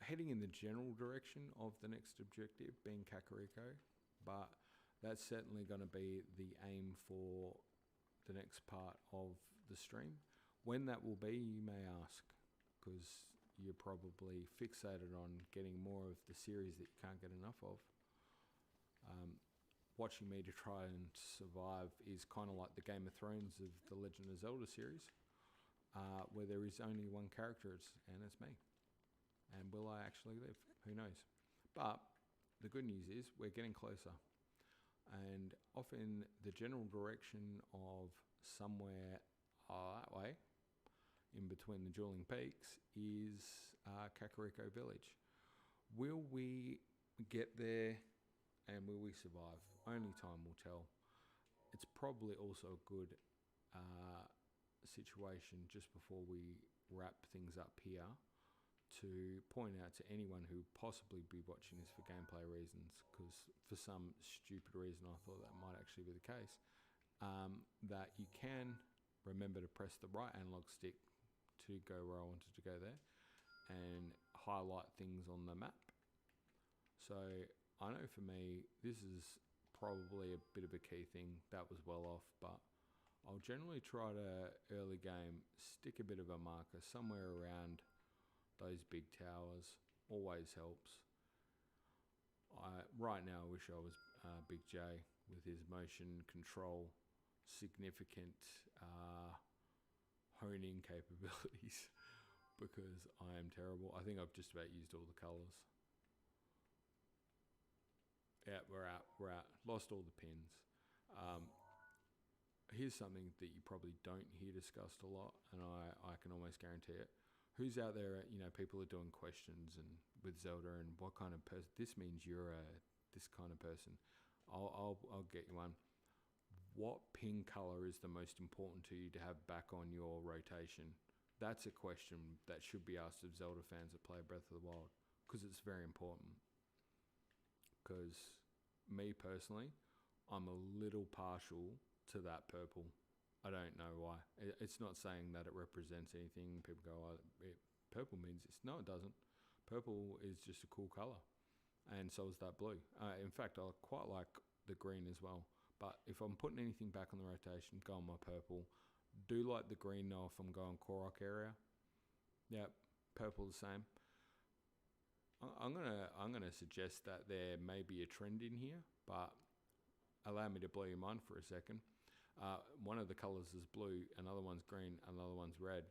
Heading in the general direction of the next objective being Kakariko, but that's certainly going to be the aim for the next part of the stream. When that will be, you may ask, because you're probably fixated on getting more of the series that you can't get enough of. Watching me to try and survive is kind of like the Game of Thrones of the Legend of Zelda series, where there is only one character, and it's me. And will I actually live? Who knows? But the good news is we're getting closer. And off in the general direction of somewhere that way, in between the dueling peaks, is Kakariko Village. Will we get there and will we survive? Only time will tell. It's probably also a good situation just before we wrap things up here to point out to anyone who possibly be watching this for gameplay reasons, because for some stupid reason I thought that might actually be the case, that you can remember to press the right analog stick to go where I wanted to go there and highlight things on the map. So I know for me this is probably a bit of a key thing. That was well off, but I'll generally try to early game stick a bit of a marker somewhere around those big towers. Always helps. Right now I wish I was Big J with his motion control significant honing capabilities because I am terrible. I think I've just about used all the colours. Yeah, we're out. Lost all the pins. Here's something that you probably don't hear discussed a lot, and I can almost guarantee it. Who's out there, people are doing questions and with Zelda and what kind of person, this means you're this kind of person. I'll get you one. What pin color is the most important to you to have back on your rotation? That's a question that should be asked of Zelda fans that play Breath of the Wild, because it's very important. Because me personally, I'm a little partial to that purple. I don't know why. It's not saying that it represents anything. People go, purple means this. No, it doesn't. Purple is just a cool color. And so is that blue. In fact, I quite like the green as well. But if I'm putting anything back on the rotation, go on my purple. Do like the green though if I'm going Korok area. Yep, purple the same. I'm gonna suggest that there may be a trend in here, but allow me to blow your mind for a second. One of the colours is blue, another one's green, another one's red,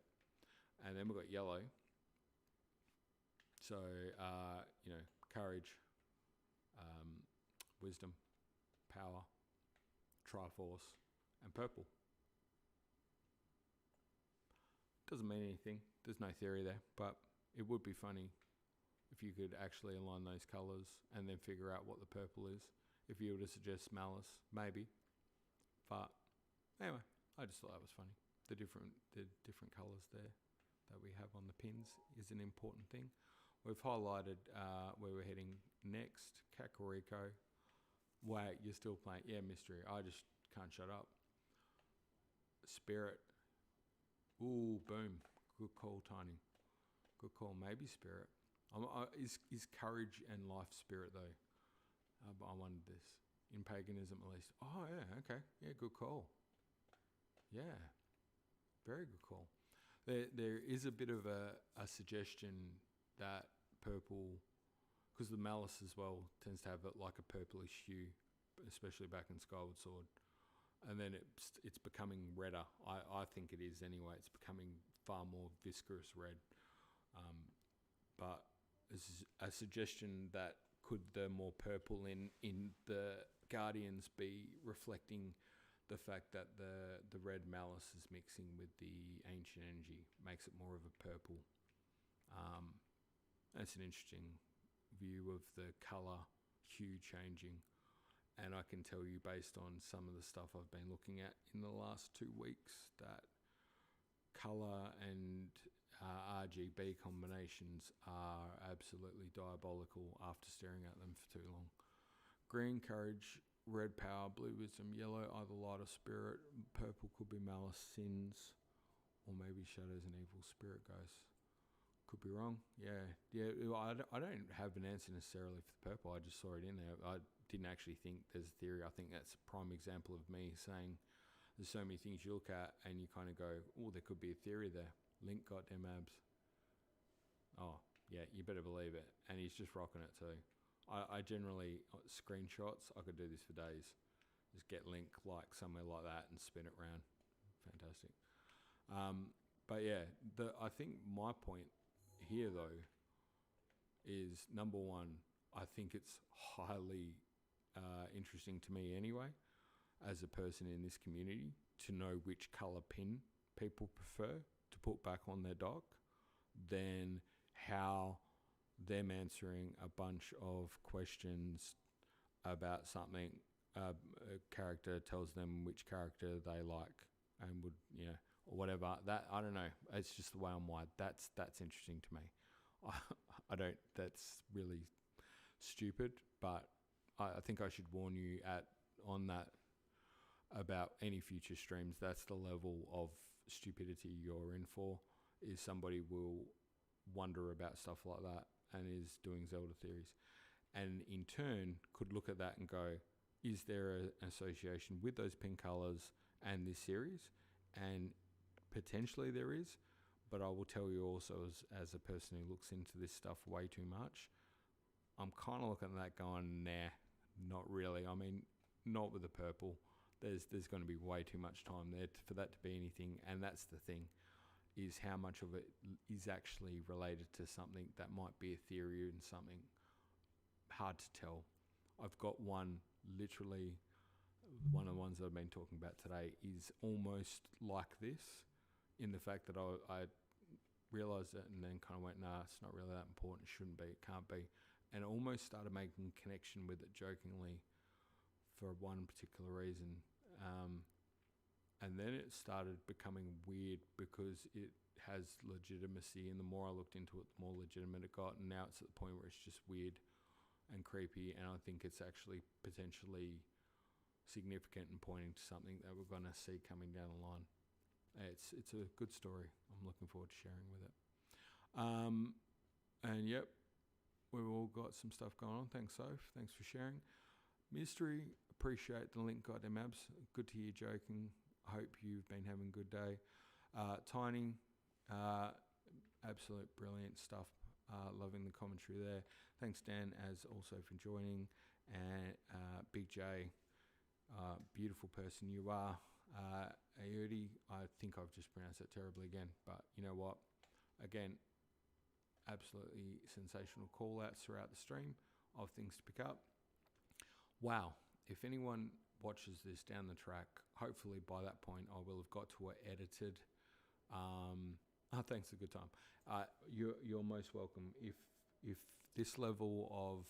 and then we've got yellow. So courage, wisdom, power, Triforce, and purple. Doesn't mean anything. There's no theory there, but it would be funny if you could actually align those colours and then figure out what the purple is. If you were to suggest Malice, maybe. But anyway, I just thought that was funny. The different colours there that we have on the pins is an important thing. We've highlighted where we're heading next, Kakariko. Wait, you're still playing? Yeah, mystery. I just can't shut up. Spirit. Ooh, boom. Good call, Tiny. Good call. Maybe Spirit. Is courage and life Spirit though? But I wondered this. In paganism at least. Oh yeah, okay. Yeah, good call. Yeah. Very good call. There is a bit of a suggestion that purple, because the Malice as well tends to have like a purplish hue, especially back in Skyward Sword. And then it's becoming redder. I think it is anyway. It's becoming far more viscous red. But it's a suggestion that could the more purple in the Guardians be reflecting the fact that the red malice is mixing with the ancient energy, makes it more of a purple. That's an interesting view of the colour hue changing, and I can tell you based on some of the stuff I've been looking at in the last 2 weeks that colour and RGB combinations are absolutely diabolical after staring at them for too long. Green, courage. Red, power. Blue, wisdom. Yellow, either light or spirit. Purple could be malice, sins, or maybe shadows and evil. Spirit ghosts. Could be wrong. Yeah. I don't have an answer necessarily for the purple. I just saw it in there. I didn't actually think there's a theory. I think that's a prime example of me saying there's so many things you look at and you kind of go, oh, there could be a theory there. Link goddamn abs. Oh, yeah, you better believe it. And he's just rocking it too. I generally, screenshots, I could do this for days. Just get Link like somewhere like that and spin it around. Fantastic. But yeah, I think my point here though is, number one, I think it's highly interesting to me anyway, as a person in this community, to know which colour pin people prefer to put back on their dog, than how them answering a bunch of questions about something. A character tells them which character they like and would, or whatever. That, I don't know. It's just the way I'm wired. That's interesting to me. I don't. That's really stupid. But I think I should warn you on that about any future streams. That's the level of stupidity you're in for. Is somebody will wonder about stuff like that and is doing Zelda theories, and in turn could look at that and go, is there an association with those pin colours and this series? And potentially there is, but I will tell you also, as a person who looks into this stuff way too much, I'm kind of looking at that going, nah, not really. I mean, not with the purple. There's going to be way too much time there for that to be anything, and that's the thing, is how much of it is actually related to something that might be a theory and something hard to tell. I've got one, literally, one of the ones that I've been talking about today is almost like this, in the fact that I realised it and then kind of went, nah, it's not really that important, it shouldn't be, it can't be, and almost started making a connection with it jokingly for one particular reason. And then it started becoming weird because it has legitimacy, and the more I looked into it, the more legitimate it got, and now it's at the point where it's just weird and creepy, and I think it's actually potentially significant and pointing to something that we're going to see coming down the line. It's a good story. I'm looking forward to sharing with it. And yep, we've all got some stuff going on. Thanks, Soph. Thanks for sharing. Mystery, appreciate the link, goddamn abs. Good to hear you joking. Hope you've been having a good day. Tiny, absolute brilliant stuff. Loving the commentary there. Thanks, Dan, as also for joining. And Big J, beautiful person you are. Ayodi, I think I've just pronounced that terribly again, but you know what? Again, absolutely sensational call-outs throughout the stream of things to pick up. Wow, if anyone watches this down the track, hopefully by that point I will have got to an edited. Thanks, a good time. You're most welcome. If this level of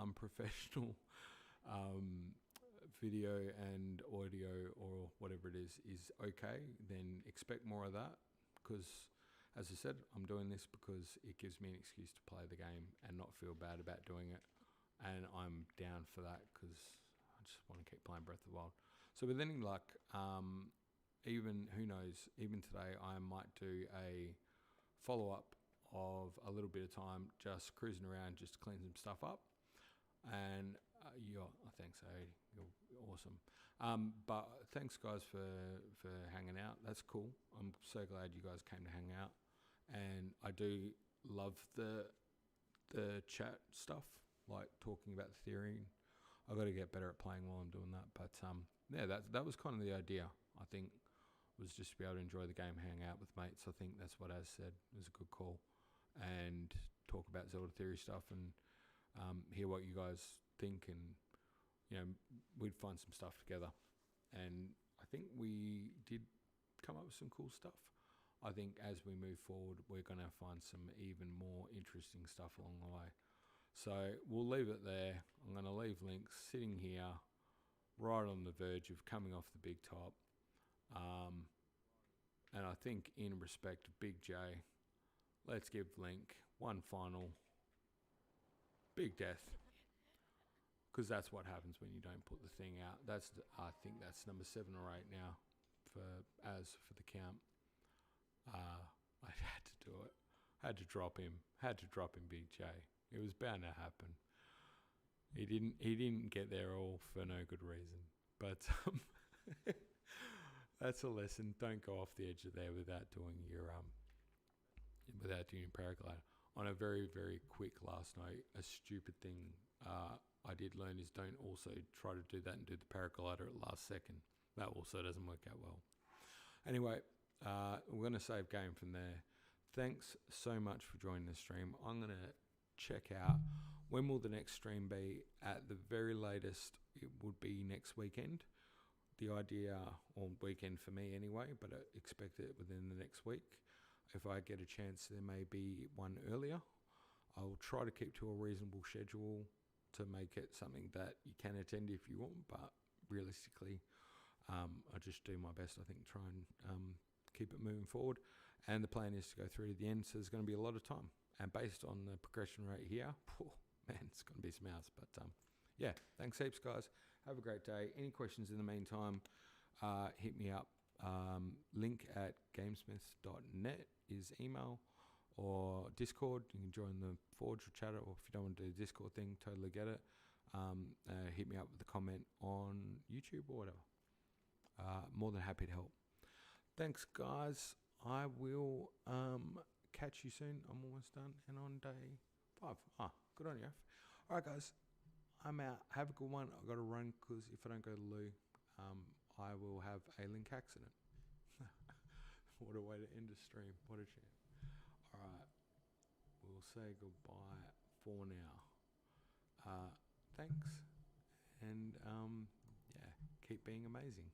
unprofessional video and audio or whatever it is okay, then expect more of that, because as I said, I'm doing this because it gives me an excuse to play the game and not feel bad about doing it, and I'm down for that because I just want to keep playing Breath of the Wild. So with any luck, even, who knows, even today I might do a follow-up of a little bit of time just cruising around, just to clean some stuff up. And thanks, Aid. You're awesome. But thanks, guys, for hanging out. That's cool. I'm so glad you guys came to hang out. And I do love the chat stuff, like talking about the theory. I've got to get better at playing while I'm doing that. But yeah, that was kind of the idea, I think, was just to be able to enjoy the game, hang out with mates. I think that's what Az said. It was a good call. And talk about Zelda theory stuff and hear what you guys think and we'd find some stuff together. And I think we did come up with some cool stuff. I think as we move forward, we're going to find some even more interesting stuff along the way. So we'll leave it there. I'm going to leave links sitting here right on the verge of coming off the big top. And I think in respect of Big J, let's give Link one final big death. Because that's what happens when you don't put the thing out. I think that's number 7 or 8 now for the count. I had to do it. Had to drop him. Big J. It was bound to happen. He didn't get there all for no good reason. But that's a lesson. Don't go off the edge of there without doing your paraglider. On a very, very quick last note, a stupid thing I did learn is don't also try to do that and do the paraglider at last second. That also doesn't work out well. Anyway, we're going to save game from there. Thanks so much for joining the stream. I'm going to check out when will the next stream be. At the very latest, it would be next weekend. The idea, or weekend for me anyway, but I expect it within the next week. If I get a chance, there may be one earlier. I'll try to keep to a reasonable schedule to make it something that you can attend if you want, but realistically, I just do my best, I think, try and keep it moving forward. And the plan is to go through to the end, so there's going to be a lot of time. And based on the progression rate here, man, it's going to be some hours. But yeah, thanks heaps, guys. Have a great day. Any questions in the meantime, hit me up. Link at GameSmiths.net is email, or Discord. You can join the Forge or chatter, or if you don't want to do the Discord thing, totally get it. Hit me up with a comment on YouTube or whatever. More than happy to help. Thanks, guys. I will catch you soon. I'm almost done, and on day 5. Good on you. All right, guys. I'm out. Have a good one. I've got to run because if I don't go to Lou, I will have a Link accident. What a way to end a stream. What a shame. All right. We'll say goodbye for now. Thanks. And, yeah, keep being amazing.